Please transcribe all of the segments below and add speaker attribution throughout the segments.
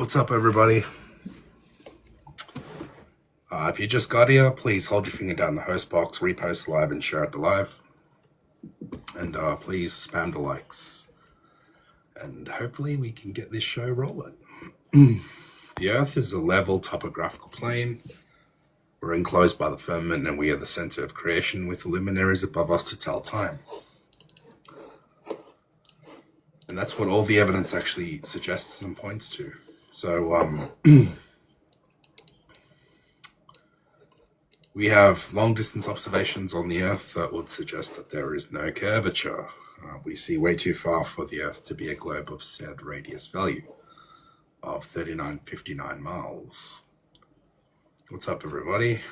Speaker 1: What's up, everybody? If you just got here, please hold your finger down the host box, repost live, and share out the live. And please spam the likes. And hopefully we can get this show rolling. The Earth is a level topographical plane. We're enclosed by the firmament, and we are the center of creation, with luminaries above us to tell time. And that's what all the evidence actually suggests and points to. So, we have long-distance observations on the Earth that would suggest that there is no curvature. We see way too far for the Earth to be a globe of said radius value of 3959 miles. What's up, everybody?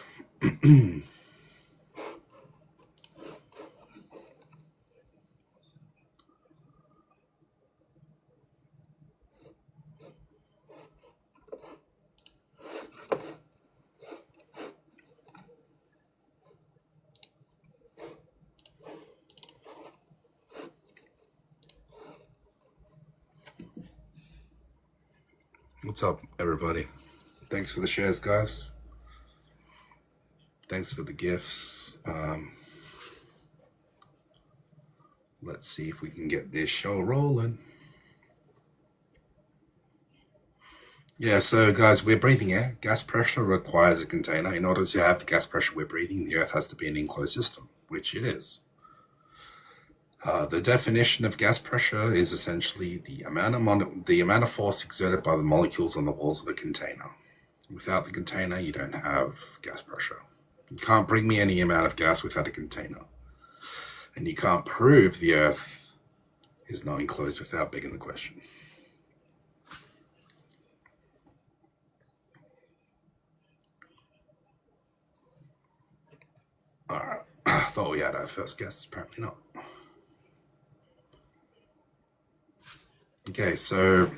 Speaker 1: What's up, everybody? Thanks for the shares, guys. Thanks for the gifts. Let's see if we can get this show rolling. Yeah, so guys, we're breathing air. Gas pressure requires a container. In order to have the gas pressure we're breathing, the Earth has to be an enclosed system, which it is. The definition of gas pressure is essentially the amount of force exerted by the molecules on the walls of a container. Without the container, you don't have gas pressure. You can't bring me any amount of gas without a container. And you can't prove the Earth is not enclosed without begging the question. All right. I thought we had our first guest. Apparently not. Okay, so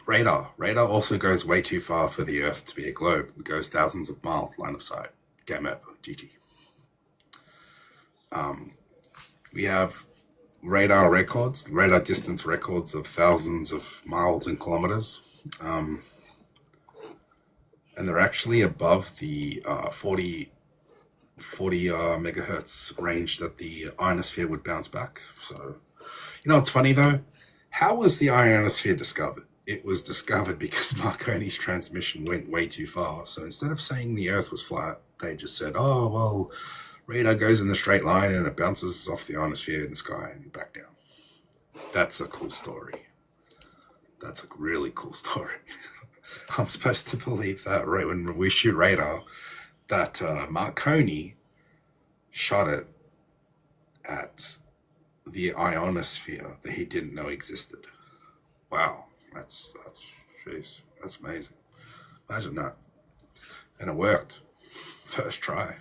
Speaker 1: radar. Radar also goes way too far for the Earth to be a globe. It goes thousands of miles line of sight. Game over. GG. We have radar records, radar distance records of thousands of miles and kilometers. And they're actually above the 40 megahertz range that the ionosphere would bounce back. So, you know what's funny though? How was the ionosphere discovered? It was discovered because Marconi's transmission went way too far. So instead of saying the Earth was flat, they just said, oh, well, radar goes in a straight line and it bounces off the ionosphere in the sky and back down. That's a cool story. That's a really cool story. I'm supposed to believe that right when we shoot radar, that Marconi shot it at the ionosphere that he didn't know existed. Wow, that's amazing. Imagine that. And it worked. First try.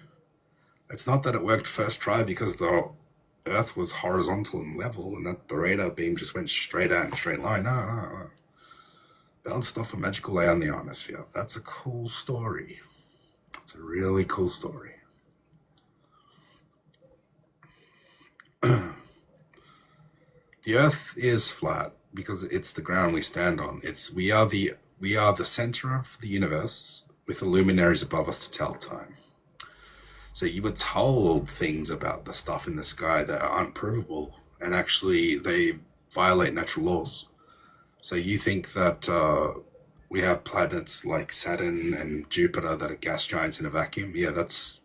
Speaker 1: It's not that it worked first try because the Earth was horizontal and level and that the radar beam just went straight out in a straight line. No. Bounced off a magical layer on the ionosphere. That's a cool story. It's a really cool story. The Earth is flat because it's the ground we stand on. We are the center of the universe with the luminaries above us to tell time. So you were told things about the stuff in the sky that aren't provable, and actually they violate natural laws. So you think that we have planets like Saturn and Jupiter that are gas giants in a vacuum? Yeah, that's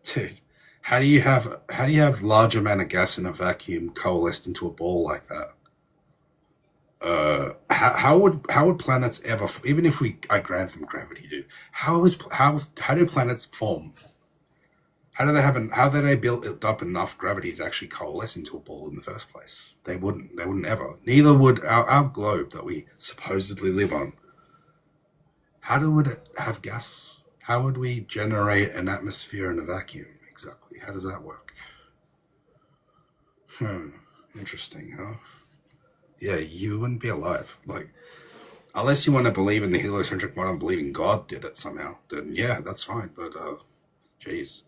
Speaker 1: dude. How do you have large amount of gas in a vacuum coalesced into a ball like that? How would planets ever, even if I grant them gravity, dude? How do planets form? How do they build up enough gravity to actually coalesce into a ball in the first place? They wouldn't ever. Neither would our globe that we supposedly live on. How would it have gas? How would we generate an atmosphere in a vacuum? Exactly. How does that work? Interesting, huh? Yeah, you wouldn't be alive. Like, unless you want to believe in the heliocentric model and believe in God did it somehow, then yeah, that's fine. But, geez.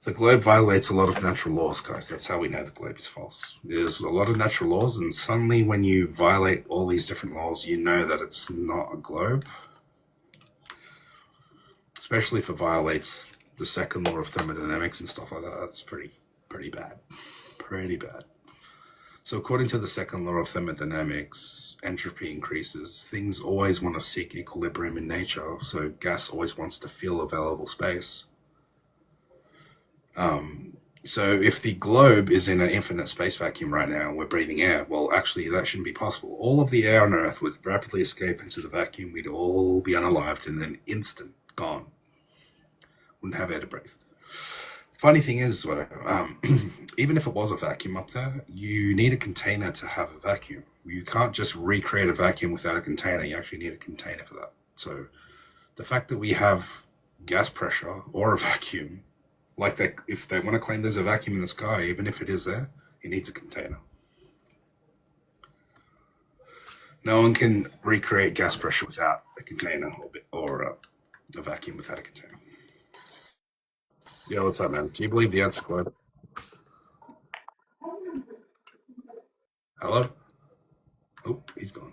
Speaker 1: The globe violates a lot of natural laws, guys. That's how we know the globe is false. There's a lot of natural laws, and suddenly when you violate all these different laws, you know that it's not a globe. Especially if it violates the second law of thermodynamics and stuff like that. That's pretty bad. Pretty bad. So according to the second law of thermodynamics, entropy increases. Things always want to seek equilibrium in nature. So gas always wants to fill available space. So if the globe is in an infinite space vacuum right now, we're breathing air. Well, actually, that shouldn't be possible. All of the air on Earth would rapidly escape into the vacuum. We'd all be unalived in an instant, gone. Wouldn't have air to breathe. Funny thing is, even if it was a vacuum up there, you need a container to have a vacuum. You can't just recreate a vacuum without a container. You actually need a container for that. So the fact that we have gas pressure or a vacuum, like that, if they want to claim there's a vacuum in the sky, even if it is there, it needs a container. No one can recreate gas pressure without a container or a vacuum without a container. Yeah, what's up, man? Do you believe the Earth's globe? Hello? Oh, he's gone.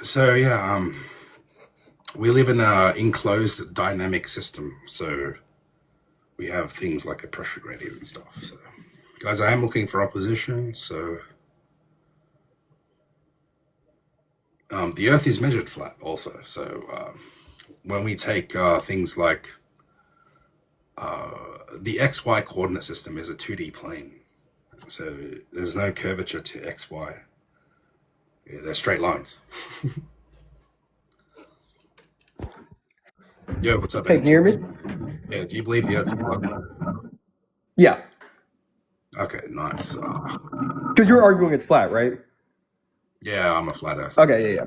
Speaker 1: So yeah, we live in an enclosed dynamic system, so we have things like a pressure gradient and stuff. So, guys, I am looking for opposition. So, the Earth is measured flat, also. So, when we take things like the XY coordinate system is a 2D plane, so there's no curvature to XY. Yeah, they're straight lines. Yo, what's up,
Speaker 2: Hey,
Speaker 1: man?
Speaker 2: can you hear me?
Speaker 1: Yeah, do you believe the Earth's flat?
Speaker 2: Yeah,
Speaker 1: Okay, nice.
Speaker 2: because you're arguing it's flat, right?
Speaker 1: Yeah, I'm a flat earther.
Speaker 2: Okay, yeah.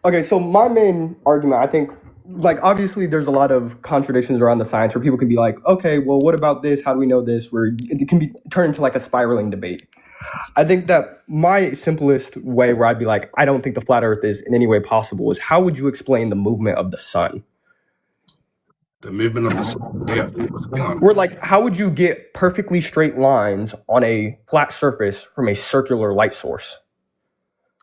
Speaker 2: Okay, so my main argument, I think, like, obviously there's a lot of contradictions around the science where people can be like, okay, well, what about this? How do we know this? Where it can be turned into like a spiraling debate. I think that my simplest way where I'd be like, I don't think the flat earth is in any way possible is how would you explain the movement of the sun?
Speaker 1: The movement of the sun. Yeah, hang on.
Speaker 2: Where, like, how would you get perfectly straight lines on a flat surface from a circular light source?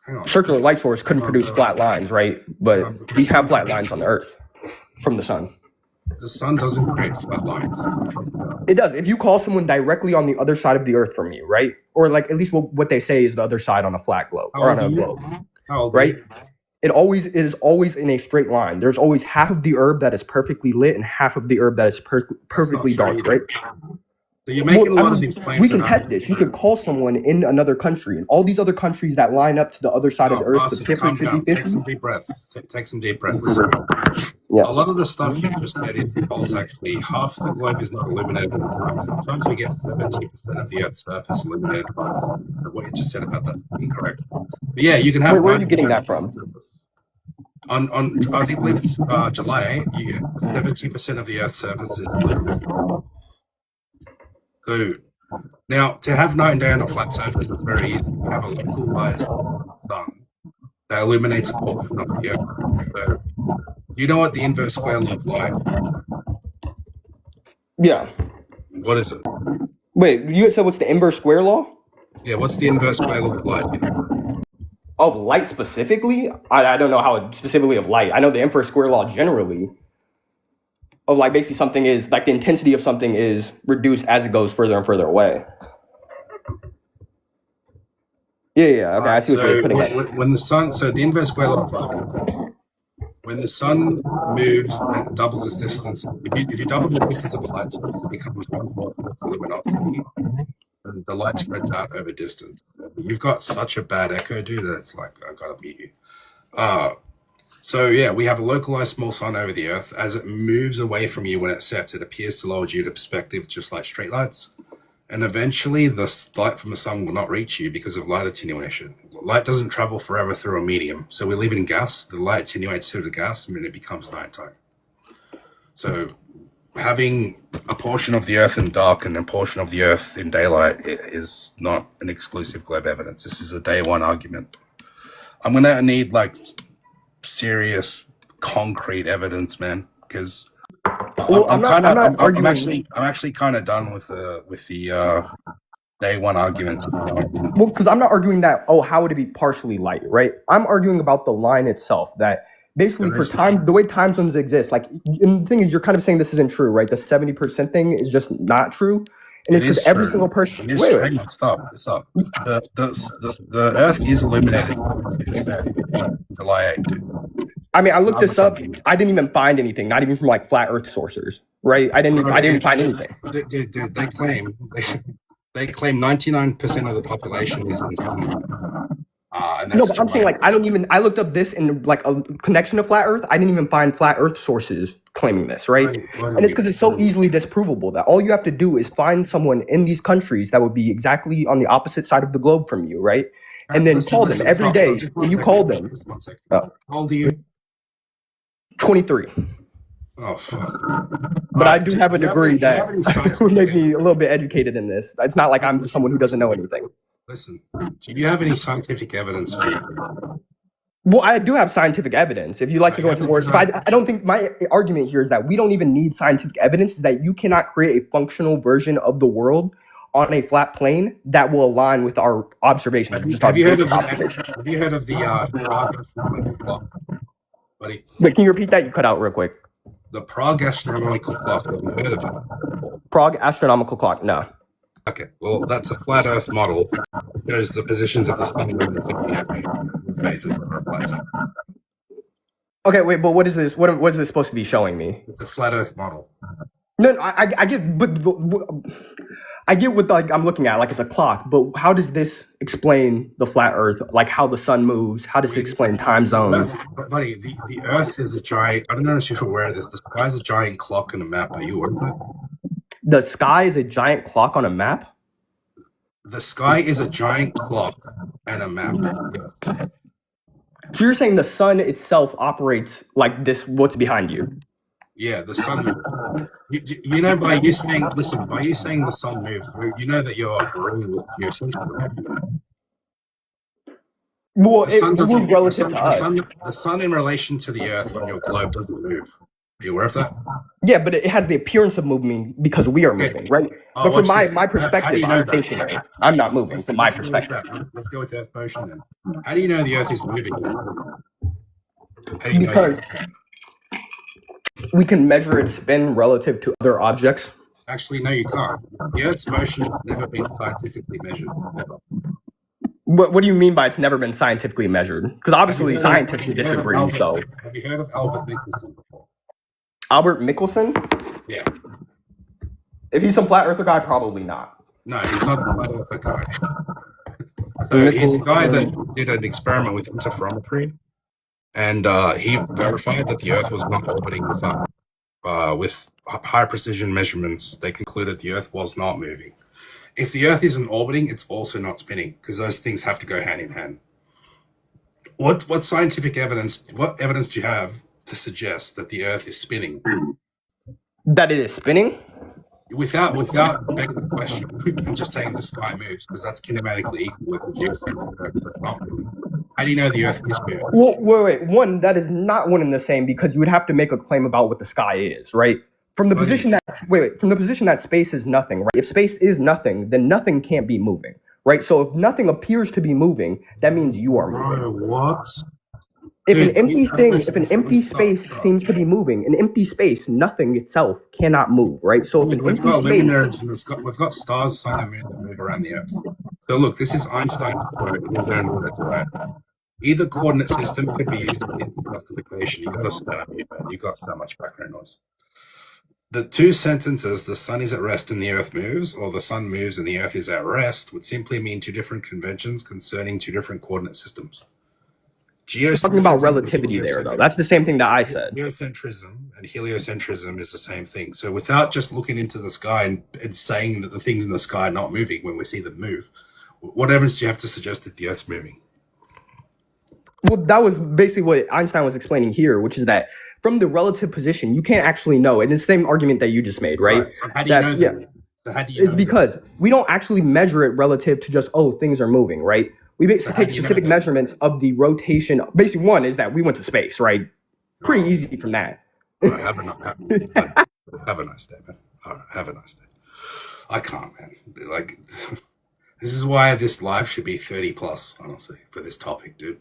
Speaker 1: Hang on.
Speaker 2: Circular light source couldn't produce flat lines, right? But we have flat lines on the earth from the sun.
Speaker 1: The sun doesn't create flat lines.
Speaker 2: It does. If you call someone directly on the other side of the earth from you, right? Or like at least what they say is the other side on a flat globe or on a globe,
Speaker 1: How old are
Speaker 2: right?
Speaker 1: you?
Speaker 2: It is always in a straight line. There's always half of the herb that is perfectly lit and half of the herb that is perfectly
Speaker 1: true
Speaker 2: dark, right?
Speaker 1: So you're making
Speaker 2: Well,
Speaker 1: a lot of these claims.
Speaker 2: we can
Speaker 1: that
Speaker 2: test
Speaker 1: aren't
Speaker 2: this. You
Speaker 1: true.
Speaker 2: could call someone in another country, and all these other countries that line up to the other side of the earth,
Speaker 1: Austin,
Speaker 2: the
Speaker 1: calm
Speaker 2: difference
Speaker 1: down. Take
Speaker 2: 50-50.
Speaker 1: some deep breaths. Take some deep breaths. Listen.
Speaker 2: Yeah.
Speaker 1: A lot of the stuff you just said is false, actually. Half the globe is not illuminated at the time. Sometimes we get 70% of the Earth's surface illuminated by the sun. So what you just said about that is incorrect. But yeah, you can have.
Speaker 2: Where are you getting that from?
Speaker 1: On I think it's July 8th, 70% of the Earth's surface is illuminated. So now to have 9 day on a flat surface is very easy. You have a localized sun that illuminates a portion of the Earth. So do you know what the inverse square law of light?
Speaker 2: Yeah.
Speaker 1: What is it?
Speaker 2: Wait, you said what's the inverse square law?
Speaker 1: Yeah, what's the inverse square law of light? You know?
Speaker 2: Of light specifically? I don't know how specifically of light. I know the inverse square law generally of like basically something is like the intensity of something is reduced as it goes further and further away. Yeah. Okay, I see what you're putting at.
Speaker 1: When the sun, so the inverse square law of light, when the sun moves and doubles its distance, if you double the distance of the light source, it becomes 1/4 of its luminosity, and the light spreads out over distance. You've got such a bad echo, dude, that it's like, I gotta mute you. So yeah, we have a localized small sun over the Earth. As it moves away from you when it sets, it appears to lower due to perspective, just like straight lights. And eventually the light from the sun will not reach you because of light attenuation. Light doesn't travel forever through a medium. So we live in gas, the light attenuates through the gas and then it becomes nighttime. So having a portion of the Earth in dark and a portion of the Earth in daylight is not an exclusive globe evidence. This is a day one argument. I'm gonna need like serious concrete evidence, man, because
Speaker 2: Well, I'm not arguing.
Speaker 1: I'm actually kind of done with the day one arguments.
Speaker 2: Well, because I'm not arguing that, oh, how would it be partially light, right? I'm arguing about the line itself, that basically for time, the way time zones exist, like, and the thing is, you're kind of saying this isn't true, right? The 70% thing is just not true. And it's because every single person.
Speaker 1: It is true. Stop. The Earth is illuminated July 8th.
Speaker 2: I mean, I looked this up. I didn't even find anything, not even from like flat Earth sources, right? I didn't find anything.
Speaker 1: Dude, they claim 99% of the population is in sunlight. And that's
Speaker 2: but I'm saying, like, I looked up this in like a connection to flat Earth. I didn't even find flat Earth sources claiming this, right? And it's because it's so easily disprovable that all you have to do is find someone in these countries that would be exactly on the opposite side of the globe from you, right? And then call them every day. And you call them.
Speaker 1: How old are you?
Speaker 2: 23.
Speaker 1: Oh, fuck.
Speaker 2: But I do have a degree that would make me a little bit educated in this. It's not like I'm someone who doesn't know anything.
Speaker 1: Listen, do you have any scientific evidence for it?
Speaker 2: Well, I do have scientific evidence. If you'd like to go into words, but I don't think my argument here is that we don't even need scientific evidence, is that you cannot create a functional version of the world on a flat plane that will align with our observations.
Speaker 1: Have you heard of the Prague astronomical clock, buddy?
Speaker 2: Wait, can you repeat that? You cut out real quick.
Speaker 1: The Prague astronomical clock. Have you heard of that?
Speaker 2: Prague astronomical clock? No.
Speaker 1: Okay, well, that's a flat Earth model. It shows the positions of the sun and moon phases of our flat Earth.
Speaker 2: Okay, wait, but what is this? What is this supposed to be showing me?
Speaker 1: It's a flat Earth model.
Speaker 2: No, I get, but I get what like I'm looking at, like it's a clock. But how does this explain the flat Earth? Like how the sun moves? How does it explain time zones?
Speaker 1: But buddy, the Earth is a giant. I don't know if you're aware of this. The sky is a giant clock and a map. Are you aware of that?
Speaker 2: The sky is a giant clock on a map?
Speaker 1: The sky is a giant clock and a map.
Speaker 2: So you're saying the sun itself operates like this, what's behind you?
Speaker 1: Yeah, the sun. You know, by you saying the sun moves, you know that you're agreeing with geocentrism.
Speaker 2: Well, it moves relative to us.
Speaker 1: The sun in relation to the Earth on your globe doesn't move. Are you aware of that?
Speaker 2: Yeah, but it has the appearance of moving because we are moving, right? But from my perspective, I'm stationary. I'm not moving from my perspective.
Speaker 1: Let's go with Earth motion then. How do you know the Earth is moving?
Speaker 2: Because we can measure its spin relative to other objects.
Speaker 1: Actually, no, you can't. The Earth's motion has never been scientifically measured, ever.
Speaker 2: What do you mean by it's never been scientifically measured? Because obviously scientists disagree. So,
Speaker 1: have you heard of Albert Michelson before?
Speaker 2: Albert Michelson?
Speaker 1: Yeah.
Speaker 2: If he's some flat earther guy, probably not.
Speaker 1: No, he's not a flat earther guy. So he's a guy that did an experiment with interferometry, and he verified that the Earth was not orbiting the sun. With high precision measurements, they concluded the Earth was not moving. If the Earth isn't orbiting, it's also not spinning, because those things have to go hand in hand. What scientific evidence? What evidence do you have to suggest that the Earth is spinning?
Speaker 2: That it is spinning?
Speaker 1: Without begging the question, I'm just saying the sky moves, because that's kinematically equal with the geocentric Earth that's not moving. How do you know the Earth is moving?
Speaker 2: Well, wait. One, that is not one and the same, because you would have to make a claim about what the sky is, right? From the position that space is nothing, right? If space is nothing, then nothing can't be moving, right? So if nothing appears to be moving, that means you are moving.
Speaker 1: Bro, what?
Speaker 2: If an empty space seems to be moving, an empty space, nothing itself cannot move, right? So if
Speaker 1: we've got luminaries in the sky, we've got stars, sun, and moon that move around the Earth. So look, this is Einstein's quote in his own words, right? Either coordinate system could be used in justification. You got to start here, man. You got so much background noise. The two sentences, the sun is at rest and the Earth moves, or the sun moves and the Earth is at rest, would simply mean two different conventions concerning two different coordinate systems.
Speaker 2: Talking about relativity there, though. That's the same thing that I said.
Speaker 1: Geocentrism and heliocentrism is the same thing. So without just looking into the sky and saying that the things in the sky are not moving when we see them move, what evidence do you have to suggest that the Earth's moving?
Speaker 2: Well, that was basically what Einstein was explaining here, which is that from the relative position, you can't actually know. And it's the same argument that you just made, right?
Speaker 1: So how do you know that? Yeah. So how do you know
Speaker 2: because we don't actually measure it relative to just, oh, things are moving, right? We basically take specific measurements of the rotation. Basically, one is that we went to space, right? Pretty easy from that.
Speaker 1: I haven't. Have a nice day, man. All right, have a nice day. I can't, man. Like, this is why this live should be 30 plus, honestly, for this topic, dude.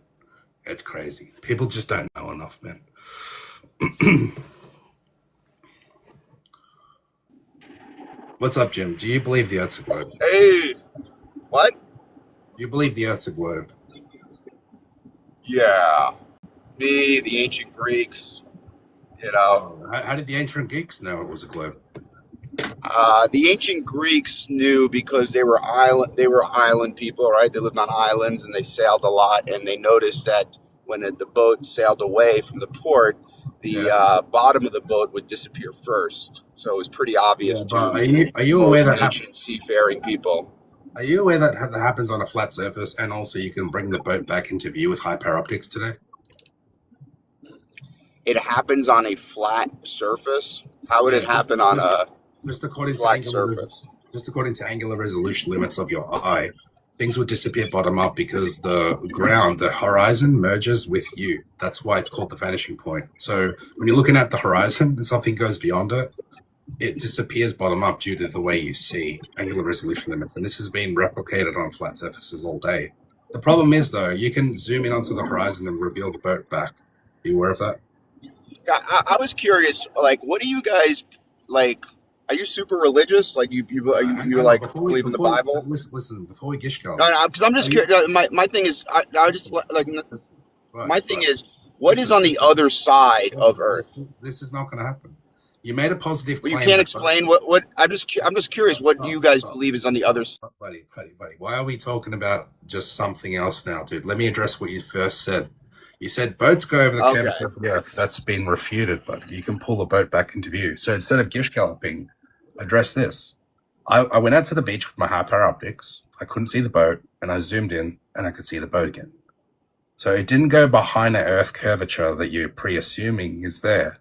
Speaker 1: It's crazy. People just don't know enough, man. What's up, Jim? Do you believe the Earth's a globe?
Speaker 3: Hey, what?
Speaker 1: Do you believe the Earth's a globe?
Speaker 3: Yeah, me, the ancient Greeks, you know.
Speaker 1: How did the ancient Greeks know it was a globe?
Speaker 3: The ancient Greeks knew because they were island people, right? They lived on islands and they sailed a lot, and they noticed that when the boat sailed away from the port, the bottom of the boat would disappear first. So it was pretty obvious to
Speaker 1: Are you
Speaker 3: most
Speaker 1: aware that
Speaker 3: ancient seafaring people.
Speaker 1: Are you aware that happens on a flat surface, and also you can bring the boat back into view with hyperoptics today?
Speaker 3: It happens on a flat surface. How would it happen on a
Speaker 1: just according
Speaker 3: flat
Speaker 1: to
Speaker 3: surface?
Speaker 1: Just according to angular resolution limits of your eye, things would disappear bottom up because the ground, the horizon, merges with you. That's why it's called the vanishing point. So when you're looking at the horizon and something goes beyond it, it disappears bottom up due to the way you see angular resolution limits. And this has been replicated on flat surfaces all day. The problem is, though, you can zoom in onto the horizon and reveal the boat back. Are you aware of that?
Speaker 3: I was curious, like, what do you guys like? Are you super religious? Like, you believe in the Bible?
Speaker 1: Listen, before we gish go.
Speaker 3: No, because I'm just curious. My thing is, I just like my thing is, what is on the other side of Earth?
Speaker 1: This is not going to happen. You made a positive claim.
Speaker 3: Well, you can't explain what. I'm just curious. What do you guys believe is on the other side?
Speaker 1: Buddy. Why are we talking about just something else now, dude? Let me address what you first said. You said boats go over the curvature of the Earth. That's been refuted, but you can pull the boat back into view. So instead of gish galloping, address this. I went out to the beach with my high power optics. I couldn't see the boat, and I zoomed in, and I could see the boat again. So it didn't go behind the Earth curvature that you're pre-assuming is there.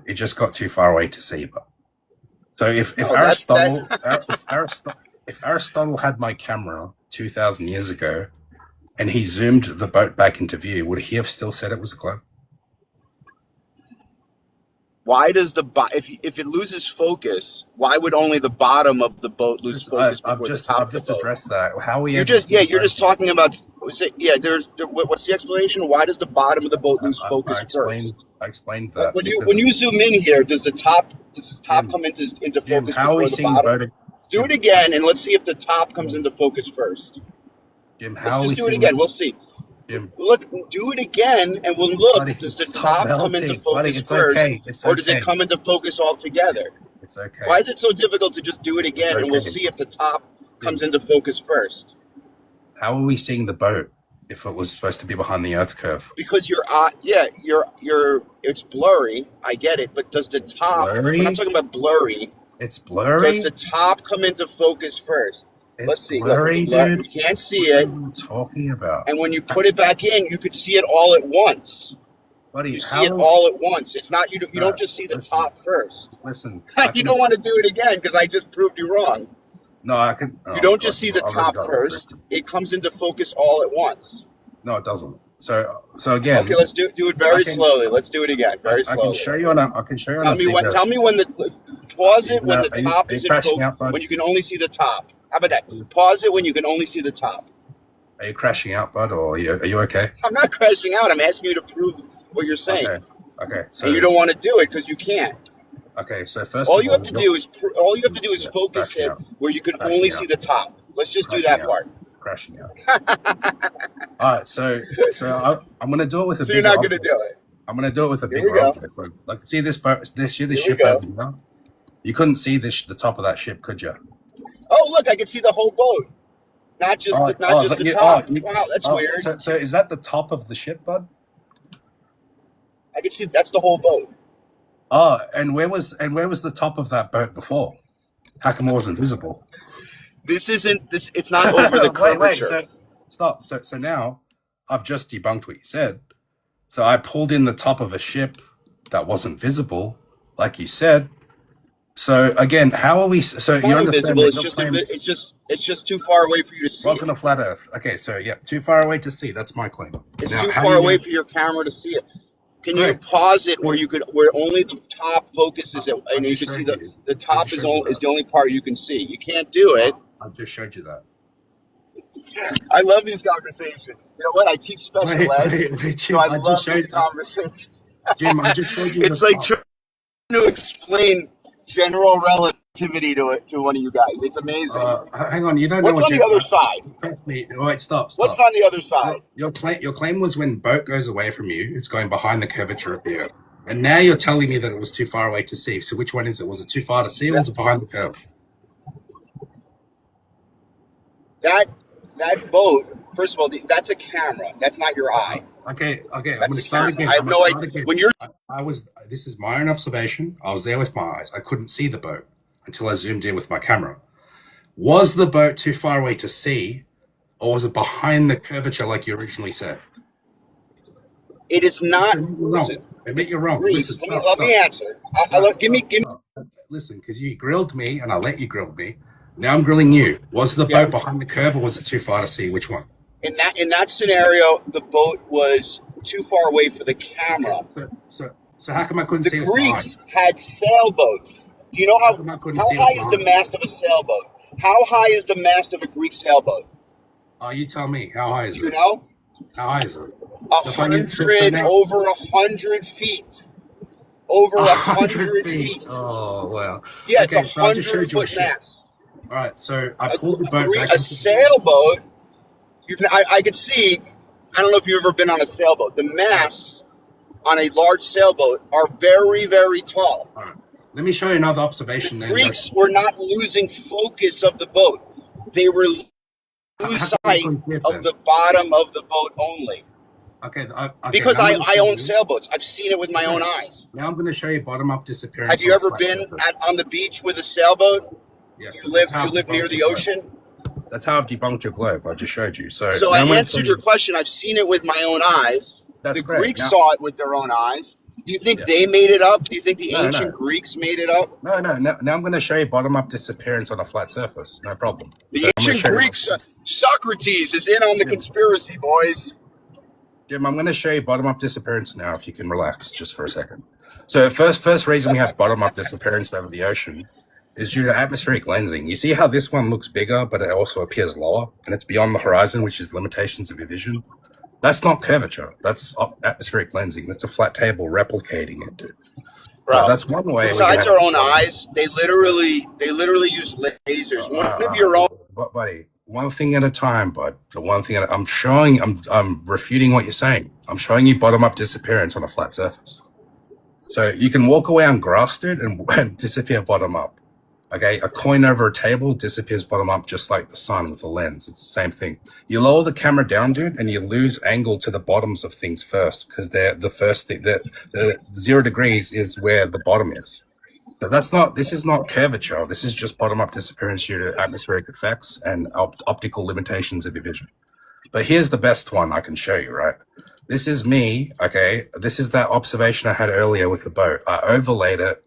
Speaker 1: It just got too far away to see. So if Aristotle had my camera 2,000 years ago, and he zoomed the boat back into view, would he have still said it was a globe?
Speaker 3: Why does if it loses focus, why would only the bottom of the boat lose focus before the top of the boat? I've just
Speaker 1: addressed that. How we
Speaker 3: you're just talking about. What's the explanation? Why does the bottom of the boat lose focus first?
Speaker 1: I explained that.
Speaker 3: When you zoom in here, does the top come into focus before the bottom? Do it again, and let's see if the top comes into focus first.
Speaker 1: Jim,
Speaker 3: let's just do it again. We'll see.
Speaker 1: Jim,
Speaker 3: look, do it again, and we'll look. Does the top come into focus first, or does it come into focus altogether?
Speaker 1: It's okay.
Speaker 3: Why is it so difficult to just do it again, and we'll see if the top comes into focus first?
Speaker 1: How are we seeing the boat if it was supposed to be behind the Earth curve?
Speaker 3: Because it's blurry. I get it, but does the top?
Speaker 1: Blurry?
Speaker 3: I'm not talking about blurry.
Speaker 1: It's blurry.
Speaker 3: Does the top come into focus first? Let's see.
Speaker 1: Blurry, dude.
Speaker 3: You can't see it.
Speaker 1: What are you talking about?
Speaker 3: And when you put it back in, you could see it all at once.
Speaker 1: Buddy,
Speaker 3: you see it all at once. It's not you don't just see the top first.
Speaker 1: Listen,
Speaker 3: you don't want to do it again because I just proved you wrong.
Speaker 1: No, I can.
Speaker 3: You don't just see the top first. It comes into focus all at once.
Speaker 1: No, it doesn't. So again.
Speaker 3: Okay, let's do it very slowly. Let's do it again, very slowly.
Speaker 1: I can show you on a.
Speaker 3: Tell me when the pause it when the top is in focus. When you can only see the top. How about that? Pause it when you can only see the top.
Speaker 1: Are you crashing out, bud, or are you okay?
Speaker 3: I'm not crashing out. I'm asking you to prove what you're saying.
Speaker 1: Okay. So
Speaker 3: and you don't want to do it because you can't.
Speaker 1: Okay. So first,
Speaker 3: all you have to do is focus it where you can only see the top. Let's just do that part.
Speaker 1: Crashing out. All right. So I'm gonna do it with a.
Speaker 3: So you're not gonna do it.
Speaker 1: I'm gonna do it with a big object. Like, see this boat, this ship over here. You couldn't see the top of that ship, could you?
Speaker 3: Oh, look! I can see the whole boat, not just the top. Wow, that's weird.
Speaker 1: So is that the top of the ship, bud?
Speaker 3: I can see that's the whole boat.
Speaker 1: Oh, and where was the top of that boat before? How come it wasn't visible?
Speaker 3: It's not over the curvature.
Speaker 1: Wait, stop. So now I've just debunked what you said. So I pulled in the top of a ship that wasn't visible, like you said. So again, how are we? So you understand?
Speaker 3: It's just too far away for you to see.
Speaker 1: Welcome to Flatearth. Okay, so too far away to see. That's my claim.
Speaker 3: It's too far away for your camera to see it. Can you
Speaker 1: Correct.
Speaker 3: pause it where only the top focuses it,
Speaker 1: I
Speaker 3: and you
Speaker 1: just
Speaker 3: can see
Speaker 1: showed you.
Speaker 3: the
Speaker 1: I
Speaker 3: top
Speaker 1: just
Speaker 3: is
Speaker 1: showed you that.
Speaker 3: the only part you can see. You can't do it.
Speaker 1: I just showed you that.
Speaker 3: I love these conversations. You know what? I teach special ed,
Speaker 1: Wait,
Speaker 3: so
Speaker 1: Jim.
Speaker 3: I love these conversations.
Speaker 1: Jim. I just showed you the
Speaker 3: It's like
Speaker 1: top.
Speaker 3: trying to explain general relativity to one of you guys. It's amazing.
Speaker 1: Hang on. You don't know
Speaker 3: What's
Speaker 1: what
Speaker 3: on the other side?
Speaker 1: Trust me. Oh, wait. Stop.
Speaker 3: What's
Speaker 1: Stop.
Speaker 3: on the other side?
Speaker 1: Your claim was when boat goes away from you, it's going behind the curvature of the Earth. And now you're telling me that it was too far away to see. So which one is it? Was it too far to see, or was it behind the curve?
Speaker 3: That boat. First of all, that's a camera. That's not your eye.
Speaker 1: Okay. I'm
Speaker 3: That's
Speaker 1: going to
Speaker 3: a
Speaker 1: start
Speaker 3: camera.
Speaker 1: again.
Speaker 3: I have no idea. When you're
Speaker 1: I was. This is my own observation. I was there with my eyes. I couldn't see the boat until I zoomed in with my camera. Was the boat too far away to see, or was it behind the curvature like you originally said?
Speaker 3: it is not.
Speaker 1: Admit you're wrong.
Speaker 3: Greece.
Speaker 1: Listen,
Speaker 3: Let me answer. Give me.
Speaker 1: Listen, because you grilled me and I let you grill me. Now I'm grilling you. Was the boat behind the curve or was it too far to see? Which one?
Speaker 3: In that scenario, the boat was too far away for the camera.
Speaker 1: So how come I couldn't see
Speaker 3: The
Speaker 1: it with my eye?
Speaker 3: Greeks had sailboats. Do you know how high is the mast of a sailboat? How high is the mast of a Greek sailboat?
Speaker 1: You tell me. How high is it?
Speaker 3: You know?
Speaker 1: How high is it?
Speaker 3: 100, over 100 feet. Over 100 feet.
Speaker 1: Oh, wow.
Speaker 3: Yeah,
Speaker 1: Okay,
Speaker 3: it's 100-foot mast.
Speaker 1: All right, so I pulled the boat back.
Speaker 3: A sailboat, I could see, I don't know if you've ever been on a sailboat. The masts on a large sailboat are very, very tall.
Speaker 1: All right. Let me show you another observation.
Speaker 3: The Greeks were not losing focus of the boat. They were losing sight of the bottom of the boat only.
Speaker 1: Okay.
Speaker 3: Because I own sailboats. I've seen it with my own eyes.
Speaker 1: Now I'm going to show you bottom-up disappearance.
Speaker 3: Have you ever been on the beach with a sailboat?
Speaker 1: Yes.
Speaker 3: You live near the ocean?
Speaker 1: That's how I've debunked your globe. I just showed you. So
Speaker 3: I answered your question. I've seen it with my own eyes. The Greeks saw it with their own eyes. Do you think they made it up? Do you think the ancient Greeks made it up?
Speaker 1: No. Now I'm going to show you bottom-up disappearance on a flat surface. No problem.
Speaker 3: The ancient Greeks, Socrates is in on the conspiracy, boys.
Speaker 1: Jim, I'm going to show you bottom-up disappearance now, if you can relax just for a second. So first reason we have bottom-up disappearance over the ocean is due to atmospheric lensing. You see how this one looks bigger, but it also appears lower, and it's beyond the horizon, which is limitations of your vision. That's not curvature. That's atmospheric lensing. That's a flat table replicating it, dude.
Speaker 3: Bro,
Speaker 1: that's one way.
Speaker 3: Besides our own eyes, they literally use lasers. One of your own.
Speaker 1: Buddy, one thing at a time, bud. The one thing I'm refuting what you're saying. I'm showing you bottom-up disappearance on a flat surface. So you can walk away on grass, dude, and disappear bottom up. Okay, a coin over a table disappears bottom up, just like the sun with a lens. It's the same thing. You lower the camera down, dude, and you lose angle to the bottoms of things first, because they're the first thing. The 0 degrees is where the bottom is. So this is not curvature. This is just bottom up disappearance due to atmospheric effects and optical limitations of your vision. But here's the best one I can show you, right? This is me, okay? This is that observation I had earlier with the boat. I overlaid it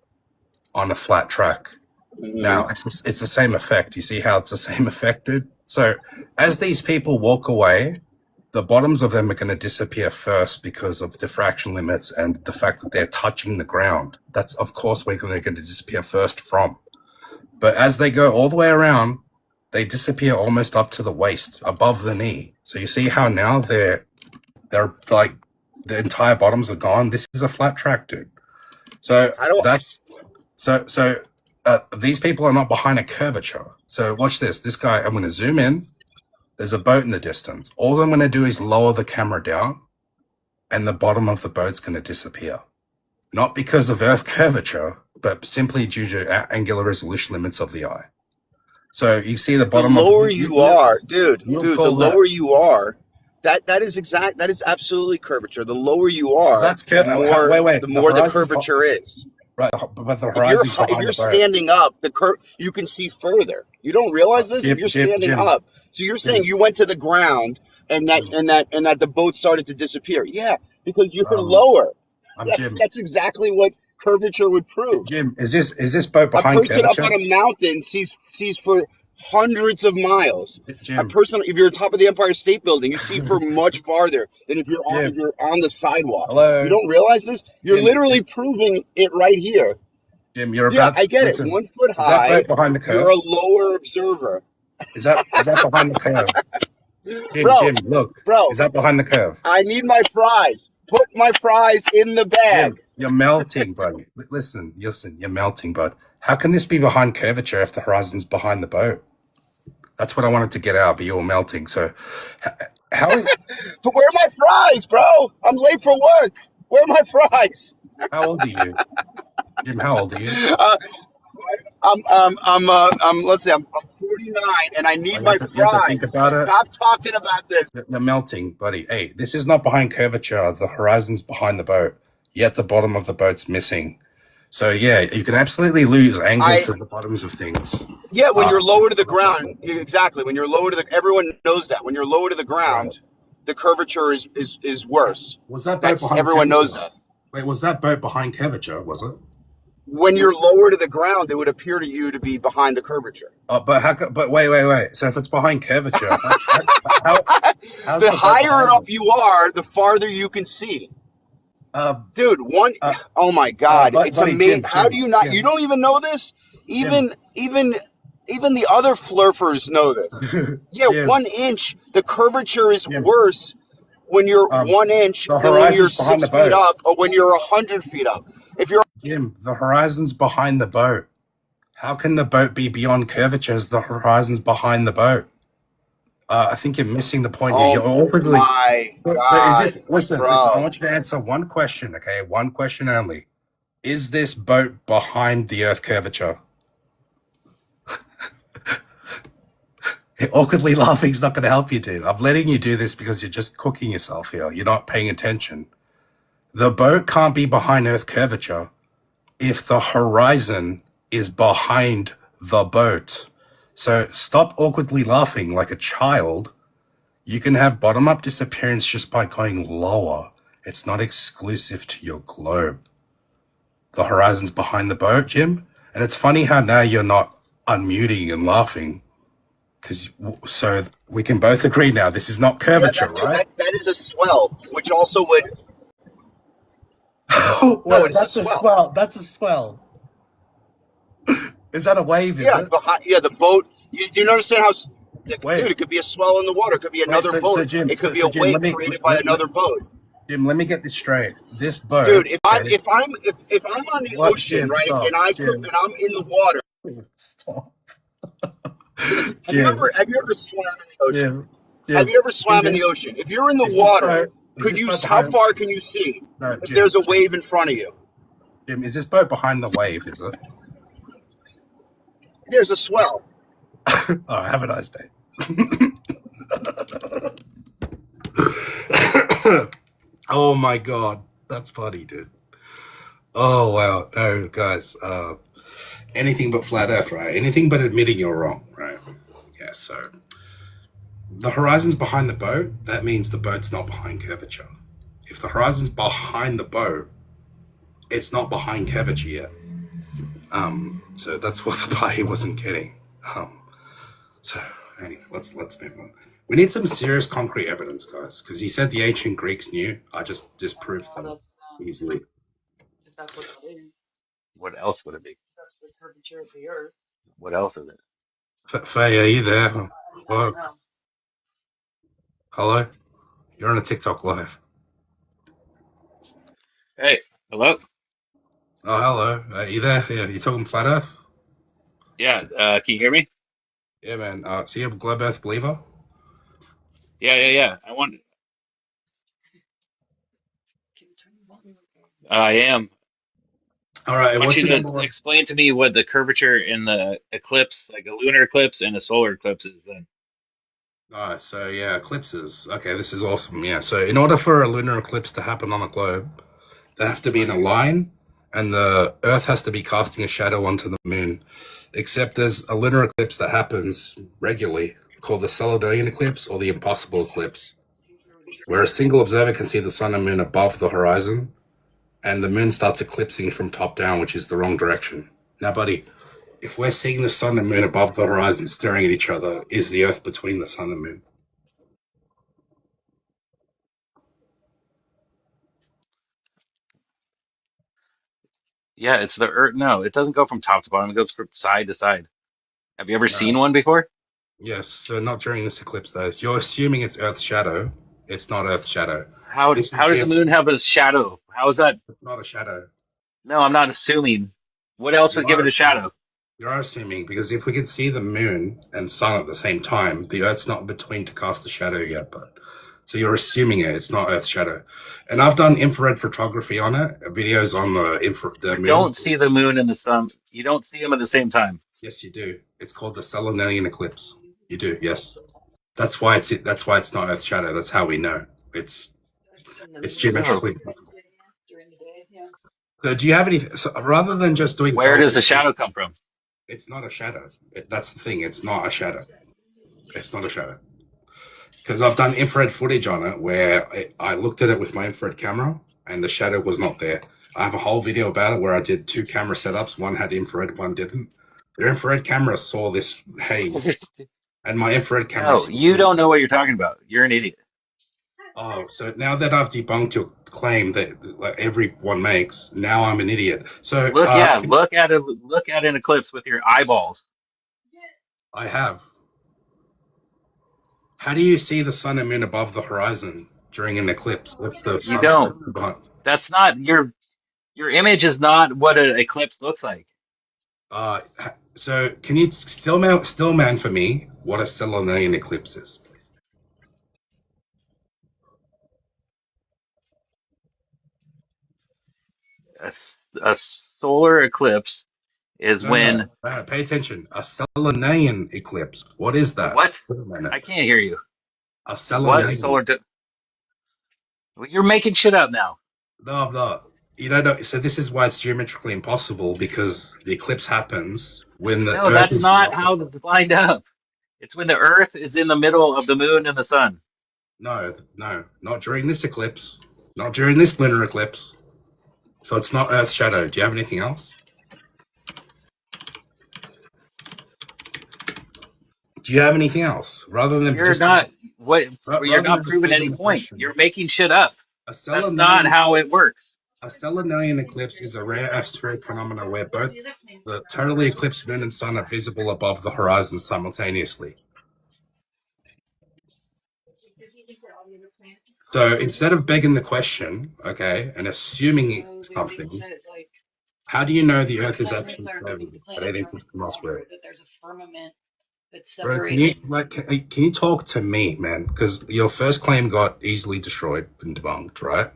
Speaker 1: on a flat track. Now, it's the same effect. You see how it's the same effect, dude? So as these people walk away, the bottoms of them are going to disappear first because of diffraction limits and the fact that they're touching the ground. That's, of course, where they're going to disappear first from. But as they go all the way around, they disappear almost up to the waist, above the knee. So you see how now they're like the entire bottoms are gone. This is a flat track, dude. So these people are not behind a curvature. So watch this. This guy, I'm going to zoom in. There's a boat in the distance. All I'm going to do is lower the camera down, and the bottom of the boat's going to disappear. Not because of Earth curvature, but simply due to angular resolution limits of the eye. So you see the bottom.
Speaker 3: The lower you are, dude. The lower you are, that is absolutely curvature. The lower you are, the more the curvature is.
Speaker 1: Right, but the horizon.
Speaker 3: If you're standing up, you can see further. You don't realize this if you're standing up. So you're saying you went to the ground and that the boat started to disappear. Yeah, because you're lower. That's exactly what curvature would prove.
Speaker 1: Jim, is this boat behind
Speaker 3: a person
Speaker 1: curvature?
Speaker 3: up on a mountain sees for hundreds of miles.
Speaker 1: Jim,
Speaker 3: If you're on top of the Empire State Building, you see for much farther than if you're
Speaker 1: Jim,
Speaker 3: on the sidewalk. You
Speaker 1: hello,
Speaker 3: don't realize this? You're
Speaker 1: Jim,
Speaker 3: literally proving it right here.
Speaker 1: Jim. You're
Speaker 3: Yeah,
Speaker 1: about.
Speaker 3: I get it.
Speaker 1: Listen,
Speaker 3: 1 foot
Speaker 1: is that
Speaker 3: high,
Speaker 1: boat behind the
Speaker 3: you're a
Speaker 1: curve?
Speaker 3: lower observer.
Speaker 1: Is that behind the curve?
Speaker 3: Bro,
Speaker 1: Jim, look.
Speaker 3: bro,
Speaker 1: Is that behind the curve?
Speaker 3: I need my fries. Put my fries in the bag.
Speaker 1: Jim, you're melting, bud. Listen, you're melting, bud. How can this be behind curvature if the horizon's behind the boat? That's what I wanted to get out, but you're melting. So, how is?
Speaker 3: But where are my fries, bro? I'm late for work. Where are my fries?
Speaker 1: How old are you, Jim? How old are you?
Speaker 3: Let's see, I'm 49 and I need
Speaker 1: You
Speaker 3: my
Speaker 1: have to
Speaker 3: fries.
Speaker 1: think about it.
Speaker 3: Stop talking about this.
Speaker 1: You're melting, buddy. Hey, this is not behind curvature. The horizon's behind the boat. Yet the bottom of the boat's missing. So yeah, you can absolutely lose angle to the bottoms of things.
Speaker 3: Yeah, when you're lower to the ground, exactly. When you're lower to everyone knows that. When you're lower to the ground, the curvature is worse.
Speaker 1: Was that boat behind
Speaker 3: everyone
Speaker 1: curvature?
Speaker 3: knows that.
Speaker 1: Wait, was that boat behind curvature? Was it?
Speaker 3: When you're lower to the ground, it would appear to you to be behind the curvature.
Speaker 1: But wait. So if it's behind curvature, how's
Speaker 3: the
Speaker 1: boat
Speaker 3: higher
Speaker 1: behind
Speaker 3: up
Speaker 1: it?
Speaker 3: you are, the farther you can see. Dude, oh my God, it's amazing. How do you not?
Speaker 1: Jim.
Speaker 3: You don't even know this? Even the other flurfers know this. Yeah,
Speaker 1: Jim.
Speaker 3: 1 inch. The curvature is worse when you're 1 inch
Speaker 1: the
Speaker 3: than when you're
Speaker 1: horizon's behind
Speaker 3: 6
Speaker 1: the boat.
Speaker 3: feet up or when you're 100 feet up. If you're
Speaker 1: Jim, the horizon's behind the boat. How can the boat be beyond curvature as the horizon's behind the boat? I think you're missing the point here. You're awkwardly.
Speaker 3: my God,
Speaker 1: So is this? Listen.
Speaker 3: bro.
Speaker 1: I want you to answer one question. Okay, one question only. Is this boat behind the Earth curvature? Awkwardly laughing is not going to help you, dude. I'm letting you do this because you're just cooking yourself here. You're not paying attention. The boat can't be behind Earth curvature if the horizon is behind the boat. So stop awkwardly laughing like a child. You can have bottom-up disappearance just by going lower. It's not exclusive to your globe. The horizon's behind the boat, Jim. And it's funny how now you're not unmuting and laughing. So we can both agree now this is not curvature, right?
Speaker 3: That is a swell, which also would.
Speaker 1: Well,
Speaker 3: it's a
Speaker 1: that's a
Speaker 3: swell.
Speaker 1: swell. That's a swell. Is that a wave? Is it?
Speaker 3: The boat. You understand how?
Speaker 1: Wait.
Speaker 3: Dude, it could be a swell in the water. It could be another boat.
Speaker 1: Jim,
Speaker 3: it could be a wave created by another boat.
Speaker 1: Jim, let me get this straight. This boat,
Speaker 3: Dude, if I'm on the ocean,
Speaker 1: Jim,
Speaker 3: right,
Speaker 1: stop,
Speaker 3: and I'm in the water.
Speaker 1: Stop.
Speaker 3: Have you ever swam in the ocean?
Speaker 1: Jim,
Speaker 3: Have you ever swam in the ocean? If you're in the water, how far can you see if there's a wave in front of you?
Speaker 1: Jim, is this boat behind the wave? Is it?
Speaker 3: There's a swell.
Speaker 1: All right, have a nice day. Oh my God, that's funny, dude. Oh wow, oh guys, anything but flat Earth, right? Anything but admitting you're wrong, right? Yeah. So the horizon's behind the boat. That means the boat's not behind curvature. If the horizon's behind the boat, it's not behind curvature yet. So that's what the party wasn't getting. So anyway, let's move on. We need some serious concrete evidence, guys, because he said the ancient Greeks knew. I just disproved them easily.
Speaker 4: If that's what that is.
Speaker 5: What else would it be?
Speaker 4: That's the curvature of the Earth.
Speaker 5: What else is it?
Speaker 1: Faye, are you there?
Speaker 4: I don't
Speaker 1: Hello?
Speaker 4: know.
Speaker 1: Hello? You're on a TikTok live.
Speaker 5: Hey, hello?
Speaker 1: Oh, hello. Are you there? Yeah, you talking flat Earth?
Speaker 5: Yeah, can you hear me?
Speaker 1: Yeah, man. So you're a globe Earth believer?
Speaker 5: Yeah. I am.
Speaker 1: All right.
Speaker 5: I want
Speaker 1: What's
Speaker 5: you
Speaker 1: your
Speaker 5: to
Speaker 1: number one?
Speaker 5: explain to me what the curvature in the eclipse, like a lunar eclipse and a solar eclipse is then.
Speaker 1: All right. So yeah, eclipses. Okay, this is awesome. Yeah. So in order for a lunar eclipse to happen on a globe, they have to be in a line, and the Earth has to be casting a shadow onto the moon. Except there's a lunar eclipse that happens regularly called the Caledonian eclipse or the impossible eclipse, where a single observer can see the sun and moon above the horizon, and the moon starts eclipsing from top down, which is the wrong direction. Now, buddy, If we're seeing the sun and moon above the horizon staring at each other, is the Earth between the sun and moon?
Speaker 5: Yeah, it's the Earth. No, it doesn't go from top to bottom. It goes from side to side. Have you ever
Speaker 1: No.
Speaker 5: seen one before?
Speaker 1: Yes, so not during this eclipse, though. You're assuming it's Earth's shadow. It's not Earth's shadow. This is
Speaker 5: How does the moon have a shadow? How is that?
Speaker 1: not a shadow.
Speaker 5: No, I'm not assuming. What else
Speaker 1: You
Speaker 5: would give
Speaker 1: are
Speaker 5: it a
Speaker 1: assuming.
Speaker 5: shadow?
Speaker 1: You're assuming because if we can see the moon and sun at the same time, the Earth's not between to cast a shadow yet. But so you're assuming it. It's not Earth's shadow. And I've done infrared photography on it, videos on the
Speaker 5: You
Speaker 1: moon.
Speaker 5: don't see the moon and the sun. You don't see them at the same time.
Speaker 1: Yes, you do. It's called the Selenian eclipse. You do. Yes. That's why it's not Earth's shadow. That's how we know. It's
Speaker 5: Oh,
Speaker 1: geometrically possible. So do you have any? So rather than just doing
Speaker 5: where does
Speaker 1: false,
Speaker 5: the shadow come from?
Speaker 1: it's not a shadow. That's the thing. It's not a shadow. It's not a shadow. Because I've done infrared footage on it where I looked at it with my infrared camera and the shadow was not there. I have a whole video about it where I did 2 camera setups. One had infrared, one didn't. The infrared camera saw this haze, and my infrared camera.
Speaker 5: No, you don't know what you're talking about. You're an idiot.
Speaker 1: Oh, so now that I've debunked your claim that like everyone makes, now I'm an idiot. So
Speaker 5: Look at an eclipse with your eyeballs.
Speaker 1: I have. How do you see the sun and moon above the horizon during an eclipse with the
Speaker 5: You
Speaker 1: sun
Speaker 5: don't.
Speaker 1: behind?
Speaker 5: That's not your image is not what an eclipse looks like.
Speaker 1: Uh, so can you still man for me what a Selenian eclipse is, please?
Speaker 5: A solar eclipse is
Speaker 1: No, no,
Speaker 5: when
Speaker 1: no, pay attention. A Selenian eclipse. What is that?
Speaker 5: what? I can't hear you.
Speaker 1: A
Speaker 5: What
Speaker 1: Selenian.
Speaker 5: solar? Well, you're making shit up now.
Speaker 1: No, no. You don't know. So this is why it's geometrically impossible because the eclipse happens when the
Speaker 5: No,
Speaker 1: Earth
Speaker 5: that's
Speaker 1: is
Speaker 5: not how it's lined up. It's when the Earth is in the middle of the moon and the sun.
Speaker 1: No, no, not during this eclipse. Not during this lunar eclipse. So it's not Earth's shadow. Do you have anything else? Do you have anything else rather than
Speaker 5: You're
Speaker 1: just
Speaker 5: not what you're
Speaker 1: rather
Speaker 5: not
Speaker 1: than just
Speaker 5: proving
Speaker 1: begging
Speaker 5: any
Speaker 1: the
Speaker 5: point.
Speaker 1: question?
Speaker 5: You're making shit up.
Speaker 1: A
Speaker 5: That's not
Speaker 1: Selenian
Speaker 5: how it works.
Speaker 1: A Selenian eclipse is a rare atmospheric phenomenon where both the totally eclipsed moon and sun are visible above the horizon simultaneously. So instead of begging the question, okay, and assuming
Speaker 4: No, they
Speaker 1: something,
Speaker 4: said like
Speaker 1: how do you know the Earth is
Speaker 4: planets
Speaker 1: actually
Speaker 4: are
Speaker 1: curving
Speaker 4: the
Speaker 1: at
Speaker 4: planets are
Speaker 1: 18
Speaker 4: like
Speaker 1: miles per hour?
Speaker 4: that there's a firmament that's
Speaker 1: Bro, can you
Speaker 4: separated.
Speaker 1: can you talk to me, man? Because your first claim got easily destroyed and debunked, right?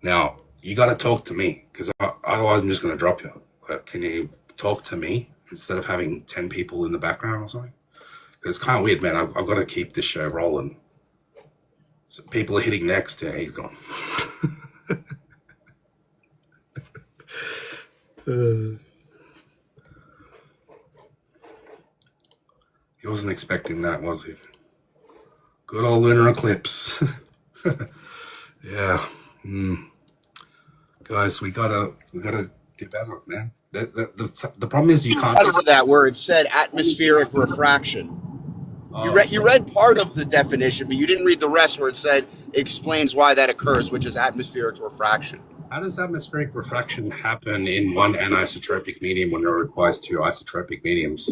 Speaker 1: Now you got to talk to me because otherwise I'm just going to drop you. Can you talk to me instead of having 10 people in the background or something? It's kind of weird, man. I've got to keep this show rolling. So people are hitting next. Yeah, he's gone. He wasn't expecting that, was he? Good old lunar eclipse. Yeah. Guys, we gotta do better, man. The problem is you can't.
Speaker 3: Out of that where it said atmospheric refraction. You read part of the definition, but you didn't read the rest where it said it explains why that occurs, which is atmospheric refraction.
Speaker 1: How does atmospheric refraction happen in one anisotropic medium when it requires 2 isotropic mediums?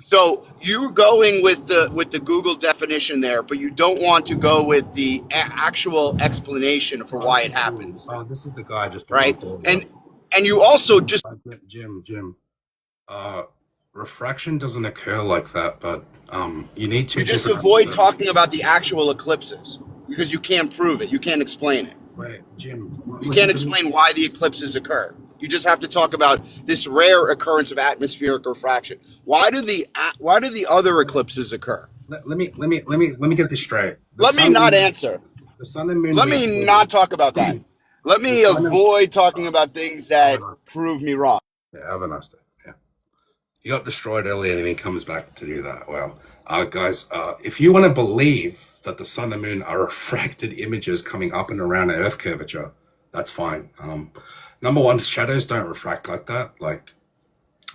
Speaker 3: So you're going with the Google definition there, but you don't want to go with the actual explanation for why it happens,
Speaker 1: This is the guy just
Speaker 3: right?
Speaker 1: debunked earlier.
Speaker 3: And you also just
Speaker 1: Jim. Refraction doesn't occur like that, but you need to
Speaker 3: you just avoid talking about the actual eclipses because you can't prove it, you can't explain it.
Speaker 1: Wait, Jim.
Speaker 3: You can't explain why the eclipses occur. You just have to talk about this rare occurrence of atmospheric refraction. Why do the other eclipses occur?
Speaker 1: Let me get this straight.
Speaker 3: Let me not answer.
Speaker 1: The sun and moon.
Speaker 3: Let me not talk about that. Let me avoid talking about things that prove me wrong.
Speaker 1: Yeah, have a nice day. Yeah. He got destroyed earlier and he comes back to do that. Well, guys, if you want to believe that the sun and moon are refracted images coming up and around an Earth curvature, that's fine. Number one, shadows don't refract like that. Like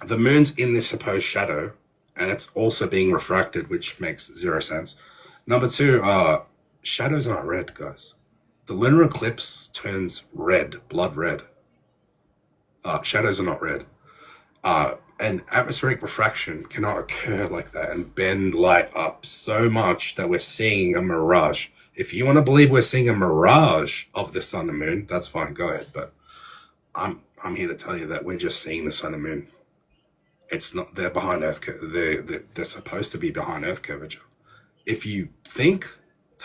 Speaker 1: The moon's in this supposed shadow, and it's also being refracted, which makes zero sense. Number two, shadows aren't red, guys. The lunar eclipse turns red, blood red. Shadows are not red. And atmospheric refraction cannot occur like that and bend light up so much that we're seeing a mirage. If you want to believe we're seeing a mirage of the sun and moon, that's fine, go ahead. But I'm here to tell you that we're just seeing the sun and moon. It's not, they're behind Earth, they're supposed to be behind Earth curvature. If you think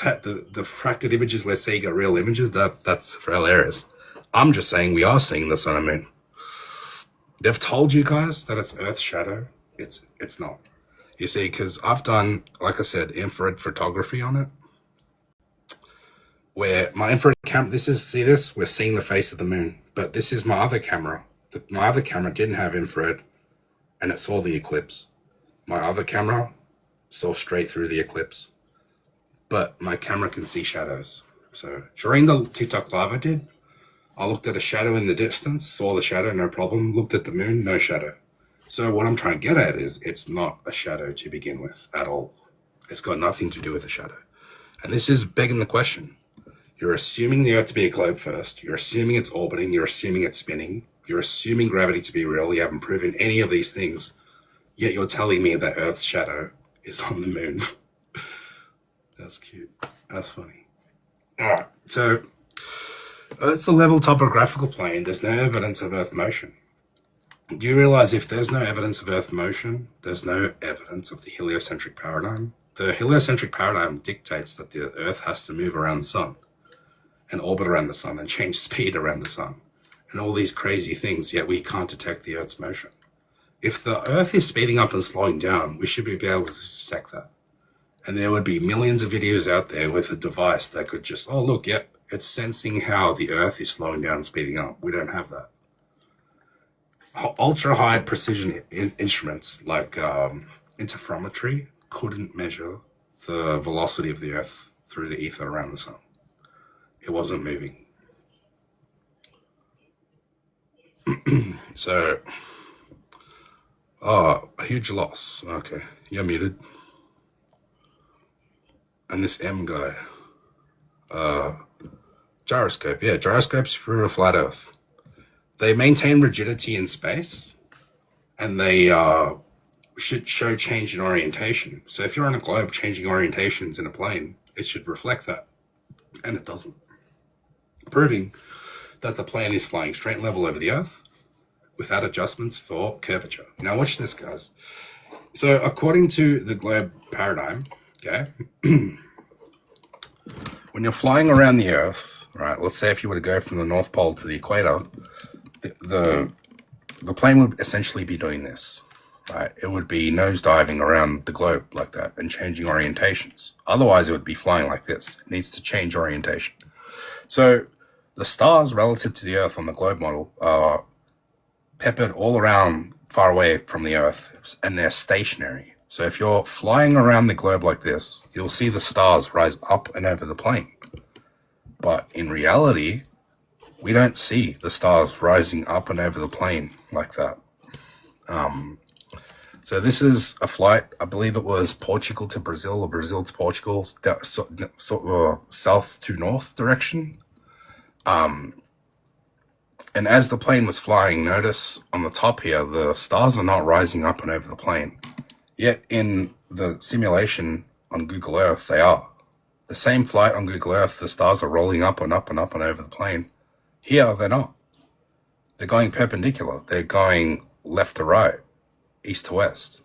Speaker 1: that the refracted images we're seeing are real images, that's hilarious. I'm just saying we are seeing the sun and moon. They've told you guys that it's Earth shadow. It's not. You see, because I've done, like I said, infrared photography on it. Where my infrared camera, we're seeing the face of the moon. But this is my other camera. My other camera didn't have infrared, and it saw the eclipse. My other camera saw straight through the eclipse. But my camera can see shadows. So during the TikTok live I did, I looked at a shadow in the distance, saw the shadow, no problem. Looked at the moon, no shadow. So what I'm trying to get at is it's not a shadow to begin with at all. It's got nothing to do with a shadow. And this is begging the question. You're assuming the Earth to be a globe first. You're assuming it's orbiting. You're assuming it's spinning. You're assuming gravity to be real. You haven't proven any of these things. Yet you're telling me that Earth's shadow is on the moon. That's cute. That's funny. All right. So Earth's a level topographical plane. There's no evidence of Earth motion. Do you realize if there's no evidence of Earth motion, there's no evidence of the heliocentric paradigm? The heliocentric paradigm dictates that the Earth has to move around the sun and orbit around the sun and change speed around the sun and all these crazy things, yet we can't detect the Earth's motion. If the Earth is speeding up and slowing down, we should be able to detect that. And there would be millions of videos out there with a device that could just, oh, look, yep, it's sensing how the Earth is slowing down and speeding up. We don't have that. Ultra high precision instruments like interferometry couldn't measure the velocity of the Earth through the ether around the sun. It wasn't moving. So, a huge loss. Okay, you're muted. And this M guy, gyroscope. Yeah, gyroscopes through a flat Earth. They maintain rigidity in space, and they should show change in orientation. So if you're on a globe changing orientations in a plane, it should reflect that, and it doesn't. Proving that the plane is flying straight and level over the Earth without adjustments for curvature. Now watch this, guys. So according to the globe paradigm, okay, when you're flying around the Earth, right, let's say if you were to go from the North Pole to the equator, the plane would essentially be doing this, right? It would be nosediving around the globe like that and changing orientations. Otherwise, it would be flying like this. It needs to change orientation. So the stars relative to the Earth on the globe model are peppered all around far away from the Earth, and they're stationary. So if you're flying around the globe like this, you'll see the stars rise up and over the plane. But in reality, we don't see the stars rising up and over the plane like that. So this is a flight, I believe it was Portugal to Brazil or Brazil to Portugal, south to north direction. And as the plane was flying, notice on the top here, the stars are not rising up and over the plane. Yet in the simulation on Google Earth, they are. The same flight on Google Earth, the stars are rolling up and up and up and over the plane. Here, they're not. They're going perpendicular. They're going left to right, east to west.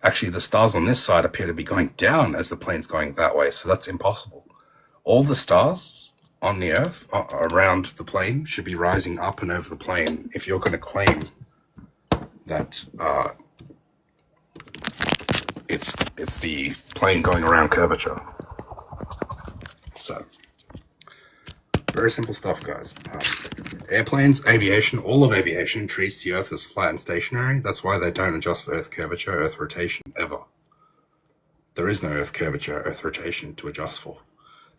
Speaker 1: Actually, the stars on this side appear to be going down as the plane's going that way, so that's impossible. All the stars on the Earth, around the plane, should be rising up and over the plane if you're going to claim that it's the plane going around curvature. So, very simple stuff, guys. Airplanes, aviation, all of aviation treats the Earth as flat and stationary. That's why they don't adjust for Earth curvature, Earth rotation, ever. There is no Earth curvature, Earth rotation to adjust for.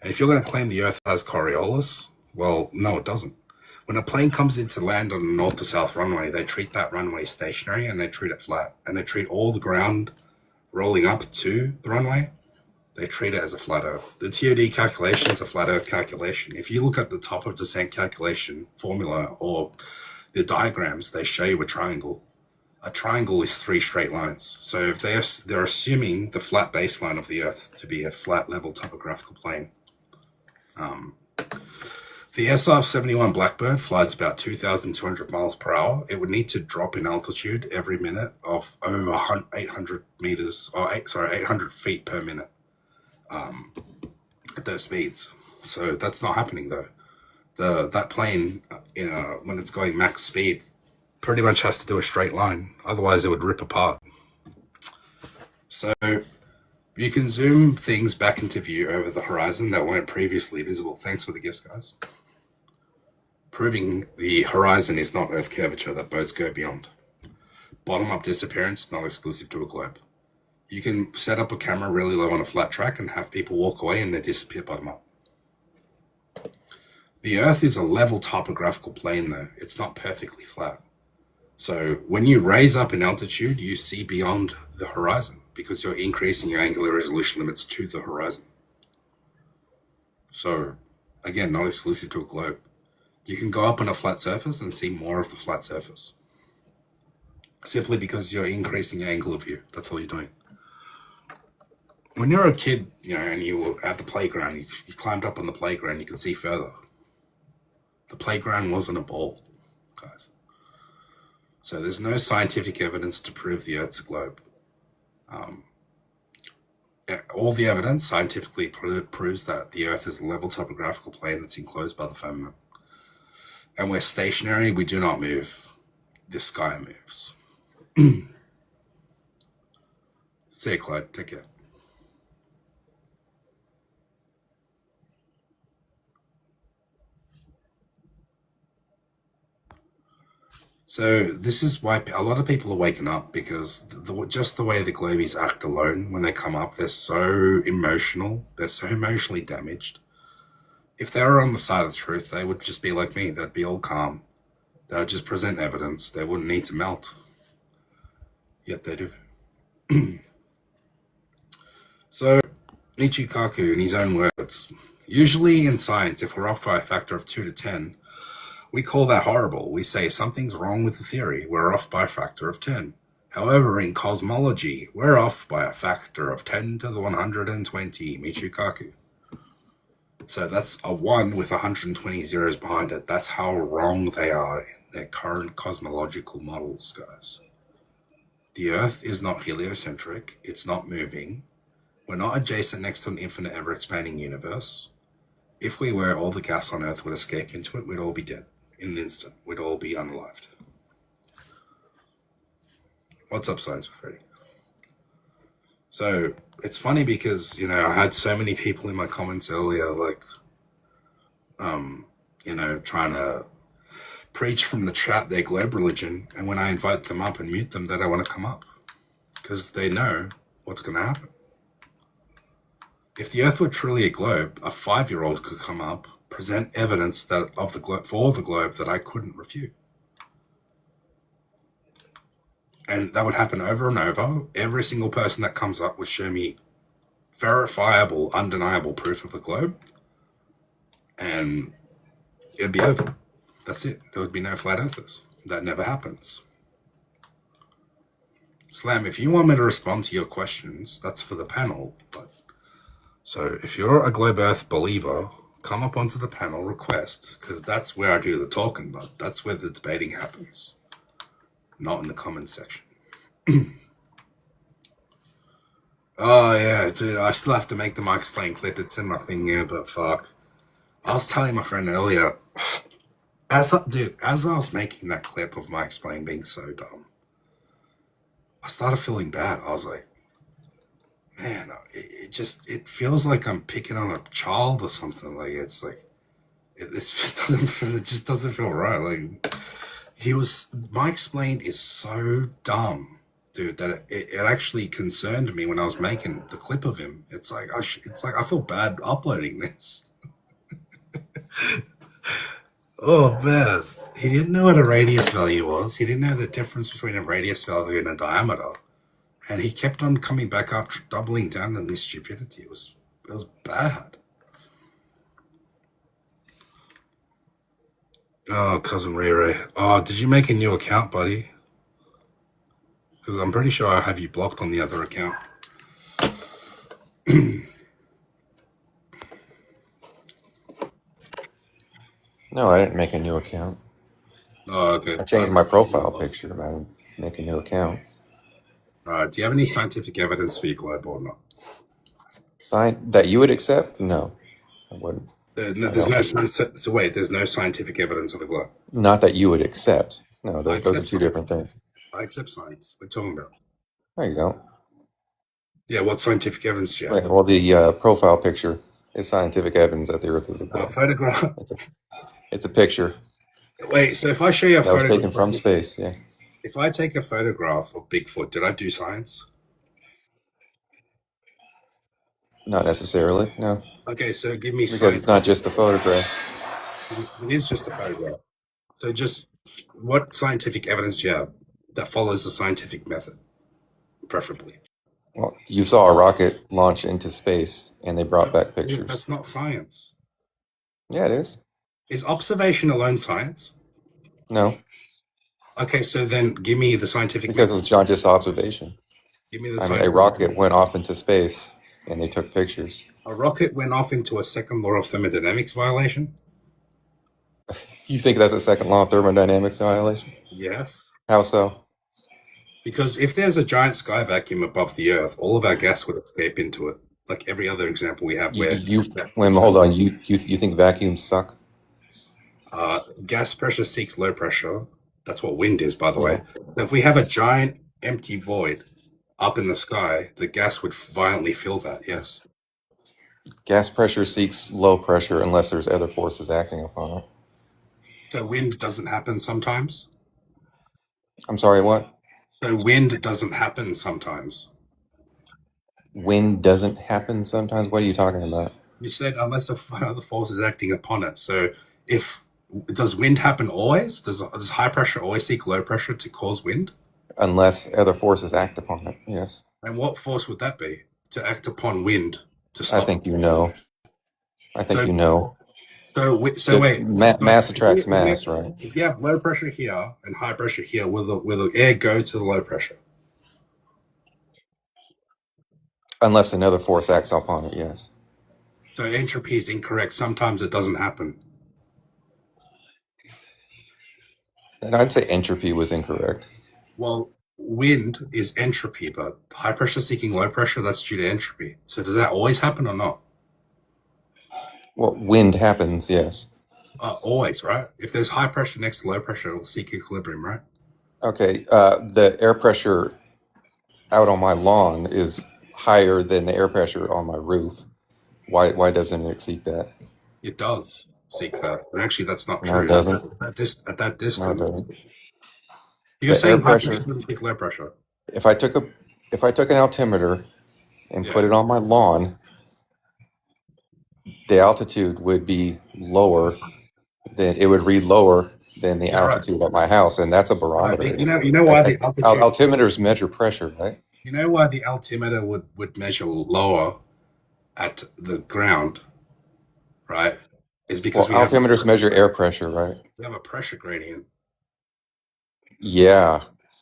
Speaker 1: And if you're going to claim the Earth has Coriolis, well, no, it doesn't. When a plane comes into land on the north to south runway, they treat that runway stationary and they treat it flat. And they treat all the ground rolling up to the runway, they treat it as a flat earth. The TOD calculation is a flat earth calculation. If you look at the top of descent calculation formula or the diagrams, they show you a triangle. A triangle is 3 straight lines. So if they're assuming the flat baseline of the earth to be a flat level topographical plane. The SR-71 Blackbird flies about 2,200 miles per hour. It would need to drop in altitude every minute of over 800 meters, or 800 feet per minute at those speeds. So that's not happening though. That plane, when it's going max speed, pretty much has to do a straight line. Otherwise, it would rip apart. So you can zoom things back into view over the horizon that weren't previously visible. Thanks for the gifts, guys. Proving the horizon is not Earth curvature that boats go beyond. Bottom-up disappearance, not exclusive to a globe. You can set up a camera really low on a flat track and have people walk away and they disappear bottom-up. The Earth is a level topographical plane though. It's not perfectly flat. So when you raise up in altitude, you see beyond the horizon because you're increasing your angular resolution limits to the horizon. So again, not exclusive to a globe. You can go up on a flat surface and see more of the flat surface. Simply because you're increasing your angle of view. That's all you're doing. When you're a kid, and you were at the playground, you climbed up on the playground, you could see further. The playground wasn't a ball, guys. So there's no scientific evidence to prove the Earth's a globe. All the evidence scientifically proves that the Earth is a level topographical plane that's enclosed by the firmament. And we're stationary, we do not move. The sky moves. See you, Clyde. Take care. So this is why a lot of people are waking up, because just the way the globies act alone when they come up, they're so emotional. They're so emotionally damaged. If they were on the side of the truth, they would just be like me. They'd be all calm. They would just present evidence. They wouldn't need to melt. Yet they do. So, Nichikaku, in his own words, usually in science, if we're off by a factor of 2 to 10, we call that horrible. We say something's wrong with the theory. We're off by a factor of 10. However, in cosmology, we're off by a factor of 10 to the 120, Michikaku. So that's a 1 with 120 zeros behind it. That's how wrong they are in their current cosmological models, guys. The Earth is not heliocentric. It's not moving. We're not adjacent next to an infinite ever-expanding universe. If we were, all the gas on Earth would escape into it. We'd all be dead in an instant. We'd all be unalived. What's up, Science with Freddy? So it's funny because, I had so many people in my comments earlier, trying to preach from the chat their globe religion. And when I invite them up and mute them, they don't want to come up because they know what's going to happen. If the Earth were truly a globe, a 5-year-old could come up, present evidence for the globe that I couldn't refute. And that would happen over and over. Every single person that comes up would show me verifiable, undeniable proof of a globe. And it'd be over. That's it. There would be no flat earthers. That never happens. Slam, if you want me to respond to your questions, that's for the panel. So if you're a globe earth believer, come up onto the panel request, because that's where I do the talking, but that's where the debating happens. Not in the comments section. Oh yeah, dude, I still have to make the Mike Explain clip. It's in my thing here, but fuck. I was telling my friend earlier, as I was making that clip of Mike Explain being so dumb, I started feeling bad. I was like, man, it feels like I'm picking on a child or something. Like it just doesn't feel right. Like Mike Explained is so dumb, dude, that it actually concerned me when I was making the clip of him. It's like I feel bad uploading this. Oh man, he didn't know what a radius value was. He didn't know the difference between a radius value and a diameter, and he kept on coming back up, doubling down on this stupidity. It was bad. Oh, cousin Ray Ray. Oh, did you make a new account, buddy? Because I'm pretty sure I have you blocked on the other account.
Speaker 6: No, I didn't make a new account.
Speaker 1: Oh, okay.
Speaker 6: I changed my profile picture, but I didn't make a new account.
Speaker 1: Do you have any scientific evidence for your globe or not?
Speaker 6: Sign that you would accept? No, I wouldn't.
Speaker 1: No, there's no. So wait, there's no scientific evidence of the globe.
Speaker 6: Not that you would accept. No,
Speaker 1: I
Speaker 6: those are
Speaker 1: accept
Speaker 6: two
Speaker 1: science.
Speaker 6: different things.
Speaker 1: I accept science. What are you talking about?
Speaker 6: No, you don't.
Speaker 1: Yeah, what scientific evidence do you have?
Speaker 6: Well, the profile picture is scientific evidence that the Earth is a globe.
Speaker 1: Photograph.
Speaker 6: It's a picture
Speaker 1: Wait, so if I show you a
Speaker 6: that was
Speaker 1: photograph
Speaker 6: taken from space. Yeah,
Speaker 1: if I take a photograph of Bigfoot, did I do science?
Speaker 6: not necessarily. No,
Speaker 1: Okay, so give me
Speaker 6: because
Speaker 1: science.
Speaker 6: it's not just a photograph.
Speaker 1: It is just a photograph. So just what scientific evidence do you have that follows the scientific method, preferably?
Speaker 6: Well, you saw a rocket launch into space, and they brought back pictures.
Speaker 1: That's not science.
Speaker 6: Yeah, it is.
Speaker 1: Is observation alone science?
Speaker 6: No,
Speaker 1: Okay, so then give me the scientific
Speaker 6: because
Speaker 1: method.
Speaker 6: it's not just observation.
Speaker 1: Give me the
Speaker 6: I mean, a
Speaker 1: scientific
Speaker 6: rocket went off into space, and they took pictures.
Speaker 1: A rocket went off into a second law of thermodynamics violation?
Speaker 6: You think that's a second law of thermodynamics violation?
Speaker 1: Yes.
Speaker 6: How so?
Speaker 1: Because if there's a giant sky vacuum above the Earth, all of our gas would escape into it, like every other example we have. Where
Speaker 6: Hold on. You think vacuums suck?
Speaker 1: gas pressure seeks low pressure. That's what wind is, by the
Speaker 6: Yeah.
Speaker 1: way. So if we have a giant empty void up in the sky, the gas would violently fill that. Yes.
Speaker 6: Gas pressure seeks low pressure unless there's other forces acting upon it.
Speaker 1: So wind doesn't happen sometimes.
Speaker 6: I'm sorry, what?
Speaker 1: So wind doesn't happen sometimes.
Speaker 6: Wind doesn't happen sometimes? What are you talking about?
Speaker 1: You said unless other force is acting upon it. So does wind happen always? Does high pressure always seek low pressure to cause wind?
Speaker 6: Unless other forces act upon it, yes.
Speaker 1: And what force would that be to act upon wind to stop?
Speaker 6: I think you know.
Speaker 1: So-
Speaker 6: you know.
Speaker 1: So wait.
Speaker 6: Mass attracts mass, right?
Speaker 1: If you have low pressure here and high pressure here, will the air go to the low pressure?
Speaker 6: Unless another force acts upon it, yes.
Speaker 1: So entropy is incorrect. Sometimes it doesn't happen.
Speaker 6: And I'd say entropy was incorrect.
Speaker 1: Well, wind is entropy, but high pressure seeking low pressure, that's due to entropy. So does that always happen or not?
Speaker 6: Well, wind happens, yes.
Speaker 1: Always, right? If there's high pressure next to low pressure, it will seek equilibrium, right?
Speaker 6: Okay, the air pressure out on my lawn is higher than the air pressure on my roof. Why doesn't it exceed that?
Speaker 1: It does seek that. And actually, that's not
Speaker 6: No,
Speaker 1: true.
Speaker 6: it doesn't.
Speaker 1: At that
Speaker 6: No,
Speaker 1: distance,
Speaker 6: it doesn't.
Speaker 1: you're
Speaker 6: The
Speaker 1: saying
Speaker 6: air
Speaker 1: high
Speaker 6: pressure-
Speaker 1: pressure doesn't seek low pressure.
Speaker 6: If I took an altimeter and put it on my lawn, the altitude would be lower than it would read lower than the
Speaker 1: Yeah, right.
Speaker 6: altitude at my house, and that's a
Speaker 1: Right,
Speaker 6: barometer.
Speaker 1: but you know why the altitude?
Speaker 6: Altimeters measure pressure, right?
Speaker 1: You know why the altimeter would measure lower at the ground, right? Is because
Speaker 6: Well, altimeters measure air pressure, right?
Speaker 1: we have a pressure gradient.
Speaker 6: Yeah.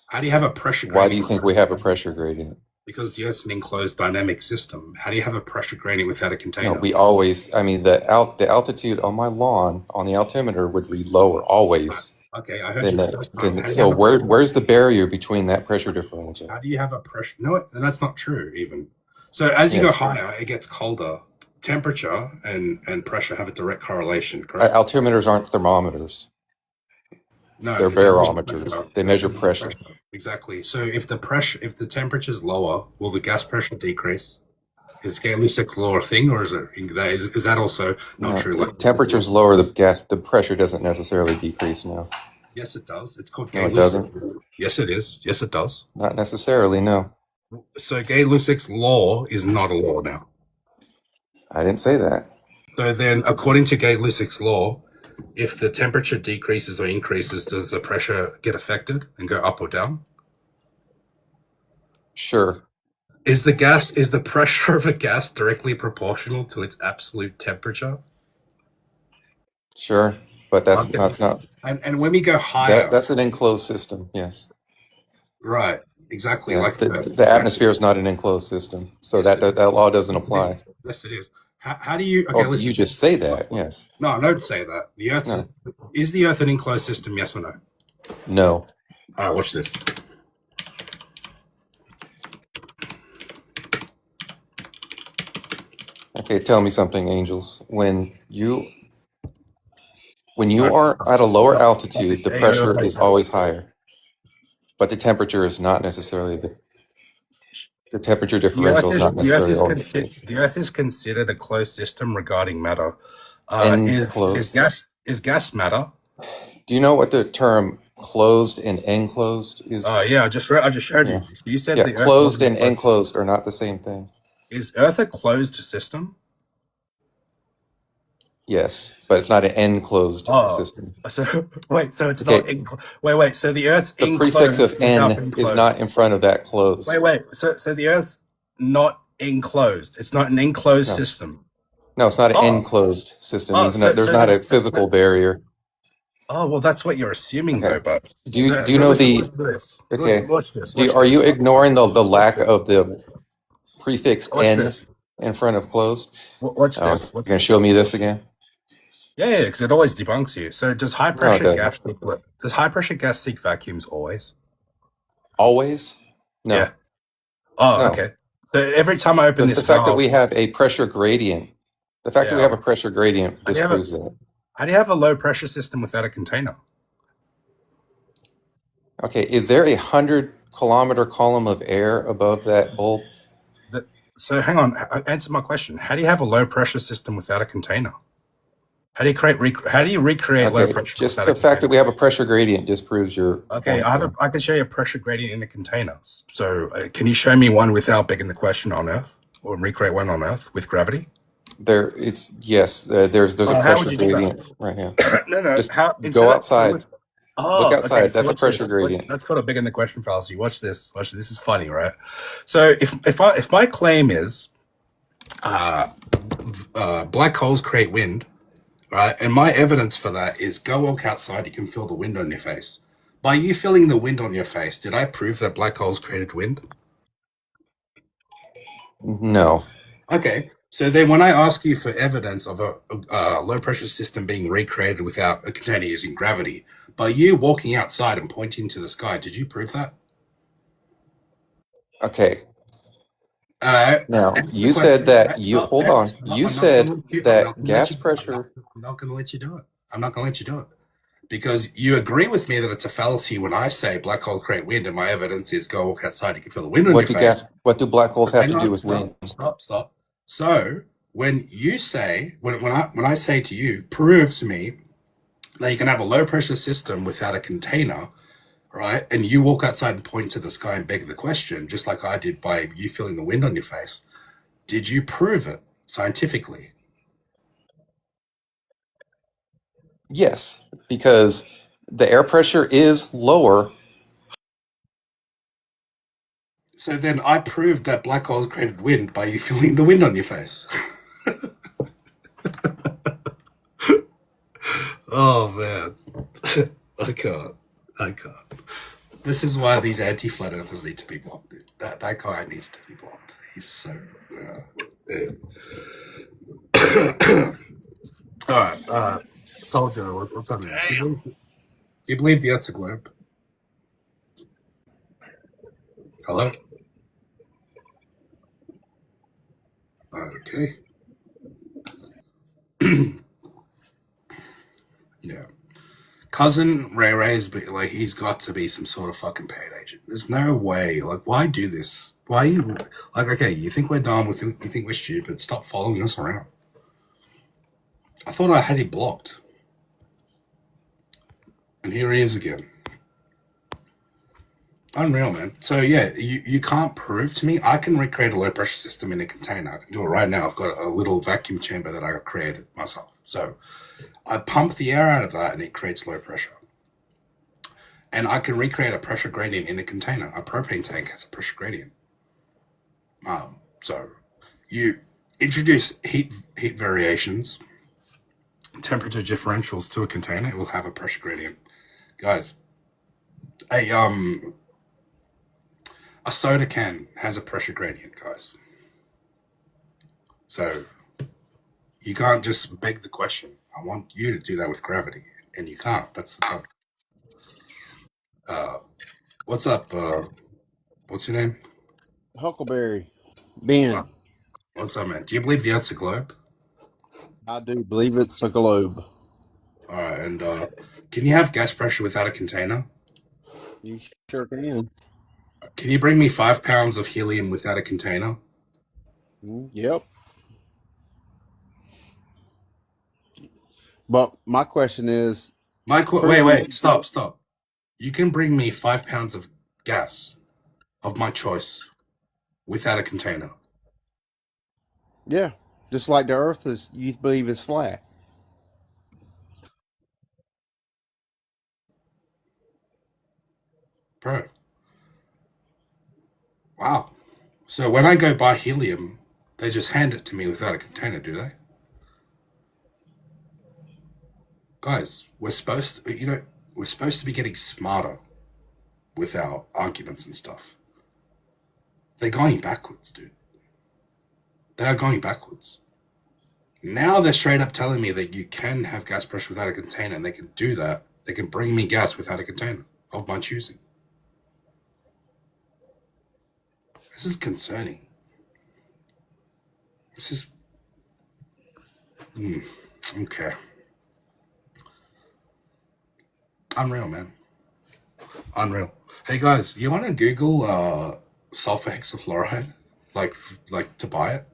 Speaker 1: How do you have a pressure gradient?
Speaker 6: Why do you think we have a pressure gradient?
Speaker 1: Because the Earth's an enclosed dynamic system. How do you have a pressure gradient without a container?
Speaker 6: No, the altitude on my lawn on the altimeter would read lower always.
Speaker 1: Okay, I heard you the first time. How do you
Speaker 6: So
Speaker 1: have a-
Speaker 6: where's the barrier between that pressure differential?
Speaker 1: How do you have a pressure? No, and that's not true even. So as you go
Speaker 6: Yes.
Speaker 1: higher, it gets colder. Temperature and pressure have a direct correlation, correct?
Speaker 6: Altimeters aren't thermometers.
Speaker 1: No,
Speaker 6: They're
Speaker 1: they measure
Speaker 6: barometers.
Speaker 1: pressure.
Speaker 6: They measure pressure.
Speaker 1: Exactly. So if the temperature is lower, will the gas pressure decrease? Is Gay-Lussac's law a thing, or is that also not
Speaker 6: No,
Speaker 1: true? Like,
Speaker 6: temperature's lower, the pressure doesn't necessarily decrease. No,
Speaker 1: yes, it does. It's called
Speaker 6: No, it
Speaker 1: Gay-Lussac. Yes, it is. Yes, it does.
Speaker 6: not necessarily. No,
Speaker 1: So Gay-Lussac's law is not a law now.
Speaker 6: I didn't say that.
Speaker 1: So then, according to Gay-Lussac's law, if the temperature decreases or increases, does the pressure get affected and go up or down?
Speaker 6: Sure.
Speaker 1: Is the pressure of a gas directly proportional to its absolute temperature?
Speaker 6: Sure. But that's
Speaker 1: Okay.
Speaker 6: not
Speaker 1: And when we go higher,
Speaker 6: that's an enclosed system. Yes.
Speaker 1: right? Exactly.
Speaker 6: Yeah.
Speaker 1: Like
Speaker 6: The atmosphere is not an enclosed system, so
Speaker 1: Yes,
Speaker 6: that law doesn't apply.
Speaker 1: Yes, it is. How do you? Okay,
Speaker 6: Oh,
Speaker 1: listen.
Speaker 6: you just say that. Yes.
Speaker 1: No, I don't say that. The Earth
Speaker 6: No.
Speaker 1: is the Earth an enclosed system? Yes or no?
Speaker 6: No.
Speaker 1: All right, watch this.
Speaker 6: Okay, tell me something, Angels. When you are at a lower altitude, the pressure is always higher, but the temperature is not necessarily the temperature differential is not necessarily always the case.
Speaker 1: The Earth is considered a closed system regarding matter. Is gas matter?
Speaker 6: Do you know what the term closed and enclosed is?
Speaker 1: Yeah, I just showed you.
Speaker 6: Yeah.
Speaker 1: You said
Speaker 6: Yeah,
Speaker 1: the Earth
Speaker 6: closed
Speaker 1: wasn't
Speaker 6: and enclosed are not the same thing.
Speaker 1: Is Earth a closed system?
Speaker 6: Yes, but it's not an enclosed system.
Speaker 1: So wait, so it's
Speaker 6: Okay.
Speaker 1: not. Wait. So the Earth's
Speaker 6: The
Speaker 1: enclosed
Speaker 6: prefix of
Speaker 1: without
Speaker 6: "n"
Speaker 1: enclosed.
Speaker 6: is not in front of that closed.
Speaker 1: Wait. So the Earth's not enclosed. It's not an enclosed
Speaker 6: No.
Speaker 1: system.
Speaker 6: No, it's not an enclosed system. It means there's not a physical barrier.
Speaker 1: Oh well, that's what you're assuming,
Speaker 6: Okay.
Speaker 1: though. But
Speaker 6: Do you know Okay.
Speaker 1: Watch this.
Speaker 6: Are you ignoring the lack of the prefix
Speaker 1: Watch
Speaker 6: "n"
Speaker 1: this.
Speaker 6: in front of closed?
Speaker 1: Watch
Speaker 6: Oh,
Speaker 1: this.
Speaker 6: you're gonna show me this again?
Speaker 1: Yeah, because it always debunks you. So does high
Speaker 6: No, it
Speaker 1: pressure
Speaker 6: doesn't.
Speaker 1: gas seek vacuums always?
Speaker 6: Always? No.
Speaker 1: Yeah. Oh,
Speaker 6: No.
Speaker 1: okay. So every time I open
Speaker 6: The
Speaker 1: this
Speaker 6: fact that
Speaker 1: valve,
Speaker 6: we have a pressure gradient, that we have a pressure gradient
Speaker 1: How do you have a-
Speaker 6: disproves that.
Speaker 1: how do you have a low pressure system without a container?
Speaker 6: Okay, is there a 100-kilometer column of air above that bulb?
Speaker 1: So hang on, answer my question. How do you have a low pressure system without a container? How do you recreate low
Speaker 6: Okay,
Speaker 1: pressure?
Speaker 6: just
Speaker 1: without
Speaker 6: the
Speaker 1: a
Speaker 6: fact that
Speaker 1: container?
Speaker 6: we have a pressure gradient disproves your
Speaker 1: Okay,
Speaker 6: point.
Speaker 1: I can show you a pressure gradient in a container. So can you show me one without begging the question on Earth, or recreate one on Earth with gravity?
Speaker 6: There's a
Speaker 1: How would
Speaker 6: pressure
Speaker 1: you do that?
Speaker 6: gradient right here.
Speaker 1: No.
Speaker 6: Just
Speaker 1: How
Speaker 6: go outside. Look outside.
Speaker 1: Okay, so
Speaker 6: That's a
Speaker 1: watch
Speaker 6: pressure
Speaker 1: this.
Speaker 6: gradient.
Speaker 1: That's called a big in the question fallacy. Watch this. This is funny, right? So if my claim is black holes create wind, right, and my evidence for that is go walk outside, you can feel the wind on your face. By you feeling the wind on your face, did I prove that black holes created wind?
Speaker 6: No.
Speaker 1: Okay. So then when I ask you for evidence of a low pressure system being recreated without a container using gravity, by you walking outside and pointing to the sky, did you prove that?
Speaker 6: Okay. Now,
Speaker 1: Answer the
Speaker 6: you said
Speaker 1: question.
Speaker 6: that hold on. You said that gas
Speaker 1: I'm
Speaker 6: pressure.
Speaker 1: not going to let you do it. I'm not going to let you do it. Because you agree with me that it's a fallacy when I say black holes create wind and my evidence is go walk outside, you can feel the wind on your face.
Speaker 6: What do black holes have to do with wind?
Speaker 1: Stop. So when you say, when I say to you, prove to me that you can have a low pressure system without a container, right? And you walk outside and point to the sky and beg the question, just like I did by you feeling the wind on your face. Did you prove it scientifically?
Speaker 6: Yes, because the air pressure is lower.
Speaker 1: So then I proved that black holes created wind by you feeling the wind on your face. Oh, man. I can't. This is why these anti-flat earthers need to be blocked. That guy needs to be blocked. He's so... All right. Soldier, what's up, man? Do you believe the Earth's a globe? Hello? Okay. Yeah. Cousin Ray Ray's like, he's got to be some sort of fucking paid agent. There's no way. Like, why do this? Why you like? Okay, you think we're dumb? You think we're stupid? Stop following us around. I thought I had him blocked, and here he is again. Unreal, man. So yeah, you can't prove to me. I can recreate a low pressure system in a container. I can do it right now. I've got a little vacuum chamber that I created myself. So I pump the air out of that and it creates low pressure. And I can recreate a pressure gradient in a container. A propane tank has a pressure gradient. So you introduce heat variations, temperature differentials to a container, it will have a pressure gradient. Guys, a soda can has a pressure gradient, guys. So you can't just beg the question. I want you to do that with gravity, and you can't. That's the problem. What's up? What's your name?
Speaker 7: Huckleberry. Ben.
Speaker 1: What's up, man? Do you believe the Earth's a globe?
Speaker 7: I do believe it's a globe.
Speaker 1: All right, and can you have gas pressure without a container?
Speaker 7: You sure can.
Speaker 1: Can you bring me 5 pounds of helium without a container?
Speaker 7: Yep. But my question is,
Speaker 1: wait, stop. You can bring me 5 pounds of gas of my choice without a container.
Speaker 7: yeah, just like the Earth is, you believe is flat.
Speaker 1: Bro. Wow. So when I go buy helium, they just hand it to me without a container, do they? Guys, we're supposed to be getting smarter with our arguments and stuff. They're going backwards, dude. They are going backwards. Now they're straight up telling me that you can have gas pressure without a container, and they can do that. They can bring me gas without a container of my choosing. This is concerning. This is... okay. Unreal, man. Unreal. Hey, guys, you want to Google sulfur hexafluoride? Like to buy it?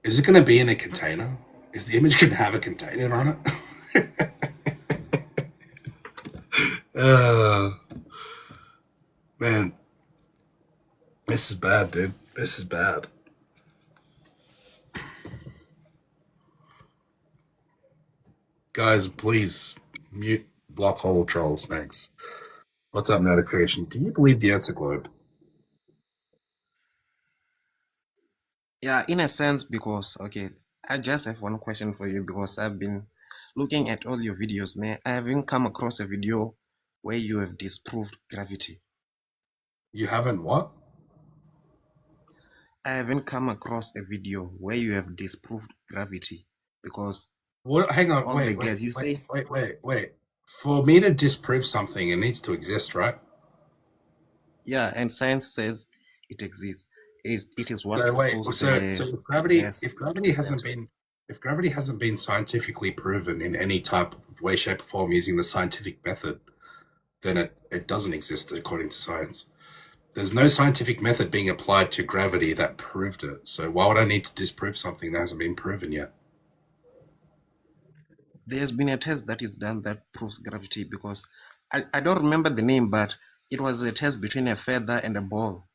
Speaker 1: Is it going to be in a container? Is the image going to have a container on it? Man, this is bad, dude. This is bad. Guys, please mute block hole trolls. Thanks. What's up, notification? Do you believe the Earth's a globe?
Speaker 8: Yeah, in a sense, because okay, I just have one question for you because I've been looking at all your videos, man. I haven't come across a video where you have disproved gravity.
Speaker 1: You haven't what?
Speaker 8: I haven't come across a video where you have disproved gravity because
Speaker 1: What? Hang on.
Speaker 8: all the guys you say.
Speaker 1: Wait. For me to disprove something, it needs to exist, right?
Speaker 8: Yeah, and science says it exists. It is what
Speaker 1: So wait.
Speaker 8: proposed
Speaker 1: So if gravity,
Speaker 8: yes,
Speaker 1: if gravity
Speaker 8: percent.
Speaker 1: hasn't been scientifically proven in any type of way, shape, or form using the scientific method, then it doesn't exist according to science. There's no scientific method being applied to gravity that proved it. So why would I need to disprove something that hasn't been proven yet?
Speaker 8: There's been a test that is done that proves gravity because I don't remember the name, but it was a test between a feather and a ball.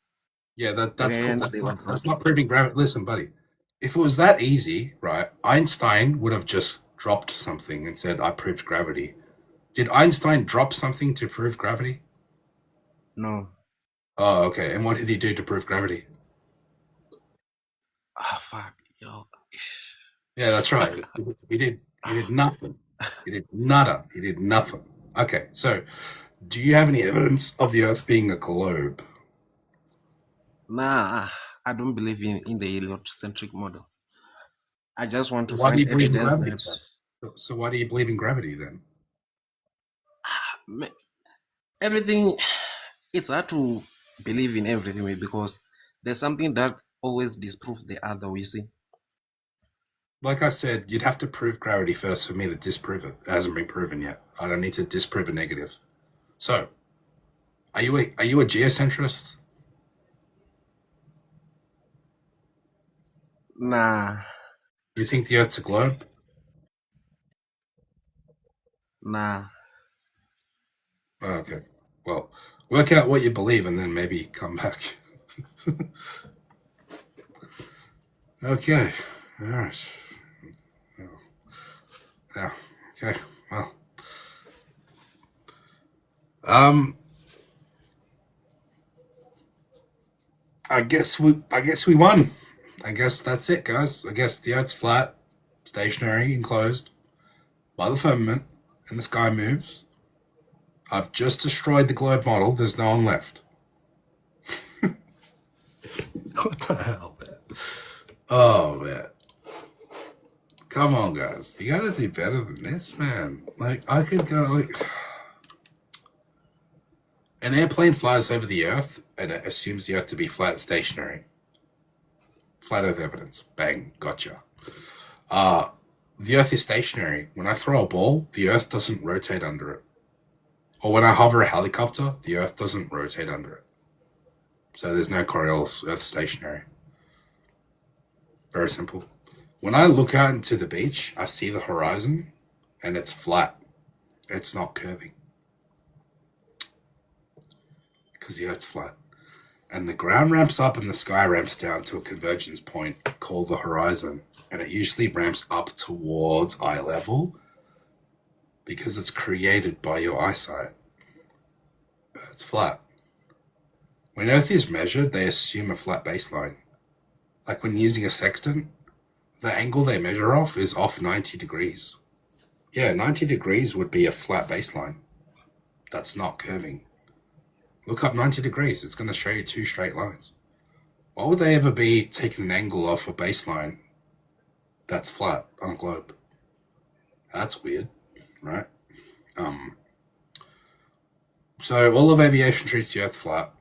Speaker 1: Yeah, that's
Speaker 8: when
Speaker 1: cool.
Speaker 8: they were
Speaker 1: That's not proving gravity. Listen, buddy, if it was that easy, right, Einstein would have just dropped something and said, I proved gravity. Did Einstein drop something to prove gravity?
Speaker 8: No.
Speaker 1: Oh, okay. And what did he do to prove gravity?
Speaker 8: Ah, fuck, yo.
Speaker 1: Yeah, that's right. He did nothing. He did nada. He did nothing. Okay, so do you have any evidence of the Earth being a globe?
Speaker 8: Nah, I don't believe in the heliocentric model. I just want to
Speaker 1: Why do you
Speaker 8: find
Speaker 1: believe in
Speaker 8: evidence
Speaker 1: gravity
Speaker 8: that
Speaker 1: then? So why do you believe in gravity then?
Speaker 8: everything, it's hard to believe in everything because there's something that always disproves the other, you see.
Speaker 1: Like I said, you'd have to prove gravity first for me to disprove it. It hasn't been proven yet. I don't need to disprove a negative. So, are you a geocentrist?
Speaker 8: Nah,
Speaker 1: Do you think the Earth's a globe?
Speaker 8: nah.
Speaker 1: Oh, okay. Well, work out what you believe and then maybe come back. Okay. All right. Yeah. Okay. Well. I guess we won. I guess that's it, guys. I guess the Earth's flat, stationary, enclosed by the firmament, and the sky moves. I've just destroyed the globe model. There's no one left. What the hell, man? Oh, man. Come on, guys. You gotta do better than this, man. Like, I could go, like... An airplane flies over the Earth, and it assumes the Earth to be flat and stationary. Flat Earth evidence. Bang. Gotcha. The Earth is stationary. When I throw a ball, the Earth doesn't rotate under it. Or when I hover a helicopter, the Earth doesn't rotate under it. So there's no Coriolis. Earth stationary. Very simple. When I look out into the beach, I see the horizon, and it's flat. It's not curving. Because the Earth's flat. And the ground ramps up and the sky ramps down to a convergence point called the horizon. And it usually ramps up towards eye level because it's created by your eyesight. It's flat. When Earth is measured, they assume a flat baseline. Like when using a sextant, the angle they measure off is off 90 degrees. Yeah, 90 degrees would be a flat baseline. That's not curving. Look up 90 degrees. It's going to show you two straight lines. Why would they ever be taking an angle off a baseline that's flat on a globe? That's weird, right? So all of aviation treats the Earth flat.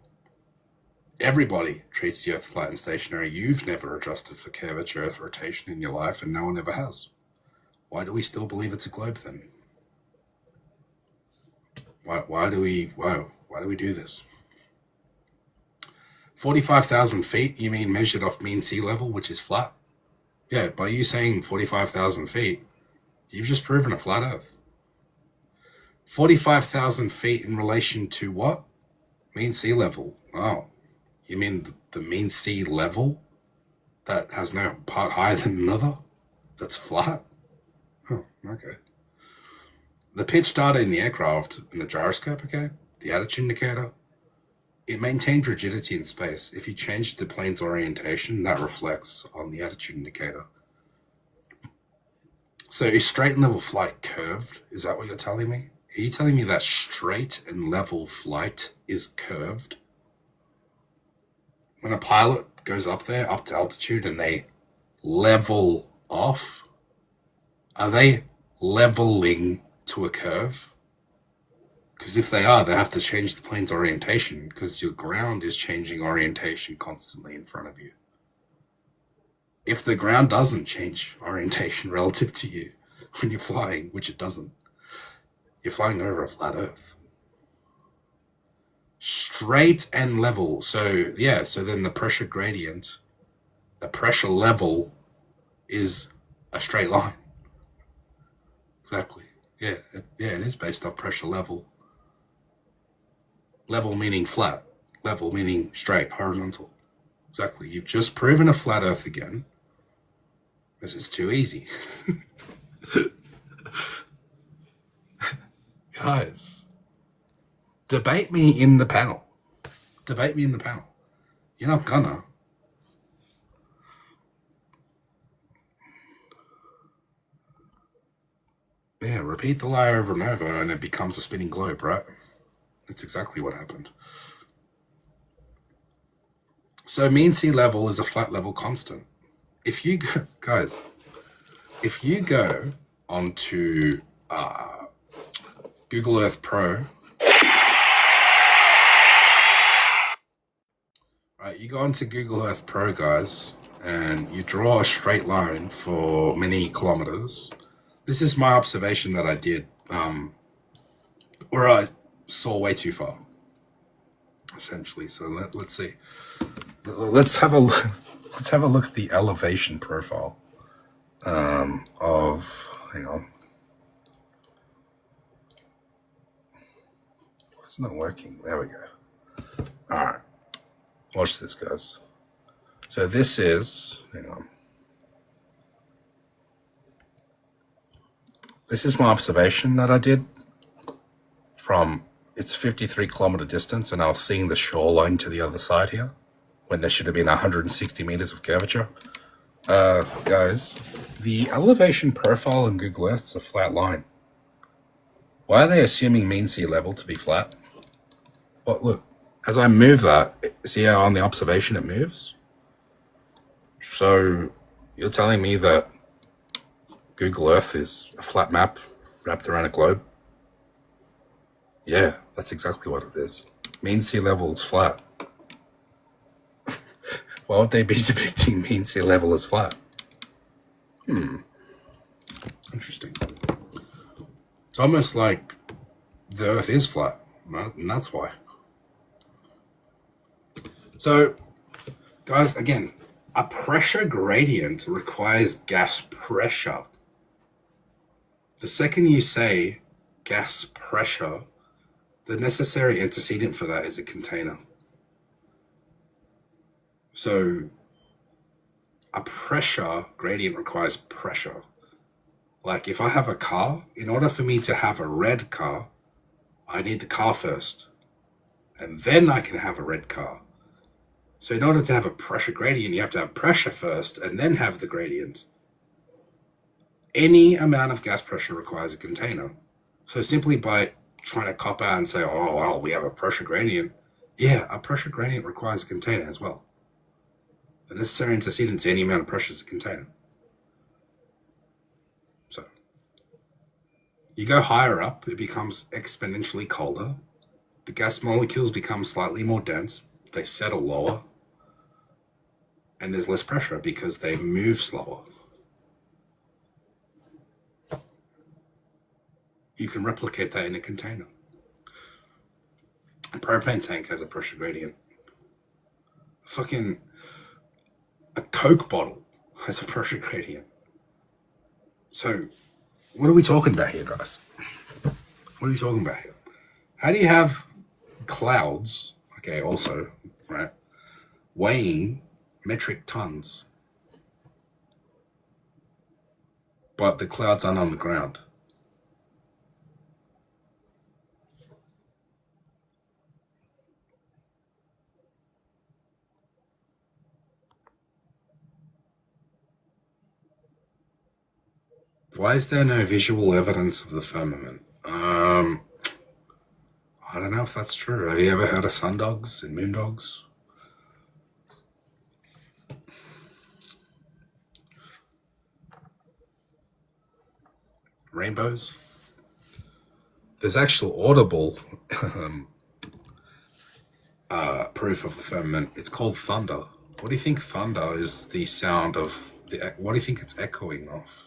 Speaker 1: Everybody treats the Earth flat and stationary. You've never adjusted for curvature, Earth rotation in your life, and no one ever has. Why do we still believe it's a globe then? Why do we do this? 45,000 feet, you mean measured off mean sea level, which is flat? Yeah, by you saying 45,000 feet, you've just proven a flat Earth. 45,000 feet in relation to what? Mean sea level. Oh, you mean the mean sea level that has no part higher than another? That's flat? Oh, okay. The pitch data in the aircraft, in the gyroscope, okay, the attitude indicator, it maintains rigidity in space. If you change the plane's orientation, that reflects on the attitude indicator. So is straight and level flight curved? Is that what you're telling me? Are you telling me that straight and level flight is curved? When a pilot goes up there, up to altitude, and they level off, are they leveling to a curve? Because if they are, they have to change the plane's orientation because your ground is changing orientation constantly in front of you. If the ground doesn't change orientation relative to you when you're flying, which it doesn't, you're flying over a flat Earth. Straight and level. So, yeah, so then the pressure gradient, the pressure level is a straight line. Exactly. Yeah, it is based off pressure level. Level meaning flat. Level meaning straight, horizontal. Exactly. You've just proven a flat Earth again. This is too easy. Guys, debate me in the panel. Debate me in the panel. You're not gonna. Yeah, repeat the lie over and over and it becomes a spinning globe, right? That's exactly what happened. So mean sea level is a flat level constant. If you go, guys, if you go onto Google Earth Pro, right, you go onto Google Earth Pro, guys, and you draw a straight line for many kilometers. This is my observation that I did, or I saw way too far, essentially. So let's see. Let's have a look at the elevation profile of. Hang on. Why isn't it working? There we go. All right. Watch this, guys. So this is. Hang on. This is my observation that I did from it's 53-kilometer distance, and I was seeing the shoreline to the other side here when there should have been 160 meters of curvature. Guys, the elevation profile in Google Earth is a flat line. Why are they assuming mean sea level to be flat? Well, look, as I move that, see how on the observation it moves? So you're telling me that Google Earth is a flat map wrapped around a globe? Yeah, that's exactly what it is. Mean sea level is flat. Why would they be depicting mean sea level as flat? Interesting. It's almost like the Earth is flat, and that's why. So, guys, again, a pressure gradient requires gas pressure. The second you say gas pressure, the necessary antecedent for that is a container. So, a pressure gradient requires pressure. Like if I have a car, in order for me to have a red car, I need the car first. And then I can have a red car. So in order to have a pressure gradient, you have to have pressure first and then have the gradient. Any amount of gas pressure requires a container. So simply by trying to cop out and say, oh, well, we have a pressure gradient. Yeah, a pressure gradient requires a container as well. The necessary antecedent to any amount of pressure is a container. So you go higher up, it becomes exponentially colder. The gas molecules become slightly more dense. They settle lower. And there's less pressure because they move slower. You can replicate that in a container. A propane tank has a pressure gradient. A Coke bottle has a pressure gradient. So what are we talking about here, guys? What are we talking about here? How do you have clouds, okay, also, right, weighing metric tons, but the clouds aren't on the ground? Why is there no visual evidence of the firmament? I don't know if that's true. Have you ever heard of sundogs and moondogs? Rainbows? There's actual audible proof of the firmament. It's called thunder. What do you think thunder is the sound of? What do you think it's echoing off?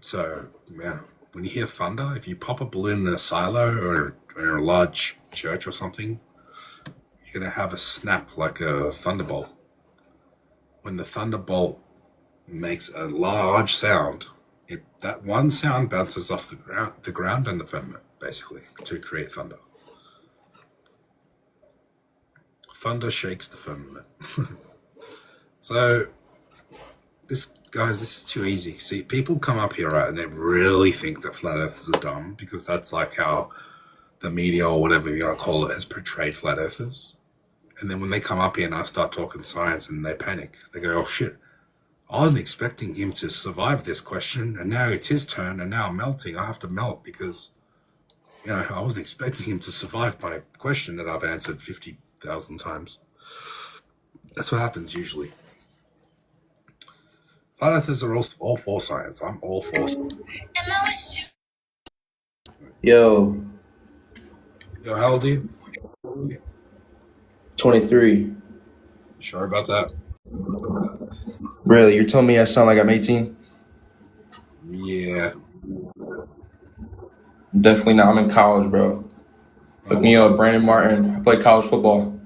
Speaker 1: So, yeah, when you hear thunder, if you pop a balloon in a silo or a large church or something, you're going to have a snap like a thunderbolt. When the thunderbolt makes a large sound, that one sound bounces off the ground and the firmament, basically, to create thunder. Thunder shakes the firmament. So, this is too easy. See, people come up here, right, and they really think that flat earthers are dumb because that's like how the media or whatever you want to call it has portrayed flat earthers. And then when they come up here and I start talking science and they panic, they go, oh shit, I wasn't expecting him to survive this question, and now it's his turn, and now I'm melting. I have to melt because, I wasn't expecting him to survive my question that I've answered 50,000 times. That's what happens usually. Flat earthers are all for science. I'm all for science.
Speaker 9: Yo,
Speaker 1: How old are you?
Speaker 9: 23.
Speaker 1: Sure about that?
Speaker 9: Really? You're telling me I sound like I'm 18?
Speaker 1: Yeah.
Speaker 9: Definitely not. I'm in college, bro. Look me up, Brandon Martin. I play college football.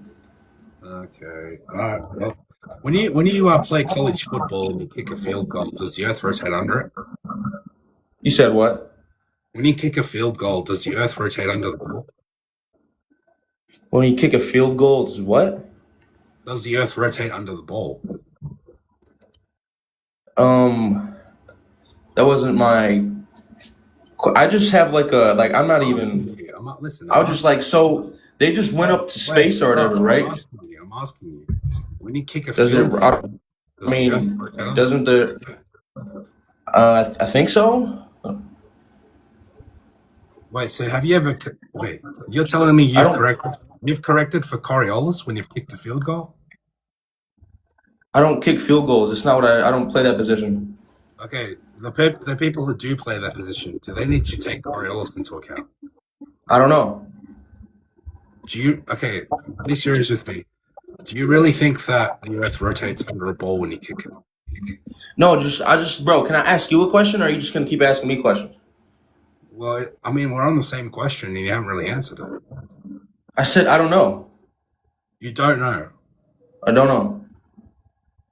Speaker 1: Okay. All right. Well, when you play college football and you kick a field goal, does the earth rotate under it?
Speaker 9: You said what?
Speaker 1: When you kick a field goal, does the earth rotate under the ball?
Speaker 9: When you kick a field goal, it's what?
Speaker 1: Does the earth rotate under the ball?
Speaker 9: That wasn't my. I just have like a like. I'm not
Speaker 1: I'm asking
Speaker 9: even.
Speaker 1: you. I'm not listen.
Speaker 9: I
Speaker 1: I'm
Speaker 9: was just
Speaker 1: asking.
Speaker 9: like, so they just went up to
Speaker 1: Wait,
Speaker 9: space or
Speaker 1: stop.
Speaker 9: whatever, right?
Speaker 1: I'm asking you. I'm asking you. When you kick a
Speaker 9: Does it?
Speaker 1: field
Speaker 9: I
Speaker 1: goal, does the Earth
Speaker 9: mean,
Speaker 1: rotate on
Speaker 9: doesn't the? I think so.
Speaker 1: Wait, so have you ever? Wait, you're telling me
Speaker 9: I
Speaker 1: you've
Speaker 9: don't.
Speaker 1: corrected? You've corrected for Coriolis when you've kicked a field goal?
Speaker 9: I don't kick field goals. It's not what I don't play that position.
Speaker 1: Okay, the people who do play that position, do they need to take Coriolis into account?
Speaker 9: I don't know.
Speaker 1: Do you? Okay, be serious with me. Do you really think that the Earth rotates under a ball when you kick it?
Speaker 9: No, bro. Can I ask you a question, or are you just gonna keep asking me questions?
Speaker 1: Well, I mean, we're on the same question, and you haven't really answered it.
Speaker 9: I said I don't know.
Speaker 1: You don't know.
Speaker 9: I don't know.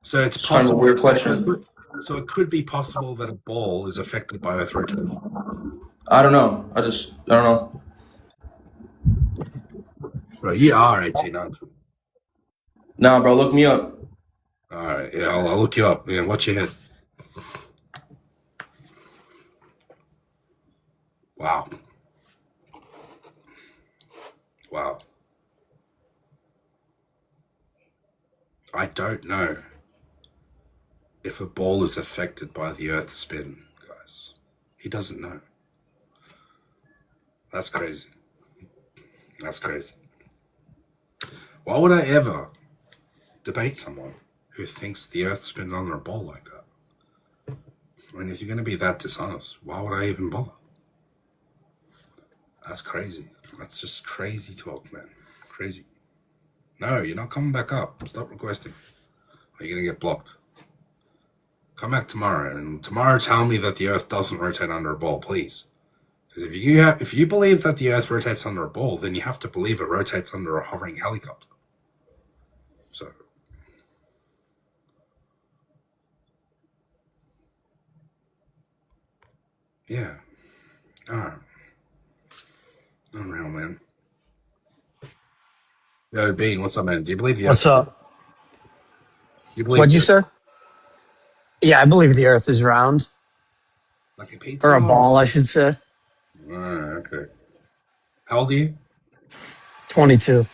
Speaker 1: So it's
Speaker 9: It's kind of a
Speaker 1: possible.
Speaker 9: weird question.
Speaker 1: So it could be possible that a ball is affected by Earth rotation.
Speaker 9: I don't know. I don't know.
Speaker 1: Bro, you are 18, aren't you?
Speaker 9: Nah, bro. Look me up.
Speaker 1: All right, yeah, I'll look you up. Yeah, watch your head. Wow. Wow. I don't know if a ball is affected by the Earth's spin, guys. He doesn't know. That's crazy. That's crazy. Why would I ever debate someone who thinks the Earth spins under a ball like that? I mean, if you're going to be that dishonest, why would I even bother? That's crazy. That's just crazy talk, man. Crazy. No, you're not coming back up. Stop requesting. Or you're going to get blocked. Come back tomorrow, and tomorrow tell me that the Earth doesn't rotate under a ball, please. Because if you believe that the Earth rotates under a ball, then you have to believe it rotates under a hovering helicopter. So, yeah. Alright. Unreal, man. Yo, Bean, what's up, man? Do you believe the
Speaker 10: What's
Speaker 1: Earth?
Speaker 10: up?
Speaker 1: You believe
Speaker 10: What'd
Speaker 1: the
Speaker 10: you
Speaker 1: Earth
Speaker 10: say? Yeah, I believe the Earth is round,
Speaker 1: like a pizza?
Speaker 10: or a
Speaker 1: Or...
Speaker 10: ball, I should say.
Speaker 1: Okay. How old are you?
Speaker 10: 22.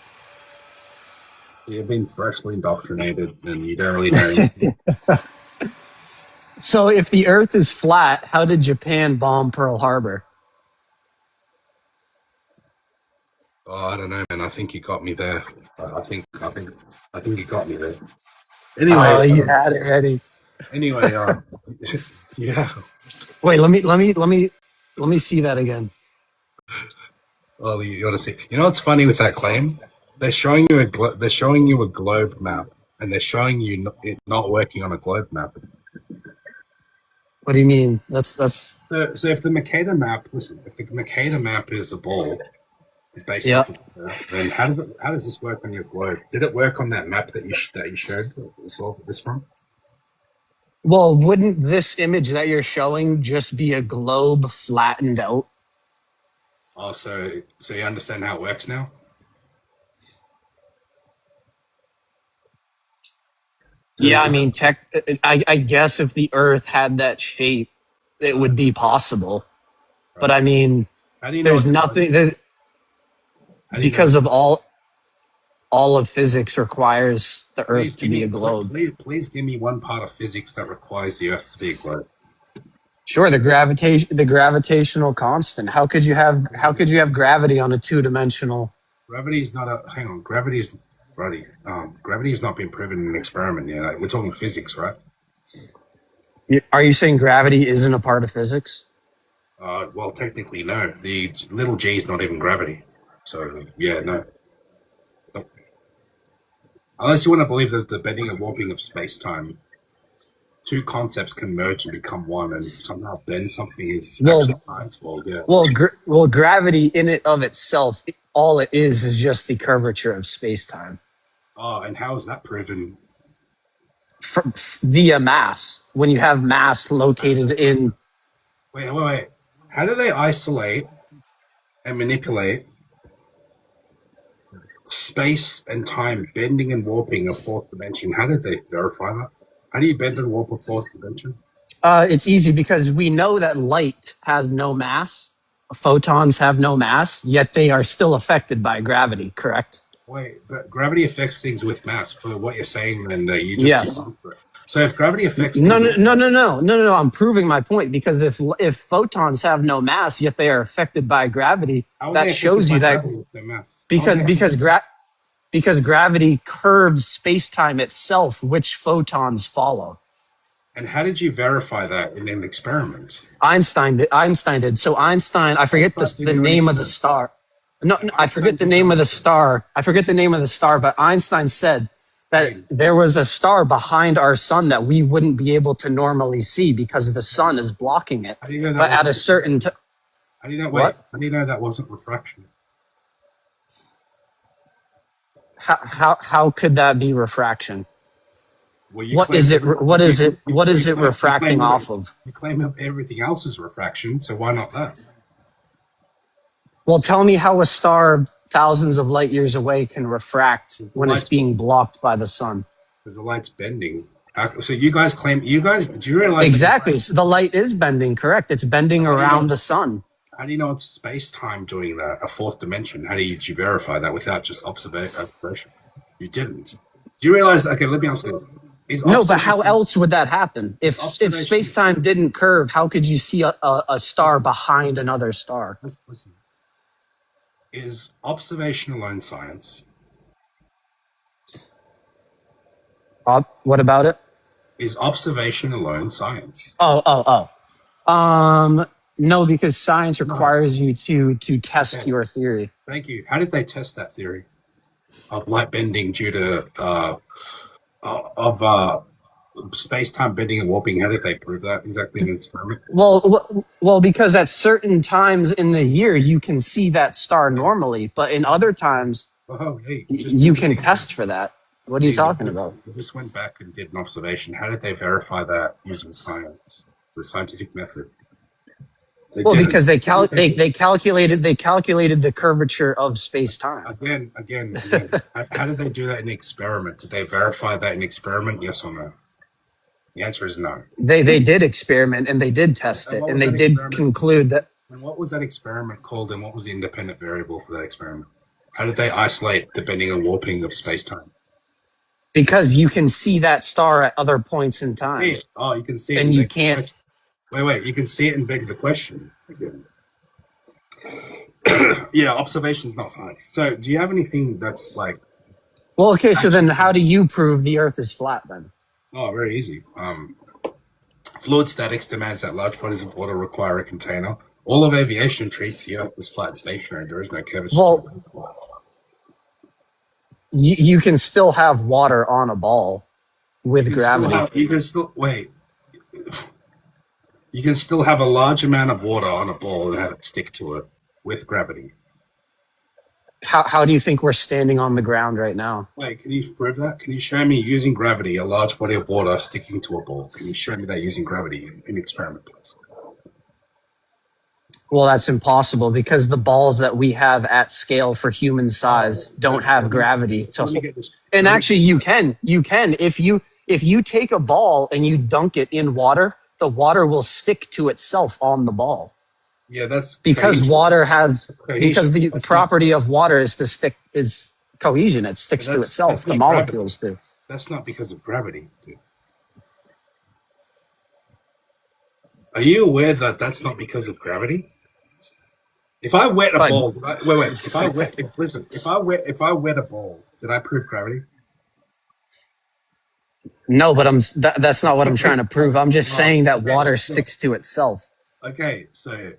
Speaker 1: You've been freshly indoctrinated, and you don't really know anything.
Speaker 10: So, if the Earth is flat, how did Japan bomb Pearl Harbor?
Speaker 1: Oh, I don't know, man. I think you got me there. I think you got me there. Anyway,
Speaker 10: Oh, you had it ready.
Speaker 1: anyway, yeah.
Speaker 10: Wait, let me see that again.
Speaker 1: Well, you got to see. You know what's funny with that claim? They're showing you they're showing you a globe map, and they're showing you it's not working on a globe map.
Speaker 10: What do you mean? That's
Speaker 1: So if the Mercator map, listen, if the Mercator map is a ball, is based
Speaker 10: yeah.
Speaker 1: off of Earth, then how does this work on your globe? Did it work on that map that you showed this from?
Speaker 10: Well, wouldn't this image that you're showing just be a globe flattened out?
Speaker 1: Oh, so you understand how it works now?
Speaker 10: Yeah, I mean, I guess if the Earth had that shape, it would be possible. But I
Speaker 1: Right.
Speaker 10: mean,
Speaker 1: How do you know
Speaker 10: there's
Speaker 1: it's
Speaker 10: nothing that
Speaker 1: how do you know
Speaker 10: because of all of physics requires the Earth
Speaker 1: please
Speaker 10: to
Speaker 1: give
Speaker 10: be
Speaker 1: me
Speaker 10: a globe.
Speaker 1: please give me one part of physics that requires the Earth to be a globe.
Speaker 10: Sure, the gravitational constant. How could you have gravity on a two-dimensional?
Speaker 1: Gravity is not a hang on. Gravity has not been proven in an experiment yet. Like, we're talking physics, right?
Speaker 10: Are you saying gravity isn't a part of physics?
Speaker 1: Well, technically, no. The little g is not even gravity. So yeah, no. Unless you want to believe that the bending and warping of space time, two concepts can merge and become one, and somehow bend something is actually
Speaker 10: Well,
Speaker 1: science. Well, yeah.
Speaker 10: gravity in it of itself, all it is just the curvature of space-time
Speaker 1: Oh, and how is that proven?
Speaker 10: via mass. When you have mass located in,
Speaker 1: Wait. How do they isolate and manipulate space and time bending and warping a fourth dimension? How did they verify that? How do you bend and warp a fourth dimension?
Speaker 10: It's easy because we know that light has no mass, photons have no mass, yet they are still affected by gravity, correct?
Speaker 1: Wait, but gravity affects things with mass. For what you're saying, and you just
Speaker 10: Yes.
Speaker 1: debunked it. So if gravity affects
Speaker 10: No,
Speaker 1: things
Speaker 10: no,
Speaker 1: with
Speaker 10: no,
Speaker 1: mass,
Speaker 10: no, no, no, no, no. I'm proving my point because if photons have no mass, yet they are affected by gravity,
Speaker 1: how are
Speaker 10: that
Speaker 1: they affected
Speaker 10: shows you
Speaker 1: by
Speaker 10: that
Speaker 1: gravity with their mass? How are
Speaker 10: because
Speaker 1: they
Speaker 10: because
Speaker 1: affected?
Speaker 10: gra- because gravity curves space-time itself, which photons follow.
Speaker 1: And how did you verify that in an experiment?
Speaker 10: Einstein did. Einstein did. So Einstein, I forget
Speaker 1: Einstein
Speaker 10: the
Speaker 1: didn't do an
Speaker 10: name of the
Speaker 1: experiment.
Speaker 10: star. No, I
Speaker 1: Einstein
Speaker 10: forget the
Speaker 1: did not
Speaker 10: name of the
Speaker 1: experiment.
Speaker 10: star. I forget the name of the star, but Einstein said that
Speaker 1: Hey,
Speaker 10: there was a star behind our sun that we wouldn't be able to normally see because the sun is blocking it.
Speaker 1: how do you know that
Speaker 10: But at a
Speaker 1: wasn't
Speaker 10: certain
Speaker 1: how do you know wait,
Speaker 10: what?
Speaker 1: how do you know that wasn't refraction?
Speaker 10: How could that be refraction?
Speaker 1: Well, you
Speaker 10: What
Speaker 1: claim
Speaker 10: is it? What is it? What is it
Speaker 1: you
Speaker 10: refracting
Speaker 1: claim
Speaker 10: off of?
Speaker 1: you claim that everything else is refraction, so why not that?
Speaker 10: Well, tell me how a star thousands of light years away can refract
Speaker 1: Because the
Speaker 10: when it's
Speaker 1: light's
Speaker 10: being blocked by the sun.
Speaker 1: because the light's bending. So you guys claim you guys do you realize that the
Speaker 10: Exactly.
Speaker 1: light
Speaker 10: So the light is bending, correct? It's bending
Speaker 1: how do you know
Speaker 10: around the sun.
Speaker 1: how do you know it's space time doing that? A fourth dimension. How do you verify that without just observation? You didn't. Do you realize okay, let me ask you this. Is
Speaker 10: No, but how
Speaker 1: observation
Speaker 10: else would that happen?
Speaker 1: is
Speaker 10: If
Speaker 1: observation
Speaker 10: space time didn't curve, how could you see a star
Speaker 1: listen,
Speaker 10: behind another star?
Speaker 1: listen. Is observation alone science?
Speaker 10: What about it?
Speaker 1: Is observation alone science?
Speaker 10: Oh. No, because science
Speaker 1: No.
Speaker 10: requires you to test
Speaker 1: Okay.
Speaker 10: your theory.
Speaker 1: Thank you. How did they test that theory of light bending due to of space-time bending and warping? How did they prove that exactly in an experiment?
Speaker 10: Well, because at certain times in the year you can see that star
Speaker 1: Yeah.
Speaker 10: normally, but in other times
Speaker 1: Oh, hey, you just
Speaker 10: you
Speaker 1: did the
Speaker 10: can
Speaker 1: thing.
Speaker 10: test for that. What are
Speaker 1: Yeah,
Speaker 10: you talking about?
Speaker 1: you just went back and did an observation. How did they verify that using science, the scientific method? They
Speaker 10: Well,
Speaker 1: didn't.
Speaker 10: because they calculated the curvature of space time.
Speaker 1: Again. How did they do that in an experiment? Did they verify that in an experiment? Yes or no? The answer is no.
Speaker 10: They did experiment and they did test
Speaker 1: And
Speaker 10: it
Speaker 1: what
Speaker 10: and
Speaker 1: was
Speaker 10: they
Speaker 1: that
Speaker 10: did
Speaker 1: experiment?
Speaker 10: conclude that
Speaker 1: And what was that experiment called? And what was the independent variable for that experiment? How did they isolate the bending and warping of space time?
Speaker 10: because you can see that star at other points in
Speaker 1: See
Speaker 10: time
Speaker 1: it. Oh, you can see it
Speaker 10: and
Speaker 1: in
Speaker 10: you
Speaker 1: big the
Speaker 10: can't.
Speaker 1: question. Wait. You can see it and beg the question again. Yeah, observation's not science. So, do you have anything that's like
Speaker 10: Well, okay, so then how
Speaker 1: actually?
Speaker 10: do you prove the Earth is flat then?
Speaker 1: Oh, very easy. Fluid statics demands that large bodies of water require a container. All of aviation treats the Earth as flat and stationary. There is no curvature to
Speaker 10: Well,
Speaker 1: it.
Speaker 10: you can still have water on a ball with gravity.
Speaker 1: You can still wait. You can still have a large amount of water on a ball and have it stick to it with gravity.
Speaker 10: How do you think we're standing on the ground right now?
Speaker 1: Wait, can you prove that? Can you show me using gravity a large body of water sticking to a ball? Can you show me that using gravity in experiment, please?
Speaker 10: Well, that's impossible because the balls that we have at scale for human size don't have gravity to
Speaker 1: Let me
Speaker 10: hold.
Speaker 1: get this.
Speaker 10: And actually, you can if you take a ball and you dunk it in water, the water will stick to itself on the ball
Speaker 1: Yeah, that's
Speaker 10: because
Speaker 1: cohesion.
Speaker 10: water has because
Speaker 1: Cohesion.
Speaker 10: the
Speaker 1: That's not.
Speaker 10: property of water is to stick is cohesion. It sticks to
Speaker 1: That's
Speaker 10: itself. The
Speaker 1: not gravity.
Speaker 10: molecules do.
Speaker 1: That's not because of gravity, dude. Are you aware that that's not because of gravity? If I wet a
Speaker 10: But
Speaker 1: ball, wait. Listen. If I wet a ball, did I prove gravity?
Speaker 10: no, but that's not what I'm trying to prove. I'm just
Speaker 1: Oh,
Speaker 10: saying that
Speaker 1: okay.
Speaker 10: water sticks to itself.
Speaker 1: Okay, so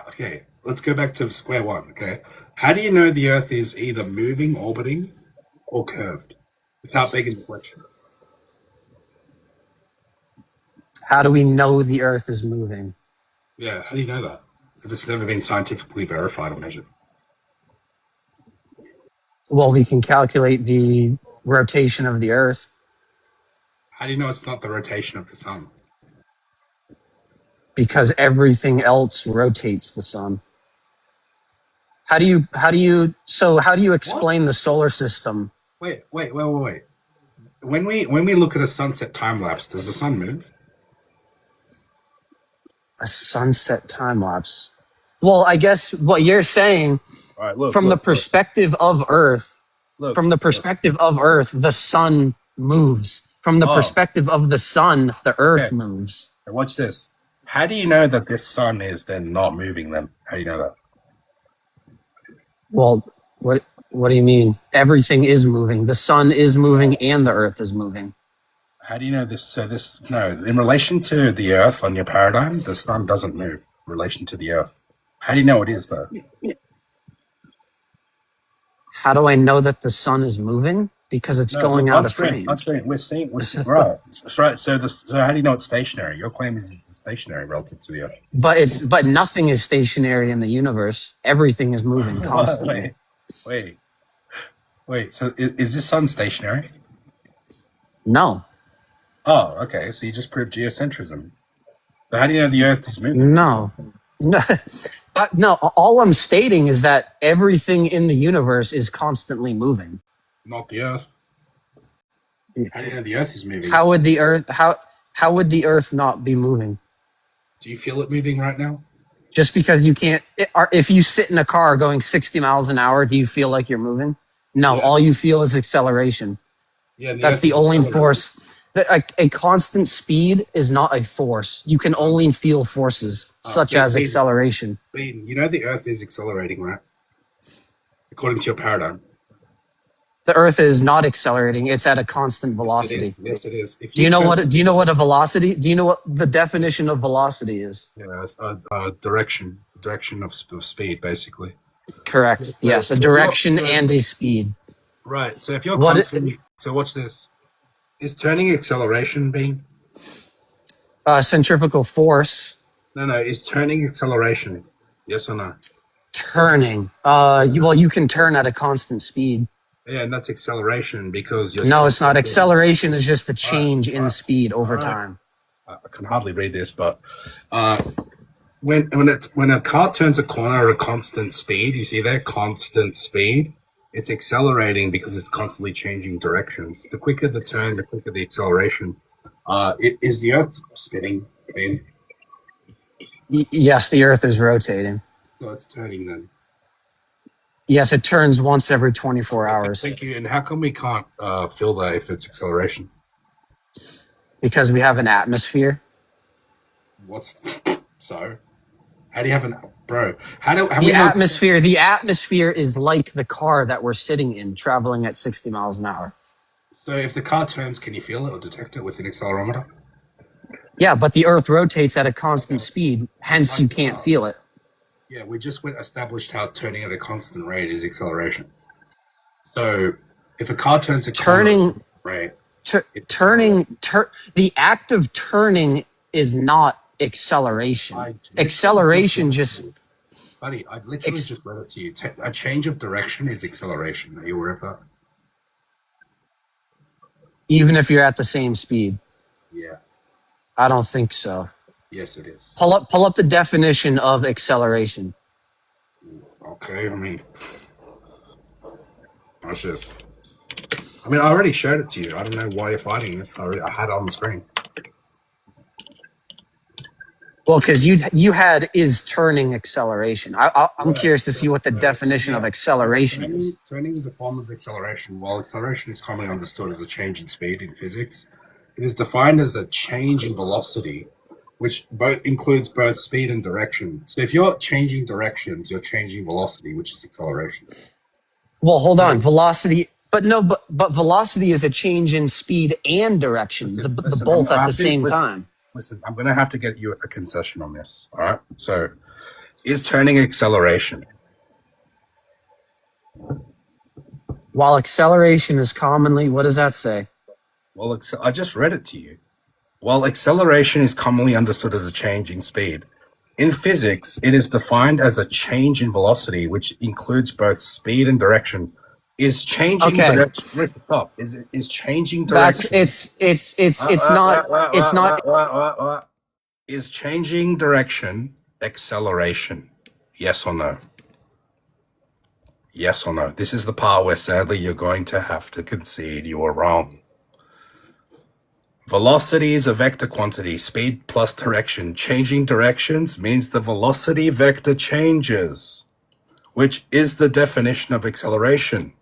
Speaker 1: okay, let's go back to square one. Okay, how do you know the Earth is either moving, orbiting, or curved without begging the question?
Speaker 10: How do we know the Earth is moving?
Speaker 1: Yeah, how do you know that? If it's never been scientifically verified or measured.
Speaker 10: Well, we can calculate the rotation of the Earth
Speaker 1: How do you know it's not the rotation of the sun?
Speaker 10: because everything else rotates the sun. How do you
Speaker 1: What?
Speaker 10: explain the solar system?
Speaker 1: Wait. When we look at a sunset time lapse, does the sun move?
Speaker 10: A sunset time lapse. Well, I guess what you're saying
Speaker 1: All right, look,
Speaker 10: from the
Speaker 1: look, look,
Speaker 10: perspective of Earth,
Speaker 1: look,
Speaker 10: from the
Speaker 1: look.
Speaker 10: perspective of Earth, the sun moves. From the
Speaker 1: Oh,
Speaker 10: perspective of the sun, the Earth
Speaker 1: okay.
Speaker 10: moves.
Speaker 1: Now watch this. How do you know that this sun is then not moving then? How do you know that?
Speaker 10: Well, what do you mean? Everything is moving. The sun is moving and the Earth is moving.
Speaker 1: How do you know this? So this, no, in relation to the Earth on your paradigm, the sun doesn't move in relation to the Earth. How do you know it is though?
Speaker 10: How do I know that the sun is moving? Because it's
Speaker 1: No, look
Speaker 10: going out
Speaker 1: on
Speaker 10: of
Speaker 1: screen. On
Speaker 10: frame.
Speaker 1: screen, we're seeing right. That's right. So this, so how do you know it's stationary? Your claim is it's stationary relative to the Earth.
Speaker 10: But nothing is stationary in the universe. Everything is moving constantly.
Speaker 1: Wait. So is this sun stationary?
Speaker 10: No.
Speaker 1: Oh, okay. So you just proved geocentrism. But how do you know the Earth is moving?
Speaker 10: No. No. No, all I'm stating is that everything in the universe is constantly moving.
Speaker 1: Not the Earth. How do you know the Earth is moving?
Speaker 10: How would the Earth not be moving?
Speaker 1: Do you feel it moving right now?
Speaker 10: Just because you can't, if you sit in a car going 60 miles an hour, do you feel like you're moving? No,
Speaker 1: Yeah.
Speaker 10: all you feel is acceleration.
Speaker 1: Yeah.
Speaker 10: That's the only force. A constant speed is not a force. You can only feel forces, such as acceleration.
Speaker 1: You know the Earth is accelerating, right? According to your paradigm.
Speaker 10: The Earth is not accelerating; it's at a constant velocity.
Speaker 1: Yes, it is. If
Speaker 10: Do you know what? Do you know what a velocity? Do you know what the definition of velocity is?
Speaker 1: Yeah, it's direction of speed, basically.
Speaker 10: Correct. Yes, a direction and a speed.
Speaker 1: Right. So if you're constantly, so watch this. Is turning acceleration being?
Speaker 10: Centrifugal force.
Speaker 1: No. Is turning acceleration? Yes or no?
Speaker 10: Turning. Well, you can turn at a constant speed.
Speaker 1: Yeah, and that's acceleration because you're.
Speaker 10: No, it's not. Acceleration is just the change in speed over time.
Speaker 1: I can hardly read this, but when a car turns a corner at a constant speed, you see that constant speed. It's accelerating because it's constantly changing directions. The quicker the turn, the quicker the acceleration. Is the Earth spinning?
Speaker 10: Yes, the Earth is rotating.
Speaker 1: So it's turning then.
Speaker 10: Yes, it turns once every 24 hours.
Speaker 1: Thank you. And how come we can't feel that if it's acceleration?
Speaker 10: Because we have an atmosphere.
Speaker 1: So? How do you have
Speaker 10: The atmosphere is like the car that we're sitting in, traveling at 60 miles an hour.
Speaker 1: So if the car turns, can you feel it or detect it with an accelerometer?
Speaker 10: Yeah, but the Earth rotates at a constant speed, hence you can't feel it.
Speaker 1: Yeah, we just established how turning at a constant rate is acceleration. So if a car turns a
Speaker 10: turning
Speaker 1: right,
Speaker 10: the act of turning is not acceleration. Acceleration just.
Speaker 1: Buddy, I literally just read it to you. A change of direction is acceleration. Are you aware of that?
Speaker 10: Even if you're at the same speed.
Speaker 1: Yeah.
Speaker 10: I don't think so.
Speaker 1: Yes, it is.
Speaker 10: Pull up the definition of acceleration.
Speaker 1: Okay, I mean, I already showed it to you. I don't know why you're fighting this. I had it on the screen.
Speaker 10: Well, because you had is turning acceleration. I'm curious to see what the definition of acceleration is.
Speaker 1: Turning is a form of acceleration. While acceleration is commonly understood as a change in speed in physics, it is defined as a change in velocity, which includes both speed and direction. So if you're changing directions, you're changing velocity, which is acceleration.
Speaker 10: Well, hold on, velocity. But velocity is a change in speed and direction, the both at the same time.
Speaker 1: Listen, I'm going to have to get you a concession on this. All right. So, is turning acceleration?
Speaker 10: While acceleration is commonly, what does that say?
Speaker 1: Well, I just read it to you. While acceleration is commonly understood as a change in speed, in physics, it is defined as a change in velocity, which includes both speed and direction. Is changing direction? Stop. Is changing direction?
Speaker 10: It's not.
Speaker 1: Is changing direction acceleration? Yes or no? Yes or no? This is the part where sadly you're going to have to concede you are wrong. Velocity is a vector quantity, speed plus direction. Changing directions means the velocity vector changes, which is the definition of acceleration.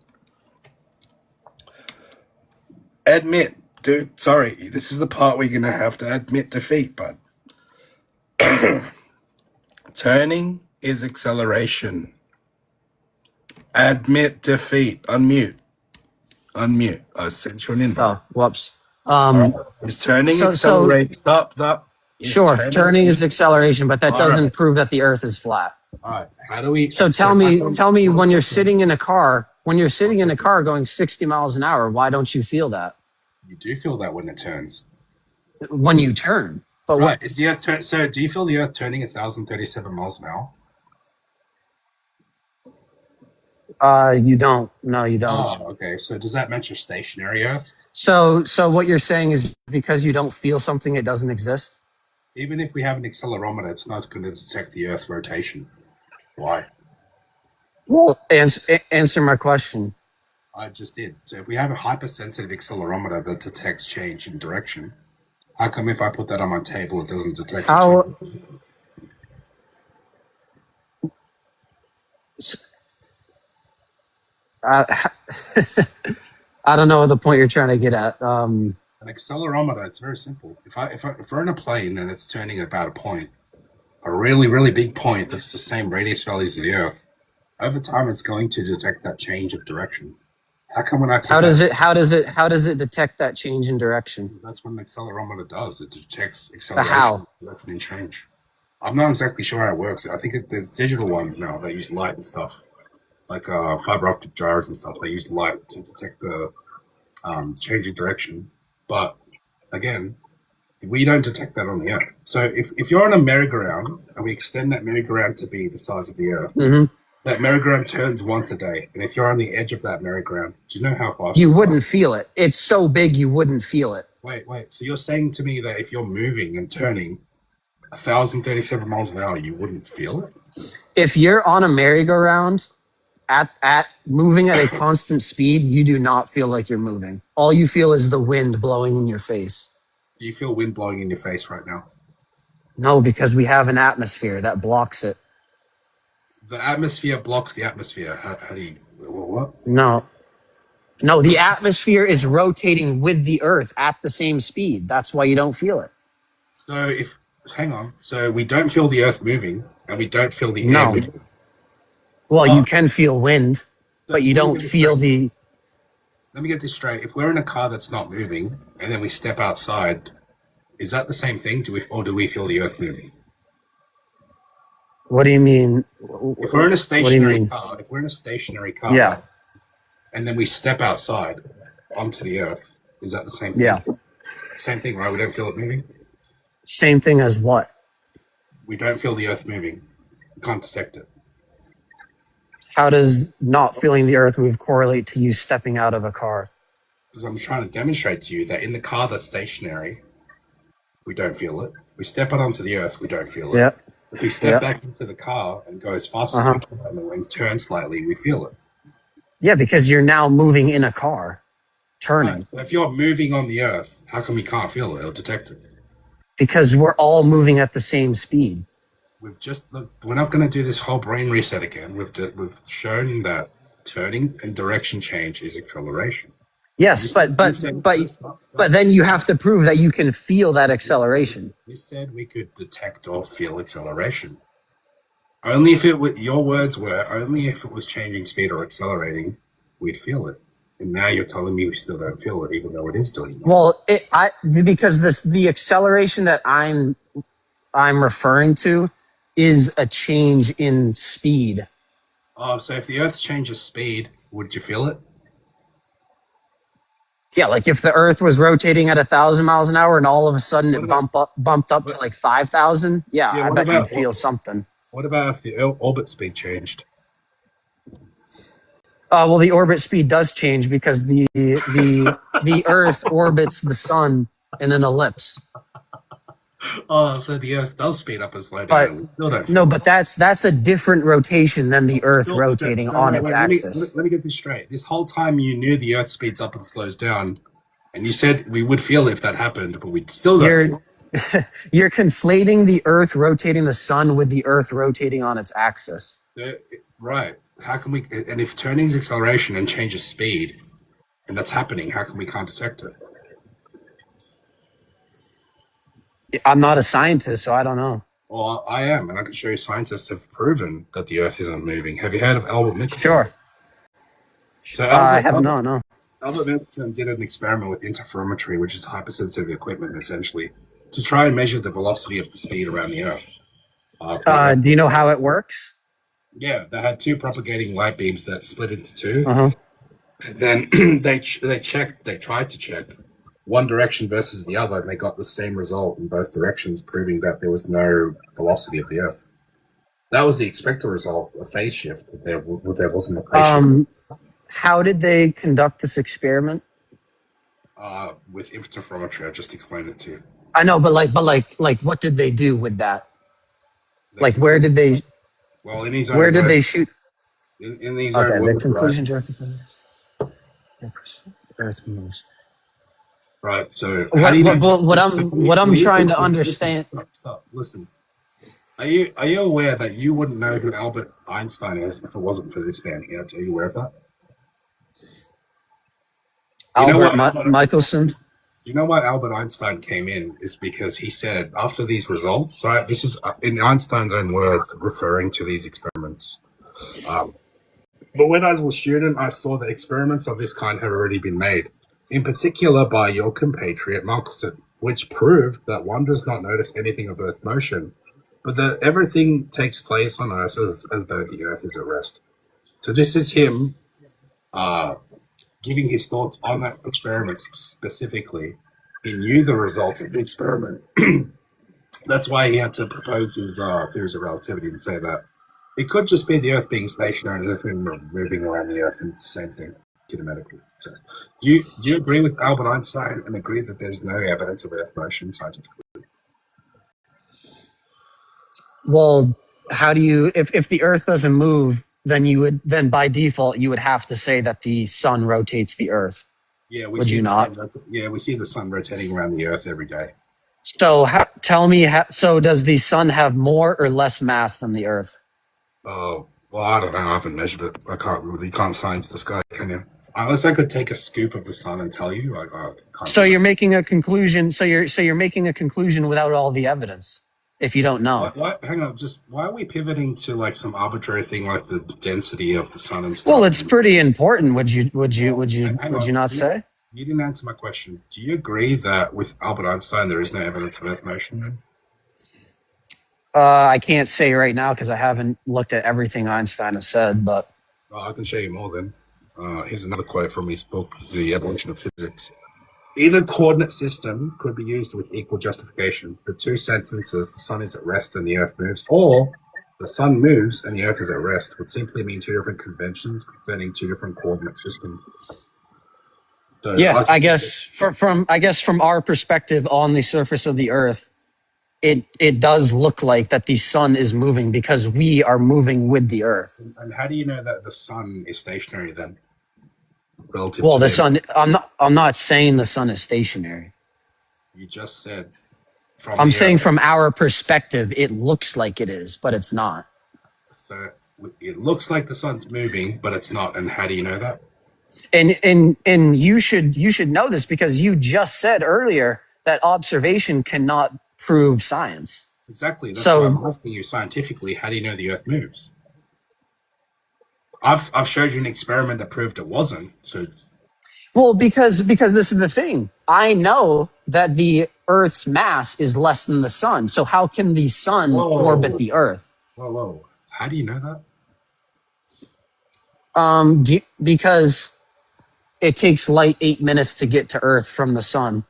Speaker 1: Admit, dude, sorry, this is the part we're going to have to admit defeat, but turning is acceleration. Admit defeat. Unmute. I sent you an invite.
Speaker 10: Oh, whoops.
Speaker 1: Is turning
Speaker 10: So
Speaker 1: acceleration? Stop.
Speaker 10: sure, turning is acceleration, but that
Speaker 1: All
Speaker 10: doesn't
Speaker 1: right.
Speaker 10: prove that the Earth is flat.
Speaker 1: All right. How do we?
Speaker 10: So tell me when you're sitting in a car, going 60 miles an hour, why don't you feel that
Speaker 1: You do feel that when it turns.
Speaker 10: when you turn? But
Speaker 1: Right. Is the Earth so do you feel the Earth turning 1,037 miles an hour?
Speaker 10: you don't. No, you don't.
Speaker 1: Oh, okay. So does that match your stationary Earth?
Speaker 10: So what you're saying is because you don't feel something, it doesn't exist?
Speaker 1: Even if we have an accelerometer, it's not going to detect the Earth rotation. Why?
Speaker 10: Well, answer my question.
Speaker 1: I just did. So if we have a hypersensitive accelerometer that detects change in direction, how come if I put that on my table, it doesn't detect
Speaker 10: How? I don't know the point you're trying to get at.
Speaker 1: An accelerometer, it's very simple. If we're in a plane and it's turning about a point, a really, really big point that's the same radius values of the Earth, over time it's going to detect that change of direction. How come when I put
Speaker 10: how does it detect that change in direction?
Speaker 1: That's what an accelerometer does. It detects
Speaker 10: The
Speaker 1: acceleration,
Speaker 10: how?
Speaker 1: direction, and change. I'm not exactly sure how it works. I think there's digital ones now that use light and stuff, like fiber optic gyros and stuff. They use light to detect the change in direction. But again, we don't detect that on the Earth. So if you're on a merry-go-round and we extend that merry-go-round to be the size of the Earth, that merry-go-round turns once a day. And if you're on the edge of that merry-go-round, do you know how fast
Speaker 10: you wouldn't feel it? It's so big you wouldn't feel it.
Speaker 1: Wait. So you're saying to me that if you're moving and turning 1,037 miles an hour, you wouldn't feel it?
Speaker 10: If you're on a merry-go-round at moving at a constant speed, you do not feel like you're moving. All you feel is the wind blowing in your face.
Speaker 1: Do you feel wind blowing in your face right now?
Speaker 10: No, because we have an atmosphere that blocks it.
Speaker 1: The atmosphere blocks the atmosphere. How do you... What?
Speaker 10: No, the atmosphere is rotating with the Earth at the same speed. That's why you don't feel it.
Speaker 1: So hang on. So we don't feel the Earth moving, and we don't feel the air
Speaker 10: No.
Speaker 1: moving.
Speaker 10: Well, you can feel wind, but you don't feel the...
Speaker 1: Let me get this straight. If we're in a car that's not moving, and then we step outside, is that the same thing? Do we feel the Earth moving?
Speaker 10: What do you mean?
Speaker 1: If we're in a stationary car,
Speaker 10: Yeah.
Speaker 1: and then we step outside onto the Earth, is that the same thing?
Speaker 10: Yeah.
Speaker 1: Same thing, right? We don't feel it moving?
Speaker 10: Same thing as what?
Speaker 1: We don't feel the Earth moving. We can't detect it.
Speaker 10: How does not feeling the Earth move correlate to you stepping out of a car?
Speaker 1: Because I'm trying to demonstrate to you that in the car that's stationary, we don't feel it. We step out onto the Earth, we don't feel it.
Speaker 10: Yep.
Speaker 1: If we step back into the car and go as fast as we can and turn slightly, we feel it.
Speaker 10: Yeah, because you're now moving in a car, turning.
Speaker 1: Right. So if you're moving on the Earth, how come you can't feel it or detect it?
Speaker 10: Because we're all moving at the same speed.
Speaker 1: We're not going to do this whole brain reset again. We've shown that turning and direction change is acceleration.
Speaker 10: Yes, but then you have to prove that you can feel that acceleration.
Speaker 1: You said we could detect or feel acceleration. Only if your words were, only if it was changing speed or accelerating, we'd feel it. And now you're telling me we still don't feel it, even though it is doing that.
Speaker 10: Well, because the acceleration that I'm referring to is a change in speed.
Speaker 1: Oh, so if the Earth changes speed, would you feel it?
Speaker 10: Yeah, like if the Earth was rotating at 1,000 miles an hour and all of a sudden it bumped up to like 5,000, I bet you'd feel something.
Speaker 1: What about if the orbit speed changed?
Speaker 10: Well, the orbit speed does change because the Earth orbits the sun in an ellipse.
Speaker 1: Oh, so the Earth does speed up and slow down.
Speaker 10: But that's a different rotation than the Earth rotating on its axis.
Speaker 1: Let me get this straight. This whole time you knew the Earth speeds up and slows down, And you said we would feel if that happened, but we still don't.
Speaker 10: You're you're conflating the Earth rotating the sun with the Earth rotating on its axis.
Speaker 1: Right. How can we? And if turning's acceleration and changes speed, and that's happening, how come we can't detect it?
Speaker 10: I'm not a scientist, so I don't know.
Speaker 1: Well, I am, and I can show you scientists have proven that the Earth isn't moving. Have you heard of Albert Michelson?
Speaker 10: Sure.
Speaker 1: So
Speaker 10: I have not. No.
Speaker 1: Albert Michelson did an experiment with interferometry, which is hypersensitive equipment, essentially, to try and measure the velocity of the speed around the Earth.
Speaker 10: Do you know how it works?
Speaker 1: Yeah, they had two propagating light beams that split into two.
Speaker 10: Uh-huh.
Speaker 1: And then they tried to check one direction versus the other, and they got the same result in both directions, proving that there was no velocity of the Earth. That was the expected result, a phase shift. There wasn't a phase shift.
Speaker 10: How did they conduct this experiment?
Speaker 1: With interferometry, I just explained it to you.
Speaker 10: I know, but what did they do with that? Like, where did they?
Speaker 1: Well, in his own
Speaker 10: where did
Speaker 1: words,
Speaker 10: they shoot?
Speaker 1: In these own
Speaker 10: Okay,
Speaker 1: words,
Speaker 10: the conclusions are Earth moves.
Speaker 1: Right. So how do you know?
Speaker 10: What I'm trying to understand.
Speaker 1: Stop. Listen. Are you aware that you wouldn't know who Albert Einstein is if it wasn't for this man here? Are you aware of that?
Speaker 10: Albert Michelson.
Speaker 1: You know why Albert Einstein came in is because he said after these results, right? This is in Einstein's own words, referring to these experiments. But when I was a student, I saw that experiments of this kind have already been made, in particular by your compatriot Michelson, which proved that one does not notice anything of Earth motion, but that everything takes place on Earth as though the Earth is at rest. So this is him giving his thoughts on that experiment specifically. He knew the results of the experiment. That's why he had to propose his theories of relativity and say that it could just be the Earth being stationary and everything moving around the Earth, and it's the same thing kinematically. So, do you agree with Albert Einstein and agree that there's no evidence of Earth motion scientifically?
Speaker 10: Well, how do you? If the Earth doesn't move, then by default you would have to say that the sun rotates the Earth.
Speaker 1: Yeah,
Speaker 10: we see
Speaker 1: the sun rotating around the Earth every day.
Speaker 10: So tell me, so does the sun have more or less mass than the Earth?
Speaker 1: Oh, well, I don't know. I haven't measured it. You can't science the sky, can you? Unless I could take a scoop of the sun and tell you.
Speaker 10: So you're making a conclusion. So you're making a conclusion without all the evidence. If you don't know,
Speaker 1: hang on. Just why are we pivoting to like some arbitrary thing like the density of the sun and stuff?
Speaker 10: Well, it's pretty important. Would you not say?
Speaker 1: You didn't answer my question. Do you agree that with Albert Einstein there is no evidence of Earth motion?
Speaker 10: I can't say right now because I haven't looked at everything Einstein has said, but
Speaker 1: I can show you more then. Here's another quote from his book, The Evolution of Physics. Either coordinate system could be used with equal justification. The two sentences, the sun is at rest and the Earth moves, or the sun moves and the Earth is at rest, would simply mean two different conventions concerning two different coordinate systems. So
Speaker 10: yeah, I guess from our perspective on the surface of the Earth, it does look like that the sun is moving because we are moving with the Earth.
Speaker 1: And how do you know that the sun is stationary then? Relative
Speaker 10: well,
Speaker 1: to
Speaker 10: the sun. I'm not saying the sun is stationary.
Speaker 1: You just said.
Speaker 10: I'm saying from our perspective, it looks like it is, but it's not.
Speaker 1: So it looks like the sun's moving, but it's not. And how do you know that?
Speaker 10: And you should know this because you just said earlier that observation cannot prove science.
Speaker 1: Exactly. That's why I'm asking you scientifically. How do you know the Earth moves? I've showed you an experiment that proved it wasn't. So,
Speaker 10: well, because this is the thing. I know that the Earth's mass is less than the sun. So how can the sun orbit the Earth?
Speaker 1: Whoa! How do you know
Speaker 10: that? Because it takes light 8 minutes to get to Earth from the sun.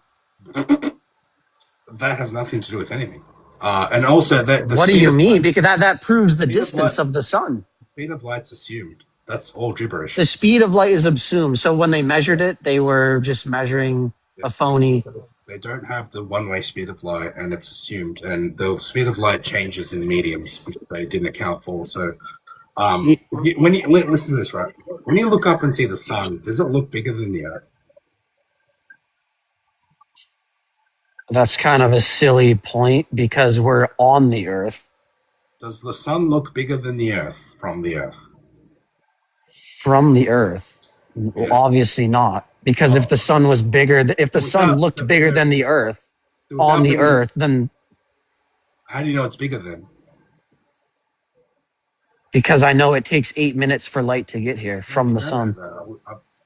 Speaker 1: That has nothing to do with anything. And also that.
Speaker 10: What do you mean? Because that proves the distance of the sun.
Speaker 1: Speed of light's assumed. That's all gibberish.
Speaker 10: The speed of light is assumed. So when they measured it, they were just measuring a phony.
Speaker 1: They don't have the one-way speed of light, and it's assumed. And the speed of light changes in mediums, which they didn't account for. So when you listen to this, right? When you look up and see the sun, does it look bigger than the Earth?
Speaker 10: That's kind of a silly point because we're on the Earth.
Speaker 1: Does the sun look bigger than the Earth from the Earth?
Speaker 10: From the Earth.
Speaker 1: Yeah.
Speaker 10: Obviously not. Because if the sun was bigger, if the sun looked bigger than the Earth on the Earth, then.
Speaker 1: How do you know it's bigger then?
Speaker 10: Because I know it takes 8 minutes for light to get here from the sun.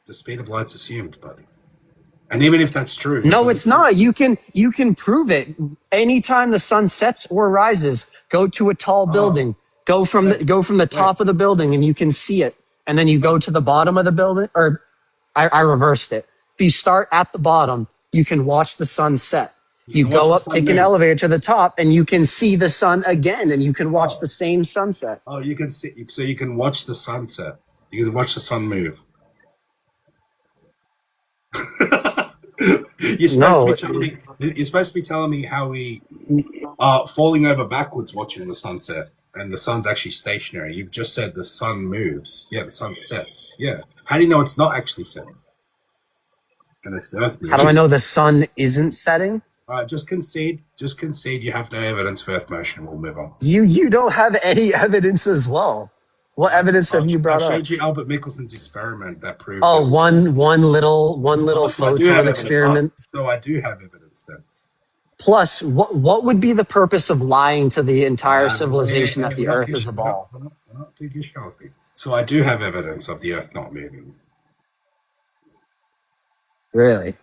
Speaker 1: The speed of light's assumed, buddy. And even if that's true,
Speaker 10: No, it's not. You can prove it. Anytime the sun sets or rises, go to a tall building. Go from the top of the building and you can see it. And then you go to the bottom of the building, or I reversed it. If you start at the bottom, you can watch the sun set. You go up, take an elevator to the top, and you can see the sun again, and you can watch the same sunset.
Speaker 1: Oh, you can see, so you can watch the sunset. You can watch the sun move. You're supposed to be telling me how we are falling over backwards watching the sunset, and the sun's actually stationary. You've just said the sun moves. Yeah, the sun sets. Yeah. How do you know it's not actually setting? And it's the Earth moving.
Speaker 10: How do I know the sun isn't setting?
Speaker 1: All right, just concede. Just concede. You have no evidence for Earth motion. We'll move on.
Speaker 10: You don't have any evidence as well. What evidence have you brought up?
Speaker 1: I showed you Albert Michelson's experiment that proved.
Speaker 10: Oh, one little photon experiment.
Speaker 1: So I do have evidence then.
Speaker 10: Plus, what would be the purpose of lying to the entire civilization that the Earth is a ball?
Speaker 1: So I do have evidence of the Earth not moving.
Speaker 10: Really?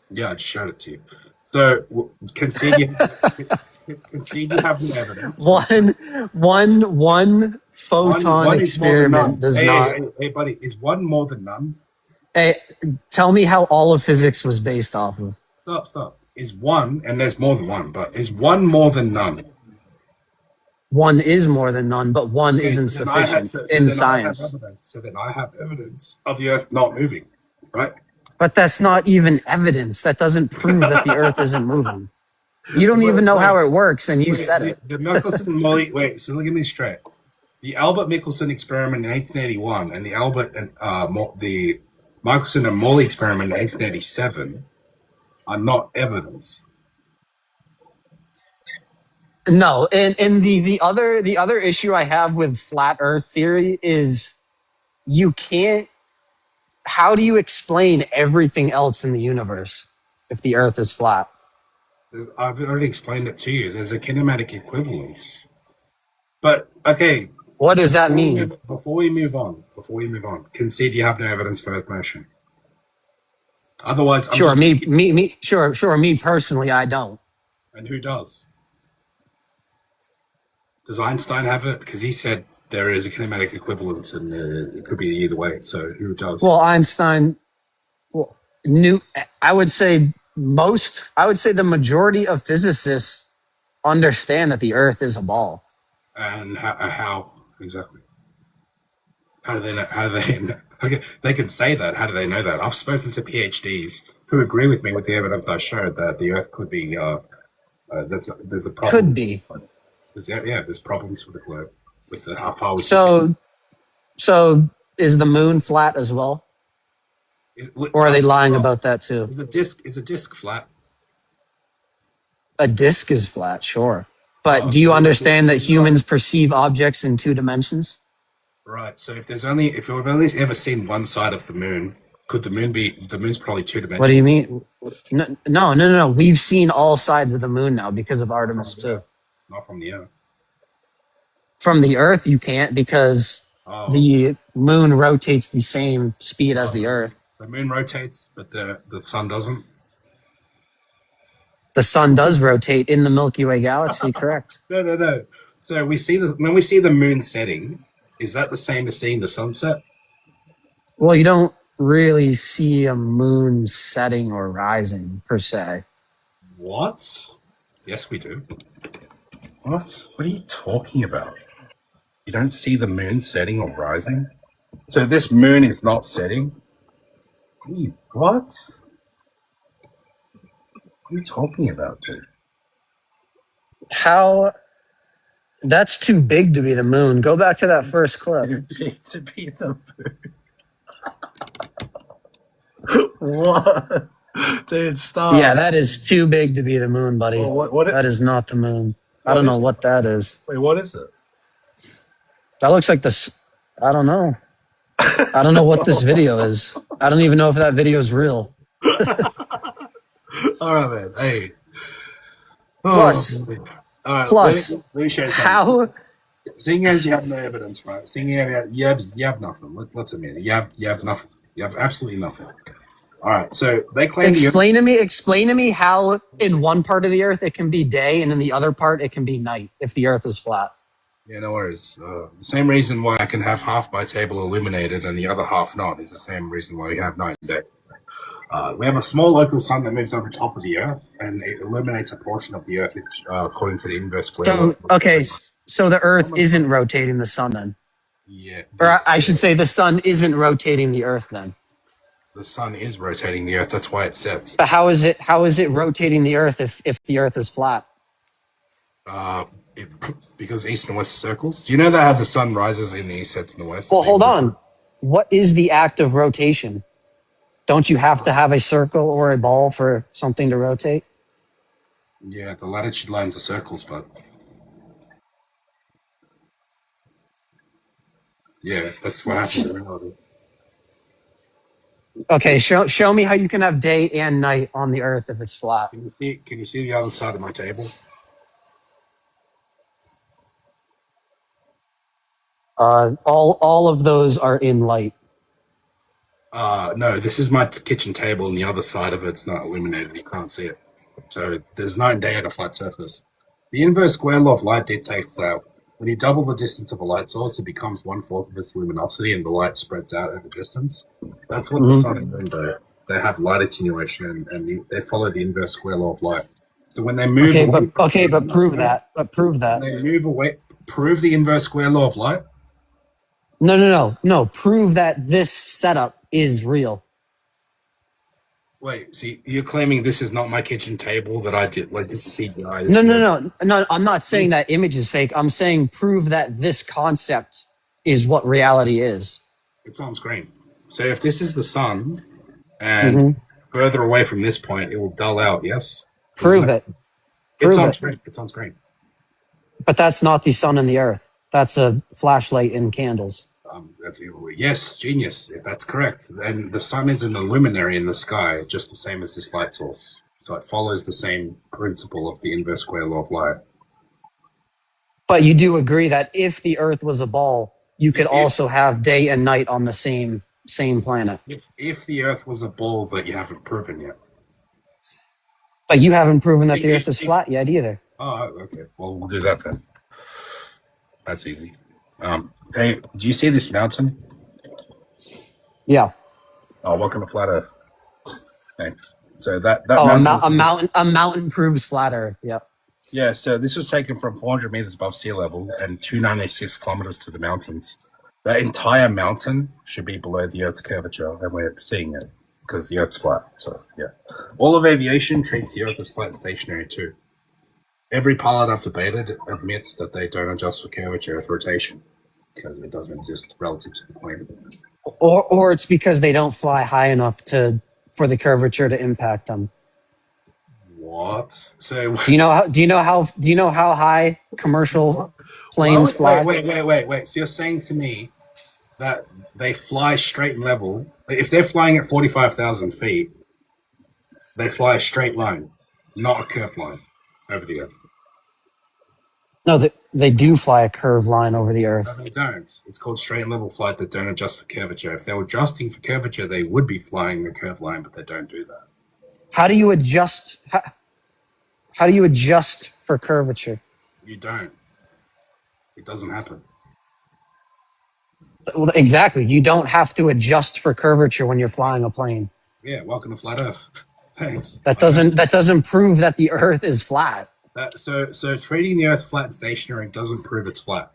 Speaker 1: Yeah, I just showed it to you. So concede you have the evidence.
Speaker 10: One photon experiment does not.
Speaker 1: Hey, buddy, is one more than none?
Speaker 10: Hey, tell me how all of physics was based off of.
Speaker 1: Stop. Is one, and there's more than one, but is one more than none?
Speaker 10: One is more than none, but one isn't sufficient in science.
Speaker 1: So then I have evidence of the Earth not moving, right?
Speaker 10: But that's not even evidence. That doesn't prove that the Earth isn't moving. You don't even know how it works, and you said it.
Speaker 1: The Michelson and Molly. Wait, so look at me straight. The Albert Michelson experiment in 1881 and the Michelson and Molly experiment in 1887 are not evidence.
Speaker 10: No, and the other issue I have with flat Earth theory is you can't. How do you explain everything else in the universe if the Earth is flat?
Speaker 1: I've already explained it to you. There's a kinematic equivalence. But okay.
Speaker 10: What does that mean?
Speaker 1: Before we move on, concede you have no evidence for Earth motion. Otherwise,
Speaker 10: me personally, I don't.
Speaker 1: And who does? Does Einstein have it? Because he said there is a kinematic equivalence, and it could be either way. So who does?
Speaker 10: Well, Einstein knew. I would say the majority of physicists understand that the Earth is a ball.
Speaker 1: And how exactly? How do they know? Okay, they can say that. How do they know that? I've spoken to PhDs who agree with me with the evidence I showed that the Earth could be. There's a problem.
Speaker 10: Could be.
Speaker 1: There's problems with the globe with how far we.
Speaker 10: So is the moon flat as well? Or are they lying about that too?
Speaker 1: Is a disc flat?
Speaker 10: A disc is flat, sure. But do you understand that humans perceive objects in 2 dimensions?
Speaker 1: Right. So if we've only ever seen one side of the moon, could the moon be? The moon's probably 2 dimensional.
Speaker 10: What do you mean? No. We've seen all sides of the moon now because of Artemis 2.
Speaker 1: Not from the Earth.
Speaker 10: From the Earth, you can't because the moon rotates the same speed as the Earth.
Speaker 1: The moon rotates, but the sun doesn't.
Speaker 10: The sun does rotate in the Milky Way galaxy, correct?
Speaker 1: No. So when we see the moon setting, is that the same as seeing the sunset?
Speaker 10: Well, you don't really see a moon setting or rising per se.
Speaker 1: What? Yes, we do. What? What are you talking about? You don't see the moon setting or rising? So this moon is not setting? What? What are you talking about, dude?
Speaker 10: How? That's too big to be the moon. Go back to that first clip.
Speaker 1: Too big to be the moon. What?
Speaker 11: Dude, stop.
Speaker 10: Yeah, that is too big to be the moon, buddy.
Speaker 11: Well, what
Speaker 10: That is not the moon. I
Speaker 11: what
Speaker 10: don't
Speaker 11: is
Speaker 10: know
Speaker 11: it?
Speaker 10: what that is.
Speaker 11: Wait, what is it?
Speaker 10: That looks like this. I don't know. I don't know what this video is. I don't even know if that video is real.
Speaker 1: All right, man. Hey.
Speaker 10: Plus,
Speaker 1: all right.
Speaker 10: plus,
Speaker 1: Let me show you something.
Speaker 10: how?
Speaker 1: Seeing as you have no evidence, right? Seeing as you have nothing. Let's admit it. You have nothing. You have absolutely nothing. All right. So they claim
Speaker 10: Explain to me how in one part of the Earth it can be day and in the other part it can be night if the Earth is flat.
Speaker 1: Yeah, no worries. The same reason why I can have half my table illuminated and the other half not is the same reason why we have night and day. We have a small local sun that moves over top of the Earth, and it illuminates a portion of the Earth according to the inverse square law.
Speaker 10: So, okay, so the Earth isn't rotating the sun then?
Speaker 1: Yeah.
Speaker 10: Or I should say the sun isn't rotating the Earth then.
Speaker 1: The sun is rotating the Earth. That's why it sets.
Speaker 10: But how is it rotating the Earth if the Earth is flat?
Speaker 1: It, because east and west circles. Do you know that how the sun rises in the east, sets in the west?
Speaker 10: Well, hold on. What is the act of rotation? Don't you have to have a circle or a ball for something to rotate?
Speaker 1: Yeah, the latitude lines are circles, but yeah, that's what happens in reality.
Speaker 10: Okay, show me how you can have day and night on the Earth if it's flat.
Speaker 1: Can you see the other side of my table?
Speaker 10: All of those are in light.
Speaker 1: No, this is my kitchen table, and the other side of it's not illuminated. You can't see it. So there's night and day at a flat surface. The inverse square law of light dictates that when you double the distance of a light source, it becomes 1/4 of its luminosity, and the light spreads out over distance. That's what the sun and moon do. They have light attenuation, and they follow the inverse square law of light. So when they move,
Speaker 10: but prove that. But prove that.
Speaker 1: When they move away, prove the inverse square law of light.
Speaker 10: No. Prove that this setup is real.
Speaker 1: Wait, see, you're claiming this is not my kitchen table that I did. Like, this is CGI.
Speaker 10: No. I'm not saying that image is fake. I'm saying prove that this concept is what reality is.
Speaker 1: It's on screen. So if this is the sun and further away from this point, it will dull out, yes?
Speaker 10: Prove it.
Speaker 1: It's on screen. It's on screen.
Speaker 10: But that's not the sun and the earth. That's a flashlight and candles.
Speaker 1: Yes, genius. That's correct. And the sun is an luminary in the sky, just the same as this light source. So it follows the same principle of the inverse square law of light.
Speaker 10: But you do agree that if the earth was a ball, you could also have day and night on the same planet.
Speaker 1: If the earth was a ball that you haven't proven yet.
Speaker 10: But you haven't proven that the earth is flat yet either.
Speaker 1: Oh, okay. Well, we'll do that then. That's easy. Hey, do you see this mountain?
Speaker 10: Yeah.
Speaker 1: Oh, welcome to Flat Earth. Thanks. So that
Speaker 10: a mountain proves flat Earth. Yep.
Speaker 1: Yeah. So this was taken from 400 meters above sea level and 296 kilometers to the mountains. That entire mountain should be below the Earth's curvature, and we're seeing it because the Earth's flat. So yeah, all of aviation treats the Earth as flat and stationary too. Every pilot I've debated admits that they don't adjust for curvature with rotation because it doesn't exist relative to the plane.
Speaker 10: Or it's because they don't fly high enough for the curvature to impact them.
Speaker 1: What? So
Speaker 10: do you know how high commercial planes fly?
Speaker 1: Wait. So you're saying to me that they fly straight and level? If they're flying at 45,000 feet, they fly a straight line, not a curved line over the Earth.
Speaker 10: No, they do fly a curved line over the Earth.
Speaker 1: No, they don't. It's called straight and level flight that don't adjust for curvature. If they were adjusting for curvature, they would be flying a curved line, but they don't do that.
Speaker 10: How do you adjust? How do you adjust for curvature?
Speaker 1: You don't. It doesn't happen.
Speaker 10: Well, exactly. You don't have to adjust for curvature when you're flying a plane.
Speaker 1: Yeah, welcome to Flat Earth. Thanks.
Speaker 10: That doesn't prove that the Earth is flat.
Speaker 1: So treating the Earth flat and stationary doesn't prove it's flat.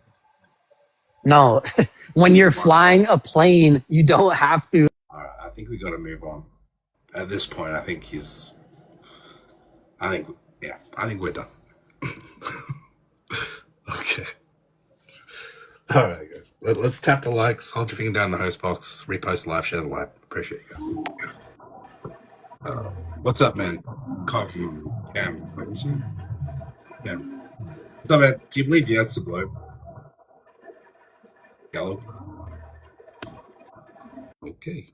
Speaker 10: No, when you're flying a plane, you don't have to.
Speaker 1: All right, I think we got to move on. At this point, I think we're done. Okay. All right, guys. Let's tap the likes. Hold your finger down the host box. Repost the live. Share the live. Appreciate you guys. What's up, man? Cam, what is it? Cam. What's up, man? Do you believe the Earth's a globe? Yellow. Okay.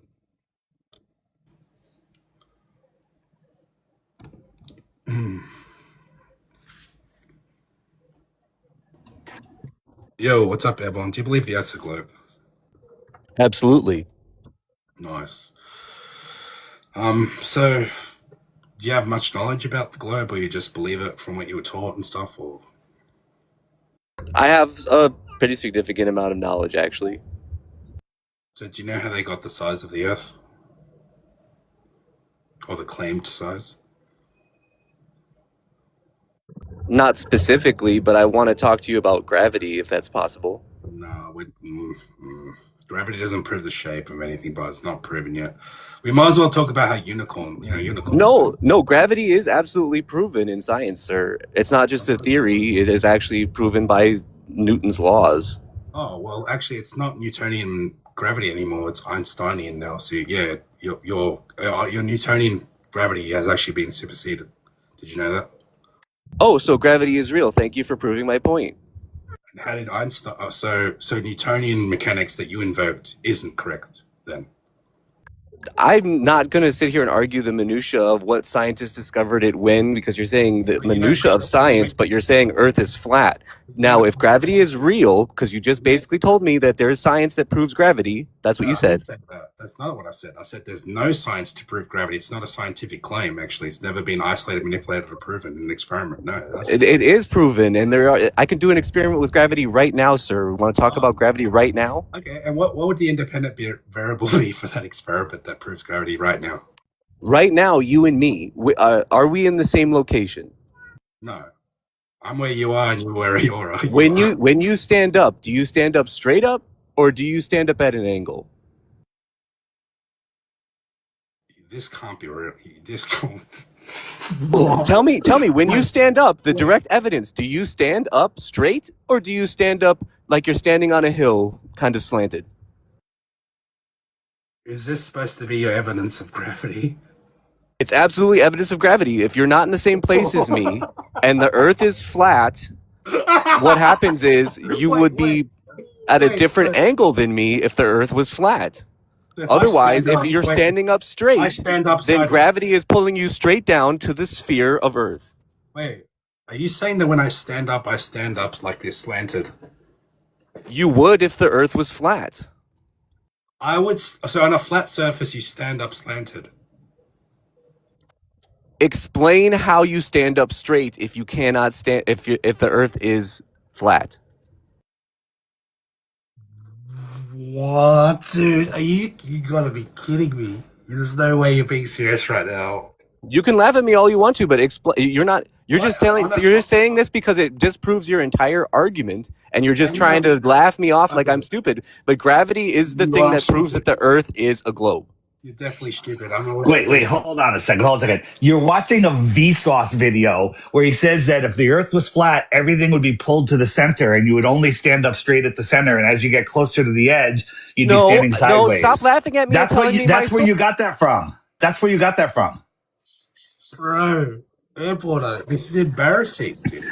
Speaker 1: Yo, what's up, Airborne? Do you believe the Earth's a globe?
Speaker 10: Absolutely.
Speaker 1: Nice. So do you have much knowledge about the globe, or you just believe it from what you were taught and stuff, or?
Speaker 11: I have a pretty significant amount of knowledge, actually.
Speaker 1: So do you know how they got the size of the Earth? Or the claimed size?
Speaker 11: Not specifically, but I want to talk to you about gravity, if that's possible.
Speaker 1: No, gravity doesn't prove the shape of anything, but it's not proven yet. We might as well talk about how unicorns.
Speaker 11: No, gravity is absolutely proven in science, sir. It's not just a theory; it is actually proven by Newton's laws.
Speaker 1: Oh well, actually, it's not Newtonian gravity anymore. It's Einsteinian now. So yeah, your Newtonian gravity has actually been superseded. Did you know that?
Speaker 11: Oh, so gravity is real. Thank you for proving my point.
Speaker 1: And how did Einstein? So Newtonian mechanics that you invoked isn't correct then?
Speaker 11: I'm not going to sit here and argue the minutia of what scientists discovered it when, because you're saying the minutia of science, but you're saying Earth is flat. Now, if gravity is real, because you just basically told me that there's science that proves gravity, that's what you said.
Speaker 1: That's not what I said. I said there's no science to prove gravity. It's not a scientific claim, actually. It's never been isolated, manipulated, or proven in an experiment. No.
Speaker 11: It is proven, and I can do an experiment with gravity right now, sir. We want to talk about gravity right now?
Speaker 1: Okay, and what would the independent variable be for that experiment that proves gravity right now?
Speaker 11: Right now, you and me, are we in the same location?
Speaker 1: No. I'm where you are and you're where you are.
Speaker 11: When you stand up, do you stand up straight up or do you stand up at an angle?
Speaker 1: This can't be real. This can't.
Speaker 11: Tell me, when you stand up, the direct evidence, do you stand up straight or do you stand up like you're standing on a hill, kind of slanted?
Speaker 1: Is this supposed to be your evidence of gravity?
Speaker 11: It's absolutely evidence of gravity. If you're not in the same place as me and the Earth is flat, what happens is you would be at a different angle than me if the Earth was flat. Otherwise, if you're standing up straight, then gravity is pulling you straight down to the sphere of Earth.
Speaker 1: Wait, are you saying that when I stand up like this, slanted?
Speaker 11: You would if the Earth was flat.
Speaker 1: I would. So on a flat surface, you stand up slanted.
Speaker 11: Explain how you stand up straight if you cannot stand if the Earth is flat.
Speaker 1: What, dude? You gotta be kidding me. There's no way you're being serious right now.
Speaker 11: You can laugh at me all you want to, but you're not. You're just saying this because it disproves your entire argument, and you're just trying to laugh me off like I'm stupid. But gravity is the thing that proves that the Earth is a globe.
Speaker 1: You're definitely stupid.
Speaker 12: Wait, hold on a second. You're watching a Vsauce video where he says that if the Earth was flat, everything would be pulled to the center and you would only stand up straight at the center. And as you get closer to the edge, you'd be standing sideways.
Speaker 11: No, stop laughing at me.
Speaker 12: That's where you got that from. That's where you got that from.
Speaker 1: Bro, Airport, this is embarrassing, dude.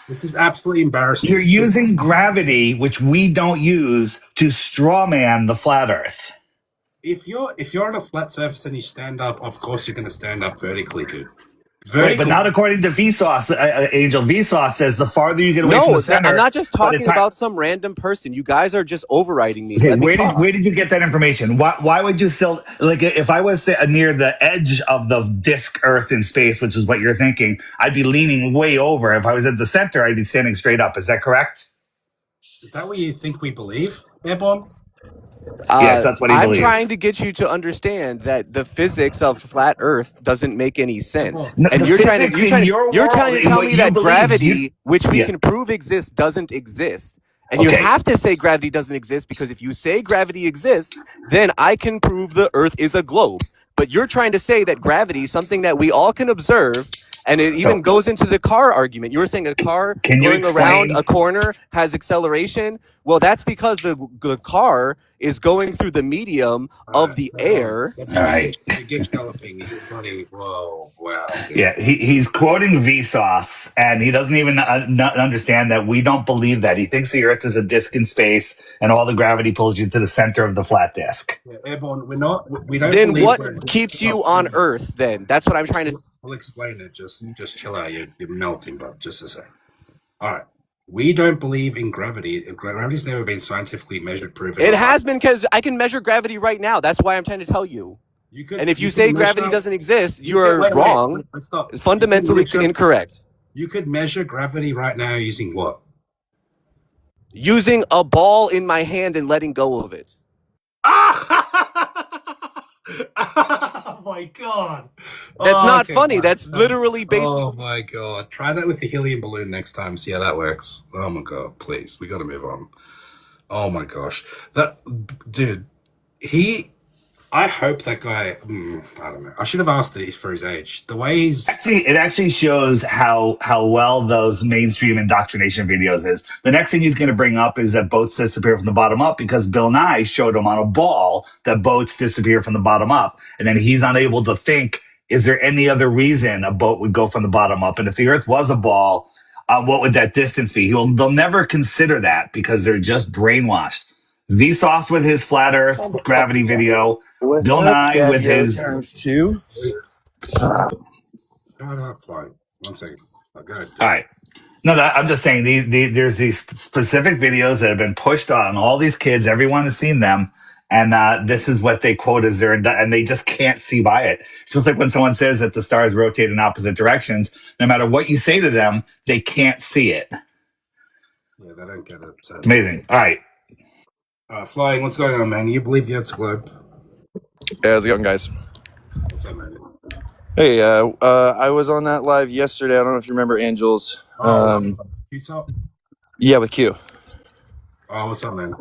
Speaker 1: This is absolutely embarrassing.
Speaker 12: You're using gravity, which we don't use, to strawman the flat Earth.
Speaker 1: If you're on a flat surface and you stand up, of course you're going to stand up vertically, dude.
Speaker 12: Right, but not according to Vsauce, Angel. Vsauce says the farther you get away from the center.
Speaker 11: I'm not just talking about some random person. You guys are just overriding me.
Speaker 12: Okay, where did you get that information? Why would you still, like, if I was near the edge of the disk Earth in space, which is what you're thinking, I'd be leaning way over. If I was at the center, I'd be standing straight up. Is that correct?
Speaker 1: Is that what you think we believe, Airborne?
Speaker 12: Yes, that's what he believes.
Speaker 11: I'm trying to get you to understand that the physics of flat Earth doesn't make any sense.
Speaker 12: No,
Speaker 11: and you're trying to tell me that gravity, which we can prove exists, doesn't exist. And you have to say gravity doesn't exist, because if you say gravity exists, then I can prove the Earth is a globe. But you're trying to say that gravity, something that we all can observe, And it even goes into the car argument. You were saying a car
Speaker 12: Can you
Speaker 11: going around
Speaker 12: explain?
Speaker 11: a corner has acceleration. Well, that's because the car is going through the medium of the air.
Speaker 12: All right.
Speaker 1: You're galloping. You're running. Whoa, wow.
Speaker 12: Yeah, he's quoting Vsauce, and he doesn't even understand that we don't believe that. He thinks the Earth is a disk in space, and all the gravity pulls you to the center of the flat disk.
Speaker 1: Yeah, Airborne, we don't.
Speaker 11: Then
Speaker 1: believe
Speaker 11: what keeps you on Earth? Then that's what I'm trying to.
Speaker 1: We'll explain it. Just chill out. You're melting, but just a sec. All right. We don't believe in gravity. Gravity's never been scientifically measured, proven.
Speaker 11: It has been, because I can measure gravity right now. That's why I'm trying to tell you. And if you say gravity doesn't exist, you're wrong. It's fundamentally incorrect.
Speaker 1: You could measure gravity right now using what?
Speaker 11: Using a ball in my hand and letting go of it.
Speaker 1: Oh my god.
Speaker 11: That's not funny. That's literally based.
Speaker 1: Oh my god. Try that with the helium balloon next time. See how that works. Oh my god. Please. We got to move on. Oh my gosh. Dude, I hope that guy. I don't know. I should have asked it for his age. The way he's
Speaker 12: it actually shows how well those mainstream indoctrination videos is. The next thing he's going to bring up is that boats disappear from the bottom up, because Bill Nye showed him on a ball that boats disappear from the bottom up, and then he's unable to think: is there any other reason a boat would go from the bottom up? And if the Earth was a ball, what would that distance be? They'll never consider that, because they're just brainwashed. Vsauce with his flat Earth gravity video. Bill Nye with his
Speaker 1: two. Shut up, fine. 1 second. Oh, go ahead.
Speaker 12: All right. No, I'm just saying there's these specific videos that have been pushed on all these kids. Everyone has seen them. And this is what they quote as and they just can't see by it. It's just like when someone says that the stars rotate in opposite directions. No matter what you say to them, they can't see it.
Speaker 1: Yeah, they don't get it.
Speaker 12: Amazing. All right.
Speaker 1: Flying, what's going on, man? You believe the Earth's a globe?
Speaker 13: Hey, how's it going, guys?
Speaker 1: What's up, man?
Speaker 13: Hey, I was on that live yesterday. I don't know if you remember Angels.
Speaker 1: Q-Top?
Speaker 13: Yeah, with Q.
Speaker 1: Oh, what's up, man?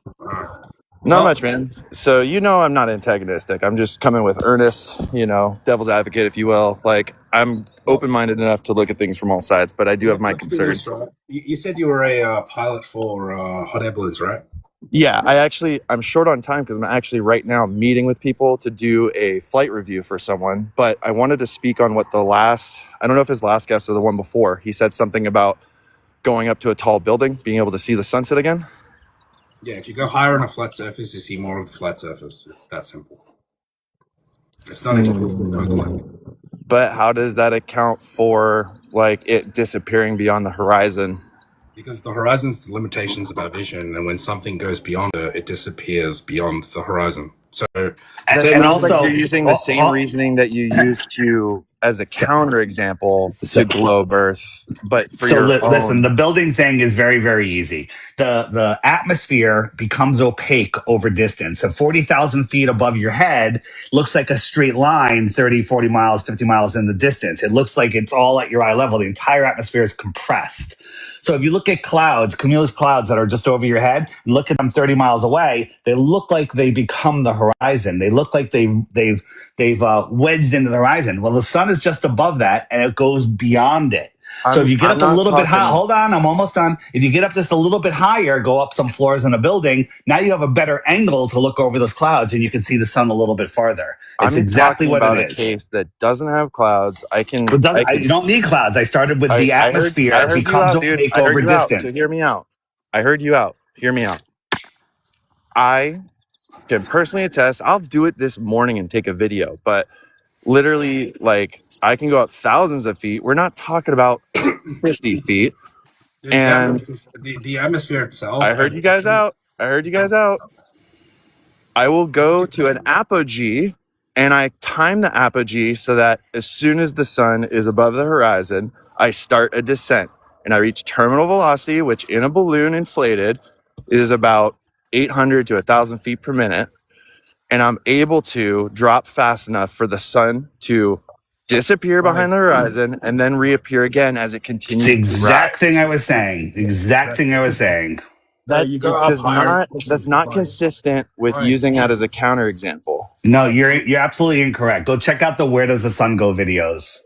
Speaker 13: Not much, man. So, I'm not antagonistic. I'm just coming with earnest, devil's advocate, if you will. Like, I'm open-minded enough to look at things from all sides, but I do have my concerns.
Speaker 1: Right? You said you were a pilot for hot air balloons, right?
Speaker 13: Yeah, I'm short on time because I'm actually right now meeting with people to do a flight review for someone. But I wanted to speak on what I don't know if his last guest or the one before, he said something about going up to a tall building, being able to see the sunset again.
Speaker 1: Yeah, if you go higher on a flat surface, you see more of the flat surface. It's that simple. It's not expensive.
Speaker 13: But how does that account for it disappearing beyond the horizon?
Speaker 1: Because the horizon's the limitations of our vision, and when something goes beyond it, it disappears beyond the horizon. So,
Speaker 13: and also, you're using the same reasoning that you used as a counter example to globe Earth, but for
Speaker 12: listen, the building thing is very, very easy. The atmosphere becomes opaque over distance. So 40,000 feet above your head looks like a straight line, 30, 40 miles, 50 miles in the distance. It looks like it's all at your eye level. The entire atmosphere is compressed. So if you look at clouds, cumulus clouds that are just over your head, and look at them 30 miles away, they look like they become the horizon. They look like they've wedged into the horizon. Well, the sun is just above that, and it goes beyond it. So if you get up a little bit high, hold on, I'm almost done. If you get up just a little bit higher, go up some floors in a building, now you have a better angle to look over those clouds, and you can see the sun a little bit farther. It's exactly what it is.
Speaker 13: A case that doesn't have clouds. You
Speaker 12: don't need clouds. I started with the atmosphere becomes opaque over distance.
Speaker 13: So hear me out. I heard you out. Hear me out. I can personally attest. I'll do it this morning and take a video, but literally, I can go up thousands of feet. We're not talking about 50 feet. And
Speaker 1: the atmosphere itself.
Speaker 13: I heard you guys out. I will go to an apogee, and I time the apogee so that as soon as the sun is above the horizon, I start a descent. And I reach terminal velocity, which in a balloon inflated is about 800 to 1,000 feet per minute. And I'm able to drop fast enough for the sun to disappear behind the horizon and then reappear again as it continues.
Speaker 12: The exact thing I was saying.
Speaker 13: That's not consistent with using that as a counterexample.
Speaker 12: No, you're absolutely incorrect. Go check out the Where Does the Sun Go videos.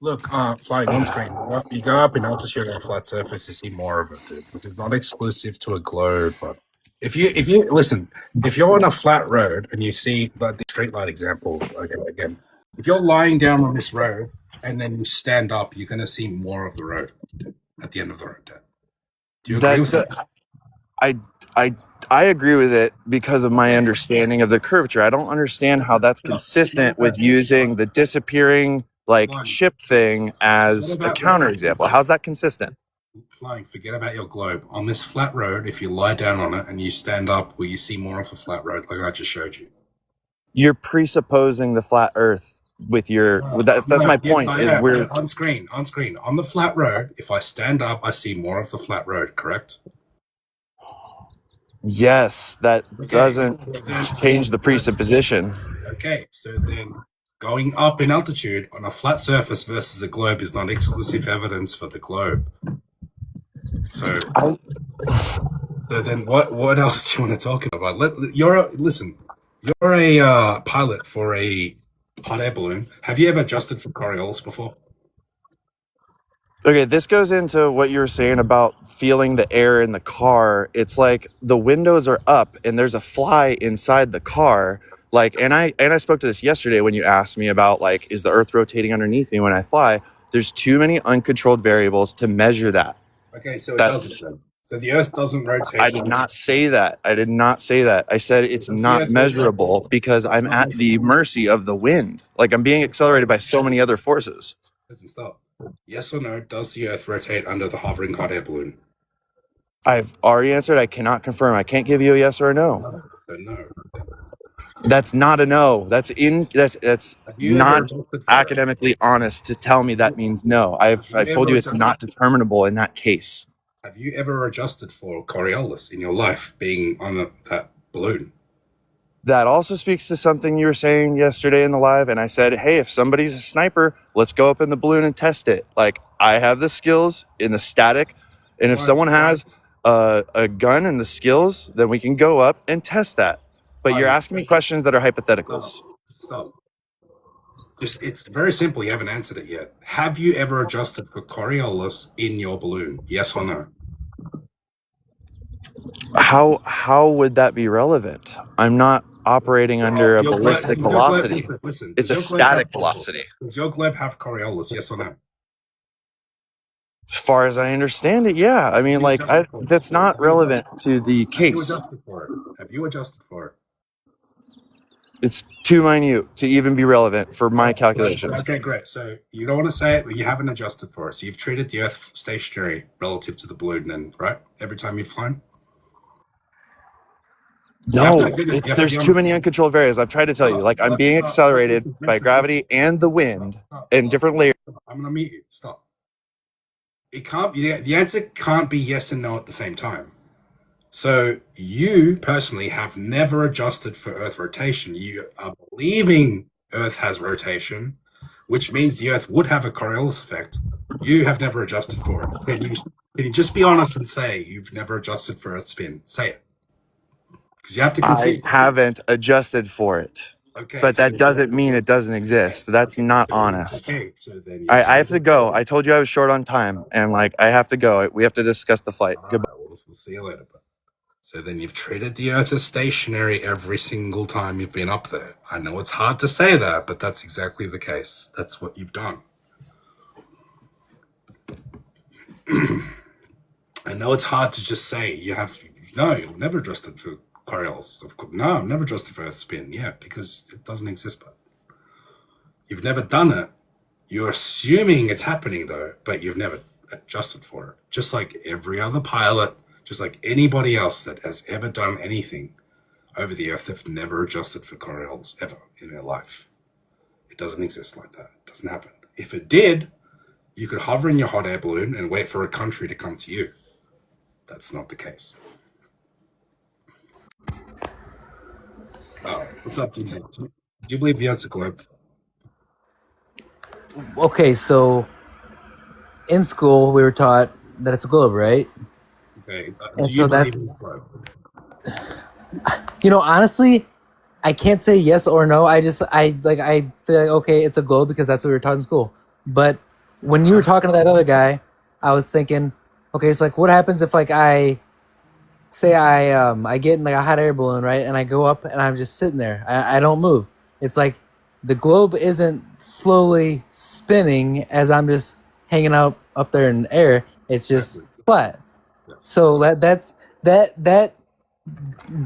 Speaker 1: Look, flying on screen. You go up in altitude on a flat surface, you see more of it, dude, which is not exclusive to a globe. But if you listen, if you're on a flat road and you see like the street light example again, if you're lying down on this road and then you stand up, you're gonna see more of the road at the end of the road. Dad. Do you agree with that?
Speaker 13: I I agree with it because of my understanding of the curvature. I don't understand how that's consistent with using the disappearing like ship thing as a counterexample. How's that consistent?
Speaker 1: Flying, forget about your globe. On this flat road, if you lie down on it and you stand up, will you see more of a flat road like I just showed you?
Speaker 13: You're presupposing the flat Earth with your. That's my point. Is we're
Speaker 1: on screen on the flat road. If I stand up, I see more of the flat road. Correct?
Speaker 13: Yes, that doesn't change the presupposition.
Speaker 1: Okay, so then going up in altitude on a flat surface versus a globe is not exclusive evidence for the globe. So then what else do you want to talk about? You're a pilot for a hot air balloon. Have you ever adjusted for Coriolis before?
Speaker 13: Okay, this goes into what you were saying about feeling the air in the car. It's like the windows are up and there's a fly inside the car. Like, and I spoke to this yesterday when you asked me about like, is the Earth rotating underneath me when I fly? There's too many uncontrolled variables to measure that.
Speaker 1: Okay, so it doesn't then. So the Earth doesn't rotate.
Speaker 13: I did not say that. I said it's not measurable because I'm at the mercy of the wind. Like I'm being accelerated by so many other forces.
Speaker 1: Listen, stop. Yes or no, does the Earth rotate under the hovering hot air balloon?
Speaker 13: I've already answered. I cannot confirm. I can't give you a yes or a no.
Speaker 1: So no.
Speaker 13: That's not a no. That's not academically honest to tell me that means no. I've told you it's not determinable in that case.
Speaker 1: Have you ever adjusted for Coriolis in your life being on that balloon?
Speaker 13: That also speaks to something you were saying yesterday in the live, and I said, hey, if somebody's a sniper, let's go up in the balloon and test it. Like, I have the skills in the static, and if someone has a gun and the skills, then we can go up and test that. But you're asking me questions that are hypotheticals.
Speaker 1: Stop. It's very simple. You haven't answered it yet. Have you ever adjusted for Coriolis in your balloon? Yes or no?
Speaker 13: How would that be relevant? I'm not operating under a ballistic velocity. It's a static velocity.
Speaker 1: Does your globe have Coriolis? Yes or no?
Speaker 13: As far as I understand it, yeah. I mean, like, that's not relevant to the case.
Speaker 1: Have you adjusted for it?
Speaker 13: It's too minute to even be relevant for my calculations.
Speaker 1: Okay, great. So you don't want to say it, but you haven't adjusted for it. So you've treated the Earth stationary relative to the balloon then, right? Every time you've flown?
Speaker 13: No, there's too many uncontrolled variables. I've tried to tell you. Like, I'm being accelerated by gravity and the wind in different layers.
Speaker 1: I'm going to mute you. Stop. It can't be, the answer can't be yes and no at the same time. So you personally have never adjusted for Earth rotation. You are believing Earth has rotation, which means the Earth would have a Coriolis effect. You have never adjusted for it. Can you just be honest and say you've never adjusted for Earth spin? Say it. Because you have to concede.
Speaker 13: I haven't adjusted for it. Okay, but that doesn't mean it doesn't exist. That's not honest. Okay, so then I have to go. I told you I was short on time, and like I have to go. We have to discuss the flight. Goodbye.
Speaker 1: We'll see you later. So then you've treated the Earth as stationary every single time you've been up there. I know it's hard to say that, but that's exactly the case. That's what you've done. I know it's hard to just say you've never adjusted for Coriolis. No, I've never adjusted for Earth spin. Yeah, because it doesn't exist, but you've never done it. You're assuming it's happening though, but you've never adjusted for it. Just like every other pilot, just like anybody else that has ever done anything over the Earth, they've never adjusted for Coriolis ever in their life. It doesn't exist like that. It doesn't happen. If it did, you could hover in your hot air balloon and wait for a country to come to you. That's not the case. Oh, what's up, DJ? Do you believe the Earth's a globe?
Speaker 14: Okay, so in school we were taught that it's a globe, right?
Speaker 1: Okay.
Speaker 14: And so that's, honestly, I can't say yes or no. I feel like, okay, it's a globe because that's what we were taught in school. But when you were talking to that other guy, I was thinking, okay, so like, what happens if like I say I get in like a hot air balloon, right, and I go up and I'm just sitting there, I don't move. It's like the globe isn't slowly spinning as I'm just hanging out up there in the air. It's just
Speaker 1: Exactly.
Speaker 14: flat.
Speaker 1: Yes.
Speaker 14: So that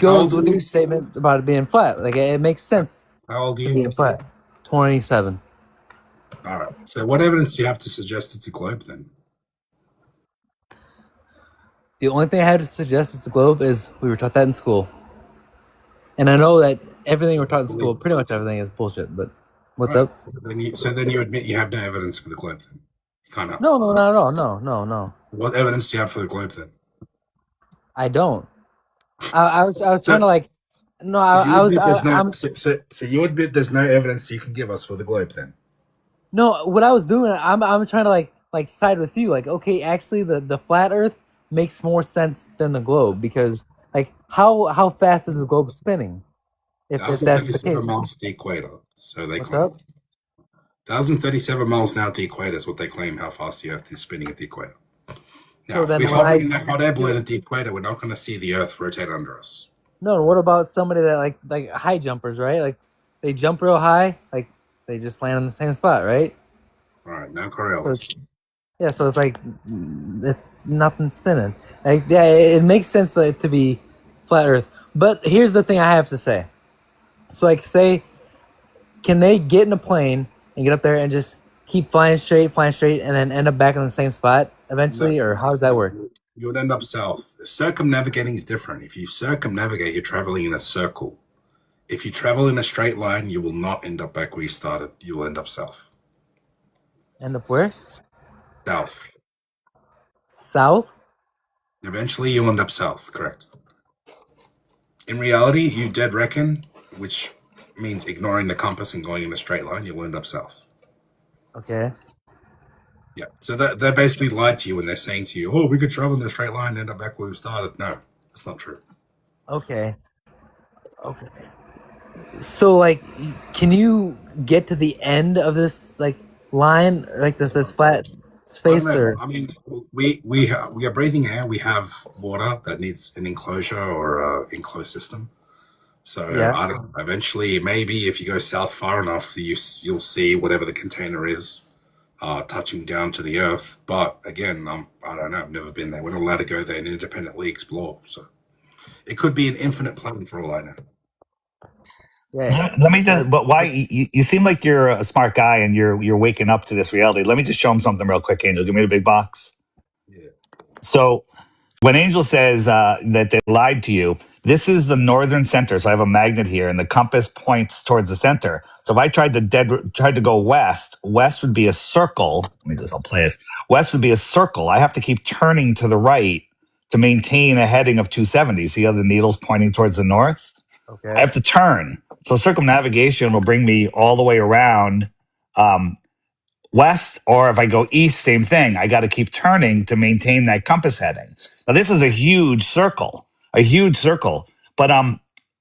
Speaker 1: How
Speaker 14: goes
Speaker 1: old
Speaker 14: with
Speaker 1: are
Speaker 14: your
Speaker 1: you?
Speaker 14: statement about it being flat. Like it makes sense
Speaker 1: How old are
Speaker 14: to
Speaker 1: you?
Speaker 14: being flat. 27.
Speaker 1: All right. So what evidence do you have to suggest it's a globe then?
Speaker 14: The only thing I have to suggest it's a globe is we were taught that in school. And I know that everything we're taught in school, pretty much everything is bullshit, but what's
Speaker 1: Right.
Speaker 14: up?
Speaker 1: Then you admit you have no evidence for the globe then. You can't help.
Speaker 14: No, not at all. No.
Speaker 1: What evidence do you have for the globe then?
Speaker 14: I don't. I was trying to
Speaker 1: So,
Speaker 14: like, no,
Speaker 1: so you admit there's no
Speaker 14: I'm
Speaker 1: so you admit there's no evidence you can give us for the globe then?
Speaker 14: no. What I was doing, I'm trying to like side with you. Like, okay, actually, the flat Earth makes more sense than the globe because like how fast is the globe spinning? If that's the
Speaker 1: 1,037
Speaker 14: case,
Speaker 1: miles at the equator, so they
Speaker 14: what's
Speaker 1: claim.
Speaker 14: up?
Speaker 1: 1,037 miles now at the equator is what they claim how fast the Earth is spinning at the equator. Now,
Speaker 14: So
Speaker 1: if
Speaker 14: then
Speaker 1: we're
Speaker 14: when
Speaker 1: hovering
Speaker 14: I
Speaker 1: in that hot air balloon at the equator, we're not going to see the Earth rotate under us.
Speaker 14: no, what about somebody that like high jumpers, right? Like they jump real high, like they just land in the same spot, right?
Speaker 1: All right, now
Speaker 14: So
Speaker 1: Coriolis.
Speaker 14: yeah, so it's like it's nothing spinning. Like yeah, it makes sense to be flat Earth. But here's the thing I have to say. So like say, can they get in a plane and get up there and just keep flying straight, and then end up back in the same spot
Speaker 1: No,
Speaker 14: eventually, or how does that work?
Speaker 1: you would end up south. Circumnavigating is different. If you circumnavigate, you're traveling in a circle. If you travel in a straight line, you will not end up back where you started. You will end up south.
Speaker 14: End up where?
Speaker 1: South.
Speaker 14: South?
Speaker 1: Eventually, you'll end up south, correct. In reality, you dead reckon, which means ignoring the compass and going in a straight line, you'll end up south.
Speaker 14: Okay.
Speaker 1: Yeah. So they basically lied to you when they're saying to you, oh, we could travel in a straight line and end up back where we started. No, that's not true.
Speaker 14: Okay. Okay. So like, can you get to the end of this like line, like this flat
Speaker 1: I don't
Speaker 14: space,
Speaker 1: know.
Speaker 14: or
Speaker 1: I mean, we are breathing air. We have water that needs an enclosure or an enclosed system. So
Speaker 14: yeah?
Speaker 1: I don't know. Eventually, maybe if you go south far enough, you'll see whatever the container is touching down to the earth. But again, I don't know. I've never been there. We're not allowed to go there and independently explore. So it could be an infinite plane for all I know.
Speaker 14: Yeah.
Speaker 12: Let me just. But why? You seem like you're a smart guy and you're waking up to this reality. Let me just show him something real quick, Angel. Give me the big box.
Speaker 1: Yeah.
Speaker 12: So when Angel says that they lied to you, this is the northern center. So I have a magnet here, and the compass points towards the center. So if I tried to go west, west would be a circle. Let me just. I'll play it. West would be a circle. I have to keep turning to the right to maintain a heading of 270. See how the needle's pointing towards the north? I
Speaker 14: Okay.
Speaker 12: have to turn. So circumnavigation will bring me all the way around west, or if I go east, same thing. I got to keep turning to maintain that compass heading. Now this is a huge circle, but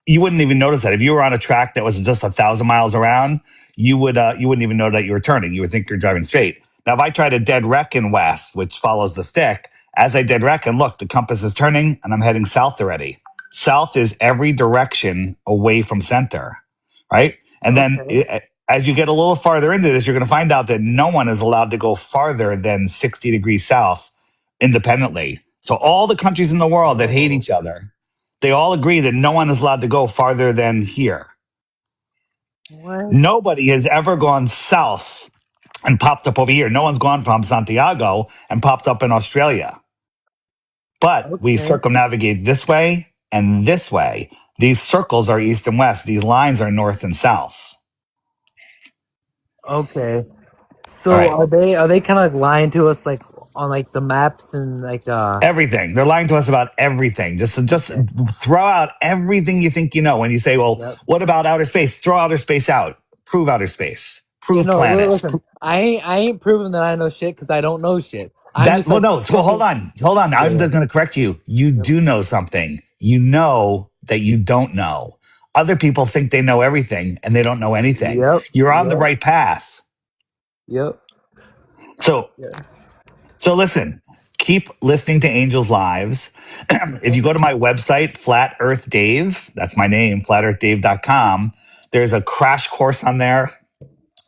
Speaker 12: you wouldn't even notice that if you were on a track that was just 1,000 miles around. You wouldn't even know that you were turning. You would think you're driving straight. Now, if I try to dead reckon west, which follows the stick, as I dead reckon, look, the compass is turning and I'm heading south already. South is every direction away from center, right? And then
Speaker 14: Okay.
Speaker 12: as you get a little farther into this, you're going to find out that no one is allowed to go farther than 60 degrees south independently. So all the countries in the world that hate each other, they all agree that no one is allowed to go farther than here.
Speaker 14: What?
Speaker 12: Nobody has ever gone south and popped up over here. No one's gone from Santiago and popped up in Australia. But we
Speaker 14: Okay.
Speaker 12: circumnavigate this way and this way. These circles are east and west. These lines are north and south.
Speaker 14: Okay.
Speaker 12: All
Speaker 14: So
Speaker 12: right.
Speaker 14: are they kind of like lying to us like on like the maps and like
Speaker 12: Everything. They're lying to us about everything. Just
Speaker 14: okay.
Speaker 12: throw out everything you think you know. When you say, well,
Speaker 14: Yep.
Speaker 12: what about outer space? Throw outer space out. Prove outer space.
Speaker 14: Yeah,
Speaker 12: Prove
Speaker 14: no,
Speaker 12: planets.
Speaker 14: listen. I ain't proving that I know shit because I don't know shit. I'm
Speaker 12: That
Speaker 14: just
Speaker 12: well,
Speaker 14: like
Speaker 12: no. So hold
Speaker 14: discussing.
Speaker 12: on, hold on.
Speaker 14: Yeah,
Speaker 12: I'm
Speaker 14: yeah.
Speaker 12: going to correct you. You
Speaker 14: Yep.
Speaker 12: do know something. You know that you don't know. Other people think they know everything and they don't know anything.
Speaker 14: Yep.
Speaker 12: You're on the
Speaker 14: Yep.
Speaker 12: right path.
Speaker 14: Yep.
Speaker 12: So So listen, keep listening to Angels Lives. If you go to my website, Flat Earth Dave, that's my name, flatearthdave.com, there's a crash course on there.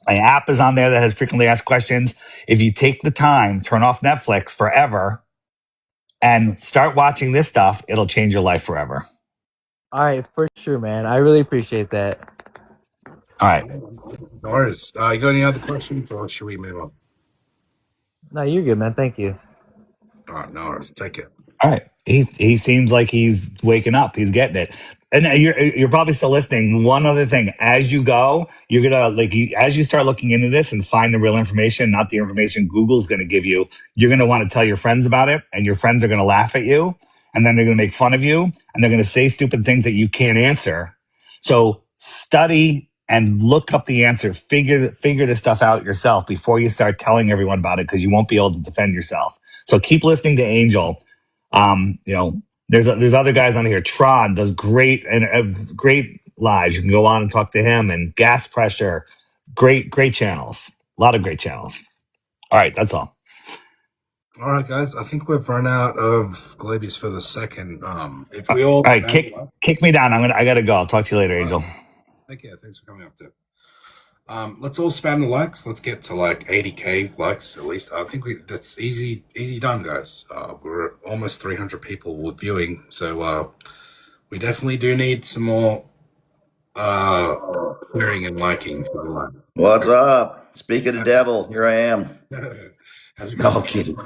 Speaker 12: My app is on there that has frequently asked questions. If you take the time, turn off Netflix forever and start watching this stuff, it'll change your life forever.
Speaker 14: All right, for sure, man. I really appreciate that.
Speaker 12: All right.
Speaker 1: No worries. You got any other questions, or should we move on?
Speaker 14: No, you're good, man. Thank you.
Speaker 1: All right, no worries. Take care.
Speaker 12: All right. He seems like he's waking up. He's getting it. And you're probably still listening. One other thing, as you go, you're gonna as you start looking into this and find the real information, not the information Google's gonna give you. You're gonna want to tell your friends about it, and your friends are gonna laugh at you, and then they're gonna make fun of you, and they're gonna say stupid things that you can't answer. So study and look up the answer. Figure this stuff out yourself before you start telling everyone about it, because you won't be able to defend yourself. So keep listening to Angel. There's other guys on here. Tron does great great lives. You can go on and talk to him. And Gas Pressure, great channels. A lot of great channels. All right, that's all.
Speaker 1: All right, guys. I think we've run out of Glabies for the second. If we all
Speaker 12: right, kick me down. I gotta go. I'll talk to you later, Angel.
Speaker 1: Take care. Thanks for coming up too. Let's all spam the likes. Let's get to like 80k likes at least. I think that's easy done, guys. We're almost 300 people viewing, so we definitely do need some more sharing and liking for the like.
Speaker 15: What's up? Speak of the devil, here I am.
Speaker 1: How's it going?
Speaker 15: No kidding.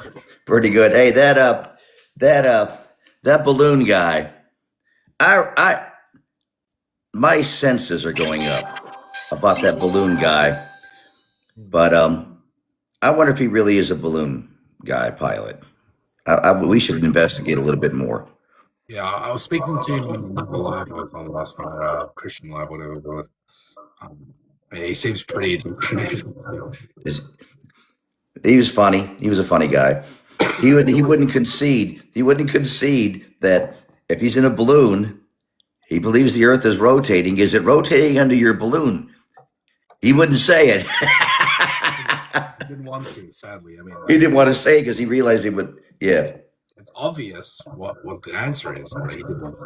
Speaker 15: Pretty good. Hey, that balloon guy. My senses are going up about that balloon guy. But I wonder if he really is a balloon guy pilot. We should investigate a little bit more.
Speaker 1: Yeah, I was speaking to him in another live I was on last night, Christian live, whatever it was. He seems pretty.
Speaker 15: He was funny. He was a funny guy. He wouldn't concede. He wouldn't concede that if he's in a balloon, he believes the Earth is rotating. Is it rotating under your balloon? He wouldn't say it.
Speaker 1: He didn't want to, sadly. I mean,
Speaker 15: he didn't want to say it because he realized he would. Yeah.
Speaker 1: It's obvious what the answer is, but he didn't want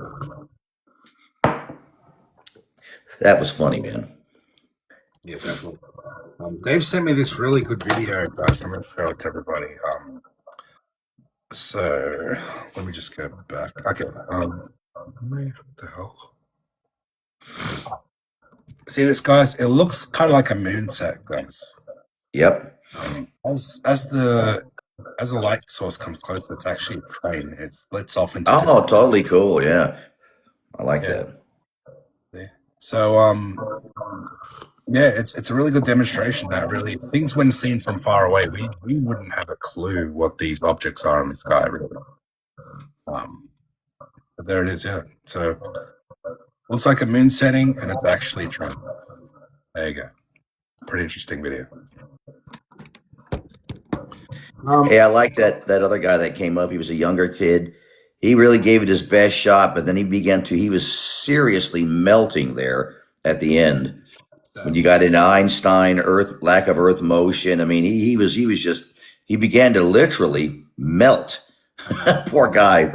Speaker 1: to.
Speaker 15: That was funny, man.
Speaker 1: Yeah, definitely. Dave sent me this really good video, guys. I'm going to show it to everybody. So let me just go back. Okay. What the hell? See this, guys? It looks kind of like a moon set, guys.
Speaker 15: Yep.
Speaker 1: As the light source comes closer, it's actually a train. It splits off into.
Speaker 15: Oh, totally cool. Yeah, I like that.
Speaker 1: Yeah. So yeah, it's a really good demonstration that really things when seen from far away, we wouldn't have a clue what these objects are in the sky, really. But there it is, yeah. So looks like a moon setting, and it's actually a train. There you go. Pretty interesting video.
Speaker 15: Hey, I like that other guy that came up. He was a younger kid. He really gave it his best shot, but then he was seriously melting there at the end. When you got into Einstein, lack of Earth motion. I mean, he began to literally melt. Poor guy,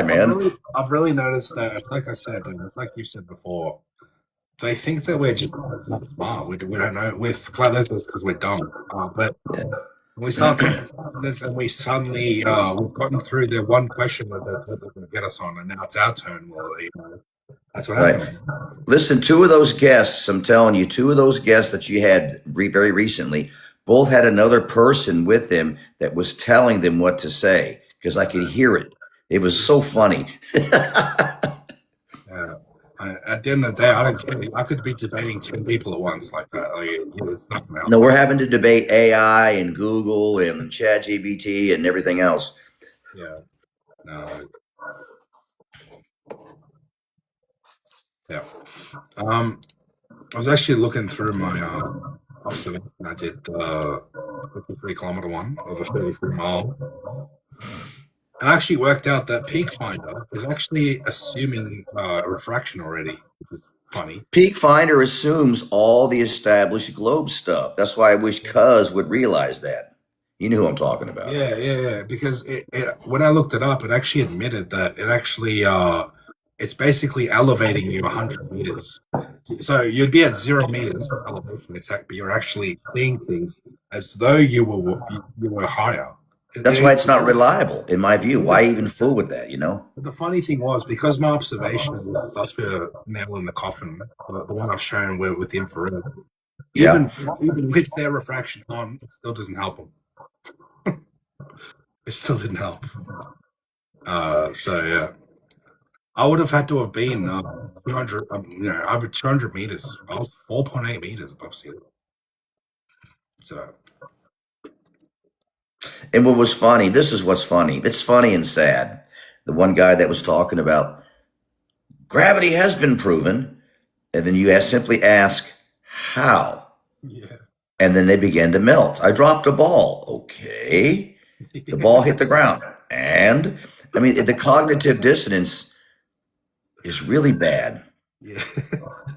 Speaker 15: man.
Speaker 1: I've really noticed that, like I said, and like you said before, they think that we're just not smart. We don't know. We're flat earthers because we're dumb. But we start talking about this, and we suddenly we've gotten through the one question that they're going to get us on, and now it's our turn. Well, that's what happens.
Speaker 15: Listen, two of those guests, I'm telling you, two of those guests that you had very recently, both had another person with them that was telling them what to say, because I could hear it. It was so funny.
Speaker 1: At the end of the day, I don't care. I could be debating 10 people at once like that. It's not gonna help.
Speaker 15: No, we're having to debate AI and Google and ChatGPT and everything else.
Speaker 1: Yeah. No. Yeah. I was actually looking through my observation. I did the 53-kilometer one, or the 33-mile. And I actually worked out that Peak Finder is actually assuming refraction already, which is funny.
Speaker 15: Peak Finder assumes all the established globe stuff. That's why I wish Cuz would realize that. You knew who I'm talking about.
Speaker 1: Yeah. Because when I looked it up, it actually admitted that it actually it's basically elevating you 100 meters. So you'd be at 0 meters of elevation. But you're actually seeing things as though you were higher.
Speaker 15: That's why it's not reliable, in my view. Why even fool with that, you know?
Speaker 1: The funny thing was, because my observation was such a nail in the coffin, the one I've shown with the infrared,
Speaker 15: Yeah.
Speaker 1: even with their refraction on, it still doesn't help them. It still didn't help. So yeah, I would have had to have been 200, over 200 meters. I was 4.8 meters above sea level. So,
Speaker 15: And what was funny, this is what's funny. It's funny and sad. The one guy that was talking about gravity has been proven, and then you simply ask, how?
Speaker 1: yeah.
Speaker 15: And then they began to melt. I dropped a ball. Okay. The ball hit the ground. And, I mean, the cognitive dissonance is really bad.
Speaker 1: Yeah.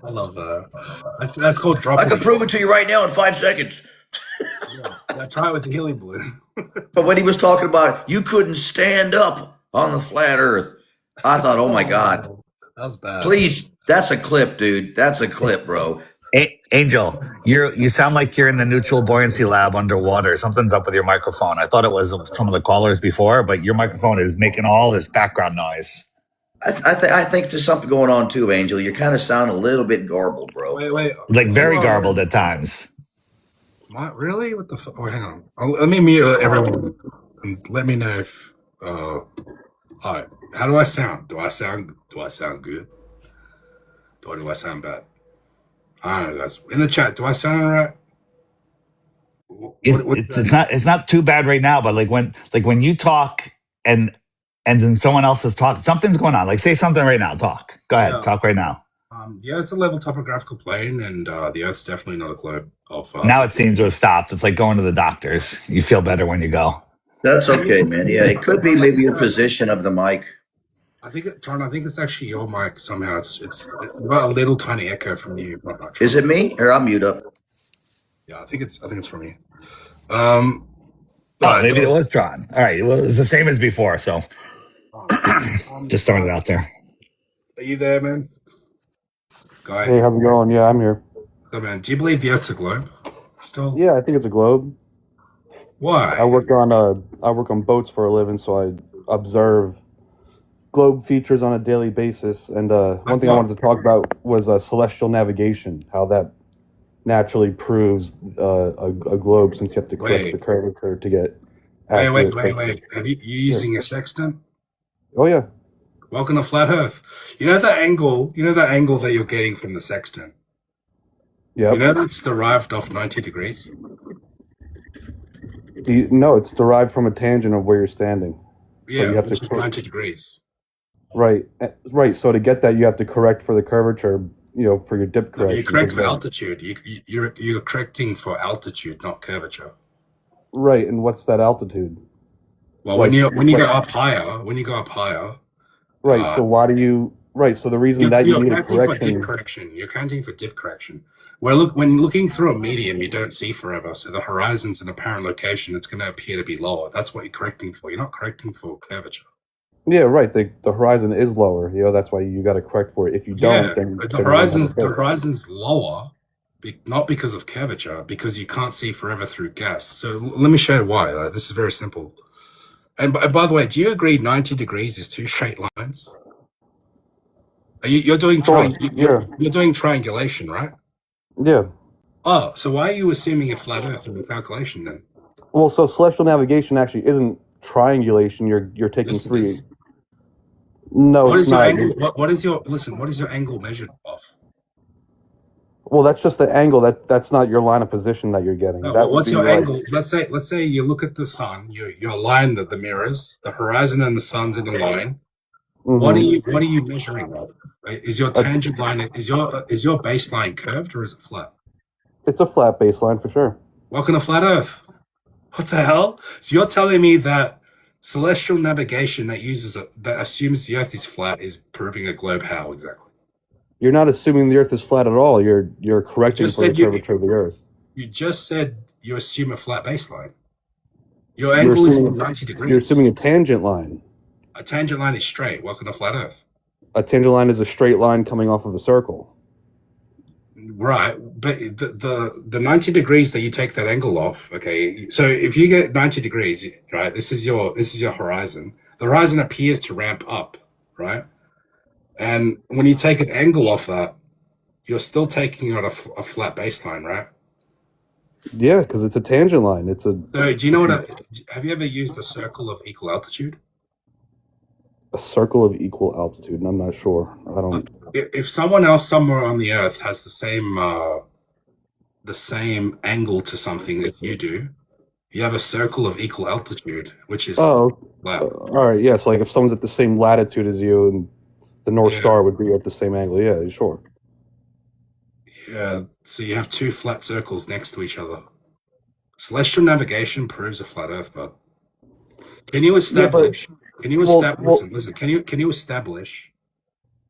Speaker 1: I love that. That's called dropping.
Speaker 15: I can prove it to you right now in 5 seconds.
Speaker 1: Yeah, try it with the helium balloon.
Speaker 15: But when he was talking about you couldn't stand up on the flat earth, I thought, oh my God.
Speaker 1: That was bad.
Speaker 15: Please, that's a clip, dude. That's a clip, bro.
Speaker 12: Angel, you sound like you're in the neutral buoyancy lab underwater. Something's up with your microphone. I thought it was some of the callers before, but your microphone is making all this background noise.
Speaker 15: I think there's something going on too, Angel. You kind of sound a little bit garbled, bro.
Speaker 1: Wait.
Speaker 12: Like very garbled at times.
Speaker 1: What, really? What the fuck? Oh, hang on. Let me mute everyone and let me know if. All right. How do I sound? Do I sound good? Or do I sound bad? I don't know, guys. In the chat, do I sound all right?
Speaker 12: It's not too bad right now, but like when you talk and then someone else is talking, something's going on. Like say something right now. Talk. Go ahead. Talk right now.
Speaker 1: Yeah, it's a level topographical plane, and the Earth's definitely not a globe.
Speaker 12: Now it seems to have stopped. It's like going to the doctors. You feel better when you go.
Speaker 15: That's okay, man. Yeah, it could be maybe your position of the mic.
Speaker 1: I think it's actually your mic somehow. It's got a little tiny echo from you.
Speaker 15: Is it me? Or I'll mute up.
Speaker 1: Yeah, I think it's from you.
Speaker 12: Maybe it was Tron. All right, well, it was the same as before. So just throwing it out there.
Speaker 1: Are you there, man? Guy.
Speaker 16: Hey, how's it going? Yeah, I'm here.
Speaker 1: So, man, do you believe the Earth's a globe? Still?
Speaker 16: Yeah, I think it's a globe.
Speaker 1: Why?
Speaker 16: I work on boats for a living, so I observe globe features on a daily basis. And one thing I wanted to talk about was celestial navigation, how that naturally proves a globe, since you have to correct the curvature to get.
Speaker 1: Wait. Have you using a sextant?
Speaker 16: Oh yeah.
Speaker 1: Welcome to Flat Earth. You know that angle that you're getting from the sextant?
Speaker 16: Yeah.
Speaker 1: You know that's derived off 90 degrees?
Speaker 16: No, it's derived from a tangent of where you're standing.
Speaker 1: Yeah,
Speaker 16: so you have
Speaker 1: which
Speaker 16: to
Speaker 1: is 90 degrees.
Speaker 16: Right. So to get that, you have to correct for the curvature, for your dip correction.
Speaker 1: You correct for altitude. You're correcting for altitude, not curvature.
Speaker 16: Right. And what's that altitude?
Speaker 1: Well, when you go up higher.
Speaker 16: Right. So why do you? Right. So the reason that you need a correction.
Speaker 1: You're counting for dip correction. Well, when looking through a medium, you don't see forever. So the horizon's an apparent location. It's going to appear to be lower. That's what you're correcting for. You're not correcting for curvature.
Speaker 16: Yeah, right. The horizon is lower. That's why you got to correct for it. If you don't, then
Speaker 1: the horizon's lower, not because of curvature, because you can't see forever through gas. So let me show you why. This is very simple. And by the way, do you agree 90 degrees is two straight lines? You're doing you're doing triangulation, right?
Speaker 16: Yeah.
Speaker 1: Oh, so why are you assuming a flat Earth in your calculation then?
Speaker 16: Well, so celestial navigation actually isn't triangulation. You're taking three. No,
Speaker 1: what
Speaker 16: it's
Speaker 1: is
Speaker 16: not.
Speaker 1: Your angle? What is your angle measured off?
Speaker 16: Well, that's just the angle. That's not your line of position that you're getting.
Speaker 1: No, what's your angle? Let's say you look at the sun. You align the mirrors, the horizon and the sun's in a line. Mm-hmm. What are you measuring of? Is your tangent line is your baseline curved or is it flat?
Speaker 16: It's a flat baseline for sure.
Speaker 1: Welcome to Flat Earth. What the hell? So you're telling me that celestial navigation that assumes the Earth is flat is proving a globe? How exactly?
Speaker 16: You're not assuming the Earth is flat at all. You're correcting for the curvature of the Earth.
Speaker 1: You just said you assume a flat baseline. Your
Speaker 16: You're
Speaker 1: angle is
Speaker 16: assuming
Speaker 1: 90
Speaker 16: you're
Speaker 1: degrees.
Speaker 16: assuming a tangent line.
Speaker 1: A tangent line is straight. Welcome to flat Earth.
Speaker 16: A tangent line is a straight line coming off of a circle.
Speaker 1: Right, but the 90 degrees that you take that angle off, okay, so if you get 90 degrees, right, this is your horizon. The horizon appears to ramp up, right? And when you take an angle off that, you're still taking out a flat baseline, right?
Speaker 16: Yeah, because it's a tangent line. It's a.
Speaker 1: So do you know have you ever used a circle of equal altitude?
Speaker 16: A circle of equal altitude, and I'm not sure. I don't.
Speaker 1: If someone else somewhere on the Earth has the same angle to something that you do, you have a circle of equal altitude, which is
Speaker 16: Oh,
Speaker 1: flat.
Speaker 16: all right. Yeah, so like if someone's at the same latitude as you, and the North Star would be at the same angle. Yeah, sure.
Speaker 1: Yeah, so you have two flat circles next to each other. Celestial navigation proves a flat Earth, but can you establish? Listen. Can you establish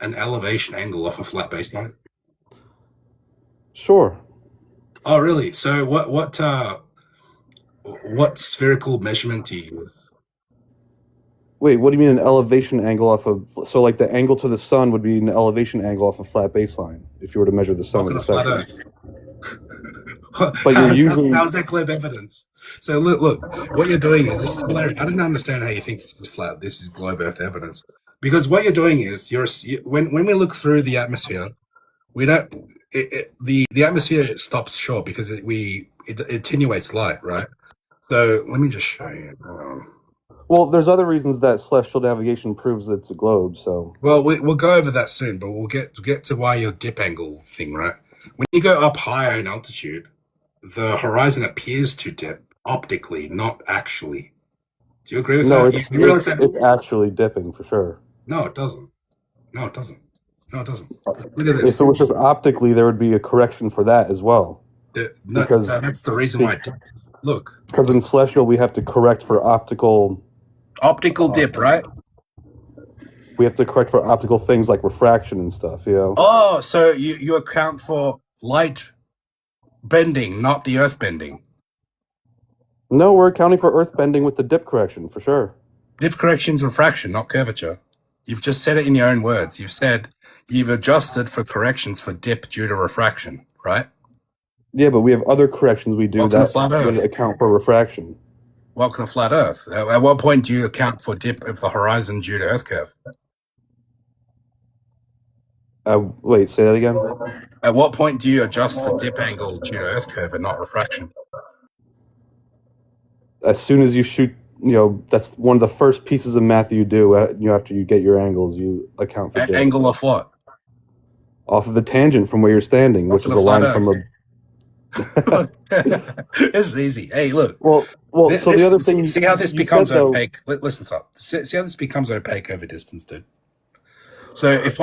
Speaker 1: an elevation angle off a flat baseline?
Speaker 16: Sure.
Speaker 1: Oh, really? So what spherical measurement do you use?
Speaker 16: Wait, what do you mean an elevation angle off of? So like the angle to the sun would be an elevation angle off a flat baseline if you were to measure the sun with a
Speaker 1: flat
Speaker 16: section.
Speaker 1: Earth.
Speaker 16: But you're using.
Speaker 1: How's that globe evidence? So look, what you're doing is this. I don't understand how you think this is flat. This is globe Earth evidence, because what you're doing is when we look through the atmosphere, we don't. The atmosphere stops short because it attenuates light, right? So let me just show you.
Speaker 16: Well, there's other reasons that celestial navigation proves it's a globe. So.
Speaker 1: Well, we'll go over that soon, but we'll get to why your dip angle thing, right? When you go up higher in altitude, the horizon appears to dip optically, not actually. Do you agree with that?
Speaker 16: It's actually dipping for sure.
Speaker 1: No, it doesn't. No, it doesn't. Look at this.
Speaker 16: If it was just optically, there would be a correction for that as well.
Speaker 1: Because that's the reason why. Look.
Speaker 16: Because in celestial, we have to correct for optical
Speaker 1: dip, right?
Speaker 16: We have to correct for optical things like refraction and stuff, you know?
Speaker 1: Oh, so you account for light bending, not the Earth bending.
Speaker 16: No, we're accounting for Earth bending with the dip correction, for sure.
Speaker 1: Dip correction's refraction, not curvature. You've just said it in your own words. You've said you've adjusted for corrections for dip due to refraction, right?
Speaker 16: Yeah, but we have other corrections we do that would account for refraction.
Speaker 1: Welcome to flat Earth. At what point do you account for dip of the horizon due to Earth curve?
Speaker 16: Wait, say that again?
Speaker 1: At what point do you adjust for dip angle due to Earth curve and not refraction?
Speaker 16: As soon as you shoot, that's one of the first pieces of math you do. After you get your angles, you account for dip.
Speaker 1: Angle off what?
Speaker 16: Off of the tangent from where you're standing, which is a line from a.
Speaker 1: This is easy. Hey, look.
Speaker 16: Well. So the other thing.
Speaker 1: See how this becomes opaque. Listen, see how this becomes opaque over distance, dude. So if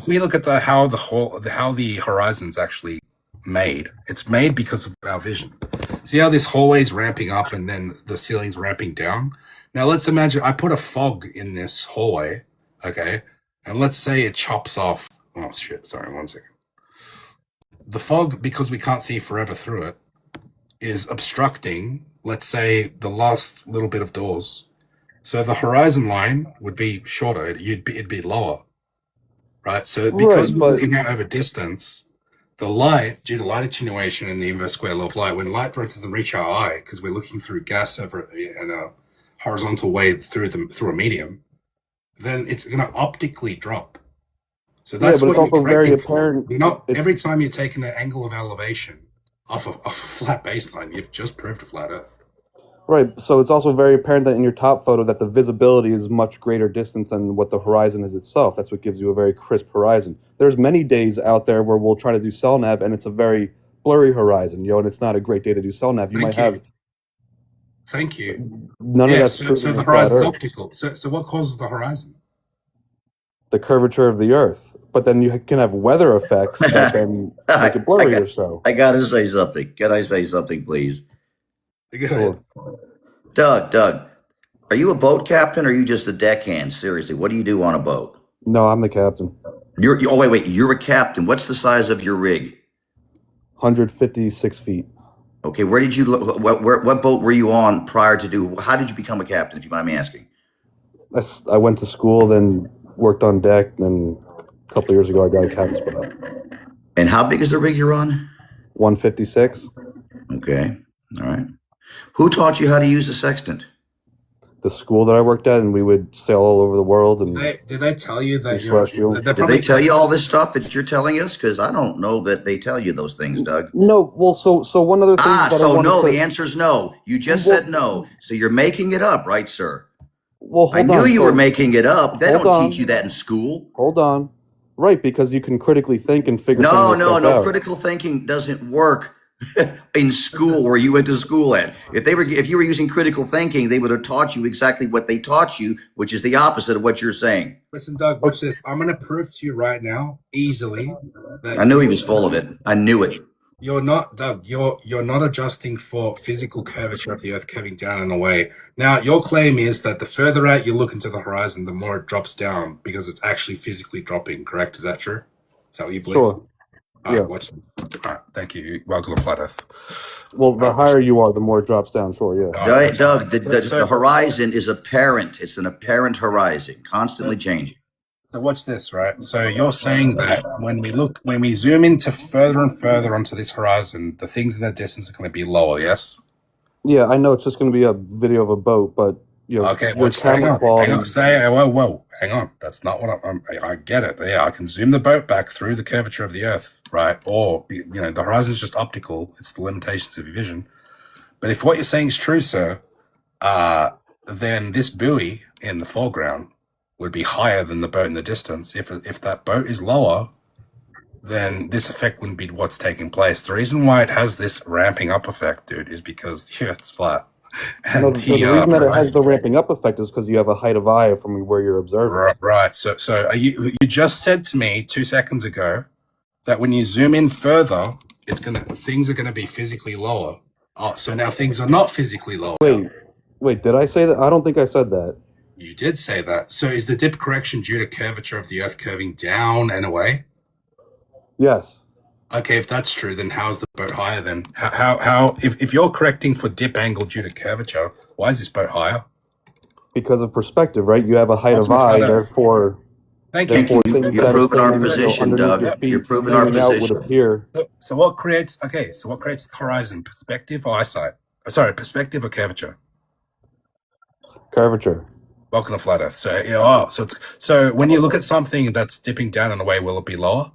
Speaker 1: we look at how the horizon's actually made, it's made because of our vision. See how this hallway's ramping up and then the ceiling's ramping down? Now let's imagine I put a fog in this hallway, okay? And let's say it chops off. Oh shit, sorry, 1 second. The fog, because we can't see forever through it, is obstructing, let's say, the last little bit of doors. So the horizon line would be shorter, it'd be lower. Right? So because we're looking at over distance, the light, due to light attenuation and the inverse square law of light, when light doesn't reach our eye, because we're looking through gas over in a horizontal way through a medium, then it's going to optically drop. So that's what you're correcting for. Every time you're taking an angle of elevation off a flat baseline, you've just proved a flat Earth.
Speaker 16: Right, so it's also very apparent that in your top photo that the visibility is much greater distance than what the horizon is itself. That's what gives you a very crisp horizon. There's many days out there where we'll try to do cell nav and it's a very blurry horizon, and it's not a great day to do cell nav.
Speaker 1: Thank you.
Speaker 16: None of that's true.
Speaker 1: So the horizon's optical. So what causes the horizon?
Speaker 16: The curvature of the Earth. But then you can have weather effects that then make it blurry or so.
Speaker 15: I gotta say something. Can I say something, please?
Speaker 1: Go ahead.
Speaker 15: Doug, are you a boat captain or are you just a deckhand? Seriously, what do you do on a boat?
Speaker 16: No, I'm the captain.
Speaker 15: Wait, you're a captain. What's the size of your rig?
Speaker 16: 156 feet.
Speaker 15: Okay, where did you what boat were you on prior to do? How did you become a captain, if you mind me asking?
Speaker 16: I went to school, then worked on deck, then a couple years ago I got a captain's spot.
Speaker 15: And how big is the rig you're on?
Speaker 16: 156.
Speaker 15: Okay, all right. Who taught you how to use the sextant?
Speaker 16: The school that I worked at, and we would sail all over the world. And
Speaker 1: Did they tell you that
Speaker 16: celestial.
Speaker 15: Did they tell you all this stuff that you're telling us? Because I don't know that they tell you those things, Doug.
Speaker 16: No, well, so one other thing.
Speaker 15: The answer is no. You just said no. So you're making it up, right, sir?
Speaker 16: Well,
Speaker 15: I knew you were making it up. They don't teach you that in school.
Speaker 16: Hold on. Right, because you can critically think and figure
Speaker 15: No.
Speaker 16: out.
Speaker 15: Critical thinking doesn't work in school where you went to school at. If you were using critical thinking, they would have taught you exactly what they taught you, which is the opposite of what you're saying.
Speaker 1: Listen, Doug, watch this. I'm going to prove to you right now, easily. That
Speaker 15: I knew he was full of it. I knew it.
Speaker 1: You're not, Doug. You're not adjusting for physical curvature of the Earth curving down and away. Now, your claim is that the further out you look into the horizon, the more it drops down because it's actually physically dropping. Correct? Is that true? Is that what you believe?
Speaker 16: Sure.
Speaker 1: Yeah. Watch. All right. Thank you. Welcome to Flat Earth.
Speaker 16: Well, the higher you are, the more it drops down. Sure. Yeah.
Speaker 15: Doug, the horizon is apparent. It's an apparent horizon, constantly changing.
Speaker 1: So watch this, right? So you're saying that when we zoom into further and further onto this horizon, the things in the distance are going to be lower, yes?
Speaker 16: Yeah, I know it's just going to be a video of a boat, but
Speaker 1: okay, well, hang on. That's not what I get it. Yeah, I can zoom the boat back through the curvature of the Earth, right? Or the horizon is just optical. It's the limitations of your vision. But if what you're saying is true, sir, then this buoy in the foreground would be higher than the boat in the distance. If that boat is lower, then this effect wouldn't be what's taking place. The reason why it has this ramping up effect, dude, is because it's flat. And
Speaker 16: the reason that it has the ramping up effect is because you have a height of eye from where you're observing.
Speaker 1: Right. So you just said to me 2 seconds ago that when you zoom in further, things are gonna be physically lower. Oh, so now things are not physically lower.
Speaker 16: Wait, did I say that? I don't think I said that.
Speaker 1: You did say that. So is the dip correction due to curvature of the Earth curving down and away?
Speaker 16: Yes.
Speaker 1: Okay, if that's true, then how is the boat higher then? How if you're correcting for dip angle due to curvature, why is this boat higher?
Speaker 16: Because of perspective, right? You have a height of eye, therefore.
Speaker 1: Thank you.
Speaker 15: You're proving our position, Doug. You're proving our position.
Speaker 1: So what creates the horizon? Perspective or eyesight? Perspective or curvature?
Speaker 16: Curvature.
Speaker 1: Welcome to Flat Earth. So when you look at something that's dipping down and away, will it be lower?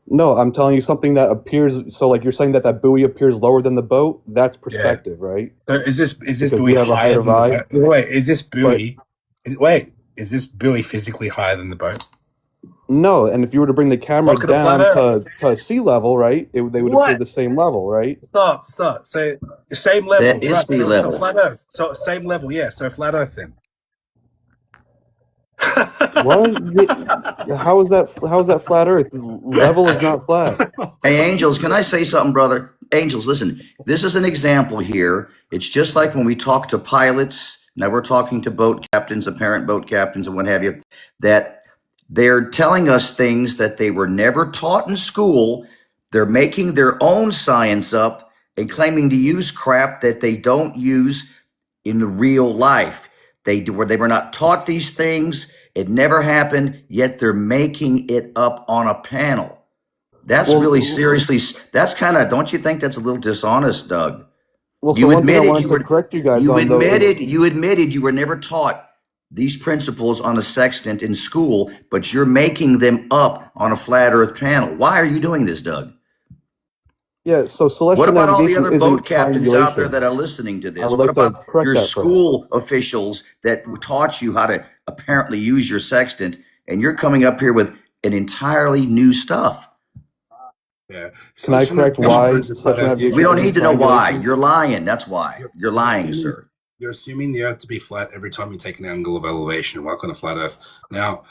Speaker 16: No, I'm telling you something that appears. So, like you're saying that buoy appears lower than the boat. That's perspective, right?
Speaker 1: So is this buoy higher than the boat? Wait, is this buoy? Is this buoy physically higher than the boat?
Speaker 16: No, and if you were to bring the camera down to sea level, right, they would appear the same level, right?
Speaker 1: Stop. So the same level.
Speaker 15: That is sea level.
Speaker 1: Flat Earth. So same level, yeah. So Flat Earth then.
Speaker 16: What? How is that flat Earth? Level is not flat.
Speaker 15: Hey, Angels, can I say something, brother? Angels, listen. This is an example here. It's just like when we talk to pilots. Now we're talking to boat captains, apparent boat captains, and what have you. That they're telling us things that they were never taught in school. They're making their own science up and claiming to use crap that they don't use in real life. They were not taught these things. It never happened, yet they're making it up on a panel. That's really seriously, that's kind of, don't you think that's a little dishonest, Doug?
Speaker 16: Well,
Speaker 15: you
Speaker 16: so
Speaker 15: admitted
Speaker 16: you
Speaker 15: admitted you were never taught these principles on a sextant in school, but you're making them up on a flat Earth panel. Why are you doing this, Doug?
Speaker 16: Yeah, so celestial
Speaker 15: what about all the other
Speaker 16: navigation
Speaker 15: boat captains out there that are listening to this? What about your school officials that taught you how to apparently use your sextant, and you're coming up here with an entirely new stuff?
Speaker 1: Yeah.
Speaker 16: Can I correct why?
Speaker 15: We don't need to know why. You're lying. That's why. You're lying, sir.
Speaker 1: You're assuming the Earth to be flat every time you take an angle of elevation. Welcome to Flat Earth. Now,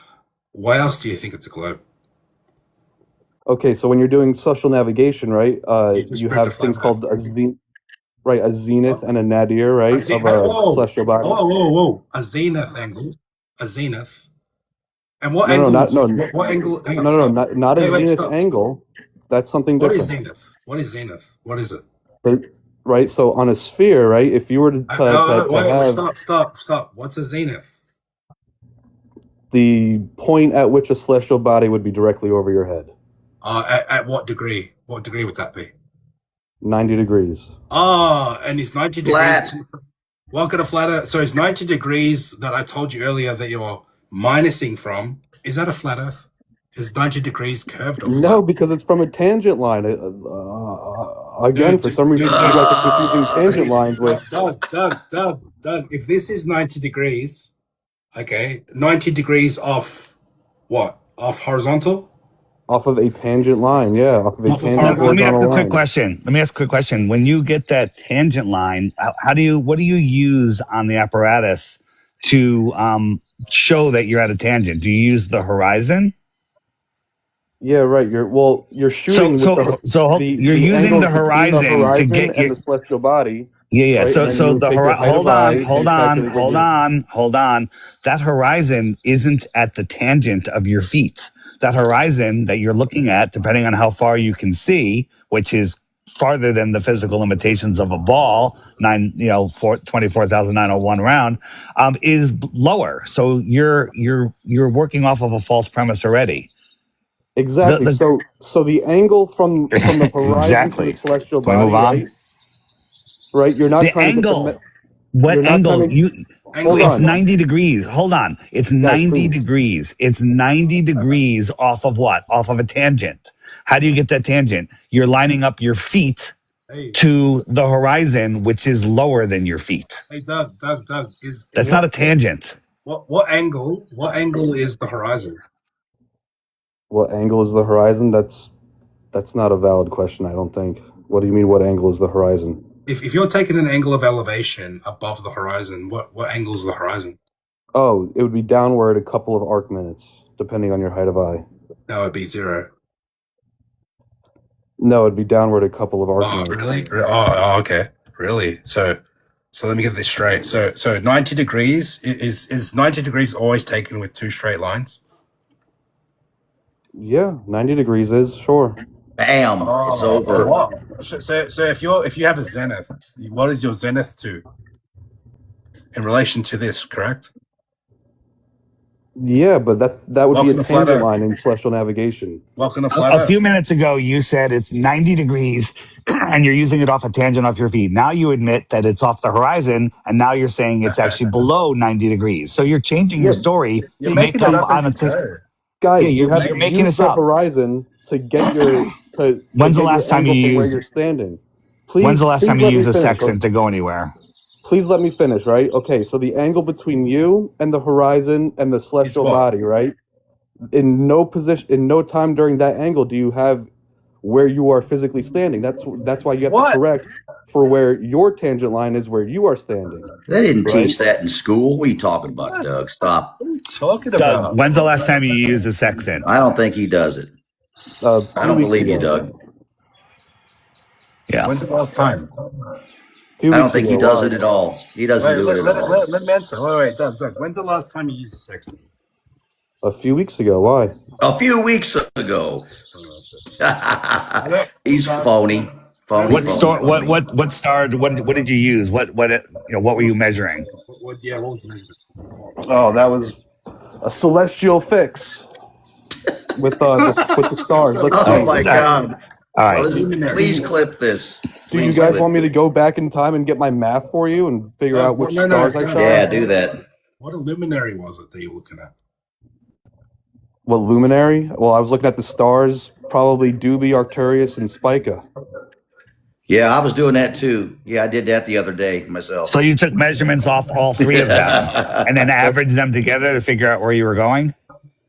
Speaker 1: why else do you think it's a globe?
Speaker 16: Okay, so when you're doing social navigation, right, you have things called a zenith and a nadir, right, of a celestial body.
Speaker 1: Whoa. A zenith angle. A zenith. And what angle? What angle?
Speaker 16: Not a zenith angle. That's something different.
Speaker 1: What is zenith? What is it?
Speaker 16: right? So on a sphere, right? If you were to have
Speaker 1: Stop. What's a zenith?
Speaker 16: the point at which a celestial body would be directly over your head.
Speaker 1: At what degree? What degree would that be?
Speaker 16: 90 degrees.
Speaker 1: And it's 90
Speaker 15: Flat.
Speaker 1: degrees. Welcome to Flat Earth. So it's 90 degrees that I told you earlier that you're minusing from. Is that a flat Earth? Is 90 degrees curved or flat?
Speaker 16: No, because it's from a tangent line. Again, for some reason, you guys are confusing tangent lines with.
Speaker 1: Doug, if this is 90 degrees, okay, 90 degrees off what? Off horizontal?
Speaker 16: Off of a tangent line, yeah. Off of a tangent
Speaker 12: Let me ask a quick
Speaker 16: line.
Speaker 12: question. When you get that tangent line, what do you use on the apparatus to show that you're at a tangent? Do you use the horizon?
Speaker 16: Yeah, right. You're shooting
Speaker 12: you're using the horizon to get
Speaker 16: and the celestial body.
Speaker 12: Yeah.
Speaker 16: Right?
Speaker 12: Hold on. That horizon isn't at the tangent of your feet. That horizon that you're looking at, depending on how far you can see, which is farther than the physical limitations of a ball, 24,901 round, is lower. So you're working off of a false premise already.
Speaker 16: Exactly. So the angle from the horizon to the celestial body,
Speaker 12: move on?
Speaker 16: right? Right. You're not
Speaker 12: the
Speaker 16: trying
Speaker 12: angle.
Speaker 16: to
Speaker 12: What angle? It's 90 degrees. Hold on. It's 90 degrees. It's 90 degrees off of what? Off of a tangent. How do you get that tangent? You're lining up your feet to the horizon, which is lower than your feet.
Speaker 1: Hey, Doug.
Speaker 12: That's not a tangent.
Speaker 1: What angle is the horizon?
Speaker 16: What angle is the horizon? That's not a valid question, I don't think. What do you mean, what angle is the horizon?
Speaker 1: If you're taking an angle of elevation above the horizon, what angle is the horizon?
Speaker 16: Oh, it would be downward a couple of arc minutes, depending on your height of eye.
Speaker 1: No, it'd be 0.
Speaker 16: No, it'd be downward a couple of arc minutes.
Speaker 1: Really? Oh, okay. Really? So let me get this straight. So 90 degrees is 90 degrees always taken with 2 straight lines?
Speaker 16: Yeah, 90 degrees is, sure.
Speaker 15: Bam! It's over.
Speaker 1: So if you have a zenith, what is your zenith to in relation to this? Correct?
Speaker 16: Yeah, but that would be a tangent line in celestial navigation.
Speaker 1: Welcome to Flat Earth.
Speaker 12: A few minutes ago, you said it's 90 degrees, and you're using it off a tangent off your feet. Now you admit that it's off the horizon, and now you're saying it's actually below 90 degrees. So you're changing your story to make them on a.
Speaker 16: Guys,
Speaker 12: you're making this up.
Speaker 16: Horizon to get your.
Speaker 12: When's the last time you used?
Speaker 16: Where you're standing? Please,
Speaker 12: when's the last time you used a sextant to go anywhere?
Speaker 16: Please let me finish, right? Okay, so the angle between you and the horizon and the celestial body, right? In no time during that angle do you have where you are physically standing. That's why you have to correct for where your tangent line is where you are standing.
Speaker 15: They didn't teach that in school. What are you talking about, Doug? Stop.
Speaker 1: What are you talking about?
Speaker 12: Doug, when's the last time you used a sextant?
Speaker 15: I don't think he does it. I don't believe you, Doug.
Speaker 12: Yeah.
Speaker 1: When's the last time?
Speaker 15: I don't think he does it at all. He doesn't do it at all.
Speaker 1: Let me answer. Wait, Doug. When's the last time you used a sextant?
Speaker 16: A few weeks ago. Why?
Speaker 15: A few weeks ago. He's phony.
Speaker 12: What did you use? What were you measuring?
Speaker 1: What was the measurement?
Speaker 16: Oh, that was a celestial fix with the stars.
Speaker 15: Oh my God!
Speaker 12: All right,
Speaker 15: please clip this.
Speaker 16: Do you guys want me to go back in time and get my math for you and figure out which stars I shot?
Speaker 15: Yeah, do that.
Speaker 1: What luminary was it that you were looking at?
Speaker 16: What luminary? Well, I was looking at the stars, probably Doobie, Arcturus, and Spica.
Speaker 15: Yeah, I was doing that too. Yeah, I did that the other day myself.
Speaker 12: So you took measurements off all 3 of them and then averaged them together to figure out where you were going?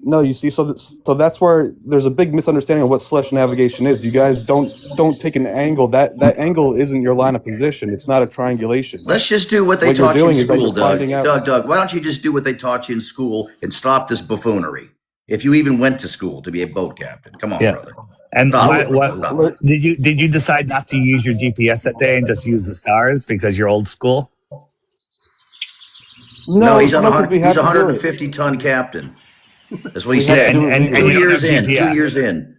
Speaker 16: No, you see, so that's where there's a big misunderstanding of what celestial navigation is. You guys don't take an angle. That angle isn't your line of position. It's not a triangulation.
Speaker 15: Let's just do what they taught you in school, Doug. Doug, why don't you just do what they taught you in school and stop this buffoonery? If you even went to school to be a boat captain, come on, brother.
Speaker 12: And did you decide not to use your GPS that day and just use the stars because you're old school?
Speaker 15: No, he's 150-ton captain. That's what he said.
Speaker 12: And
Speaker 15: 2 years in. 2 years in.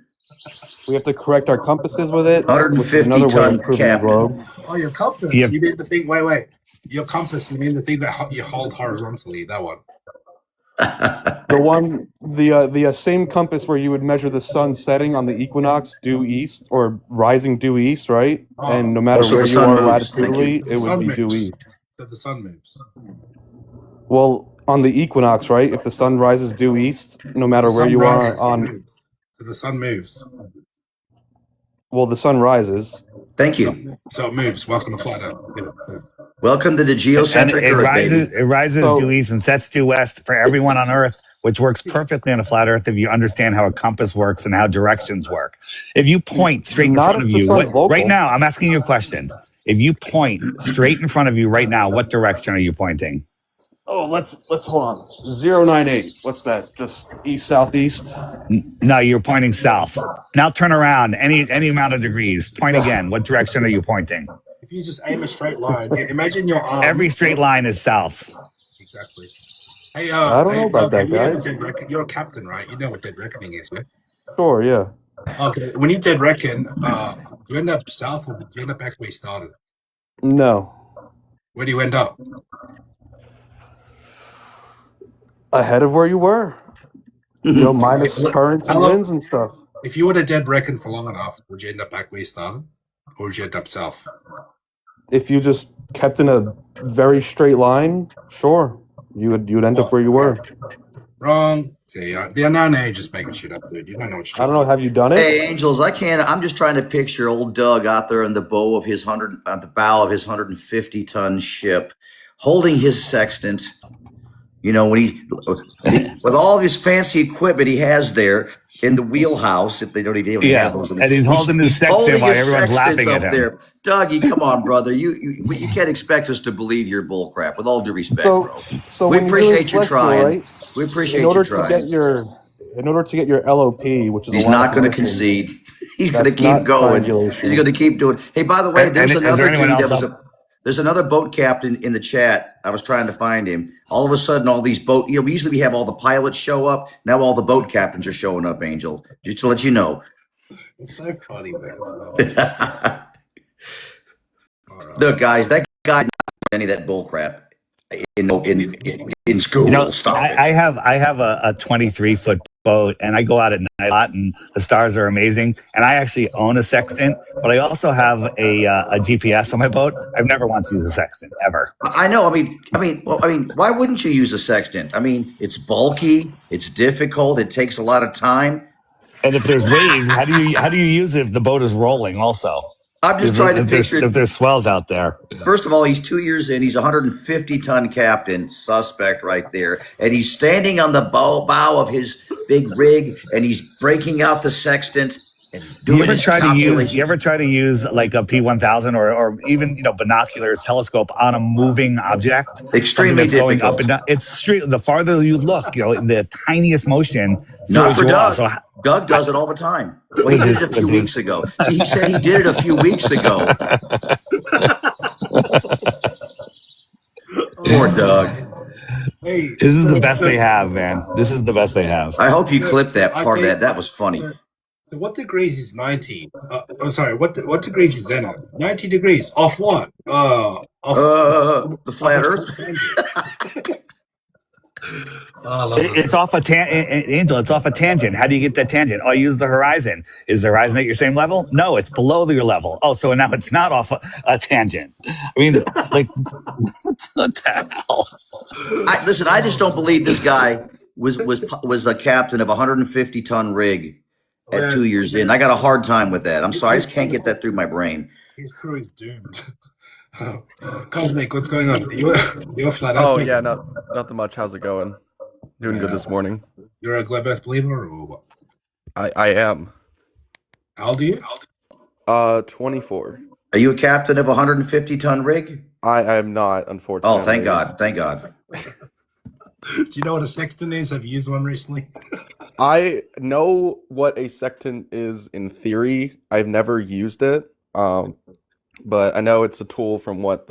Speaker 16: We have to correct our compasses with it, which is
Speaker 15: 150
Speaker 16: another way of
Speaker 15: ton
Speaker 16: proving the
Speaker 15: captain.
Speaker 16: globe.
Speaker 1: Oh, your compass.
Speaker 12: Yep.
Speaker 1: You mean the thing? Wait. Your compass. You mean the thing that you hold horizontally? That one.
Speaker 16: The one, the same compass where you would measure the sun setting on the equinox due east or rising due east, right?
Speaker 1: Oh.
Speaker 16: And no matter
Speaker 15: Also,
Speaker 16: where
Speaker 15: the
Speaker 16: you
Speaker 15: sun
Speaker 16: are
Speaker 15: moves. Thank
Speaker 16: latitudinally,
Speaker 15: you.
Speaker 16: it would
Speaker 1: Sun
Speaker 16: be due
Speaker 1: moves.
Speaker 16: east.
Speaker 1: So the sun moves.
Speaker 16: Well, on the equinox, right? If the sun rises due east, no matter
Speaker 1: The
Speaker 16: where
Speaker 1: sun
Speaker 16: you
Speaker 1: rises,
Speaker 16: are
Speaker 1: it
Speaker 16: on,
Speaker 1: moves. So the sun moves.
Speaker 16: well, the sun rises.
Speaker 15: Thank you.
Speaker 1: So it moves. Welcome to Flatearth.
Speaker 15: Welcome to the
Speaker 12: And
Speaker 15: geocentric
Speaker 12: it
Speaker 15: Earth,
Speaker 12: rises,
Speaker 15: baby.
Speaker 12: it rises
Speaker 16: So-
Speaker 12: due east and sets due west for everyone on Earth, which works perfectly on a flat Earth if you understand how a compass works and how directions work. If you point straight in
Speaker 16: Not
Speaker 12: front
Speaker 16: if
Speaker 12: of
Speaker 16: the
Speaker 12: you,
Speaker 16: sun's local.
Speaker 12: right now, I'm asking you a question. If you point straight in front of you right now, what direction are you pointing?
Speaker 16: Oh, let's hold on. 098. What's that? Just east southeast.
Speaker 12: No, you're pointing south. Now turn around any amount of degrees. Point again. What direction are you pointing?
Speaker 1: If you just aim a straight line, imagine your arm.
Speaker 12: Every straight line is south.
Speaker 1: Exactly. Hey,
Speaker 16: I don't know about
Speaker 1: Doug,
Speaker 16: that,
Speaker 1: have you ever
Speaker 16: guys.
Speaker 1: dead reckon? You're a captain, right? You know what dead reckoning is, yeah?
Speaker 16: Sure, yeah.
Speaker 1: Okay. When you dead reckon, do you end up south or do you end up back where you started?
Speaker 16: No.
Speaker 1: Where do you end up?
Speaker 16: Ahead of where you were. Minus currents and winds and stuff.
Speaker 1: If you were to dead reckon for long enough, would you end up back where you started? Or would you end up south?
Speaker 16: If you just kept in a very straight line, sure. You would end up where you were.
Speaker 1: Wrong. See, the unknown age just making shit up, dude. You don't know what you're
Speaker 16: I don't know. Have you done it?
Speaker 15: Hey, Angels, I'm just trying to picture old Doug out there on the bow of his on the bow of his 150-ton ship, holding his sextant. You know, with all of his fancy equipment he has there in the wheelhouse, if they don't even have those.
Speaker 12: And he's holding his sextant while everyone's laughing at him.
Speaker 15: There. Dougie, come on, brother. You can't expect us to believe your bull crap. With all due respect, bro.
Speaker 16: So
Speaker 15: We
Speaker 16: when
Speaker 15: appreciate
Speaker 16: you're
Speaker 15: you trying.
Speaker 16: right?
Speaker 15: We appreciate
Speaker 16: in order
Speaker 15: you
Speaker 16: to
Speaker 15: trying.
Speaker 16: get in order to get your LOP, which is
Speaker 15: He's
Speaker 16: a lot
Speaker 15: not
Speaker 16: of
Speaker 15: going to
Speaker 16: positions,
Speaker 15: concede. He's going to
Speaker 16: that's
Speaker 15: keep
Speaker 16: not
Speaker 15: going. He's
Speaker 16: triangulation.
Speaker 15: going to keep doing. Hey, by the way, there's
Speaker 12: And is there
Speaker 15: another
Speaker 12: anyone
Speaker 15: dude
Speaker 12: else
Speaker 15: that was
Speaker 12: up?
Speaker 15: there's another boat captain in the chat. I was trying to find him. All of a sudden, all these boat, usually we have all the pilots show up. Now all the boat captains are showing up, Angel. Just to let you know.
Speaker 1: It's so funny, man.
Speaker 15: Look, guys, that guy did not do any of that bull crap in school. Stop it.
Speaker 12: I have a 23-foot boat, and I go out at night a lot, and the stars are amazing. And I actually own a sextant, but I also have a GPS on my boat. I've never once used a sextant ever.
Speaker 15: I know. I mean, why wouldn't you use a sextant? I mean, it's bulky, it's difficult, it takes a lot of time.
Speaker 12: And if there's waves, how do you use it if the boat is rolling? Also,
Speaker 15: I'm just trying to picture
Speaker 12: if there's swells out there.
Speaker 15: First of all, he's 2 years in. He's a 150-ton captain, suspect right there, and he's standing on the bow of his big rig, and he's breaking out the sextant and doing his calculations.
Speaker 12: You ever try to use like a P1000 or even binoculars, telescope on a moving object?
Speaker 15: Extremely
Speaker 12: difficult. Going up and down. It's the farther you look, the tiniest motion.
Speaker 15: Not for Doug.
Speaker 12: So,
Speaker 15: Doug does it all the time. Well, he did it a few weeks ago. See, he said he did it a few weeks ago. Poor Doug.
Speaker 1: Hey,
Speaker 12: this is the best they have, man. This is the best they have.
Speaker 15: I hope you clipped that part of that. That was funny.
Speaker 1: So what degrees is 90? What degrees is Zenith? 90 degrees. Off what?
Speaker 15: The flat Earth.
Speaker 12: It's off a Angel. It's off a tangent. How do you get that tangent? Oh, I use the horizon. Is the horizon at your same level? No, it's below your level. Oh, so now it's not off a tangent. I mean, like, what the hell?
Speaker 15: Listen, I just don't believe this guy was a captain of a 150-ton rig at 2 years in. I got a hard time with that. I'm sorry, I just can't get that through my brain.
Speaker 1: His crew is doomed. Cosmic, what's going on? You're flat Earth.
Speaker 17: Oh yeah, nothing much. How's it going? Doing good this morning.
Speaker 1: You're a Globe Earth believer or what?
Speaker 17: I am.
Speaker 1: How old are you?
Speaker 17: 24.
Speaker 15: Are you a captain of a 150-ton rig?
Speaker 17: I am not, unfortunately.
Speaker 15: Oh, thank God. Thank God.
Speaker 1: Do you know what a sextant is? Have you used one recently?
Speaker 17: I know what a sextant is in theory. I've never used it. But I know it's a tool from what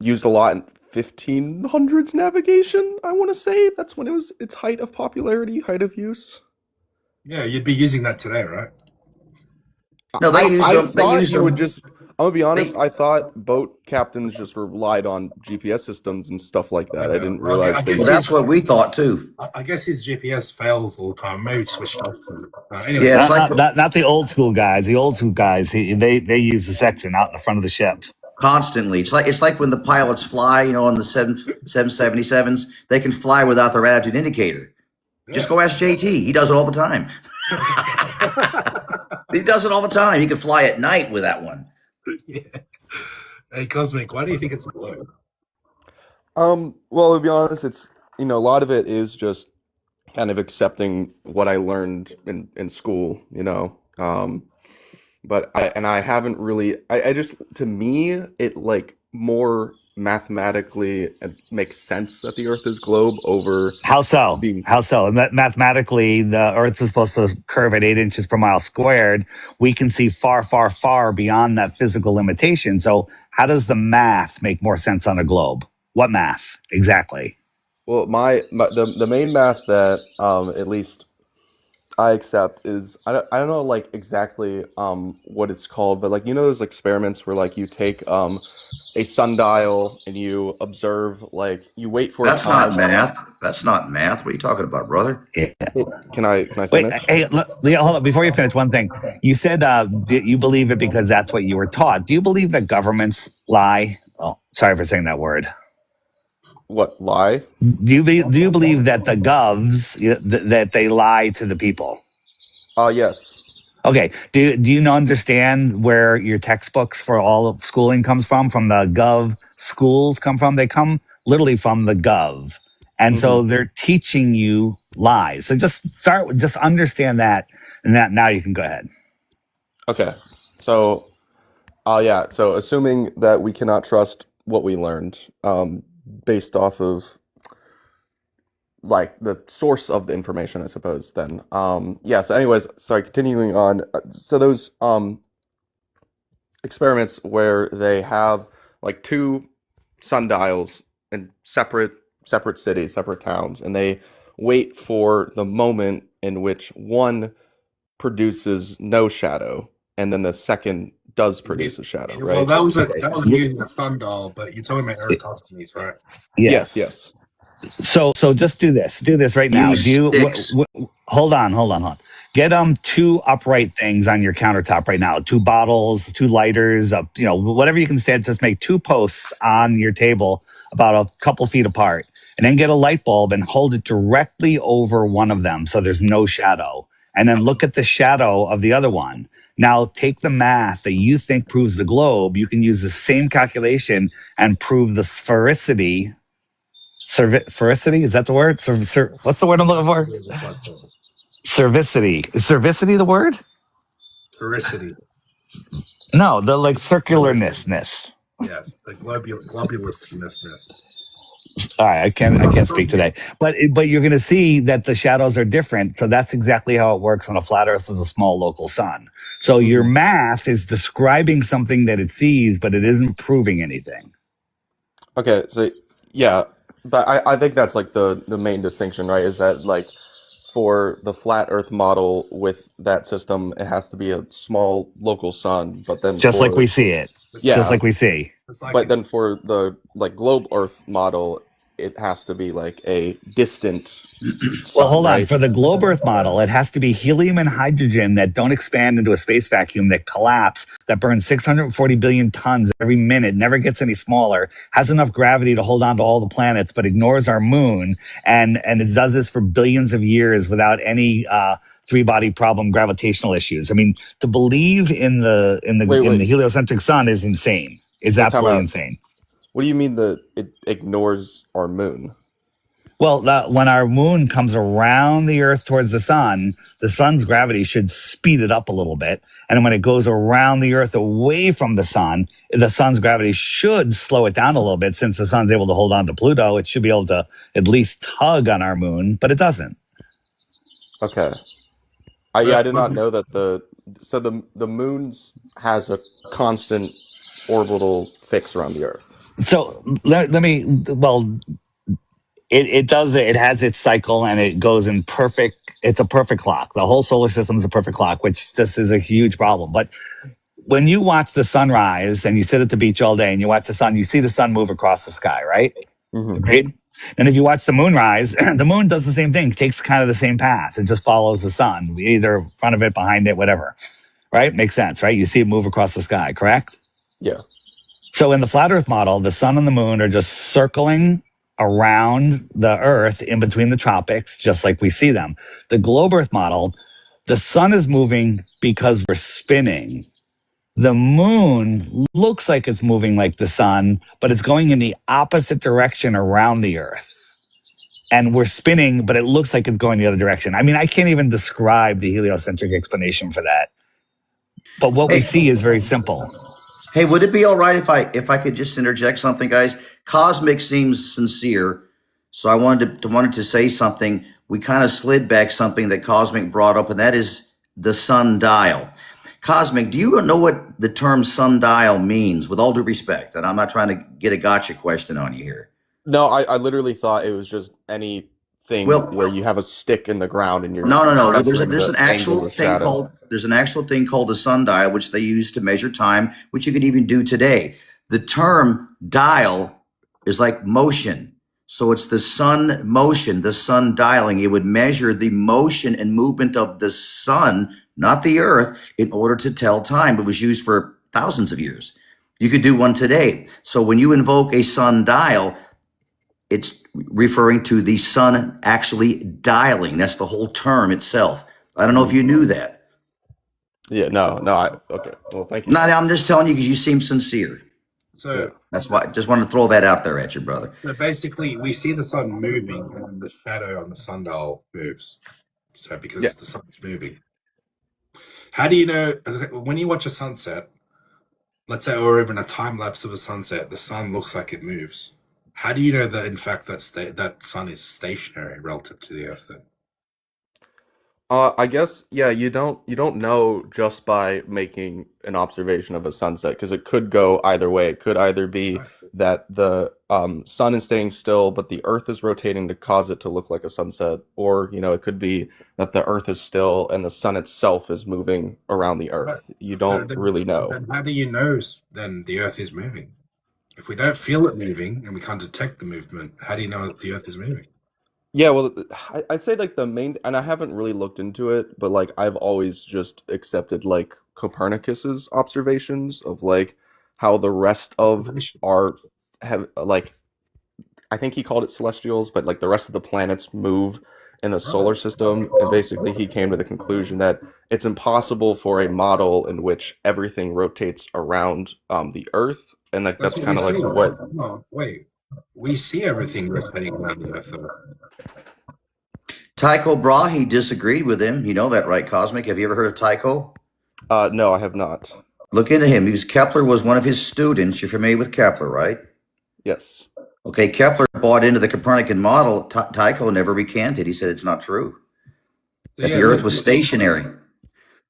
Speaker 17: used a lot in 1500s navigation, I want to say. That's when it was its height of popularity, height of use.
Speaker 1: Yeah, you'd be using that today, right?
Speaker 15: No, they use
Speaker 17: I
Speaker 15: them. They
Speaker 17: thought
Speaker 15: use
Speaker 17: you would
Speaker 15: them.
Speaker 17: just. I'm gonna be honest.
Speaker 15: They
Speaker 17: I thought boat captains just relied on GPS systems and stuff like that. I didn't
Speaker 1: Well, I
Speaker 17: realize they.
Speaker 1: guess
Speaker 15: well, that's what we thought too.
Speaker 1: I guess his GPS fails all the time. Maybe it's switched off. Anyway,
Speaker 15: Yeah, it's like
Speaker 12: Not the old school guys. The old school guys, they use the section out in the front of the ship.
Speaker 15: constantly. It's like when the pilots fly, on the 777s, they can fly without their attitude indicator. Just go ask JT. He does it all the time. He does it all the time. He can fly at night with that one.
Speaker 1: Yeah. Hey, Cosmic, why do you think it's low?
Speaker 17: Well, to be honest, it's a lot of it is just kind of accepting what I learned in school. But I haven't really. I just, to me, it like more mathematically it makes sense that the Earth is globe over
Speaker 12: How so?
Speaker 17: being.
Speaker 12: How so? Mathematically, the Earth is supposed to curve at 8 inches per mile squared. We can see far, far, far beyond that physical limitation. So, how does the math make more sense on a globe? What math exactly?
Speaker 17: Well, the main math that at least I accept is I don't know like exactly what it's called, but like those experiments where like you take a sundial and you observe, like you wait for
Speaker 15: That's
Speaker 17: a time.
Speaker 15: not math. That's not math. What are you talking about, brother?
Speaker 12: Yeah.
Speaker 17: Can I
Speaker 12: Wait,
Speaker 17: finish?
Speaker 12: hey, Leo, hold on. Before you finish, one thing. You said you believe it because that's what you were taught. Do you believe that governments lie? Oh, sorry for saying that word.
Speaker 17: What, lie?
Speaker 12: Do you believe that the govs that they lie to the people?
Speaker 17: Yes.
Speaker 12: Okay. Do you understand where your textbooks for all of schooling comes from? From the gov schools come from? They come literally from the gov. And so they're teaching you lies. So just understand that, and that now you can go ahead.
Speaker 17: Okay. So, yeah. So assuming that we cannot trust what we learned, based off of like the source of the information, I suppose, then yeah. So anyways, sorry, continuing on. So those experiments where they have like two sundials in separate cities, separate towns, and they wait for the moment in which one produces no shadow and then the second does produce a shadow,
Speaker 1: Well,
Speaker 17: right?
Speaker 1: that was using a sundial, but you're talking about Eratosthenes, right?
Speaker 12: Yeah.
Speaker 17: Yes.
Speaker 12: So just do this right now.
Speaker 15: Use
Speaker 12: Do you
Speaker 15: sticks.
Speaker 12: hold on. Get two upright things on your countertop right now. Two bottles, two lighters, whatever you can stand. Just make two posts on your table about a couple feet apart, and then get a light bulb and hold it directly over one of them so there's no shadow. And then look at the shadow of the other one. Now take the math that you think proves the globe. You can use the same calculation and prove the sphericity. Sphericity, is that the word? What's the word I'm looking for? Cervicity. Is cervicity the word?
Speaker 1: Sphericity.
Speaker 12: No, the like circularness.
Speaker 1: Yes, the globulousness.
Speaker 12: All right, I can't speak today, but you're going to see that the shadows are different. So that's exactly how it works on a flat Earth with a small local sun. So your math is describing something that it sees, but it isn't proving anything.
Speaker 17: Okay, so yeah, but I think that's like the main distinction, right? Is that like for the flat Earth model with that system, it has to be a small local sun, but then
Speaker 12: just like we see it, just like we see.
Speaker 17: But then for the like globe Earth model, it has to be like a distant
Speaker 12: Well, hold on.
Speaker 17: right?
Speaker 12: For the globe Earth model, it has to be helium and hydrogen that don't expand into a space vacuum, that collapse, that burns 640 billion tons every minute, never gets any smaller, has enough gravity to hold on to all the planets, but ignores our moon, and it does this for billions of years without any three-body problem gravitational issues. I mean, to believe in the heliocentric sun is insane. It's absolutely insane.
Speaker 17: What do you mean that it ignores our moon?
Speaker 12: Well, when our moon comes around the Earth towards the sun's gravity should speed it up a little bit. And when it goes around the Earth away from the sun's gravity should slow it down a little bit. Since the sun's able to hold on to Pluto, it should be able to at least tug on our moon, but it doesn't.
Speaker 17: Okay. I did not know that the moon's has a constant orbital fix around the Earth.
Speaker 12: So let me, it does it. It has its cycle and it goes in perfect. It's a perfect clock. The whole solar system is a perfect clock, which just is a huge problem. But when you watch the sunrise and you sit at the beach all day and you watch the sun, you see the sun move across the sky, right?
Speaker 17: Mm-hmm.
Speaker 12: Right. And if you watch the moon rise, the moon does the same thing, takes kind of the same path. It just follows the sun, either in front of it, behind it, whatever. Right? Makes sense, right? You see it move across the sky, correct?
Speaker 17: Yeah.
Speaker 12: So in the flat Earth model, the sun and the moon are just circling around the Earth in between the tropics, just like we see them. The globe Earth model, the sun is moving because we're spinning. The moon looks like it's moving like the sun, but it's going in the opposite direction around the Earth. And we're spinning, but it looks like it's going the other direction. I mean, I can't even describe the heliocentric explanation for that. But what we see is very simple.
Speaker 15: Hey, would it be all right if I could just interject something, guys? Cosmic seems sincere, so I wanted to say something. We kind of slid back something that Cosmic brought up, and that is the sundial. Cosmic, do you know what the term sundial means? With all due respect, and I'm not trying to get a gotcha question on you here.
Speaker 17: No, I literally thought it was just anything where you have a stick in the ground and you're
Speaker 15: No. There's
Speaker 17: measuring
Speaker 15: an
Speaker 17: the
Speaker 15: actual
Speaker 17: angle of
Speaker 15: thing
Speaker 17: shadow.
Speaker 15: called a sundial, which they use to measure time, which you can even do today. The term dial is like motion. So it's the sun motion, the sun dialing. It would measure the motion and movement of the sun, not the earth, in order to tell time. It was used for thousands of years. You could do one today. So when you invoke a sundial, it's referring to the sun actually dialing. That's the whole term itself. I don't know if you knew that.
Speaker 17: Yeah, no. Okay. Well, thank you.
Speaker 15: No, I'm just telling you because you seem sincere.
Speaker 1: So
Speaker 15: that's why I just wanted to throw that out there at you, brother.
Speaker 1: So basically, we see the sun moving, and then the shadow on the sundial moves. So because the sun's moving. How do you know when you watch a sunset? Let's say, or even a time lapse of a sunset, the sun looks like it moves. How do you know that in fact that sun is stationary relative to the Earth? Then
Speaker 17: I guess you don't know just by making an observation of a sunset because it could go either way. It could either be that the sun is staying still, but the Earth is rotating to cause it to look like a sunset, or it could be that the Earth is still and the sun itself is moving around the Earth. You don't really know.
Speaker 1: Then how do you know then the Earth is moving? If we don't feel it moving and we can't detect the movement, how do you know the Earth is moving?
Speaker 17: Yeah, well, I'd say like the main, and I haven't really looked into it, but like I've always just accepted like Copernicus's observations of like how the rest of our have like I think he called it celestials, but like the rest of the planets move in the solar system, and basically he came to the conclusion that it's impossible for a model in which everything rotates around the Earth, and like that's kind of like what.
Speaker 1: No, wait. We see everything rotating around the Earth.
Speaker 15: Tycho Brahe disagreed with him. You know that, right, Cosmic? Have you ever heard of Tycho?
Speaker 17: No, I have not.
Speaker 15: Look into him. Kepler was one of his students. You're familiar with Kepler, right?
Speaker 17: Yes.
Speaker 15: Okay, Kepler bought into the Copernican model. Tycho never recanted. He said it's not true. That the Earth was stationary.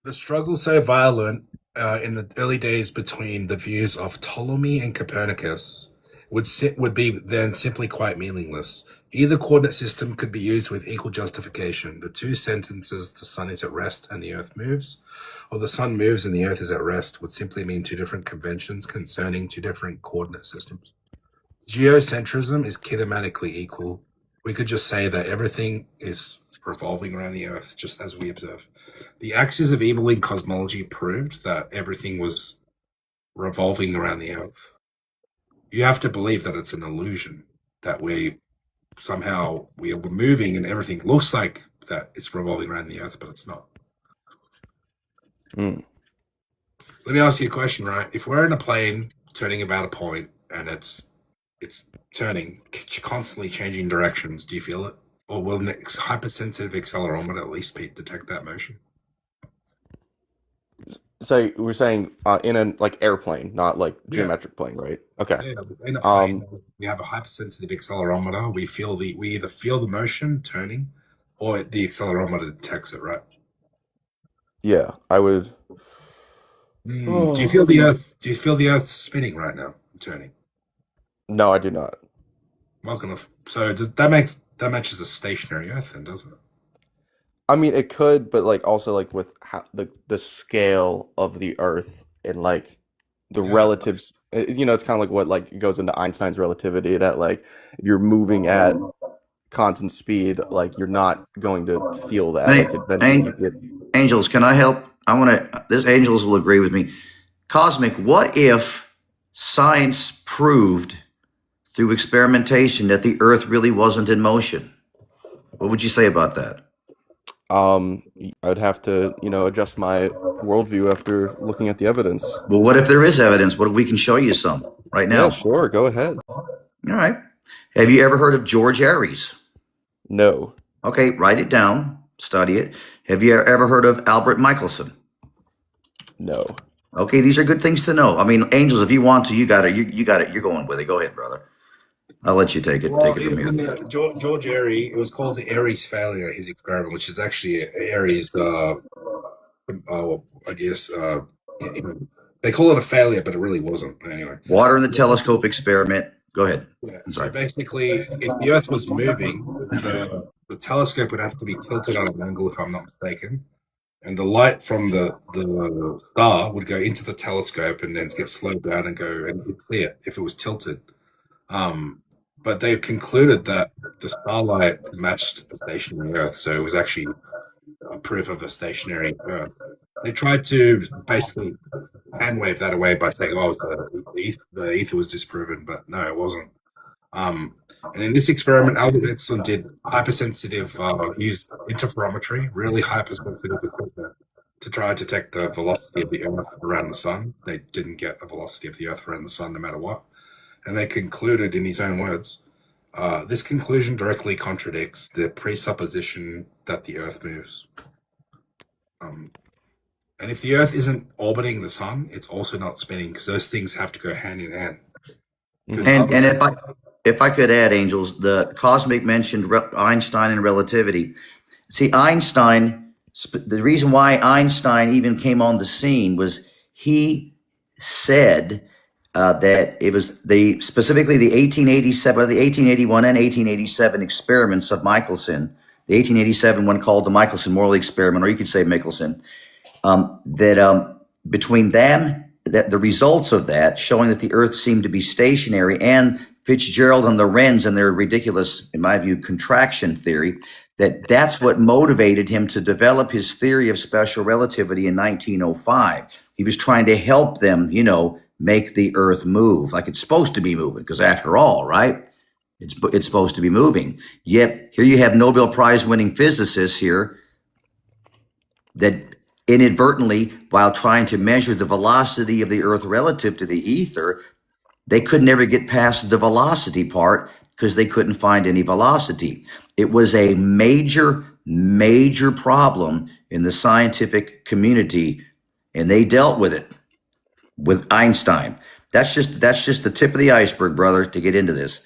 Speaker 1: The struggle so violent in the early days between the views of Ptolemy and Copernicus would be then simply quite meaningless. Either coordinate system could be used with equal justification. The two sentences, the sun is at rest and the earth moves, or the sun moves and the earth is at rest, would simply mean two different conventions concerning two different coordinate systems. Geocentrism is kinematically equal. We could just say that everything is revolving around the earth, just as we observe. The axis of evil in cosmology proved that everything was revolving around the earth. You have to believe that it's an illusion, that we're moving and everything looks like that it's revolving around the earth, but it's not. Let me ask you a question, right? If we're in a plane turning about a point and it's turning, constantly changing directions, do you feel it? Or will an hypersensitive accelerometer at least detect that motion?
Speaker 17: So we're saying in a like airplane, not like geometric plane, right? Okay.
Speaker 1: Yeah, in a plane, we have a hypersensitive accelerometer. We either feel the motion turning, or the accelerometer detects it, right?
Speaker 17: Yeah, I would.
Speaker 1: Do you feel the Earth? Do you feel the Earth spinning right now, turning?
Speaker 17: No, I do not.
Speaker 1: So that matches a stationary Earth, then, doesn't it?
Speaker 17: I mean, it could, but like also like with the scale of the Earth and like the relatives, it's kind of like what like goes into Einstein's relativity that like if you're moving at constant speed, like you're not going to feel that.
Speaker 15: Hey,
Speaker 17: Like eventually you get.
Speaker 15: Angels, can I help? I want to. This Angels will agree with me. Cosmic, what if science proved through experimentation that the Earth really wasn't in motion? What would you say about that?
Speaker 17: I'd have to, adjust my worldview after looking at the evidence.
Speaker 15: Well, what if there is evidence? What if we can show you some right now?
Speaker 17: Yeah, sure. Go ahead.
Speaker 15: All right. Have you ever heard of George Aries?
Speaker 17: No.
Speaker 15: Okay, write it down, study it. Have you ever heard of Albert Michelson?
Speaker 17: No.
Speaker 15: Okay, these are good things to know. I mean, Angels, if you want to, you got it. You got it. You're going with it. Go ahead, brother. I'll let you take it.
Speaker 1: Well,
Speaker 15: Take it from here.
Speaker 1: George Airy, it was called the Aries failure, his experiment, which is actually Airy's, I guess, they call it a failure, but it really wasn't. Anyway.
Speaker 15: Water in the telescope experiment. Go ahead.
Speaker 1: Yeah, so basically, if the Earth was moving, the telescope would have to be tilted on an angle, if I'm not mistaken, and the light from the star would go into the telescope and then get slowed down and go and be clear if it was tilted. But they concluded that the starlight matched the stationary Earth, so it was actually a proof of a stationary Earth. They tried to basically hand wave that away by saying, "Oh, the ether was disproven," but no, it wasn't. And in this experiment, Albert Einstein did hypersensitive, used interferometry, really hypersensitive equipment to try to detect the velocity of the Earth around the sun. They didn't get a velocity of the Earth around the sun no matter what. And they concluded, in his own words, this conclusion directly contradicts the presupposition that the Earth moves. And if the Earth isn't orbiting the sun, it's also not spinning, because those things have to go hand in hand.
Speaker 15: And if I could add, Angels, the Cosmic mentioned Einstein and relativity. See, Einstein, the reason why Einstein even came on the scene was he said that it was specifically the 1887, the 1881 and 1887 experiments of Michelson, the 1887 one called the Michelson-Morley experiment, or you could say Michelson, between them, that the results of that showing that the Earth seemed to be stationary, and Fitzgerald and Lorentz and their ridiculous, in my view, contraction theory, that's what motivated him to develop his theory of special relativity in 1905. He was trying to help them, make the Earth move like it's supposed to be moving, because after all, right, it's supposed to be moving. Yet here you have Nobel Prize winning physicists here that inadvertently, while trying to measure the velocity of the Earth relative to the ether, they could never get past the velocity part because they couldn't find any velocity. It was a major, major problem in the scientific community, and they dealt with it with Einstein. That's just the tip of the iceberg, brother, to get into this,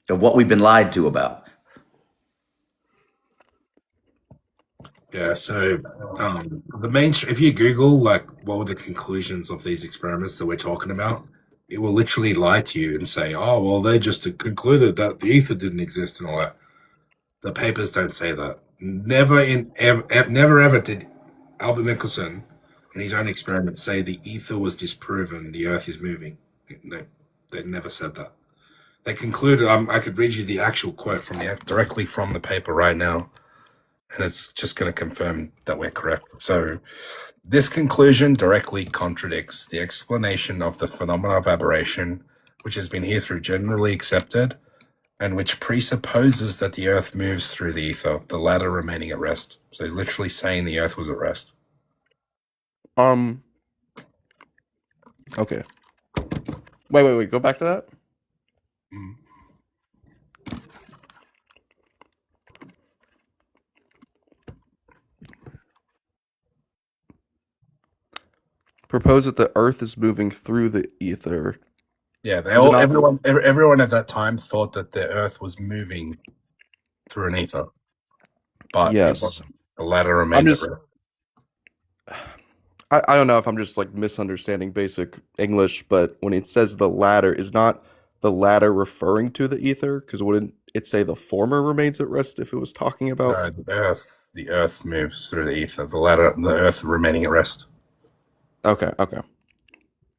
Speaker 15: of what we've been lied to about.
Speaker 1: Yeah, so if you Google, like, what were the conclusions of these experiments that we're talking about, it will literally lie to you and say, oh, well, they just concluded that the ether didn't exist and all that. The papers don't say that. Never ever did Albert Michelson in his own experiment say the ether was disproven, the Earth is moving. They never said that. They concluded, I could read you the actual quote directly from the paper right now, and it's just going to confirm that we're correct. So, this conclusion directly contradicts the explanation of the phenomena of aberration, which has been hitherto generally accepted, and which presupposes that the Earth moves through the ether, the latter remaining at rest. So he's literally saying the Earth was at rest.
Speaker 17: Okay. Wait. Go back to that. Propose that the Earth is moving through the ether.
Speaker 1: Yeah, everyone at that time thought that the Earth was moving through an ether, but
Speaker 17: yes,
Speaker 1: the latter remained at rest.
Speaker 17: I don't know if I'm just like misunderstanding basic English, but when it says the latter, is not the latter referring to the ether? Because wouldn't it say the former remains at rest if it was talking about?
Speaker 1: No, the Earth moves through the ether. The Earth remaining at rest.
Speaker 17: Okay.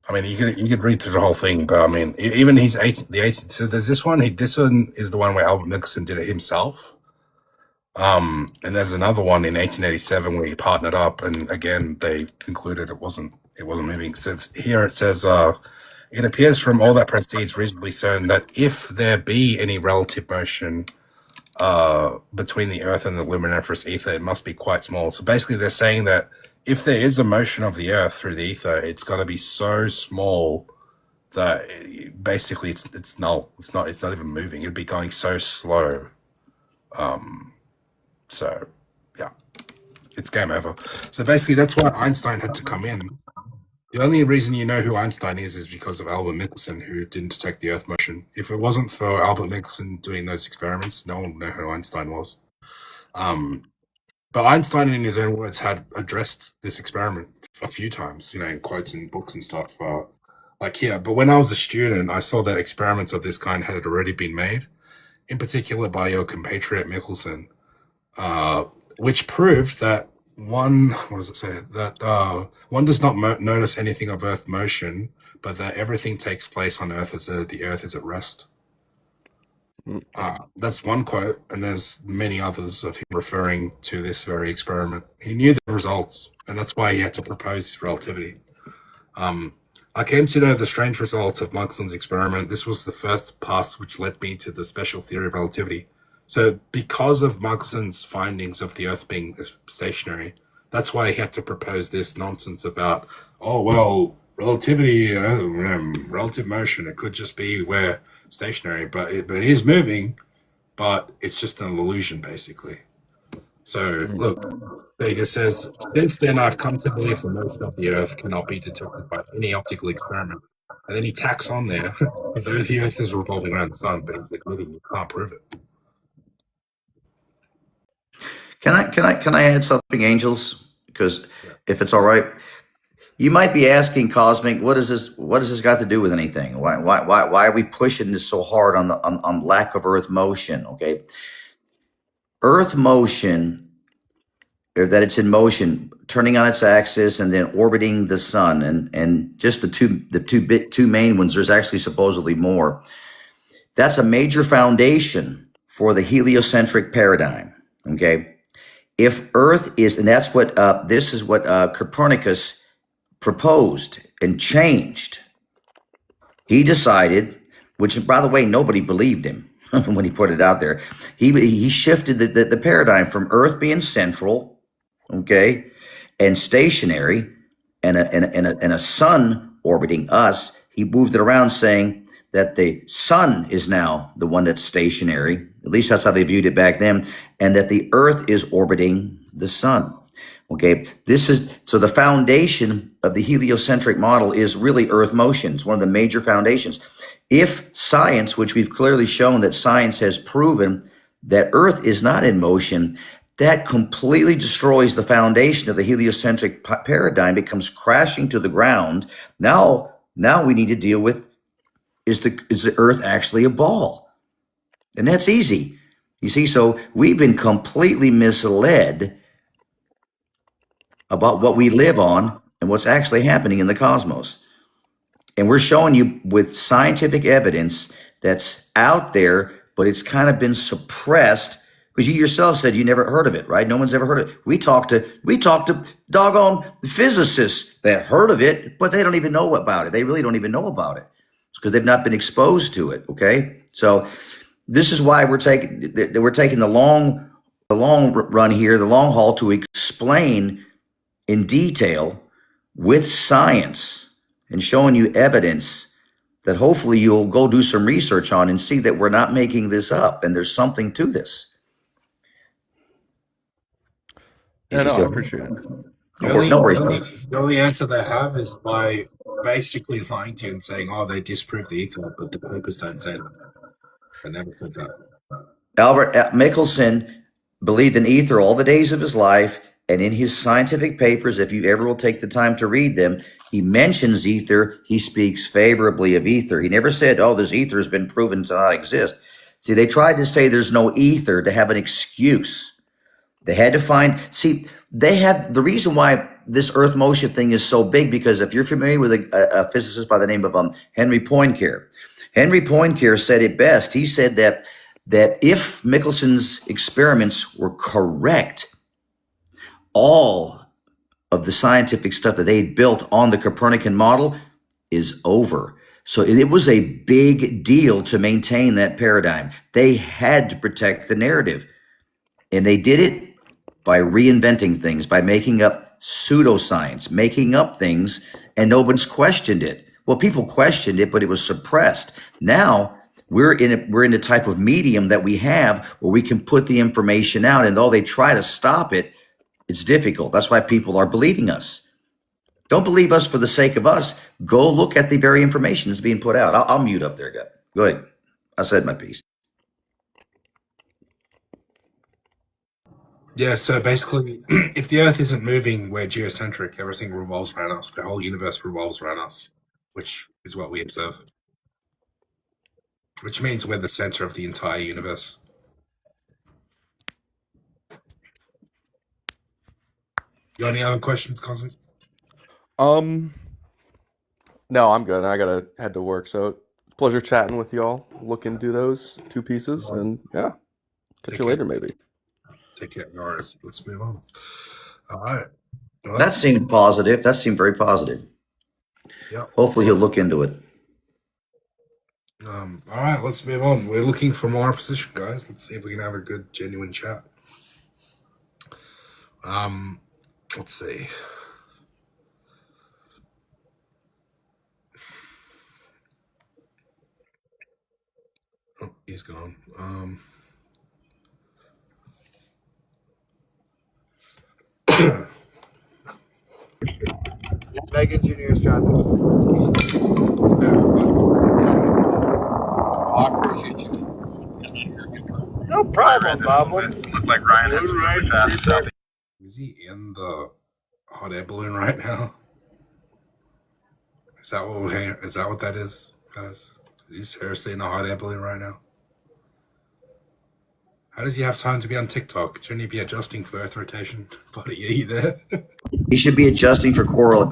Speaker 1: I mean, you could read through the whole thing, but I mean, even he's the 18. So there's this one. This one is the one where Albert Michelson did it himself. And there's another one in 1887 where he partnered up, and again they concluded it wasn't moving. So here it says, it appears from all that proceeds reasonably certain that if there be any relative motion between the Earth and the luminiferous ether, it must be quite small. So basically, they're saying that if there is a motion of the Earth through the ether, it's got to be so small that basically it's null. It's not even moving. It'd be going so slow. So yeah, it's game over. So basically, that's why Einstein had to come in. The only reason you know who Einstein is because of Albert Michelson, who didn't detect the Earth motion. If it wasn't for Albert Michelson doing those experiments, no one would know who Einstein was. But Einstein, in his own words, had addressed this experiment a few times, in quotes in books and stuff, like here. But when I was a student, I saw that experiments of this kind had already been made, in particular by your compatriot Michelson, which proved that one does not notice anything of Earth motion, but that everything takes place on Earth as the Earth is at rest. That's one quote, and there's many others of him referring to this very experiment. He knew the results, and that's why he had to propose relativity. I came to know the strange results of Michelson's experiment. This was the first pass which led me to the special theory of relativity. So because of Michelson's findings of the Earth being stationary, that's why he had to propose this nonsense about, relativity, relative motion. It could just be where stationary, but it is moving, but it's just an illusion, basically. So look, Vega says, since then I've come to believe the motion of the Earth cannot be detected by any optical experiment. And then he tacks on there, although the Earth is revolving around the sun, but he's admitting you can't prove it.
Speaker 15: Can I add something, Angels? Because if it's all right, you might be asking, Cosmic, what does this got to do with anything? Why are we pushing this so hard on lack of Earth motion? Okay, Earth motion, or that it's in motion, turning on its axis and then orbiting the sun, and just the two main ones. There's actually supposedly more. That's a major foundation for the heliocentric paradigm. Okay. If Earth is, and that's what this is what Copernicus proposed and changed. He decided, which by the way, nobody believed him when he put it out there. He shifted the paradigm from Earth being central, okay, and stationary, and a sun orbiting us. He moved it around, saying that the sun is now the one that's stationary. At least that's how they viewed it back then, and that the Earth is orbiting the sun. Okay, so the foundation of the heliocentric model is really Earth motion. It's one of the major foundations. If science, which we've clearly shown that science has proven that Earth is not in motion, that completely destroys the foundation of the heliocentric paradigm. It comes crashing to the ground. Now we need to deal with, is the Earth actually a ball? And that's easy. You see, so we've been completely misled about what we live on and what's actually happening in the cosmos. And we're showing you with scientific evidence that's out there, but it's kind of been suppressed because you yourself said you never heard of it, right? No one's ever heard of it. We talked to doggone physicists that heard of it, but they don't even know about it. They really don't even know about it because they've not been exposed to it. Okay, so this is why we're taking the long run here, the long haul, to explain in detail with science and showing you evidence that hopefully you'll go do some research on and see that we're not making this up and there's something to this.
Speaker 17: Yeah, no, I appreciate it.
Speaker 1: The only answer they have is by basically lying to you and saying, they disprove the ether, but the papers don't say that. I never said that.
Speaker 15: Albert Michelson believed in ether all the days of his life, and in his scientific papers, if you ever will take the time to read them, he mentions ether, he speaks favorably of ether. He never said, oh, this ether has been proven to not exist. See, they tried to say there's no ether to have an excuse. They had to find, see, they had the reason why this Earth motion thing is so big, because if you're familiar with a physicist by the name of Henry Poincare, Henry Poincare said it best. He said that if Mickelson's experiments were correct, all of the scientific stuff that they built on the Copernican model is over. So it was a big deal to maintain that paradigm. They had to protect the narrative. And they did it by reinventing things, by making up pseudoscience, making up things, and nobody's questioned it. Well, people questioned it, but it was suppressed. Now we're in a type of medium that we have where we can put the information out, and though they try to stop it, it's difficult. That's why people are believing us. Don't believe us for the sake of us. Go look at the very information that's being put out. I'll mute up there, guy. Go ahead. I said my piece.
Speaker 1: Yeah, so basically, if the Earth isn't moving, we're geocentric. Everything revolves around us. The whole universe revolves around us, which is what we observe. Which means we're the center of the entire universe. You got any other questions, Cosmic?
Speaker 17: No, I'm good. I gotta head to work. So pleasure chatting with y'all. Look into those two pieces, and yeah, catch you later, maybe.
Speaker 1: Take care. All right, let's move on. All right. Well,
Speaker 15: That seemed positive. That seemed very positive.
Speaker 1: Yeah.
Speaker 15: Hopefully he'll look into it.
Speaker 1: All right, let's move on. We're looking for more opposition, guys. Let's see if we can have a good, genuine chat. Let's see. Oh, he's gone.
Speaker 18: Megan Jr.'s trying to.
Speaker 3: I appreciate you.
Speaker 18: No problem, Boblin.
Speaker 3: Look like Ryan
Speaker 1: Is he in the hot air balloon right now? Is that what that is, guys? Is he seriously in a hot air balloon right now? How does he have time to be on TikTok? Shouldn't he be adjusting for Earth rotation? Buddy, are you there?
Speaker 15: He should be adjusting for Coriolis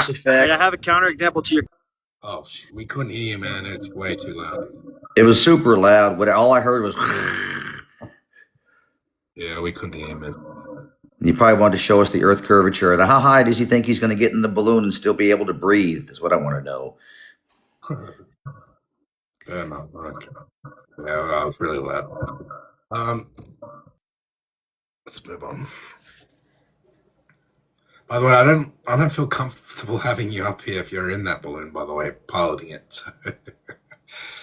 Speaker 15: effect.
Speaker 18: I have a counterexample to your.
Speaker 1: Oh, we couldn't hear you, man. It's way too loud.
Speaker 15: It was super loud. All I heard was.
Speaker 1: Yeah, we couldn't hear him, man.
Speaker 15: You probably wanted to show us the Earth curvature. And how high does he think he's going to get in the balloon and still be able to breathe? Is what I want to know.
Speaker 1: Yeah, no, okay. Yeah, that was really loud. Let's move on. By the way, I don't feel comfortable having you up here if you're in that balloon, by the way, piloting it.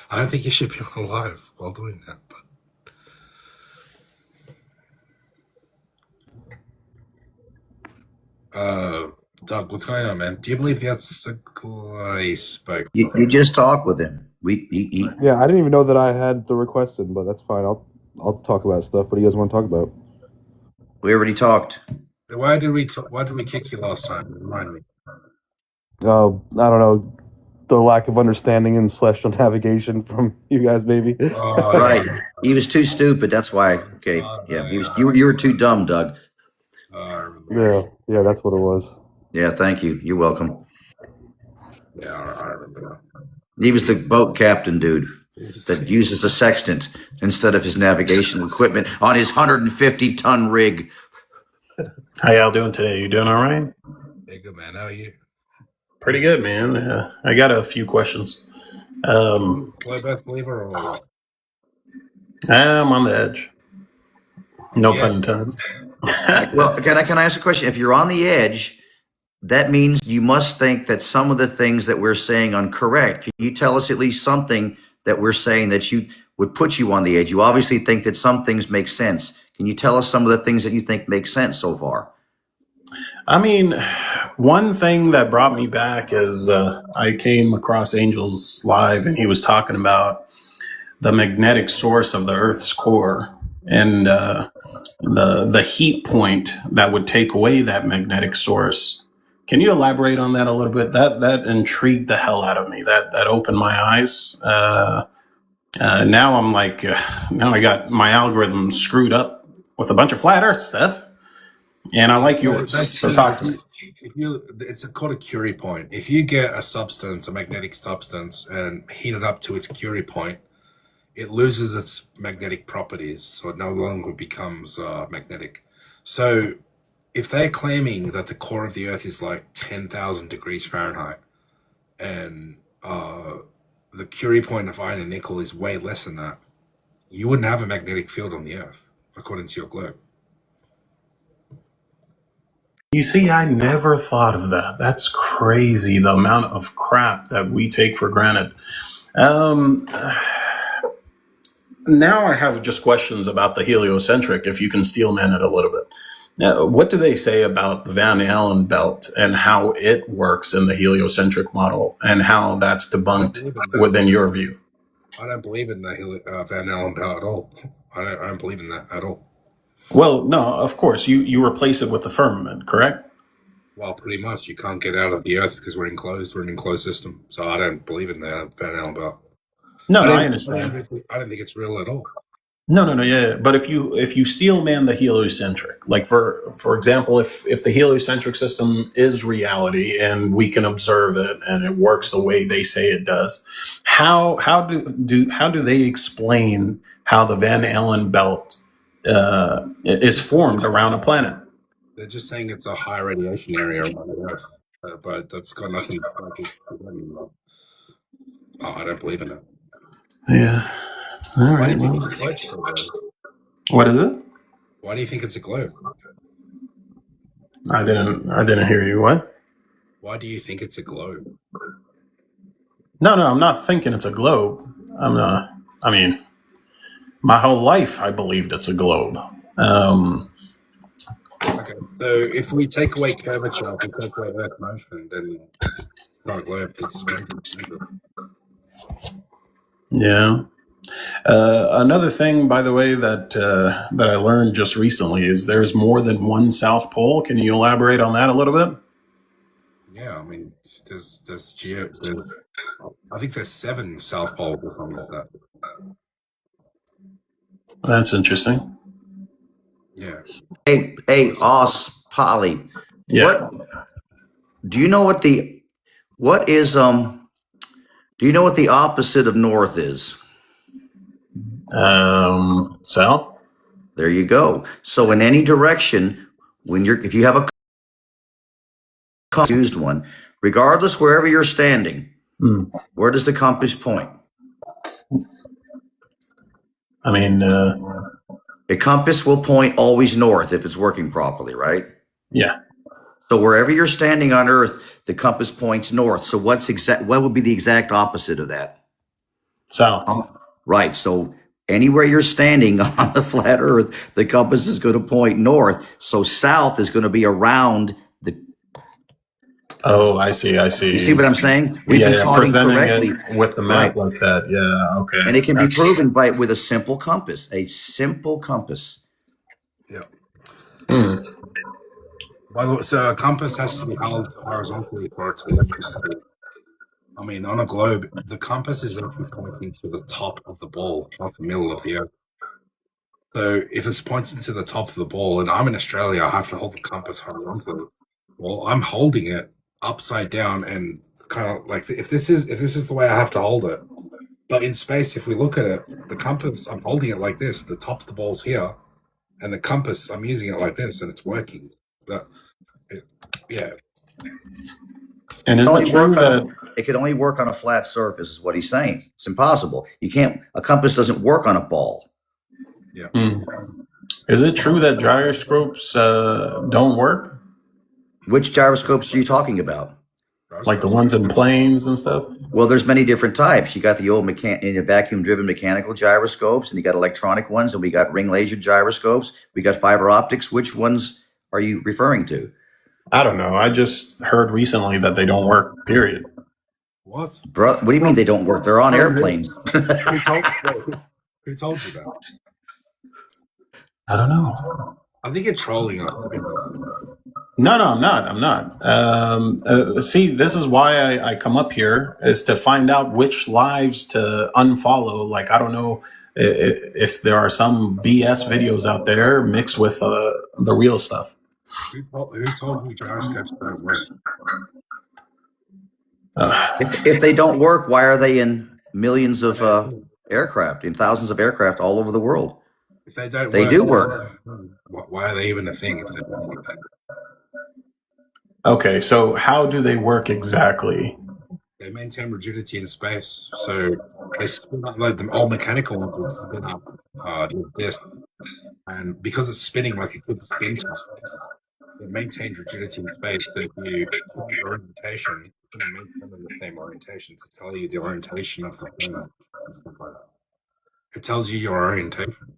Speaker 1: I don't think you should be alive while doing that. But Doug, what's going on, man? Do you believe that's a guy spoke?
Speaker 15: You just talked with him.
Speaker 16: Yeah, I didn't even know that I had the request in, but that's fine. I'll talk about stuff. What do you guys want to talk about?
Speaker 15: We already talked.
Speaker 1: Why did we kick you last time? Remind me.
Speaker 16: I don't know. The lack of understanding in celestial navigation from you guys, maybe.
Speaker 15: Right. He was too stupid. That's why. Okay. Yeah. You were too dumb, Doug.
Speaker 16: Yeah, that's what it was.
Speaker 15: Yeah, thank you. You're welcome.
Speaker 1: Yeah, I remember.
Speaker 15: He was the boat captain dude that uses a sextant instead of his navigation equipment on his 150-ton rig.
Speaker 19: How y'all doing today? You doing all right?
Speaker 1: Hey, good, man. How are you?
Speaker 19: Pretty good, man. I got a few questions.
Speaker 1: Play Beth Believer or what?
Speaker 19: I'm on the edge. No pun intended.
Speaker 15: Well, can I ask a question? If you're on the edge, that means you must think that some of the things that we're saying are incorrect. Can you tell us at least something that we're saying that you would put you on the edge? You obviously think that some things make sense. Can you tell us some of the things that you think make sense so far?
Speaker 19: I mean, one thing that brought me back is I came across Angel's live, and he was talking about the magnetic source of the Earth's core. And the heat point that would take away that magnetic source. Can you elaborate on that a little bit? That intrigued the hell out of me. That opened my eyes. Now I'm like, now I got my algorithm screwed up with a bunch of flat Earth stuff, and I like yours. So talk to me.
Speaker 1: It's called a Curie point. If you get a substance, a magnetic substance, and heat it up to its Curie point, it loses its magnetic properties, so it no longer becomes magnetic. So if they're claiming that the core of the Earth is like 10,000 degrees Fahrenheit, and the Curie point of iron and nickel is way less than that, you wouldn't have a magnetic field on the Earth, according to your globe.
Speaker 19: You see, I never thought of that. That's crazy, the amount of crap that we take for granted. Now I have just questions about the heliocentric, if you can steelman it a little bit. What do they say about the Van Allen belt and how it works in the heliocentric model, and how that's debunked within your view?
Speaker 1: I don't believe in the Van Allen belt at all. I don't believe in that at all.
Speaker 19: Well, no, of course. You replace it with the firmament, correct?
Speaker 1: Well, pretty much. You can't get out of the Earth because we're enclosed. We're an enclosed system. So I don't believe in the Van Allen belt.
Speaker 19: No, I understand.
Speaker 1: I don't think it's real at all.
Speaker 19: No, yeah. But if you steelman the heliocentric, like for example, if the heliocentric system is reality and we can observe it and it works the way they say it does, how do they explain how the Van Allen belt is formed around a planet?
Speaker 1: They're just saying it's a high radiation area around the Earth, but that's got nothing to do with I don't believe in it.
Speaker 19: Yeah. All right. Well, what is it?
Speaker 1: Why do you think it's a globe?
Speaker 19: I didn't hear you. What?
Speaker 1: Why do you think it's a globe?
Speaker 19: No, I'm not thinking it's a globe. I'm not. I mean, my whole life I believed it's a globe.
Speaker 1: Okay, so if we take away curvature, if we take away Earth motion, then it's not a globe. It's
Speaker 19: yeah. Another thing, by the way, that I learned just recently is there's more than one South Pole. Can you elaborate on that a little bit?
Speaker 1: Yeah, I mean, I think there's 7 South Poles or something like that.
Speaker 19: That's interesting.
Speaker 1: Yeah.
Speaker 15: Hey, Oz Polly.
Speaker 19: Yeah.
Speaker 15: Do you know what the opposite of north is?
Speaker 19: South.
Speaker 15: There you go. So in any direction, if you have a used one, regardless wherever you're standing, where does the compass point?
Speaker 19: I mean,
Speaker 15: a compass will point always north if it's working properly, right?
Speaker 19: Yeah.
Speaker 15: So wherever you're standing on Earth, the compass points north. So what would be the exact opposite of that?
Speaker 19: South.
Speaker 15: Right. So anywhere you're standing on the flat Earth, the compass is going to point north. So south is going to be around the.
Speaker 19: Oh, I see.
Speaker 15: You see what I'm saying? We've been taught incorrectly
Speaker 19: with the map like that. Yeah. Okay.
Speaker 15: And it can be proven with a simple compass. A simple compass.
Speaker 1: Yeah. By the way, so a compass has to be held horizontally for it to work. I mean, on a globe, the compass is actually pointing to the top of the ball, not the middle of the Earth. So if it's pointing to the top of the ball, and I'm in Australia, I have to hold the compass horizontally. Well, I'm holding it upside down, and kind of like if this is the way I have to hold it. But in space, if we look at it, the compass, I'm holding it like this. The top of the ball's here, and the compass, I'm using it like this, and it's working. Yeah.
Speaker 19: And is it true that
Speaker 15: it can only work on a flat surface? Is what he's saying. It's impossible. You can't. A compass doesn't work on a ball.
Speaker 1: Yeah.
Speaker 19: Is it true that gyroscopes don't work?
Speaker 15: Which gyroscopes are you talking about?
Speaker 19: Like the ones in planes and stuff?
Speaker 15: Well, there's many different types. You got the old vacuum-driven mechanical gyroscopes, and you got electronic ones, and we got ring laser gyroscopes. We got fiber optics. Which ones are you referring to?
Speaker 19: I don't know. I just heard recently that they don't work, period.
Speaker 1: What?
Speaker 15: Bro, what do you mean they don't work? They're on airplanes.
Speaker 1: Who told you that?
Speaker 19: I don't know.
Speaker 1: I think you're trolling us a bit.
Speaker 19: No, I'm not. See, this is why I come up here, is to find out which lives to unfollow. Like, I don't know if there are some BS videos out there mixed with the real stuff.
Speaker 1: Who told you gyroscopes don't work?
Speaker 15: If they don't work, why are they in millions of aircraft, in thousands of aircraft all over the world?
Speaker 1: If they don't
Speaker 15: They
Speaker 1: work,
Speaker 15: do work.
Speaker 1: why are they even a thing if they don't work?
Speaker 19: Okay, so how do they work exactly?
Speaker 1: They maintain rigidity in space, so they spin up, like the old mechanical ones would spin up the disc, and because it's spinning like a good spin top, it maintains rigidity in space. So if you change orientation, it's going to maintain them the same orientation to tell you the orientation of the thing and stuff like that. It tells you your orientation.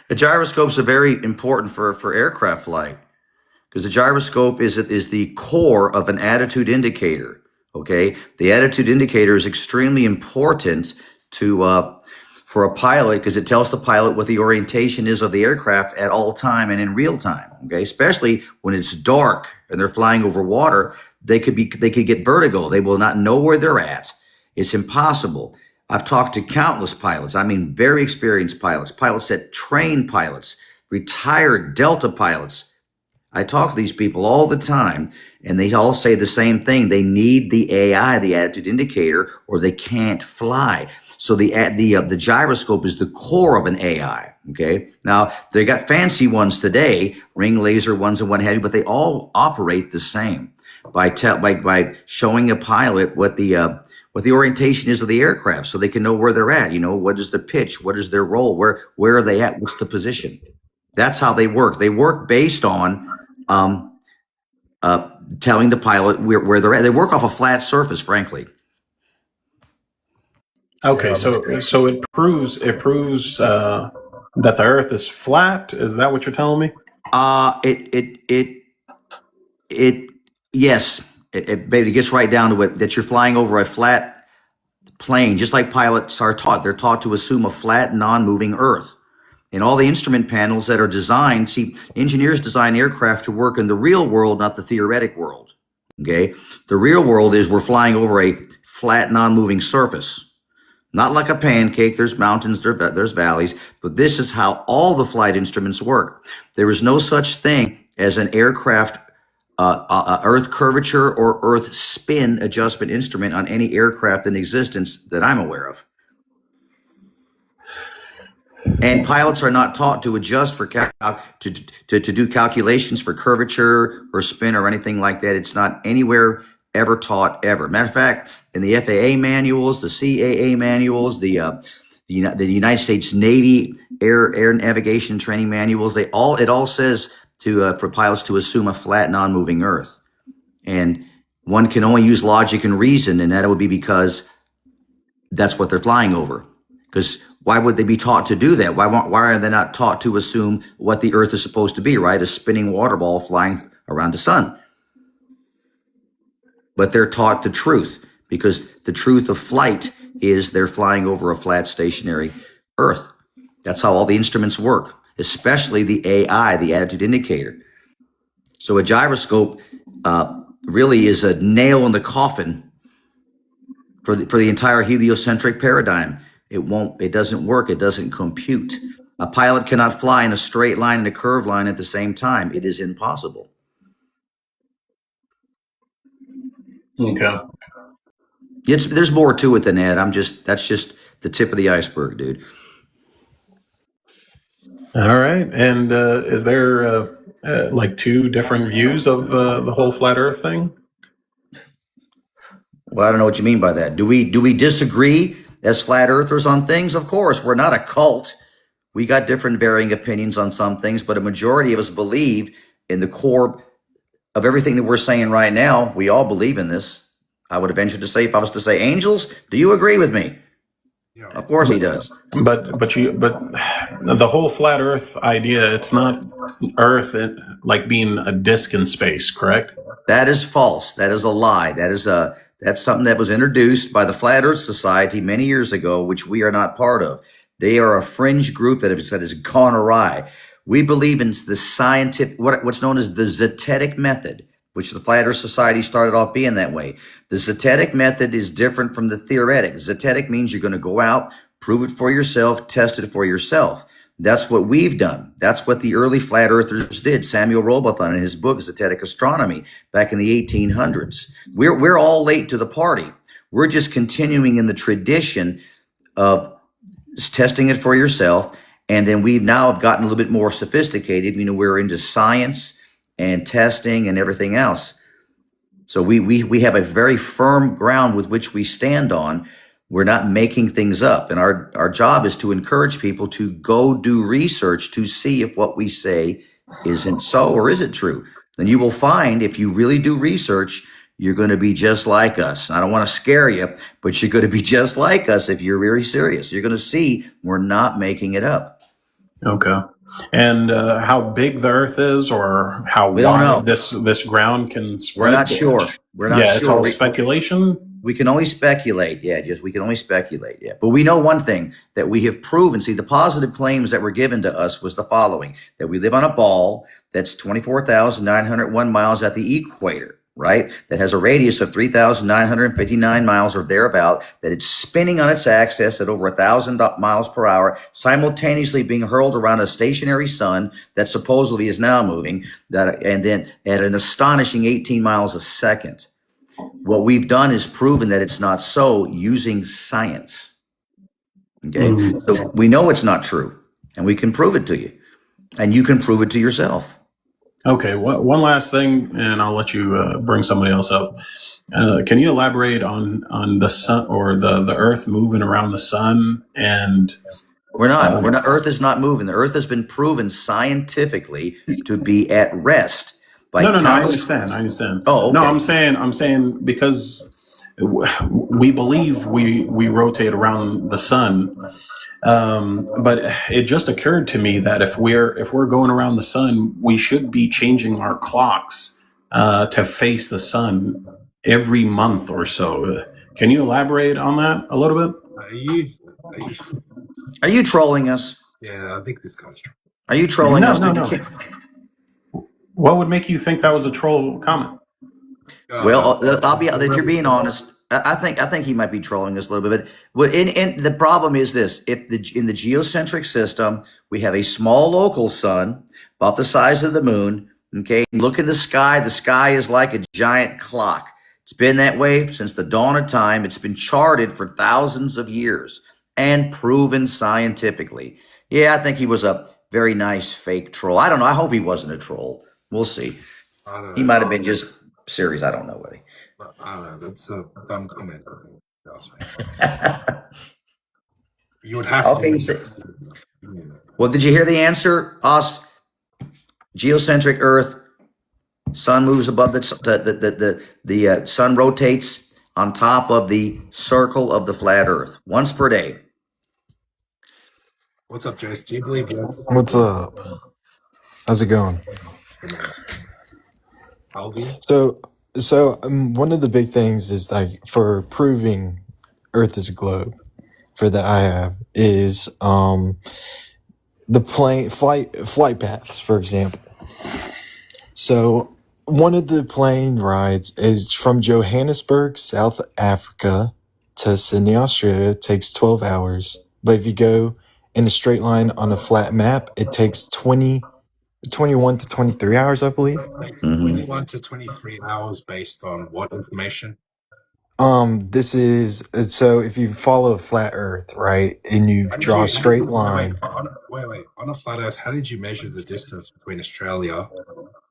Speaker 15: The gyroscopes are very important for aircraft flight because the gyroscope is the core of an attitude indicator. Okay, the attitude indicator is extremely important to for a pilot because it tells the pilot what the orientation is of the aircraft at all time and in real time. Okay, especially when it's dark and they're flying over water, they could get vertigo. They will not know where they're at. It's impossible. I've talked to countless pilots. I mean, very experienced pilots, pilots that train pilots, retired Delta pilots. I talk to these people all the time, and they all say the same thing. They need the AI, the attitude indicator, or they can't fly. So the gyroscope is the core of an AI. Okay. Now they got fancy ones today, ring laser ones and what have you, but they all operate the same by showing a pilot what the orientation is of the aircraft, so they can know where they're at. You know, what is the pitch? What is their role? Where are they at? What's the position? That's how they work. They work based on telling the pilot where they're at. They work off a flat surface, frankly.
Speaker 19: Okay, so it proves that the Earth is flat. Is that what you're telling me?
Speaker 15: Yes. It gets right down to it, that you're flying over a flat plane, just like pilots are taught. They're taught to assume a flat, non-moving Earth. And all the instrument panels that are designed, engineers design aircraft to work in the real world, not the theoretic world. Okay? The real world is we're flying over a flat, non-moving surface. Not like a pancake. There's mountains, there's valleys, but this is how all the flight instruments work. There is no such thing as an aircraft Earth curvature or Earth spin adjustment instrument on any aircraft in existence that I'm aware of. And pilots are not taught to adjust for to do calculations for curvature or spin or anything like that. It's not anywhere ever taught ever. Matter of fact, in the FAA manuals, the CAA manuals, the United States Navy air navigation training manuals, it all says for pilots to assume a flat, non-moving Earth. And one can only use logic and reason, and that would be because that's what they're flying over. Because why would they be taught to do that? Why are they not taught to assume what the Earth is supposed to be, right? A spinning water ball flying around the sun. But they're taught the truth, because the truth of flight is they're flying over a flat, stationary Earth. That's how all the instruments work, especially the AI, the attitude indicator. So a gyroscope really is a nail in the coffin for the entire heliocentric paradigm. It doesn't work. It doesn't compute. A pilot cannot fly in a straight line and a curved line at the same time. It is impossible.
Speaker 19: Okay.
Speaker 15: There's more to it than that. That's just the tip of the iceberg, dude.
Speaker 19: All right. And is there like two different views of the whole flat Earth thing?
Speaker 15: Well, I don't know what you mean by that. Do we disagree as flat earthers on things? Of course, we're not a cult. We got different varying opinions on some things, but a majority of us believe in the core of everything that we're saying right now. We all believe in this. I would venture to say, if I was to say, Angels, do you agree with me? Yeah. Of course he does.
Speaker 19: But the whole flat Earth idea, it's not Earth like being a disk in space, correct?
Speaker 15: That is false. That is a lie. That's something that was introduced by the Flat Earth Society many years ago, which we are not part of. They are a fringe group that has gone awry. We believe in the scientific, what's known as the Zetetic method, which the Flat Earth Society started off being that way. The Zetetic method is different from the theoretic. Zetetic means you're going to go out, prove it for yourself, test it for yourself. That's what we've done. That's what the early flat earthers did. Samuel Robothon in his book Zetetic Astronomy back in the 1800s. We're all late to the party. We're just continuing in the tradition of testing it for yourself. And then we've now gotten a little bit more sophisticated. We're into science and testing and everything else. So we have a very firm ground with which we stand on. We're not making things up. And our job is to encourage people to go do research to see if what we say isn't so or is it true. Then you will find if you really do research, you're going to be just like us. I don't want to scare you, but you're going to be just like us if you're very serious. You're going to see we're not making it up.
Speaker 19: Okay. And how big the Earth is, or how wide this ground can spread?
Speaker 15: We're not sure. We're not sure.
Speaker 19: It's all speculation.
Speaker 15: We can only speculate. We can only speculate. But we know one thing that we have proven. See, the positive claims that were given to us was the following: that we live on a ball that's 24,901 miles at the equator, right? That has a radius of 3,959 miles or thereabout, that it's spinning on its axis at over 1,000 miles per hour, simultaneously being hurled around a stationary sun that supposedly is now moving, and then at an astonishing 18 miles a second. What we've done is proven that it's not so using science. Okay. So we know it's not true, and we can prove it to you, and you can prove it to yourself.
Speaker 19: Okay. One last thing, and I'll let you bring somebody else up. Can you elaborate on the sun, or the Earth moving around the sun? And
Speaker 15: we're not. Earth is not moving. The Earth has been proven scientifically to be at rest.
Speaker 19: No, I understand.
Speaker 15: Oh, okay.
Speaker 19: No, I'm saying because we believe we rotate around the sun, but it just occurred to me that if we're going around the sun, we should be changing our clocks to face the sun every month or so. Can you elaborate on that a little bit?
Speaker 15: Are you trolling us?
Speaker 1: Yeah, I think this guy's trolling.
Speaker 15: Are you trolling us?
Speaker 19: No. What would make you think that was a troll comment?
Speaker 15: Well, if you're being honest, I think he might be trolling us a little bit. But the problem is this: in the geocentric system, we have a small local sun about the size of the moon. Okay, look in the sky. The sky is like a giant clock. It's been that way since the dawn of time. It's been charted for thousands of years and proven scientifically. Yeah, I think he was a very nice fake troll. I don't know. I hope he wasn't a troll. We'll see. He might have been just serious. I don't know, buddy.
Speaker 1: I don't know. That's a dumb comment. You would have to.
Speaker 15: Well, did you hear the answer? Us, geocentric Earth, sun moves above the sun rotates on top of the circle of the flat Earth once per day.
Speaker 1: What's up, Jace? Do you believe that?
Speaker 20: What's up? How's it going? So one of the big things is like for proving Earth is a globe for that I have is the flight paths, for example. So one of the plane rides is from Johannesburg, South Africa to Sydney, Australia. It takes 12 hours. But if you go in a straight line on a flat map, it takes 21 to 23 hours, I believe.
Speaker 1: 21 to 23 hours based on what information?
Speaker 20: This is, so if you follow a flat Earth, right, and you draw a straight line.
Speaker 1: Wait. On a flat Earth, how did you measure the distance between Australia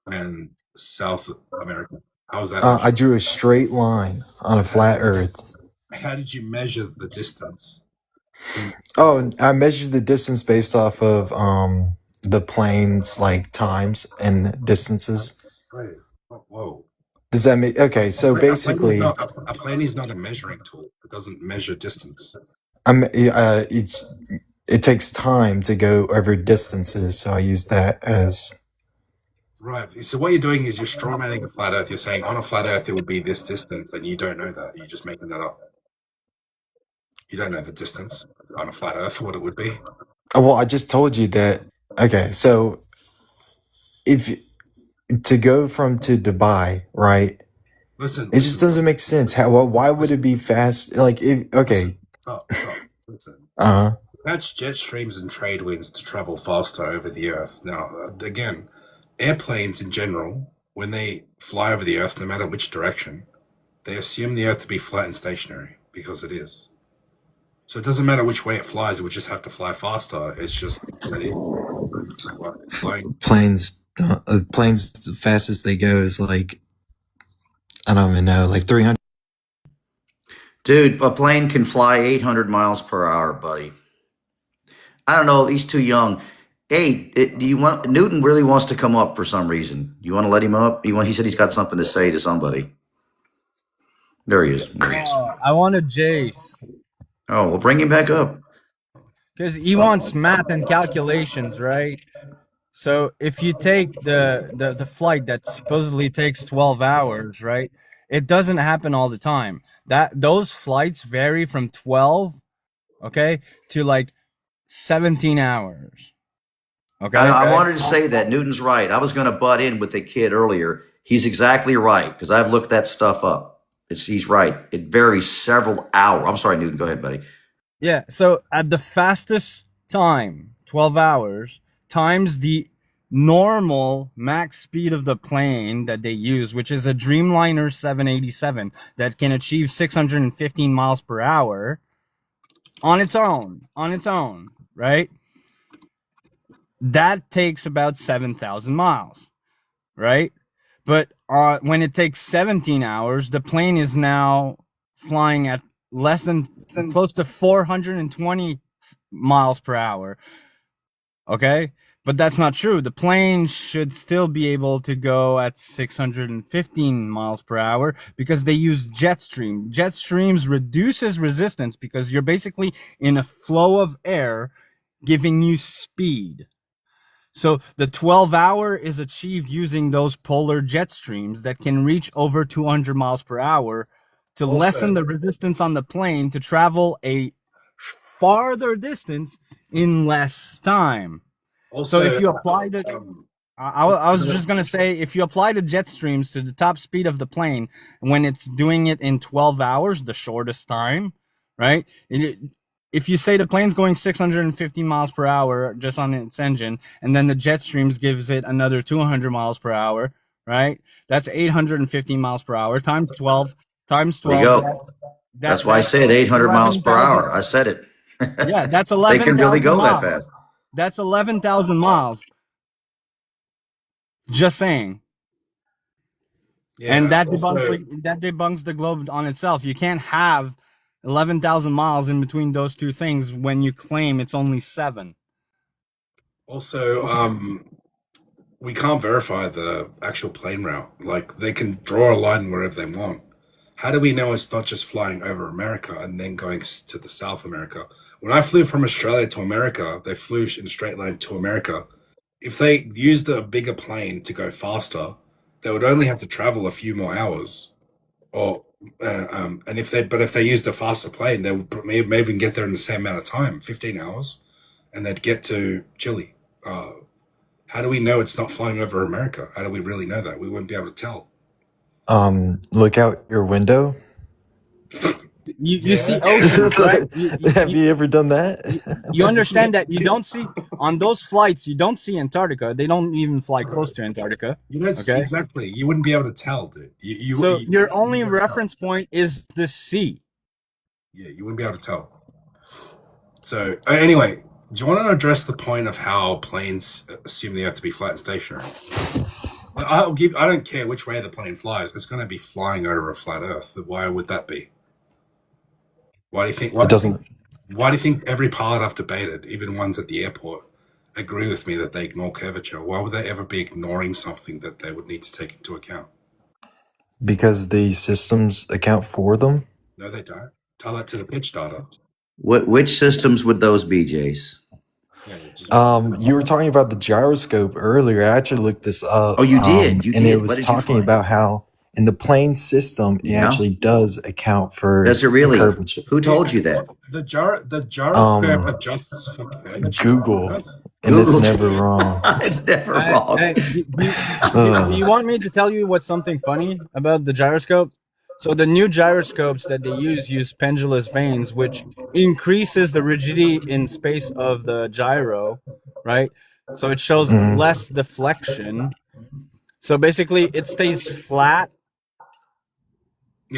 Speaker 1: and South America? How was that?
Speaker 20: I drew a straight line on a flat Earth.
Speaker 1: How did you measure the distance?
Speaker 20: Oh, I measured the distance based off of the plane's like times and distances.
Speaker 1: Right. Whoa.
Speaker 20: Does that make okay? So basically,
Speaker 1: a plane is not a measuring tool. It doesn't measure distance.
Speaker 20: It takes time to go over distances, so I use that as.
Speaker 1: Right. So what you're doing is you're strawmanning a flat Earth. You're saying on a flat Earth it would be this distance, and you don't know that. You're just making that up. You don't know the distance on a flat Earth, what it would be.
Speaker 20: Well, I just told you that. Okay, so if to go from to Dubai, right?
Speaker 1: Listen,
Speaker 20: It just doesn't make sense. How? Why would it be fast? Like, okay.
Speaker 1: Stop. Listen.
Speaker 20: Uh-huh.
Speaker 1: That's jet streams and trade winds to travel faster over the Earth. Now, again, airplanes in general, when they fly over the Earth, no matter which direction, they assume the Earth to be flat and stationary because it is. So it doesn't matter which way it flies; it would just have to fly faster. It's just
Speaker 20: Planes, the fastest they go is like, I don't even know, like 300.
Speaker 15: Dude, a plane can fly 800 miles per hour, buddy. I don't know. He's too young. Hey, do you want Newton really wants to come up for some reason? You want to let him up? He said he's got something to say to somebody. There he is.
Speaker 21: I wanted Jace.
Speaker 15: Oh, well, bring him back up.
Speaker 21: Because he wants math and calculations, right? So if you take the flight that supposedly takes 12 hours, right? It doesn't happen all the time. Those flights vary from 12, okay, to like 17 hours. Okay.
Speaker 15: I wanted to say that Newton's right. I was going to butt in with the kid earlier. He's exactly right because I've looked that stuff up. He's right. It varies several hours. I'm sorry, Newton. Go ahead, buddy.
Speaker 21: Yeah. So at the fastest time, 12 hours times the normal max speed of the plane that they use, which is a Dreamliner 787 that can achieve 615 miles per hour on its own, right? That takes about 7,000 miles, right? But when it takes 17 hours, the plane is now flying at close to 420 miles per hour. Okay? But that's not true. The plane should still be able to go at 615 miles per hour because they use jet stream. Jet streams reduces resistance because you're basically in a flow of air giving you speed. So the 12-hour is achieved using those polar jet streams that can reach over 200 miles per hour to lessen the resistance on the plane to travel a farther distance in less time. So if you apply the, I was just going to say, if you apply the jet streams to the top speed of the plane, when it's doing it in 12 hours, the shortest time, right? If you say the plane's going 650 miles per hour just on its engine, and then the jet streams gives it another 200 miles per hour, right? That's 850 miles per hour times 12 times 12.
Speaker 15: There you go. That's why I said 800 miles per hour. I said it.
Speaker 21: Yeah, that's 11,000
Speaker 15: They can really go
Speaker 21: miles.
Speaker 15: that fast.
Speaker 21: That's 11,000 miles. Just saying. Yeah, and that debunks the globe on itself. You can't have 11,000 miles in between those two things when you claim it's only 7.
Speaker 1: Also, we can't verify the actual plane route. Like, they can draw a line wherever they want. How do we know it's not just flying over America and then going to the South America? When I flew from Australia to America, they flew in a straight line to America. If they used a bigger plane to go faster, they would only have to travel a few more hours. And if they used a faster plane, they would maybe even get there in the same amount of time, 15 hours, and they'd get to Chile. How do we know it's not flying over America? How do we really know that? We wouldn't be able to tell.
Speaker 20: Look out your window.
Speaker 21: You see oceans, right?
Speaker 20: Have you ever done that?
Speaker 21: You understand that you don't see on those flights. You don't see Antarctica. They don't even fly close to Antarctica.
Speaker 1: Okay? Exactly. You wouldn't be able to tell, dude.
Speaker 21: Your only reference point is the sea.
Speaker 1: Yeah, you wouldn't be able to tell. So anyway, do you want to address the point of how planes assume they have to be flat and stationary? I don't care which way the plane flies. It's going to be flying over a flat Earth. Why would that be? Why do you think
Speaker 20: it doesn't?
Speaker 1: Why do you think every pilot I've debated, even ones at the airport, agree with me that they ignore curvature? Why would they ever be ignoring something that they would need to take into account?
Speaker 20: Because the systems account for them?
Speaker 1: No, they don't. Tell that to the pitch data.
Speaker 15: Which systems would those be, Jace?
Speaker 20: You were talking about the gyroscope earlier. I actually looked this up.
Speaker 15: Oh, you did? You
Speaker 20: and
Speaker 15: did?
Speaker 20: it was talking about how In the plane system, it
Speaker 15: Yeah.
Speaker 20: actually does account for
Speaker 15: Does it really?
Speaker 20: curvature.
Speaker 15: Who told you that?
Speaker 1: The gyroscope adjusts for curvature.
Speaker 20: Google, and it's
Speaker 15: Google.
Speaker 20: never wrong.
Speaker 15: It's never wrong.
Speaker 21: Do you want me to tell you what's something funny about the gyroscope? So the new gyroscopes that they use pendulous vanes, which increases the rigidity in space of the gyro, right? So it shows less deflection. So basically, it stays flat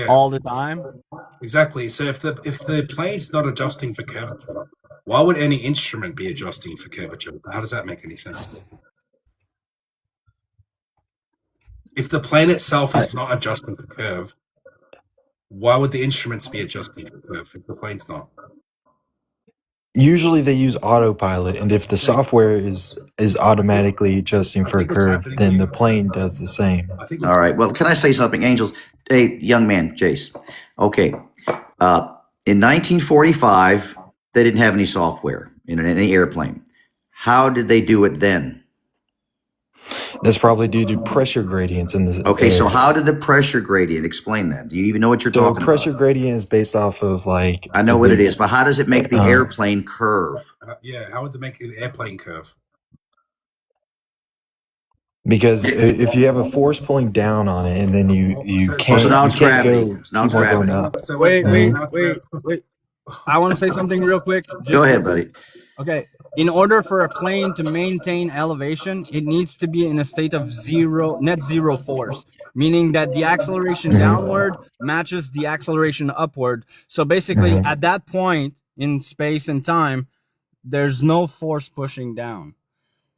Speaker 21: all the time.
Speaker 1: Exactly. So if the plane's not adjusting for curvature, why would any instrument be adjusting for curvature? How does that make any sense? If the plane itself is not adjusting for curve, why would the instruments be adjusting for curve if the plane's not?
Speaker 20: Usually they use autopilot, and if the software is automatically adjusting for a curve, then the plane does the same.
Speaker 15: All right. Well, can I say something, Angels? Hey, young man, Jace. Okay. In 1945, they didn't have any software in any airplane. How did they do it then?
Speaker 20: That's probably due to pressure gradients in the
Speaker 15: Okay,
Speaker 20: air.
Speaker 15: so how did the pressure gradient explain that? Do you even know what you're
Speaker 20: So
Speaker 15: talking
Speaker 20: pressure
Speaker 15: about?
Speaker 20: gradient is based off of like
Speaker 15: I know what it is, but how does it make the airplane curve?
Speaker 1: Yeah, how would they make the airplane curve?
Speaker 20: because if you have a force pulling down on it, and then you can't.
Speaker 15: So now it's
Speaker 20: you can't
Speaker 15: gravity.
Speaker 20: go
Speaker 15: Now it's
Speaker 20: keep on going
Speaker 15: gravity.
Speaker 20: up.
Speaker 1: So
Speaker 21: Wait. I want to say something real quick.
Speaker 15: Go ahead, buddy.
Speaker 21: Okay. In order for a plane to maintain elevation, it needs to be in a state of net zero force, meaning that the acceleration downward matches the acceleration upward. So basically, at that point in space and time, there's no force pushing down.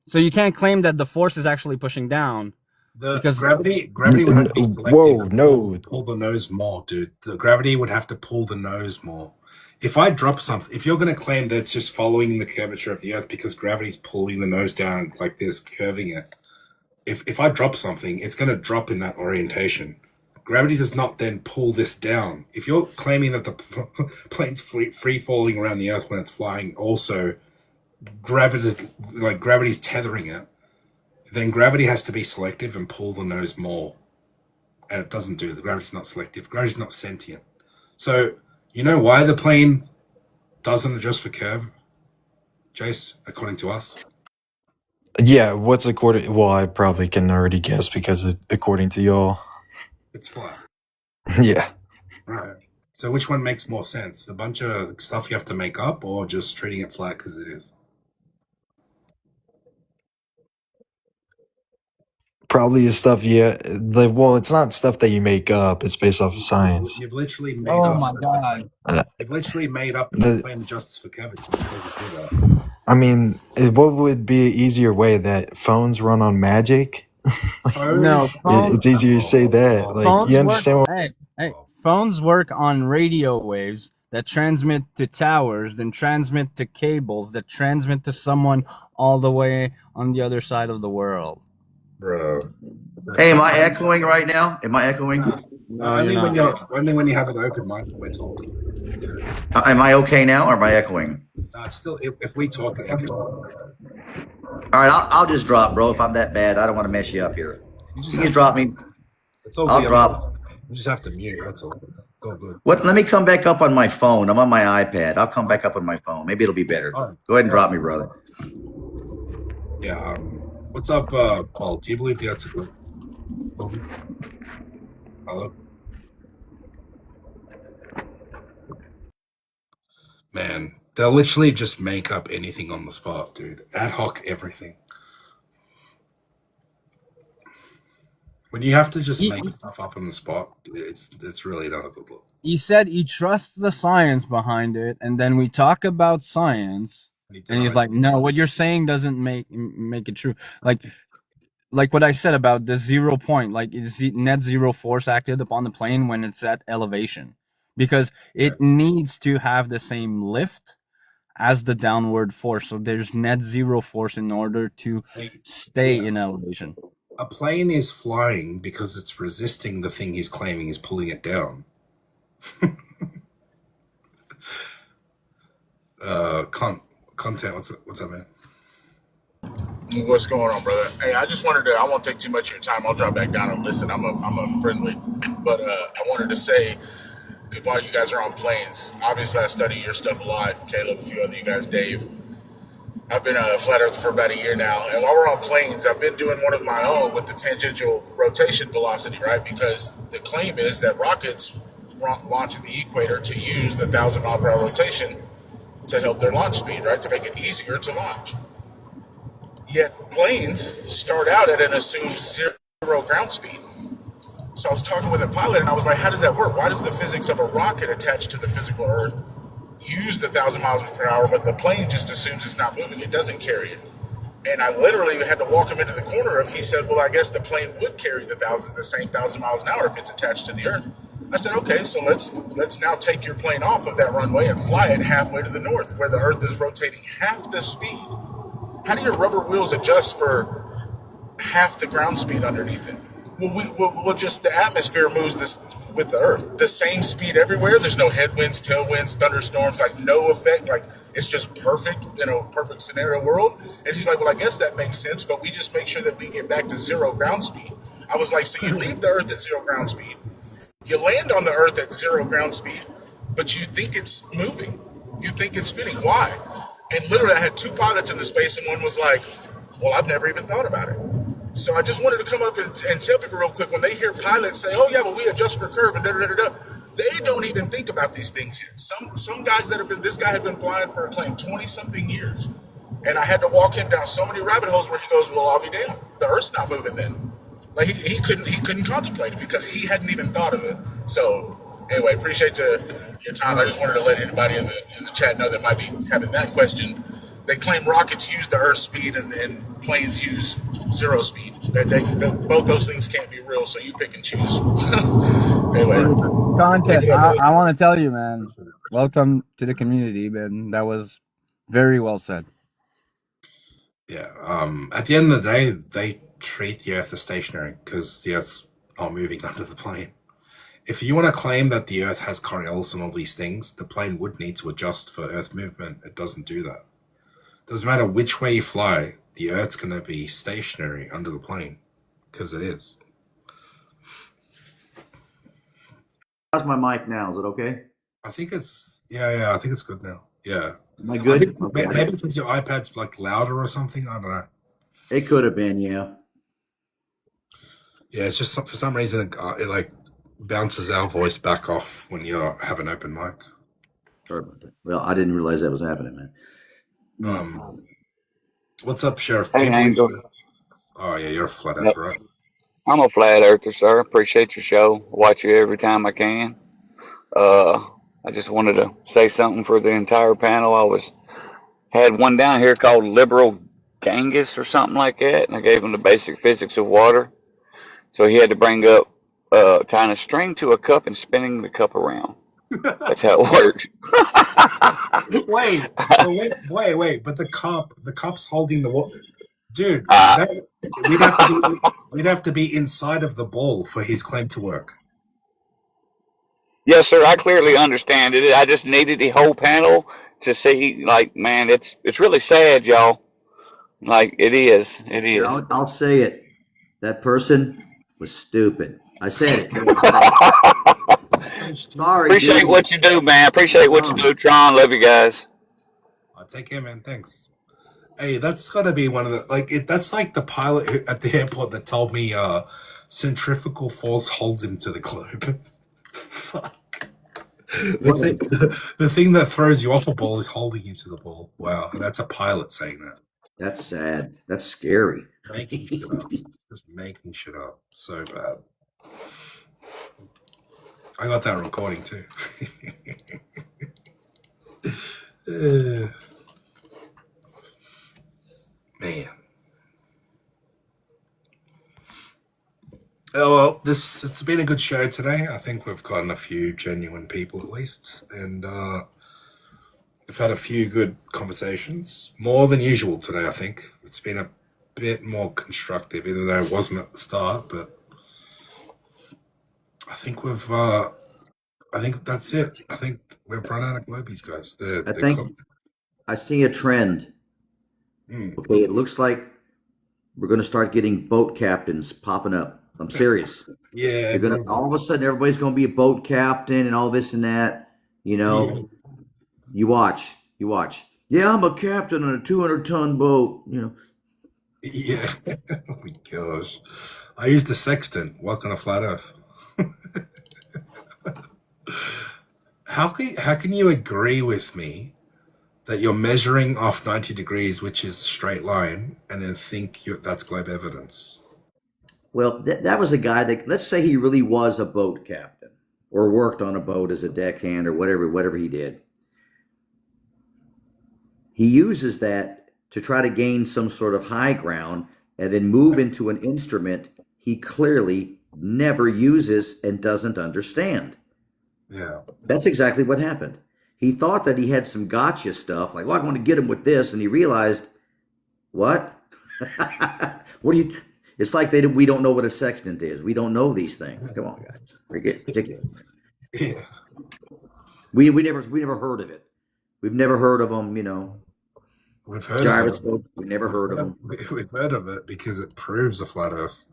Speaker 21: So you can't claim that the force is actually pushing down.
Speaker 1: Because gravity would have to be selective.
Speaker 20: Whoa, no.
Speaker 1: Pull the nose more, dude. The gravity would have to pull the nose more. If I drop something, if you're going to claim that it's just following the curvature of the Earth because gravity's pulling the nose down like this, curving it, if I drop something, it's going to drop in that orientation. Gravity does not then pull this down. If you're claiming that the plane's free falling around the Earth when it's flying, also gravity's tethering it, then gravity has to be selective and pull the nose more. And it doesn't do. The gravity's not selective. Gravity's not sentient. So you know why the plane doesn't adjust for curve, Jace, according to us?
Speaker 20: Yeah, what's according? Well, I probably can already guess because according to y'all,
Speaker 1: it's flat.
Speaker 20: Yeah.
Speaker 1: Right. So which one makes more sense? A bunch of stuff you have to make up, or just treating it flat because it is?
Speaker 20: Probably is stuff. Yeah, well, it's not stuff that you make up. It's based off of science.
Speaker 1: You've literally made
Speaker 21: Oh
Speaker 1: up.
Speaker 21: my god!
Speaker 1: You've literally made up the plane adjusts for curvature. It doesn't do that.
Speaker 20: I mean, what would be an easier way that phones run on magic?
Speaker 21: No,
Speaker 20: It's easier to say that. Like, you understand what?
Speaker 21: Phones work on radio waves that transmit to towers, then transmit to cables that transmit to someone all the way on the other side of the world.
Speaker 1: Bro.
Speaker 15: Hey, am I echoing right now? Am I echoing?
Speaker 21: No,
Speaker 1: only when you have an open mic, we're talking.
Speaker 15: Am I okay now, or am I echoing?
Speaker 1: It's still, if we talk, it echoes.
Speaker 15: All right, I'll just drop, bro. If I'm that bad, I don't want to mess you up here. You just drop me.
Speaker 1: It's all
Speaker 15: I'll
Speaker 1: good.
Speaker 15: drop.
Speaker 1: You just have to mute. That's all. It's all good.
Speaker 15: What? Let me come back up on my phone. I'm on my iPad. I'll come back up on my phone. Maybe it'll be better. Go ahead and drop me, brother.
Speaker 1: Yeah. What's up, Paul? Do you believe that's a good? Hello. Man, they'll literally just make up anything on the spot, dude. Ad hoc everything. When you have to just make stuff up on the spot, it's really not a good look.
Speaker 21: He said he trusts the science behind it, and then we talk about science, and he's like, "No, what you're saying doesn't make it true." Like what I said about the 0 point, like is net zero force acted upon the plane when it's at elevation, because it needs to have the same lift as the downward force. So there's net zero force in order to stay in elevation.
Speaker 1: A plane is flying because it's resisting the thing he's claiming is pulling it down. Content, what's up, man?
Speaker 2: What's going on, brother? Hey, I just wanted to. I won't take too much of your time. I'll drop back down and listen. I'm a friendly, but I wanted to say, while you guys are on planes, obviously I study your stuff a lot. Caleb, a few other you guys, Dave. I've been a flat earther for about a year now, and while we're on planes, I've been doing one of my own with the tangential rotation velocity, right? Because the claim is that rockets launch at the equator to use the 1,000 mile per hour rotation to help their launch speed, right? To make it easier to launch. Yet planes start out at an assumed zero ground speed. So I was talking with a pilot, and I was like, "How does that work? Why does the physics of a rocket attached to the physical Earth use the 1,000 miles per hour, but the plane just assumes it's not moving; it doesn't carry it?" And I literally had to walk him into the corner of. He said, "Well, I guess the plane would carry the same 1,000 miles an hour if it's attached to the Earth." I said, "Okay, so let's now take your plane off of that runway and fly it halfway to the north, where the Earth is rotating half the speed. How do your rubber wheels adjust for half the ground speed underneath it?" Well, just the atmosphere moves this with the Earth, the same speed everywhere. There's no headwinds, tailwinds, thunderstorms, like no effect. Like it's just perfect, perfect scenario world. And he's like, "Well, I guess that makes sense, but we just make sure that we get back to zero ground speed." I was like, "So you leave the Earth at zero ground speed, you land on the Earth at zero ground speed, but you think it's moving, you think it's spinning. Why?" And literally, I had two pilots in the space, and one was like, "Well, I've never even thought about it." So I just wanted to come up and tell people real quick, when they hear pilots say, "Oh yeah, well we adjust for curve and da da da da," they don't even think about these things yet. Some guys that have been, this guy had been flying for a claim 20 something years, and I had to walk him down so many rabbit holes where he goes, "Well, I'll be damned. The Earth's not moving then." Like he couldn't contemplate it because he hadn't even thought of it. So anyway, appreciate your time. I just wanted to let anybody in the chat know that might be having that question. They claim rockets use the Earth's speed and planes use zero speed. Both those things can't be real, so you pick and choose. Anyway,
Speaker 21: Content.
Speaker 2: take it up, brother.
Speaker 21: I want to tell you, man. Welcome to the community, man. That was very well said.
Speaker 1: Yeah. At the end of the day, they treat the Earth as stationary because the Earth's not moving under the plane. If you want to claim that the Earth has Coriolis and all these things, the plane would need to adjust for Earth movement. It doesn't do that. Doesn't matter which way you fly, the Earth's going to be stationary under the plane because it is.
Speaker 15: How's my mic now? Is it okay?
Speaker 1: I think it's I think it's good now. Yeah.
Speaker 15: Am I good?
Speaker 1: I think maybe because your iPad's like louder or something. I don't know.
Speaker 15: It could have been, yeah.
Speaker 1: Yeah, it's just for some reason it like bounces our voice back off when you have an open mic.
Speaker 15: Sorry about that. Well, I didn't realize that was happening, man.
Speaker 1: What's up, Sheriff?
Speaker 22: Hey, Angel.
Speaker 1: Oh yeah, you're a flat earther, right?
Speaker 22: I'm a flat earther, sir. Appreciate your show. Watch you every time I can. I just wanted to say something for the entire panel. Had one down here called Liberal Genghis or something like that, and I gave him the basic physics of water. So he had to bring up tying a string to a cup and spinning the cup around. That's how it works.
Speaker 1: wait! But the cup's holding the water, dude. We'd have to be inside of the ball for his claim to work.
Speaker 22: Yes, sir. I clearly understand it. I just needed the whole panel to see. Like, man, it's really sad, y'all. Like, it is. It is.
Speaker 15: I'll say it. That person was stupid. I said it. Sorry.
Speaker 22: Appreciate what you do, man. Appreciate what you do, Tron. Love you guys.
Speaker 1: I'll take care, man. Thanks. Hey, that's gotta be one of the that's like the pilot at the airport that told me centrifugal force holds him to the globe. Fuck. The thing that throws you off a ball is holding you to the ball. Wow, that's a pilot saying that.
Speaker 15: That's sad. That's scary.
Speaker 1: Making shit up. Just making shit up. So bad. I got that recording too. Man. Oh well, it's been a good show today. I think we've gotten a few genuine people at least, and we've had a few good conversations, more than usual today. I think it's been a bit more constructive, even though it wasn't at the start. But I think I think that's it. I think we've run out of globies, guys.
Speaker 15: I think I see a trend. Okay, it looks like we're going to start getting boat captains popping up. I'm serious.
Speaker 1: Yeah,
Speaker 15: They're going to all of a sudden everybody's going to be a boat captain and all this and that. You know, you watch. Yeah, I'm a captain on a 200-ton boat. You know.
Speaker 1: Yeah. Oh my gosh. I used a sextant. Welcome to Flat Earth. How can you agree with me that you're measuring off 90 degrees, which is a straight line, and then think that's globe evidence?
Speaker 15: Well, that was a guy that, let's say he really was a boat captain or worked on a boat as a deckhand or whatever he did. He uses that to try to gain some sort of high ground and then move into an instrument he clearly never uses and doesn't understand.
Speaker 1: Yeah.
Speaker 15: That's exactly what happened. He thought that he had some gotcha stuff, like, well, I'm going to get him with this, and he realized, what? What do you? It's like we don't know what a sextant is. We don't know these things. Come on, guys. Ridiculous.
Speaker 1: Yeah.
Speaker 15: We never heard of it. We've never heard of them. You know.
Speaker 1: We've heard
Speaker 15: gyroscope. We never heard of them.
Speaker 1: We've heard of it because it proves a flat Earth.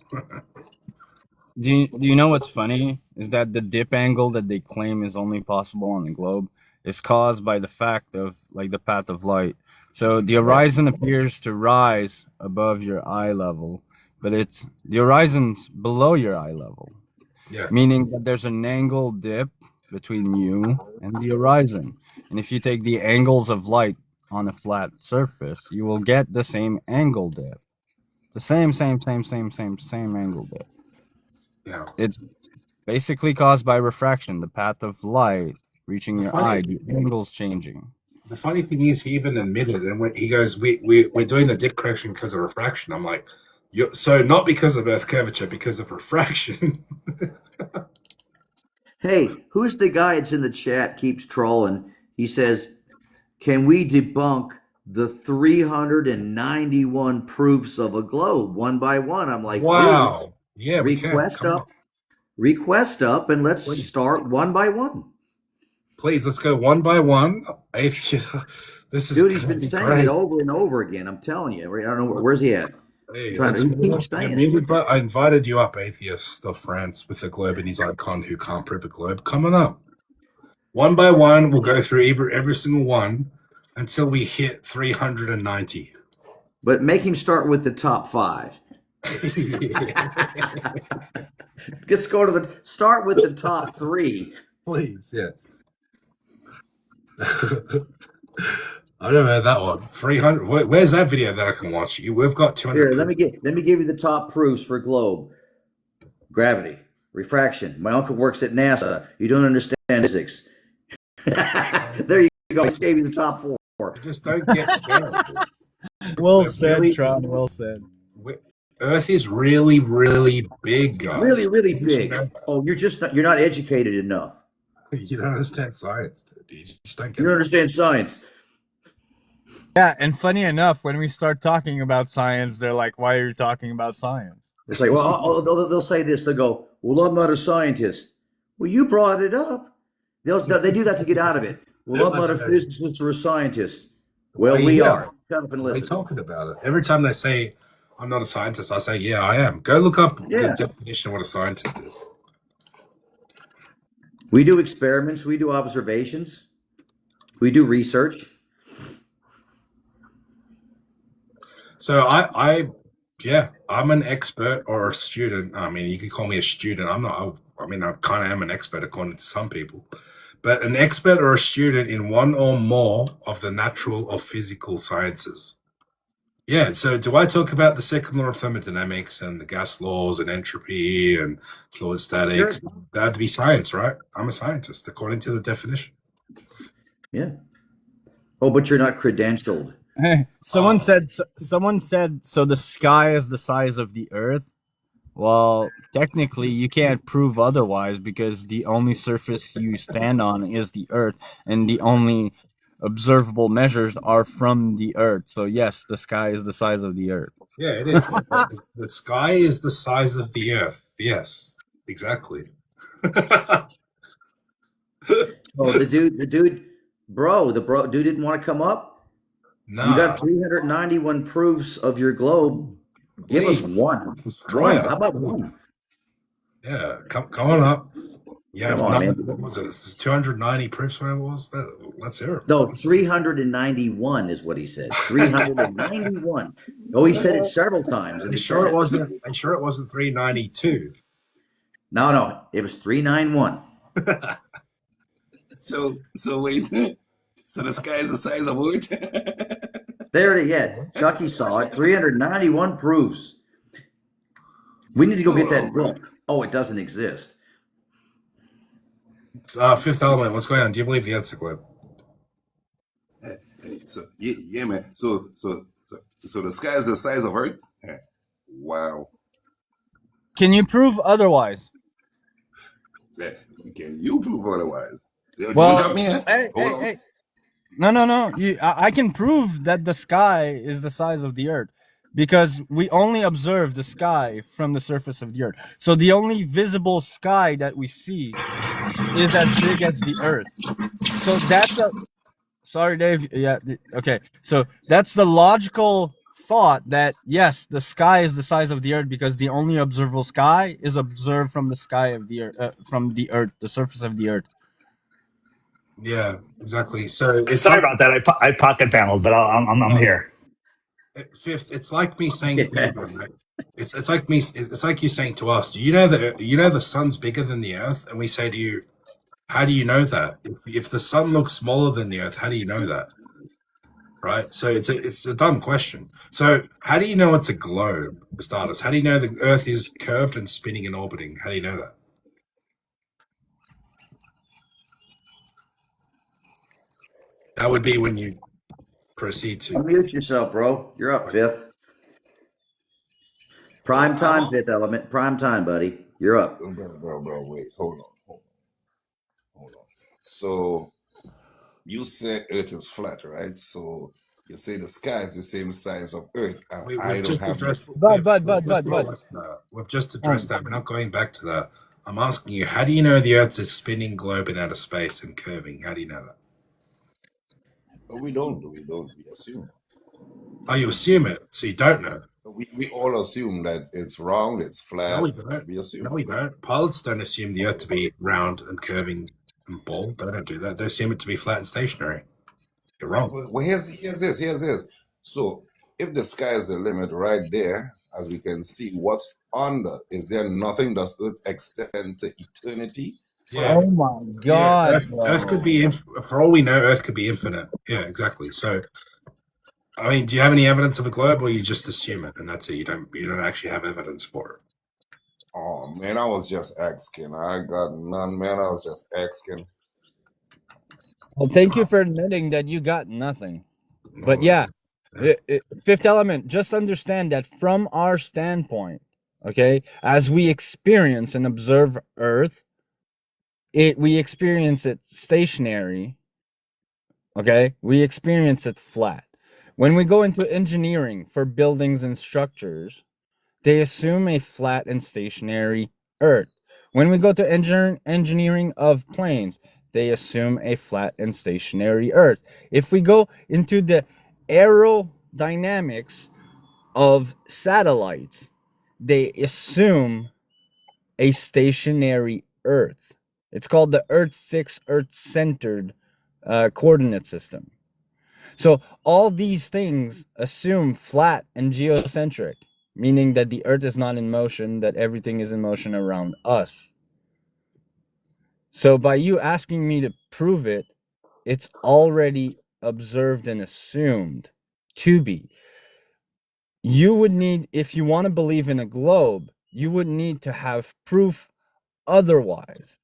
Speaker 21: Do you know what's funny is that the dip angle that they claim is only possible on the globe is caused by the fact of like the path of light. So the horizon appears to rise above your eye level, but the horizon's below your eye level.
Speaker 1: Yeah.
Speaker 21: Meaning that there's an angle dip between you and the horizon. And if you take the angles of light on a flat surface, you will get the same angle dip. The same angle dip.
Speaker 1: Yeah.
Speaker 21: It's basically caused by refraction, the path of light reaching your eye, the angle's changing.
Speaker 1: The funny thing is, he even admitted, and when he goes, we're doing the dip correction because of refraction. I'm like, so not because of Earth curvature, because of refraction.
Speaker 15: Hey, who's the guy that's in the chat keeps trolling? He says, can we debunk the 391 proofs of a globe one by one? I'm like,
Speaker 1: wow. Yeah,
Speaker 15: request up, and let's start one by one.
Speaker 1: Please, let's go one by one. This is
Speaker 15: dude. He's been saying it over and over again. I'm telling you. I don't know where's he at.
Speaker 1: Hey, I invited you up, atheist of France with a globe in his icon who can't prove a globe. Coming up, one by one, we'll go through every single one until we hit 390.
Speaker 15: But make him start with the top 5. Let's go to start with the top 3.
Speaker 1: Please, yes. I don't know that one. 300. Where's that video that I can watch? We've got 200.
Speaker 15: Here, let me give you the top proofs for globe. Gravity, refraction. My uncle works at NASA. You don't understand physics. There you go. I just gave you the top 4.
Speaker 1: Just don't get scared.
Speaker 21: Well said, Tron. Well said.
Speaker 1: Earth is really, really big, guys.
Speaker 15: Really, really big. Oh, you're not educated enough.
Speaker 1: You don't understand science, dude. You just don't get
Speaker 15: You don't understand science.
Speaker 21: Yeah, and funny enough, when we start talking about science, they're like, why are you talking about science?
Speaker 15: It's like, well, they'll say this. They'll go, well, I'm not a scientist. Well, you brought it up. They do that to get out of it. Well, I'm not a physicist or a scientist. Well, we are. Shut up and listen.
Speaker 1: We're talking about it. Every time they say, I'm not a scientist, I say, yeah, I am. Go look up the definition of what a scientist is.
Speaker 15: We do experiments. We do observations. We do research.
Speaker 1: So I'm an expert or a student. I mean, you could call me a student. I'm not. I mean, I kind of am an expert according to some people, but an expert or a student in one or more of the natural or physical sciences. Yeah. So do I talk about the second law of thermodynamics and the gas laws and entropy and fluid statics? Sure. That'd be science, right? I'm a scientist according to the definition.
Speaker 15: Yeah. Oh, but you're not credentialed.
Speaker 21: Someone said, so the sky is the size of the earth. Well, technically you can't prove otherwise because the only surface you stand on is the earth and the only observable measures are from the earth. So yes, the sky is the size of the earth.
Speaker 1: Yeah, it is. The sky is the size of the earth. Yes, exactly.
Speaker 15: Oh, the dude dude didn't want to come up. No. You got 391 proofs of your globe. Give us
Speaker 1: Please.
Speaker 15: one.
Speaker 1: Try
Speaker 15: One.
Speaker 1: it.
Speaker 15: How about one?
Speaker 1: Yeah, come on up. Yeah,
Speaker 15: Come on, man.
Speaker 1: what was it? This is 290 proofs, whatever it was. Let's hear it.
Speaker 15: No, 391 is what he said. 391. Oh, he said it several times in
Speaker 1: Are you
Speaker 15: the
Speaker 1: sure it
Speaker 15: chat.
Speaker 1: wasn't? Are you sure it wasn't 392?
Speaker 15: No, it was 391.
Speaker 4: So wait. So the sky is the size of wood.
Speaker 15: There it is. Chucky saw it. 391 proofs. We need to go get that book. Oh, it doesn't exist.
Speaker 1: Fifth Element, what's going on? Do you believe the Earth's a globe?
Speaker 4: So yeah, man. So the sky is the size of Earth. Wow.
Speaker 21: Can you prove otherwise?
Speaker 4: Can you prove otherwise?
Speaker 21: Well,
Speaker 4: Drop me in.
Speaker 21: hey. No. I can prove that the sky is the size of the Earth because we only observe the sky from the surface of the Earth. So the only visible sky that we see is as big as the Earth. So that's a... Sorry, Dave. Yeah, okay. So that's the logical thought that, yes, the sky is the size of the Earth because the only observable sky is observed from the sky of the Earth, from the Earth, the surface of the Earth.
Speaker 1: Yeah, exactly. So it's
Speaker 12: sorry about that. I pocket paneled, but I'm here.
Speaker 1: Fifth, it's like me saying to you, right? It's like me. It's like you saying to us. You know the sun's bigger than the Earth, and we say to you, how do you know that? If the sun looks smaller than the Earth, how do you know that? Right. So it's a dumb question. So how do you know it's a globe, for starters? How do you know the Earth is curved and spinning and orbiting? How do you know that? That would be when you proceed to
Speaker 15: unmute yourself, bro. You're up, Fifth. Prime time, Fifth Element. Prime time, buddy. You're up.
Speaker 4: Bro, wait. Hold on. So you say Earth is flat, right? So you say the sky is the same size of Earth, and I don't have
Speaker 21: We've
Speaker 1: just addressed that. We're not going back to that. I'm asking you, how do you know the Earth is spinning, globe in outer space and curving? How do you know that?
Speaker 4: We don't. We assume.
Speaker 1: Oh, you assume it, so you don't know.
Speaker 4: We all assume that it's round, it's flat.
Speaker 1: No, we don't.
Speaker 4: We assume.
Speaker 1: No, we don't. Pilots don't assume the Earth to be round and curving and bald. They don't do that. They assume it to be flat and stationary. You're wrong.
Speaker 4: Well, here's this. So if the sky is the limit right there, as we can see, what's under? Is there nothing? Does Earth extend to eternity?
Speaker 21: Yeah. Oh my God!
Speaker 1: Yeah, Earth could be, for all we know, Earth could be infinite. Yeah, exactly. So, I mean, do you have any evidence of a globe, or you just assume it and that's it? You don't actually have evidence for it.
Speaker 4: Oh man, I was just asking. I got none, man. I was just asking.
Speaker 21: Well, thank you for admitting that you got nothing. But yeah, Fifth Element, just understand that from our standpoint, okay, as we experience and observe Earth, we experience it stationary, okay? We experience it flat. When we go into engineering for buildings and structures, they assume a flat and stationary Earth. When we go to engineering of planes, they assume a flat and stationary Earth. If we go into the aerodynamics of satellites, they assume a stationary Earth. It's called the Earth fixed, Earth centered coordinate system. So all these things assume flat and geocentric, meaning that the Earth is not in motion, that everything is in motion around us. So by you asking me to prove it, it's already observed and assumed to be. You would need, if you want to believe in a globe, you would need to have proof otherwise.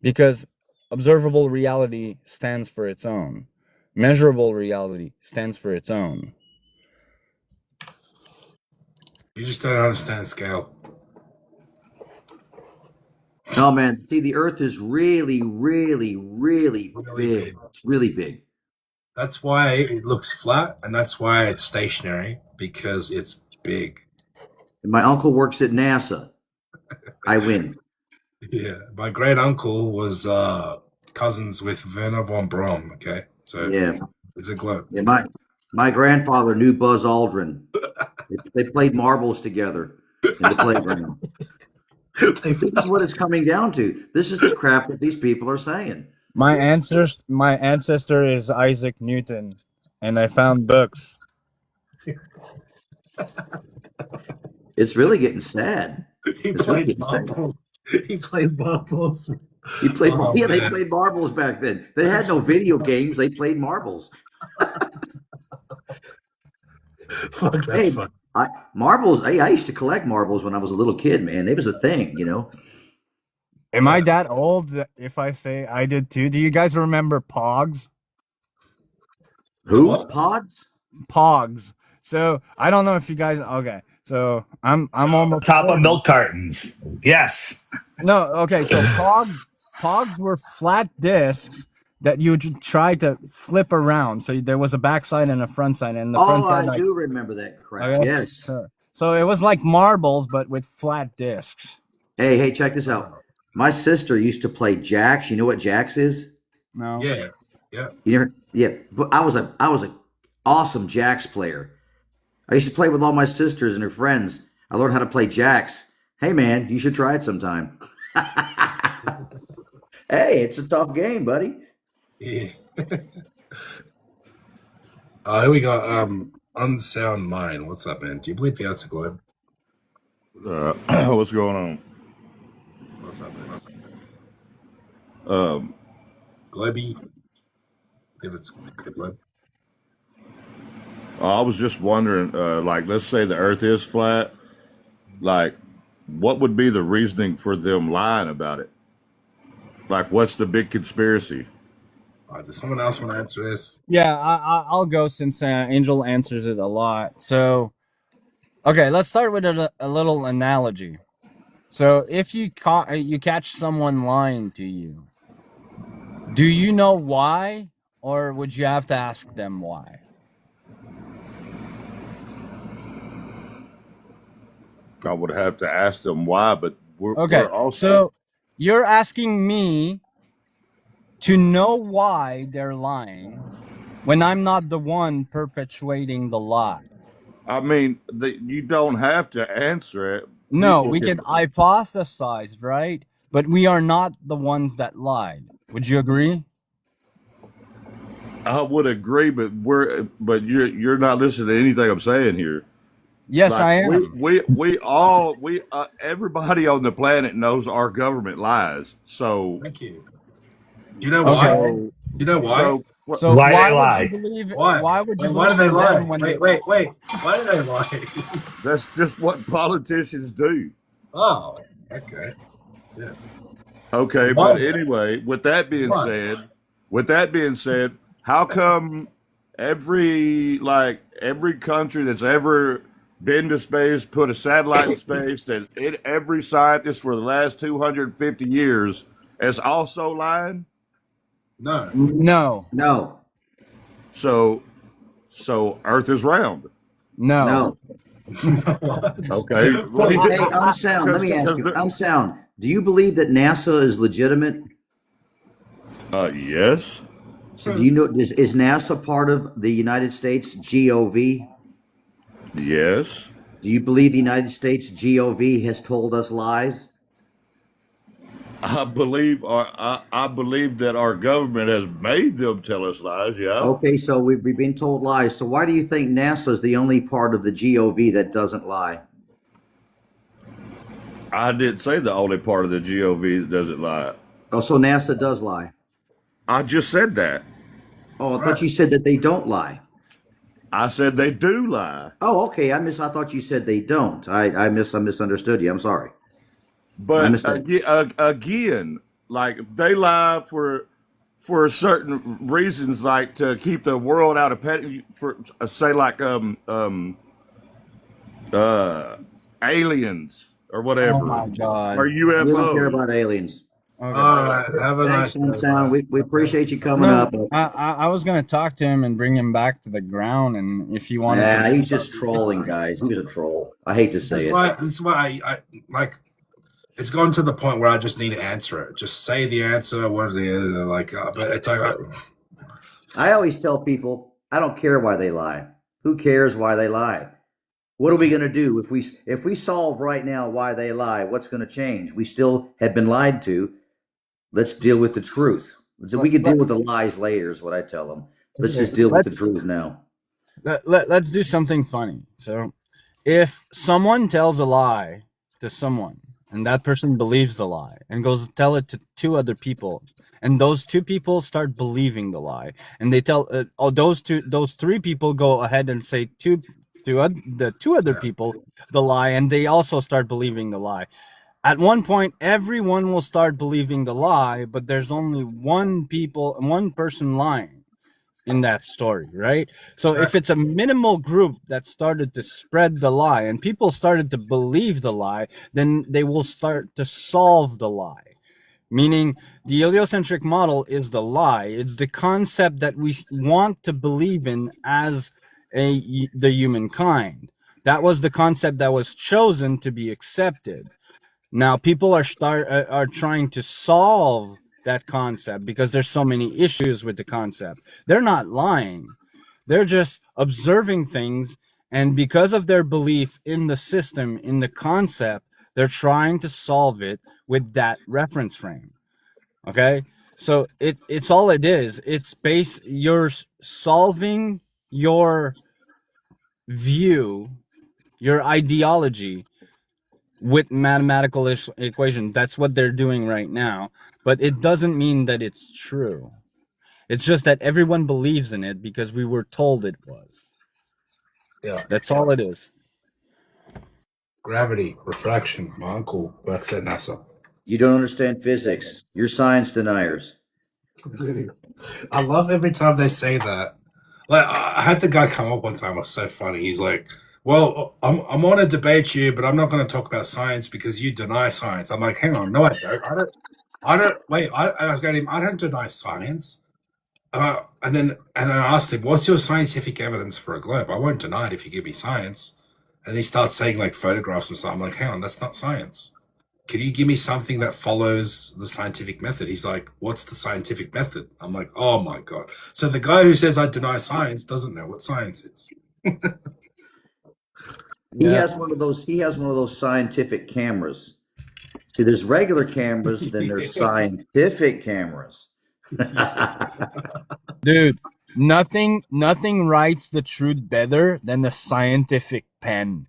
Speaker 21: Because observable reality stands for its own. Measurable reality stands for its own.
Speaker 1: You just don't understand scale.
Speaker 15: No, man. See, the Earth is really big. It's really big.
Speaker 1: That's why it looks flat, and that's why it's stationary, because it's big.
Speaker 15: And my uncle works at NASA. I win.
Speaker 1: Yeah, my great uncle was cousins with Werner von Braun. Okay, so
Speaker 15: yeah,
Speaker 1: it's a globe.
Speaker 15: Yeah, My grandfather knew Buzz Aldrin. They played marbles together in the playground. This is what it's coming down to. This is the crap that these people are saying.
Speaker 21: My ancestor is Isaac Newton, and I found books.
Speaker 15: It's really getting sad.
Speaker 1: He
Speaker 15: It's really
Speaker 1: played
Speaker 15: getting sad.
Speaker 1: marbles. He played marbles.
Speaker 15: He played.
Speaker 1: Oh,
Speaker 15: yeah, they
Speaker 1: man.
Speaker 15: played marbles back then. They had no video games. They played marbles.
Speaker 1: Fuck, that's
Speaker 15: Hey,
Speaker 1: fun.
Speaker 15: marbles. Hey, I used to collect marbles when I was a little kid. Man, it was a thing. You know.
Speaker 21: Am I that old if I say I did too? Do you guys remember Pogs?
Speaker 15: Who?
Speaker 1: What?
Speaker 15: Pods?
Speaker 21: Pogs. So I don't know if you guys. Okay, so I'm almost
Speaker 12: Top of
Speaker 21: 40.
Speaker 12: milk cartons. Yes.
Speaker 21: No, okay. So Pogs were flat discs that you would try to flip around. So there was a backside and a front side, and the front side.
Speaker 15: I do remember that crap.
Speaker 21: Okay?
Speaker 15: Yes.
Speaker 21: So it was like marbles, but with flat discs.
Speaker 15: Hey, check this out. My sister used to play jacks. You know what jacks is?
Speaker 21: No.
Speaker 1: Yeah.
Speaker 15: Yeah. But I was a awesome jacks player. I used to play with all my sisters and her friends. I learned how to play jacks. Hey, man, you should try it sometime. Hey, it's a tough game, buddy.
Speaker 1: Yeah. Here we got Unsound Mind. What's up, man? Do you believe the Earth's a globe?
Speaker 5: What's going on?
Speaker 1: What's up, man? Globey. If it's a globe.
Speaker 5: I was just wondering, like, let's say the Earth is flat. Like, what would be the reasoning for them lying about it? Like, what's the big conspiracy?
Speaker 1: Does someone else want to answer this?
Speaker 21: Yeah, I'll go since Angel answers it a lot. So, okay, let's start with a little analogy. So, if you catch someone lying to you, do you know why, or would you have to ask them why?
Speaker 5: I would have to ask them why, but we're also...
Speaker 21: So you're asking me to know why they're lying when I'm not the one perpetuating the lie.
Speaker 5: I mean, you don't have to answer it.
Speaker 21: No, we can hypothesize, right? But we are not the ones that lied. Would you agree?
Speaker 5: I would agree, but you're not listening to anything I'm saying here.
Speaker 21: Yes, I am.
Speaker 5: Everybody on the planet knows our government lies. So
Speaker 1: thank you. Do you know why? Do you know why?
Speaker 21: So
Speaker 12: why
Speaker 21: why
Speaker 12: they
Speaker 21: would
Speaker 12: lie?
Speaker 21: you believe?
Speaker 1: Why
Speaker 21: would you?
Speaker 1: Why do they lie?
Speaker 21: When
Speaker 1: Wait. Why do they lie?
Speaker 5: That's just what politicians do.
Speaker 1: Oh, okay. Yeah.
Speaker 5: Okay,
Speaker 1: Why?
Speaker 5: but anyway, with that being said, how come every country that's ever been to space, put a satellite in space, that every scientist for the last 250 years is also lying?
Speaker 21: No.
Speaker 5: So Earth is round.
Speaker 21: No.
Speaker 5: Okay.
Speaker 15: Hey, Unsound, let me ask you. Unsound, do you believe that NASA is legitimate?
Speaker 5: Yes.
Speaker 15: So do you know, is NASA part of the United States GOV?
Speaker 5: Yes.
Speaker 15: Do you believe the United States GOV has told us lies?
Speaker 5: I believe that our government has made them tell us lies. Yeah.
Speaker 15: Okay, so we've been told lies. So why do you think NASA is the only part of the GOV that doesn't lie?
Speaker 5: I didn't say the only part of the GOV that doesn't lie.
Speaker 15: Oh, so NASA does lie.
Speaker 5: I just said that.
Speaker 15: Oh, I thought you said that they don't lie.
Speaker 5: I said they do lie.
Speaker 15: Oh, okay. I thought you said they don't. I misunderstood you. I'm sorry.
Speaker 5: But again, like they lie for certain reasons, like to keep the world out of petty. For say like aliens or whatever.
Speaker 21: Oh my God.
Speaker 5: Or UFOs.
Speaker 15: We don't care about aliens.
Speaker 21: Okay.
Speaker 1: All right. Have a nice day.
Speaker 15: Sound. We appreciate you coming up.
Speaker 21: I was gonna talk to him and bring him back to the ground, and if he wanted
Speaker 15: Nah,
Speaker 21: to,
Speaker 15: he's just trolling, guys. He was a troll. I hate to say
Speaker 1: This is why I like. It's gone to the point where I just need to answer it. Just say the answer, what it is, but it's like.
Speaker 15: I always tell people, I don't care why they lie. Who cares why they lie? What are we going to do if we solve right now why they lie? What's going to change? We still have been lied to. Let's deal with the truth. So we can deal with the lies later, is what I tell them. Let's just deal with the truth now.
Speaker 21: Let's do something funny. So, if someone tells a lie to someone, and that person believes the lie and goes to tell it to two other people, and those two people start believing the lie, and they tell those three people go ahead and say the two other people the lie, and they also start believing the lie. At one point, everyone will start believing the lie, but there's only one person lying in that story, right? So if it's a minimal group that started to spread the lie and people started to believe the lie, then they will start to solve the lie. Meaning the heliocentric model is the lie. It's the concept that we want to believe in as the humankind. That was the concept that was chosen to be accepted. Now people are trying to solve that concept because there's so many issues with the concept. They're not lying. They're just observing things, and because of their belief in the system, in the concept, they're trying to solve it with that reference frame. Okay? So it's all it is. It's you're solving your view, your ideology with mathematical equation. That's what they're doing right now, but it doesn't mean that it's true. It's just that everyone believes in it because we were told it was.
Speaker 1: Yeah.
Speaker 21: That's all it is.
Speaker 1: Gravity, refraction. My uncle works at NASA.
Speaker 15: You don't understand physics. You're science deniers.
Speaker 1: I love every time they say that. Like, I had the guy come up one time. It was so funny. He's like, "Well, I'm want to debate you, but I'm not going to talk about science because you deny science." I'm like, "Hang on, no, I don't. I don't. Wait, I got him. I don't deny science." And I asked him, "What's your scientific evidence for a globe? I won't deny it if you give me science." And he starts saying like photographs and stuff. I'm like, "Hang on, that's not science. Can you give me something that follows the scientific method?" He's like, "What's the scientific method?" I'm like, "Oh my God." So the guy who says I deny science doesn't know what science is.
Speaker 15: He has one of those scientific cameras. See, there's regular cameras, then there's scientific cameras.
Speaker 21: Dude, nothing writes the truth better than the scientific pen.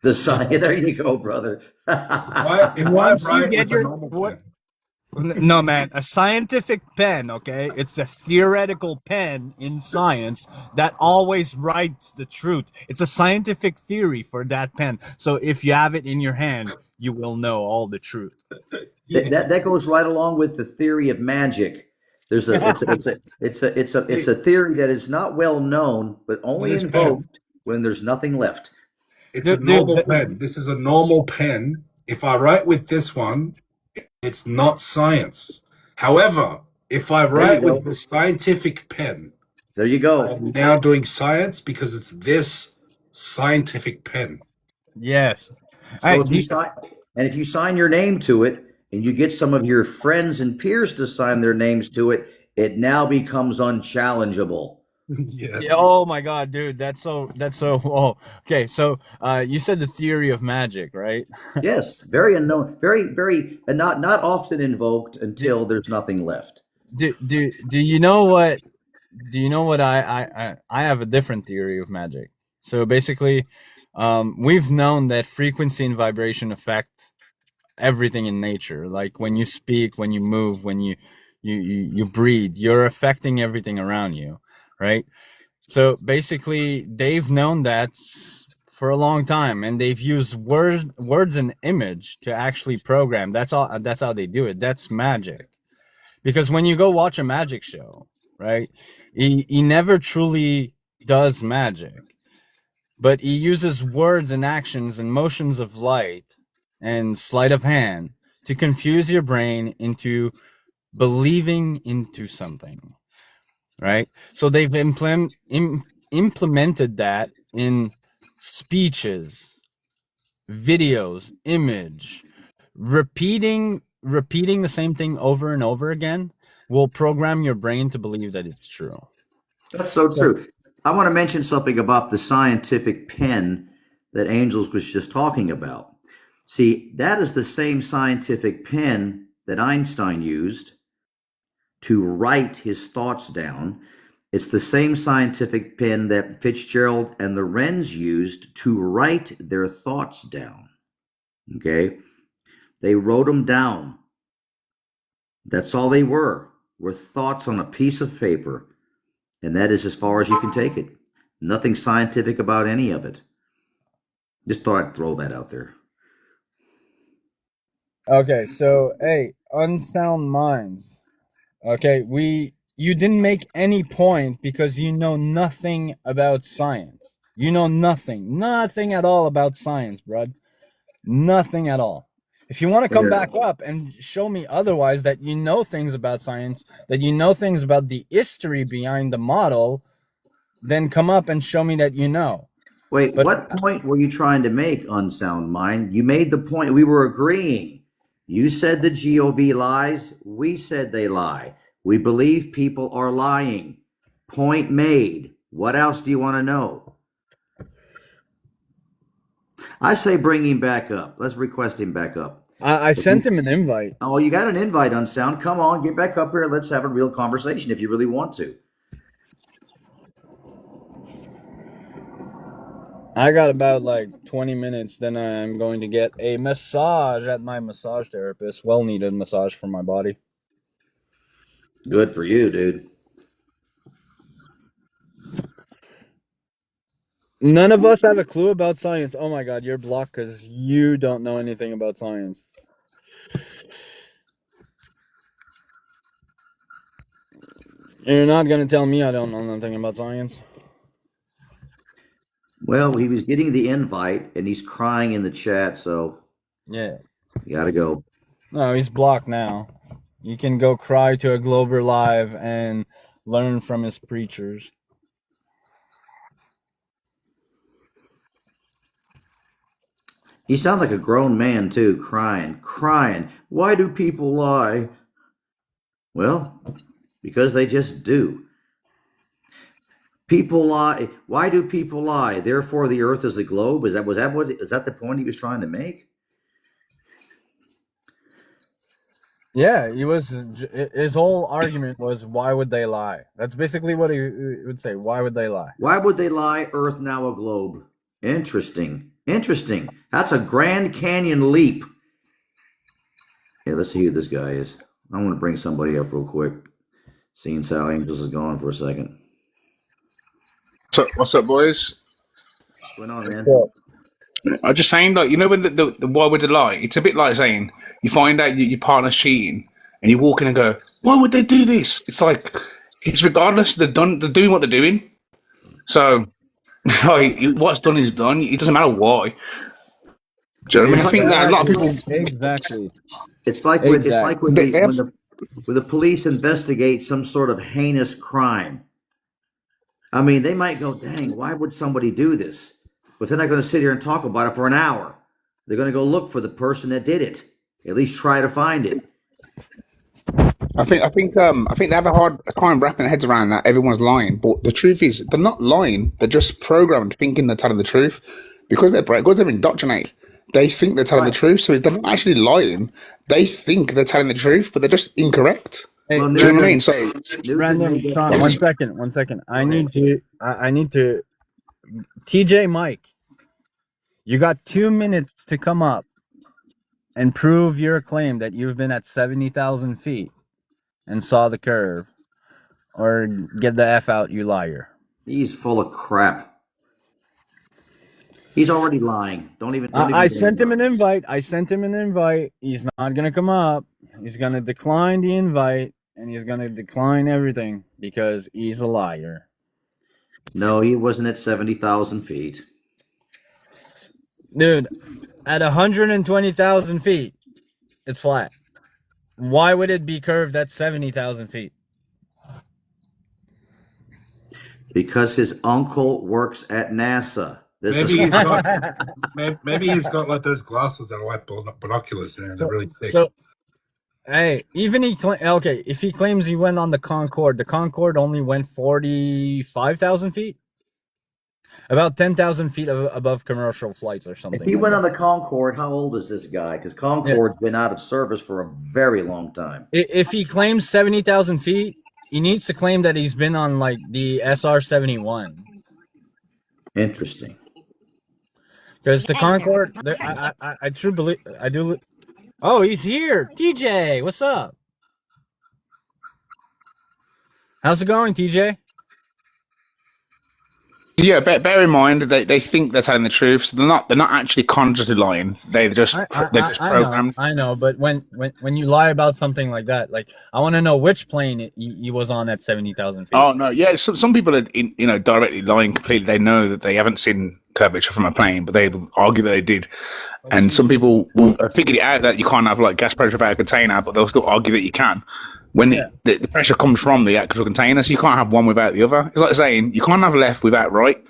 Speaker 15: There you go, brother.
Speaker 21: Once you get no, man, a scientific pen, okay? It's a theoretical pen in science that always writes the truth. It's a scientific theory for that pen. So if you have it in your hand, you will know all the truth.
Speaker 15: That goes right along with the theory of magic. It's a theory that is not well known, but only invoked when there's nothing left.
Speaker 1: It's a normal pen. This is a normal pen. If I write with this one, it's not science. However, if I write with the scientific pen,
Speaker 15: there you go.
Speaker 1: I'm now doing science because it's this scientific pen.
Speaker 21: Yes.
Speaker 15: So if you sign your name to it, and you get some of your friends and peers to sign their names to it, it now becomes unchallengeable.
Speaker 21: Yeah. Oh my God, dude, that's so. Oh, okay. So, you said the theory of magic, right?
Speaker 15: Yes, very unknown, very, and not often invoked until there's nothing left.
Speaker 21: Do you know what? Do you know what I have a different theory of magic. So basically, we've known that frequency and vibration affect everything in nature. Like when you speak, when you move, when you breathe, you're affecting everything around you, right? So basically, they've known that for a long time, and they've used words and image to actually program. That's how they do it. That's magic. Because when you go watch a magic show, right, he never truly does magic, but he uses words and actions and motions of light and sleight of hand to confuse your brain into believing into something, right? So they've implemented that in speeches, videos, image. Repeating the same thing over and over again will program your brain to believe that it's true.
Speaker 15: That's so
Speaker 21: So
Speaker 15: true. I want to mention something about the scientific pen that Angels was just talking about. See, that is the same scientific pen that Einstein used to write his thoughts down. It's the same scientific pen that Fitzgerald and the Wrens used to write their thoughts down. Okay? They wrote them down. That's all they were thoughts on a piece of paper. And that is as far as you can take it. Nothing scientific about any of it. Just thought I'd throw that out there.
Speaker 21: okay, so hey, unsound minds. Okay, you didn't make any point because you know nothing about science. You know nothing at all about science, bud. Nothing at all. If you want to come back up and show me otherwise, that you know things about science, that you know things about the history behind the model, then come up and show me that you know.
Speaker 15: Wait,
Speaker 21: But
Speaker 15: what point were you trying to make, unsound mind? You made the point. We were agreeing. You said the GOV lies. We said they lie. We believe people are lying. Point made. What else do you want to know? I say bring him back up. Let's request him back up.
Speaker 21: I sent him an invite.
Speaker 15: Oh, you got an invite, unsound. Come on, get back up here. Let's have a real conversation if you really want to.
Speaker 21: I got about like 20 minutes, then I'm going to get a massage at my massage therapist. Well needed massage for my body.
Speaker 15: Good for you, dude.
Speaker 21: None of us have a clue about science. Oh my god, you're blocked because you don't know anything about science. You're not going to tell me I don't know nothing about science.
Speaker 15: Well, he was getting the invite and he's crying in the chat, so
Speaker 21: Yeah.
Speaker 15: you gotta go.
Speaker 21: No, he's blocked now. You can go cry to a Glober Live and learn from his preachers.
Speaker 15: He sounds like a grown man too, crying. Why do people lie? Well, because they just do. People lie. Why do people lie? Therefore, the Earth is a globe. Is that the point he was trying to make?
Speaker 21: Yeah, his whole argument was, why would they lie? That's basically what he would say. Why would they lie?
Speaker 15: Why would they lie? Earth now a globe. Interesting. That's a Grand Canyon leap. Okay, let's see who this guy is. I want to bring somebody up real quick. Seeing how Angels is gone for a second.
Speaker 6: What's up, boys?
Speaker 15: What's going on, man?
Speaker 6: I'm just saying, like, you know, when the why would they lie? It's a bit like saying you find out your partner's cheating, and you walk in and go, "Why would they do this?" It's like it's regardless. They're doing what they're doing. So, like, what's done is done. It doesn't matter why. Do you know what I mean? I think that a lot of people
Speaker 21: exactly.
Speaker 15: It's like when the police investigate some sort of heinous crime. I mean, they might go, "Dang, why would somebody do this?" But they're not going to sit here and talk about it for an hour. They're going to go look for the person that did it. At least try to find it.
Speaker 6: I think they have a hard time wrapping their heads around that everyone's lying. But the truth is, they're not lying. They're just programmed thinking they're telling the truth because they're indoctrinated. They think they're telling the truth, so they're not actually lying. They think they're telling the truth, but they're just incorrect.
Speaker 21: Hey,
Speaker 6: do you know what I mean? So,
Speaker 21: Random, Sean, one second. I need to. TJ Mike, you got 2 minutes to come up and prove your claim that you've been at 70,000 feet and saw the curve, or get the F out, you liar.
Speaker 15: He's full of crap. He's already lying. Don't even.
Speaker 21: I sent him an invite. He's not going to come up. He's going to decline the invite, and he's going to decline everything because he's a liar.
Speaker 15: No, he wasn't at 70,000 feet.
Speaker 21: Dude, at 120,000 feet, it's flat. Why would it be curved at 70,000 feet?
Speaker 15: Because his uncle works at NASA.
Speaker 1: Maybe he's got like those glasses that are like binoculars, and they're really thick.
Speaker 21: So, Hey, even okay, if he claims he went on the Concorde only went 45,000 feet, about 10,000 feet above commercial flights or
Speaker 15: If
Speaker 21: something
Speaker 15: he
Speaker 21: like
Speaker 15: went on
Speaker 21: that.
Speaker 15: the Concorde, how old is this guy? Because
Speaker 21: Yeah.
Speaker 15: Concorde's been out of service for a very long time.
Speaker 21: If he claims 70,000 feet, he needs to claim that he's been on like the SR-71.
Speaker 15: Interesting.
Speaker 21: Because the Concorde, I truly believe, I do. Oh, he's here, TJ. What's up? How's it going, TJ?
Speaker 6: Yeah, bear in mind they think they're telling the truth, so they're not actually consciously lying. They're just programmed.
Speaker 21: I know, but when you lie about something like that, like I want to know which plane he was on at 70,000 feet.
Speaker 6: Oh no, yeah. Some people are directly lying completely. They know that they haven't seen curvature from a plane, but they argue that they did. And some people will figure it out that you can't have like gas pressure without a container, but they'll still argue that you can. When the pressure comes from the actual container, so you can't have one without the other. It's like saying you can't have left without right.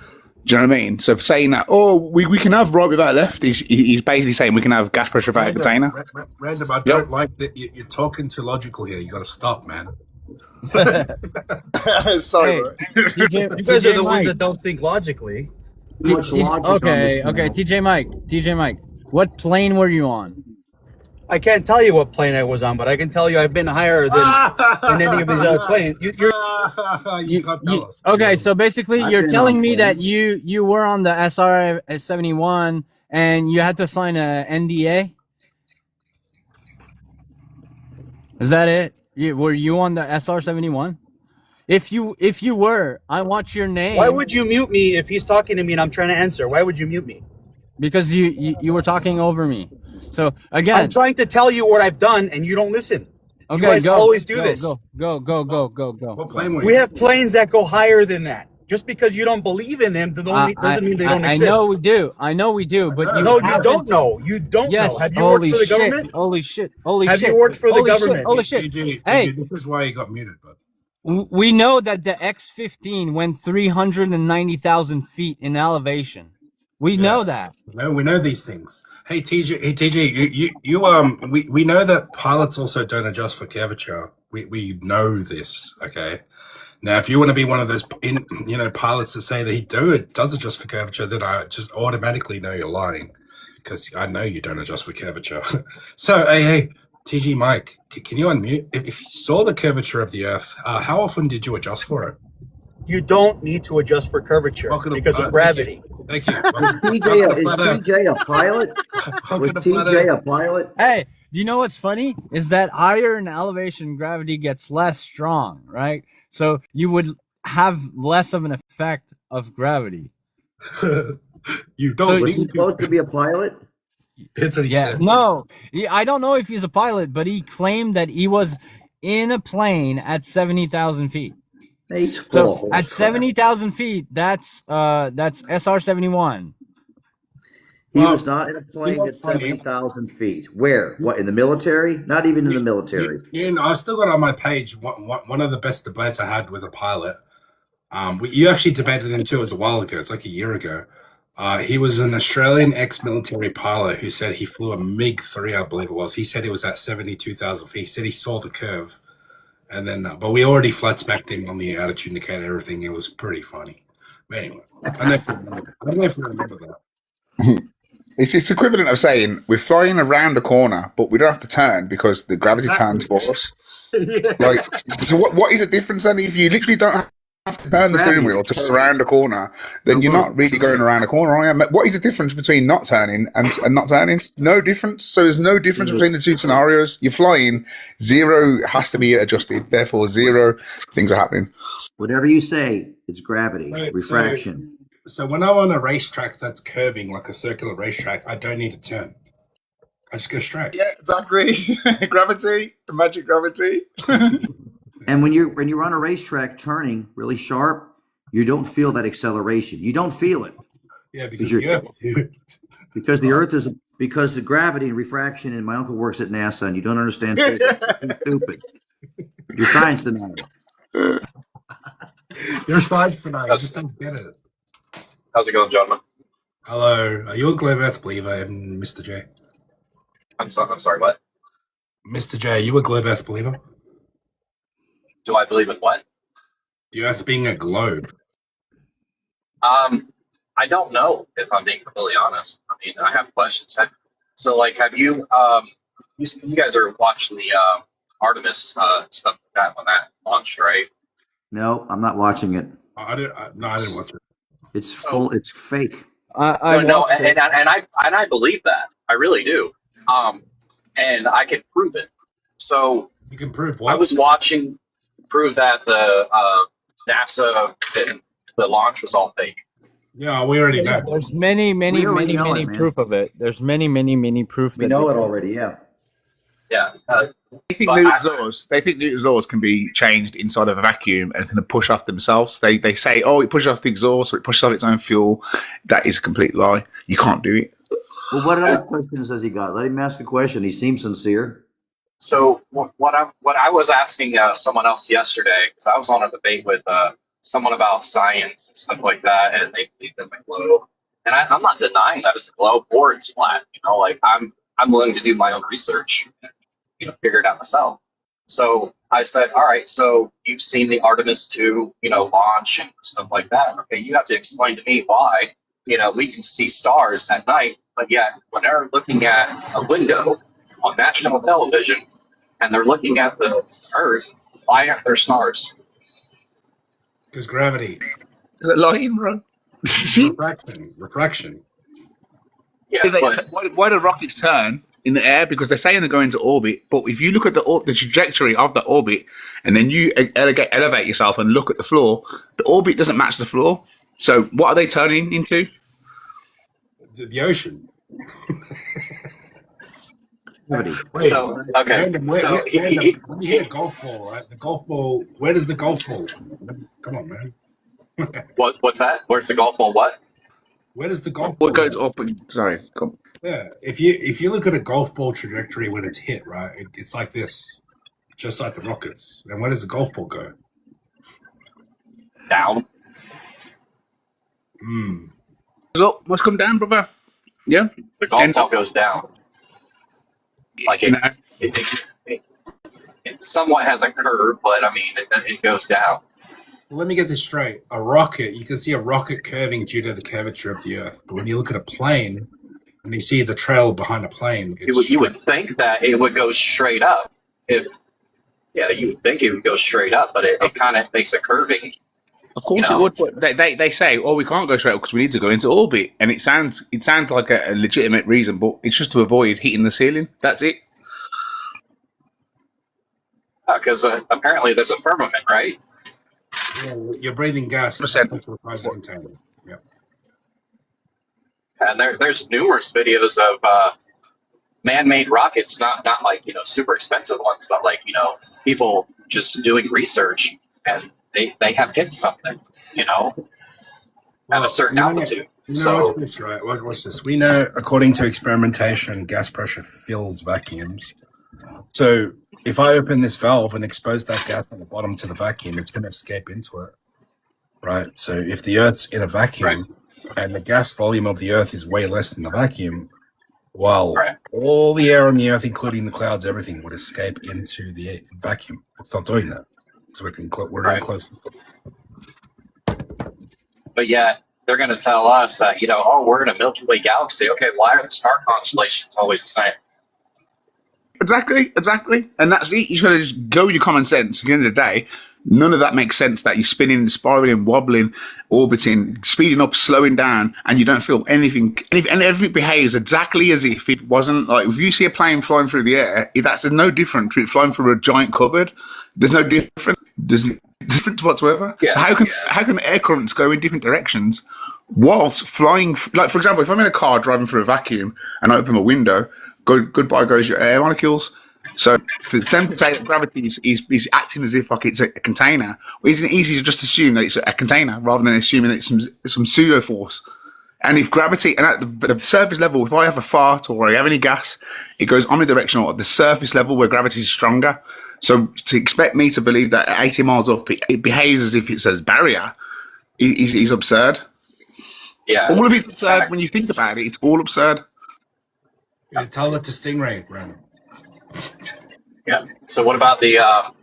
Speaker 6: Do you know what I mean? So saying that, we can have right without left, he's basically saying we can have gas pressure without a container.
Speaker 1: Random, I don't like that you're talking too logical here. You got to stop, man.
Speaker 13: Sorry, bro.
Speaker 18: You guys are the ones that don't think logically.
Speaker 21: Okay, TJ Mike, what plane were you on?
Speaker 18: I can't tell you what plane I was on, but I can tell you I've been higher than any of these other planes. You can't tell us.
Speaker 21: Okay, so basically you're telling me that you were on the SR-71 and you had to sign a NDA? Is that it? Were you on the SR-71? If you were, I want your name.
Speaker 18: Why would you mute me if he's talking to me and I'm trying to answer? Why would you mute me?
Speaker 21: Because you were talking over me. So again,
Speaker 18: I'm trying to tell you what I've done and you don't listen.
Speaker 21: Okay,
Speaker 18: you guys always do this.
Speaker 21: Go.
Speaker 1: What plane were you?
Speaker 18: We have planes that go higher than that. Just because you don't believe in them doesn't mean they don't exist.
Speaker 21: I know we do, but you
Speaker 18: don't know. You don't know. Have you worked for the government?
Speaker 21: Holy shit!
Speaker 18: Have you worked for the government?
Speaker 21: Holy shit!
Speaker 1: Hey, this is why you got muted, bud.
Speaker 21: We know that the X-15 went 390,000 feet in elevation. We know that.
Speaker 1: No, we know these things. Hey TJ, we know that pilots also don't adjust for curvature. We know this, okay? Now, if you want to be one of those pilots that say that he does adjust for curvature, then I just automatically know you're lying, because I know you don't adjust for curvature. So, hey, TG Mike, can you unmute? If you saw the curvature of the Earth, how often did you adjust for it?
Speaker 18: You don't need to adjust for curvature because of gravity.
Speaker 1: Thank you.
Speaker 15: Is TJ a pilot? Was TJ a pilot?
Speaker 21: Hey, do you know what's funny? Is that higher in elevation, gravity gets less strong, right? So you would have less of an effect of gravity.
Speaker 1: You don't.
Speaker 15: Was he supposed to be a pilot?
Speaker 1: That's what he said.
Speaker 21: No, I don't know if he's a pilot, but he claimed that he was in a plane at 70,000 feet. So at 70,000 feet, that's SR-71.
Speaker 15: He was not in a plane at 70,000 feet. Where? What, in the military? Not even in the military.
Speaker 1: I still got on my page one of the best debates I had with a pilot. You actually debated him too. It was a while ago. It's like a year ago. He was an Australian ex-military pilot who said he flew a MiG-3, I believe it was. He said he was at 72,000 feet. He said he saw the curve. And then, but we already flat spec'd him on the attitude indicator, everything. It was pretty funny. But anyway, I don't know if you remember that.
Speaker 6: It's equivalent of saying we're flying around a corner, but we don't have to turn because the gravity turns for us. Like, so what is the difference then? If you literally don't have to turn the steering wheel to go around a corner, then you're not really going around a corner, are you? What is the difference between not turning and not turning? No difference. So there's no difference between the two scenarios. You're flying, zero has to be adjusted, therefore zero things are happening.
Speaker 15: Whatever you say, it's gravity, refraction.
Speaker 1: So when I'm on a racetrack that's curving like a circular racetrack, I don't need to turn. I just go straight.
Speaker 6: Yeah, exactly. Gravity, the magic gravity.
Speaker 15: And when you're on a racetrack turning really sharp, you don't feel that acceleration. You don't feel it.
Speaker 1: Yeah, because
Speaker 15: the Earth is because the gravity and refraction. And my uncle works at NASA, and you don't understand. You're stupid. You're science denier.
Speaker 1: You're a science denier. I just don't get it.
Speaker 7: How's it going, gentlemen?
Speaker 1: Hello. Are you a globe Earth believer, Mr. J?
Speaker 7: I'm sorry. What?
Speaker 1: Mr. J, are you a globe Earth believer?
Speaker 7: Do I believe in what?
Speaker 1: The Earth being a globe.
Speaker 7: I don't know if I'm being completely honest. I mean, I have questions. So, like, have you, you guys are watching the Artemis stuff like that when that launched, right?
Speaker 15: No, I'm not watching it.
Speaker 1: I didn't watch it.
Speaker 15: It's full. It's fake.
Speaker 21: I
Speaker 7: No,
Speaker 21: watched it.
Speaker 7: and I believe that. I really do. And I can prove it. So
Speaker 1: you can prove what?
Speaker 7: I was watching prove that the NASA the launch was all fake.
Speaker 1: Yeah, we already know.
Speaker 21: There's many proof of it. There's many proof
Speaker 15: We
Speaker 21: that
Speaker 15: know
Speaker 21: they
Speaker 15: it
Speaker 21: did.
Speaker 15: already. Yeah.
Speaker 7: Yeah.
Speaker 6: They think Newton's laws. They think Newton's laws can be changed inside of a vacuum and can push off themselves. They say, oh, it pushes off the exhaust or it pushes off its own fuel. That is a complete lie. You can't do it.
Speaker 15: Well, what other questions has he got? Let him ask a question. He seems sincere.
Speaker 7: So what I was asking someone else yesterday, because I was on a debate with someone about science and stuff like that, and they believe in the globe, and I'm not denying that it's a globe or it's flat. You know, like I'm willing to do my own research, and, figure it out myself. So I said, all right, so you've seen the Artemis 2, launch and stuff like that. Okay, you have to explain to me why, we can see stars at night, but yet when they're looking at a window on national television and they're looking at the Earth, why aren't there stars?
Speaker 1: Because gravity.
Speaker 6: Is it lying, bro?
Speaker 1: Refraction.
Speaker 7: Yeah,
Speaker 6: why do rockets turn in the air? Because they're saying they're going into orbit, but if you look at the trajectory of the orbit and then you elevate yourself and look at the floor, the orbit doesn't match the floor. So what are they turning into?
Speaker 1: The ocean.
Speaker 7: So, okay.
Speaker 1: Random,
Speaker 7: So
Speaker 1: when you hit a golf ball, right? The golf ball, where does the golf ball? Come on, man.
Speaker 7: What's that? Where's the golf ball? What?
Speaker 1: Where does the golf ball?
Speaker 6: What goes up? Sorry. Come.
Speaker 1: Yeah, if you look at a golf ball trajectory when it's hit, right, it's like this, just like the rockets. And where does the golf ball go?
Speaker 7: Down.
Speaker 6: So must come down, brother. Yeah.
Speaker 7: The golf ball goes down. Like it somewhat has a curve, but I mean it goes down.
Speaker 1: Let me get this straight. A rocket, you can see a rocket curving due to the curvature of the Earth. But when you look at a plane and you see the trail behind a plane,
Speaker 7: You would think that it would go straight up. You would think it would go straight up, but it kind of makes a curving.
Speaker 6: Of course it would. But they say, oh, we can't go straight up because we need to go into orbit, and it sounds like a legitimate reason, but it's just to avoid hitting the ceiling. That's it.
Speaker 7: Because apparently there's a firmament, right?
Speaker 1: Yeah, you're breathing gas. Container. Yep.
Speaker 7: And there's numerous videos of man-made rockets, not like super expensive ones, but like people just doing research, and they have hit something, at a certain altitude.
Speaker 1: Watch this, right? Watch this. We know, according to experimentation, gas pressure fills vacuums. So if I open this valve and expose that gas on the bottom to the vacuum, it's going to escape into it, right? So if the Earth's in a vacuum and the gas volume of the Earth is way less than the vacuum, well, all the air on the Earth, including the clouds, everything would escape into the vacuum. It's not doing that. So we're very close.
Speaker 7: But yet they're going to tell us that, we're in a Milky Way galaxy. Okay, why are the star constellations always the same?
Speaker 6: Exactly. And that's it. You just got to just go with your common sense. At the end of the day, none of that makes sense that you're spinning, spiraling, wobbling, orbiting, speeding up, slowing down, and you don't feel anything. And everything behaves exactly as if it wasn't. Like, if you see a plane flying through the air, that's no different to it flying through a giant cupboard. There's no difference. There's no difference whatsoever. Yeah. So how can the air currents go in different directions whilst flying? Like, for example, if I'm in a car driving through a vacuum and I open my window, goodbye goes your air molecules. So for them to say that gravity is acting as if like it's a container, well, isn't it easy to just assume that it's a container rather than assuming that it's some pseudo force? And if gravity, and at the surface level, if I have a fart or I have any gas, it goes omnidirectional at the surface level where gravity is stronger. So to expect me to believe that at 80 miles up, it behaves as if it's a barrier is absurd.
Speaker 7: Yeah.
Speaker 6: All of it's absurd when you think about it. It's all absurd.
Speaker 1: Yeah, tell that to Stingray, Brandon.
Speaker 7: Yeah. So what about the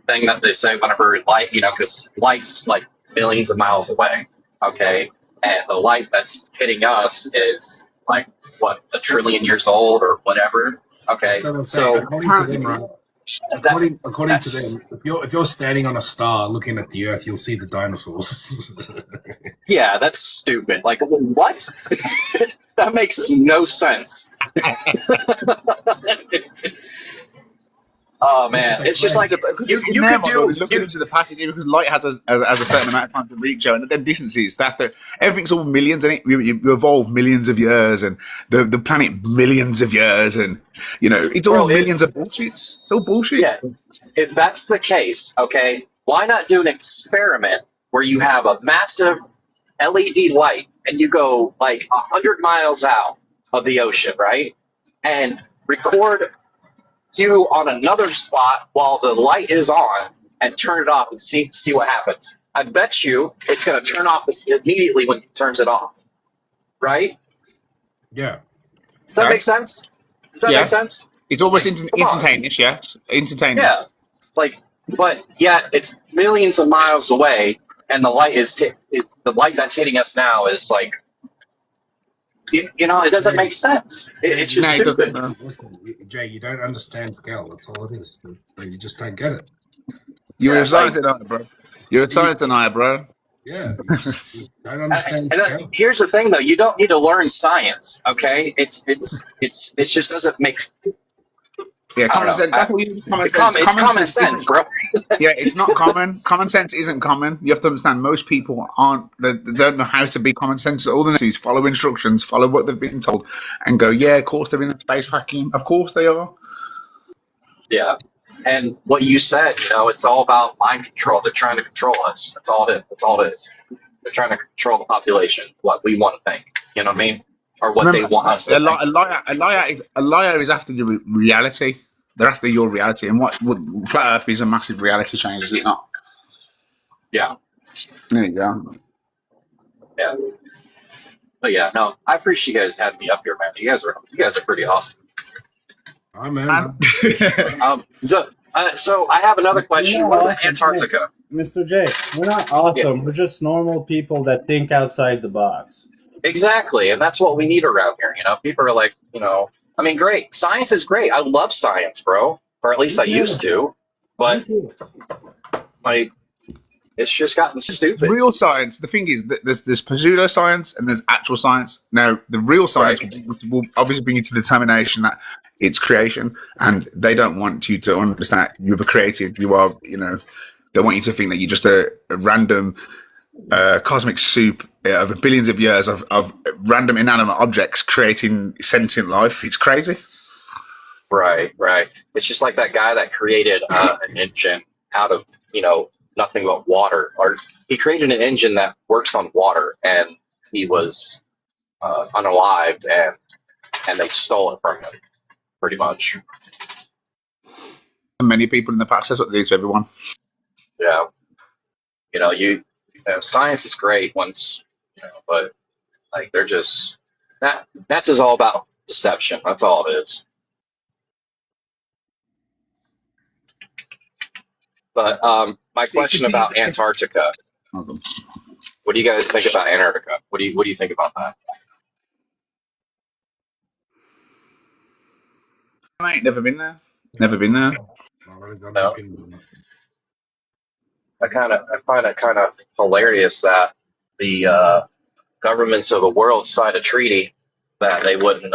Speaker 7: thing that they say whenever light, because light's like millions of miles away, okay, and the light that's hitting us is like what, a trillion years old or whatever,
Speaker 1: That's
Speaker 7: okay.
Speaker 1: what I'm saying.
Speaker 7: So
Speaker 1: According to them, right?
Speaker 7: that
Speaker 1: According to them,
Speaker 7: that's
Speaker 1: if you're standing on a star looking at the Earth, you'll see the dinosaurs.
Speaker 7: yeah, that's stupid. Like what? That makes no sense. Oh
Speaker 1: That's what
Speaker 7: man,
Speaker 1: they
Speaker 7: it's just
Speaker 1: claim.
Speaker 7: like
Speaker 13: Because in
Speaker 7: you
Speaker 13: their
Speaker 7: could
Speaker 13: model,
Speaker 7: do
Speaker 13: they're looking
Speaker 7: you.
Speaker 13: into the past because light has a certain amount of time to reach you, and then distances. Everything's all millions, and you evolve millions of years, and the planet millions of years, and it's all
Speaker 7: Bro,
Speaker 13: millions of bullshit. It's all bullshit.
Speaker 7: yeah, if that's the case, okay, why not do an experiment where you have a massive LED light and you go like 100 miles out of the ocean, right? And record you on another spot while the light is on and turn it off and see what happens. I bet you it's going to turn off immediately when it turns it off, right?
Speaker 1: Yeah.
Speaker 7: Does that make sense? Does that make
Speaker 13: Yeah,
Speaker 7: sense?
Speaker 13: it's almost
Speaker 7: Come on.
Speaker 13: instantaneous. Yeah, instantaneous.
Speaker 7: Yeah. Like, but yet it's millions of miles away, and the light the light that's hitting us now is like, it doesn't make sense. It's just
Speaker 13: No, it doesn't.
Speaker 7: stupid.
Speaker 13: No.
Speaker 1: Listen, Jay, you don't understand scale. That's all it is. You just don't get it.
Speaker 13: You're
Speaker 7: Yeah,
Speaker 13: a science denier, bro. You're a science denier, bro.
Speaker 1: Yeah, you don't understand scale.
Speaker 7: Here's the thing, though. You don't need to learn science. Okay, it just doesn't make.
Speaker 13: Yeah,
Speaker 7: I
Speaker 13: common
Speaker 7: don't
Speaker 13: sense.
Speaker 7: know.
Speaker 13: That's what you use common sense.
Speaker 7: It's common sense,
Speaker 13: isn't-
Speaker 7: bro.
Speaker 13: Yeah, it's not common. Common sense isn't common. You have to understand most people aren't. They don't know how to be common sense. All they know is follow instructions, follow what they've been told, and go. Yeah, of course they're in a space vacuum. Of course they are.
Speaker 7: Yeah, and what you said, it's all about mind control. They're trying to control us. That's all it is. That's all it is. They're trying to control the population, what we want to think. You know what I mean? Or what they want us to think.
Speaker 13: A liar is after your reality. They're after your reality, and what Flat Earth is a massive reality change, is it not?
Speaker 7: Yeah.
Speaker 13: There you go.
Speaker 7: Yeah. But yeah, no, I appreciate you guys having me up here, man. You guys are pretty awesome.
Speaker 1: Oh man.
Speaker 7: So I have another question. What about Antarctica?
Speaker 21: Mr. J, we're not awesome. We're just normal people that think outside the box.
Speaker 7: Exactly, and that's what we need around here. People are like, I mean, great. Science is great. I love science, bro. Or at least I used to. But like, it's just gotten stupid.
Speaker 13: Real science. The thing is, there's pseudoscience and there's actual science. Now, the real science will obviously bring you to the determination that it's creation, and they don't want you to understand you're created. You are, they want you to think that you're just a random cosmic soup of billions of years of random inanimate objects creating sentient life. It's crazy.
Speaker 7: Right. It's just like that guy that created an engine out of, nothing but water. Or he created an engine that works on water, and he was unalived, and they stole it from him, pretty much.
Speaker 13: Many people in the past, that's what they do to everyone.
Speaker 7: Yeah. Science is great once, but like they're just that's is all about deception. That's all it is. But my question about Antarctica. What do you guys think about Antarctica? What do you think about that?
Speaker 13: I ain't never been there. Never been there.
Speaker 7: No. I find it kind of hilarious that the governments of the world sign a treaty that they wouldn't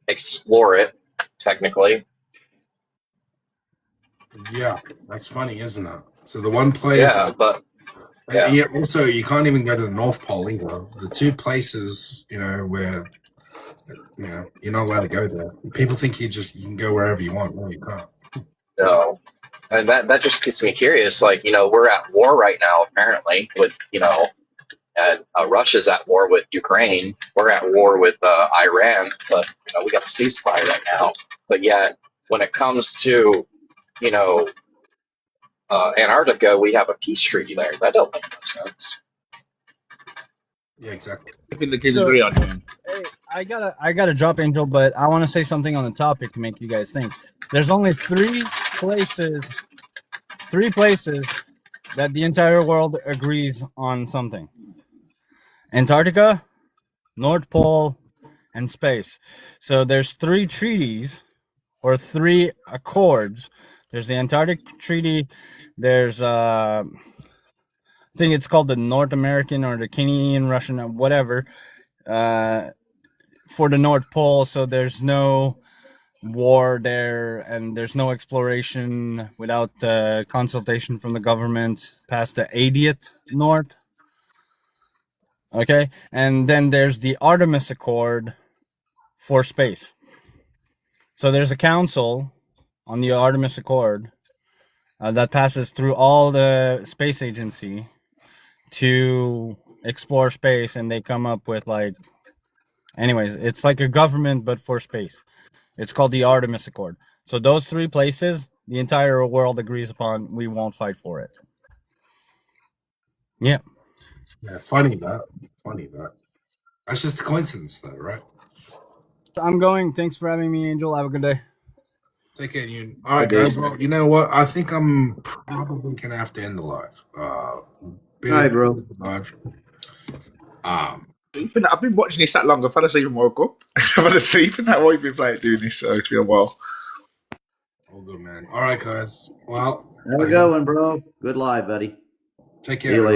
Speaker 7: explore it technically.
Speaker 1: Yeah, that's funny, isn't it? So the one place.
Speaker 7: Yeah, but
Speaker 1: yeah. Also, you can't even go to the North Pole either. The two places, where you're not allowed to go there. People think you can go wherever you want. No, you can't.
Speaker 7: No, and that just gets me curious. Like, we're at war right now, apparently, with and Russia's at war with Ukraine. We're at war with Iran, but we got a ceasefire right now. But yet, when it comes to Antarctica, we have a peace treaty there. That don't make no sense.
Speaker 1: Yeah, exactly.
Speaker 6: I think the kids
Speaker 21: So,
Speaker 6: agree on him.
Speaker 21: hey, I gotta drop Angel, but I want to say something on the topic to make you guys think. There's only places, three places that the entire world agrees on something: Antarctica, North Pole, and space. So there's three treaties or three accords. There's the Antarctic Treaty. There's I think it's called the North American or the Canadian, Russian, whatever, for the North Pole. So there's no war there, and there's no exploration without consultation from the government past the 80th north. Okay, and then there's the Artemis Accord for space. So there's a council on the Artemis Accord that passes through all the space agency to explore space, and they come up with anyways, it's like a government but for space. It's called the Artemis Accord. So those three places, the entire world agrees upon. We won't fight for it. Yeah.
Speaker 1: Yeah, funny that. Funny that. That's just a coincidence, though, right?
Speaker 21: I'm going. Thanks for having me, Angel. Have a good day.
Speaker 1: Take care, you. All right, guys. Well, you know what? I think I'm probably gonna have to end the live.
Speaker 15: Hi, bro.
Speaker 1: Live.
Speaker 6: I've been watching this that long. I've had to even woke up. I've had to sleep, and that I've been doing this, so it's been a while.
Speaker 1: All good, man. All right, guys. Well,
Speaker 15: Have a good one, bro. Good live, buddy.
Speaker 1: Take
Speaker 15: See you
Speaker 1: care.
Speaker 15: later.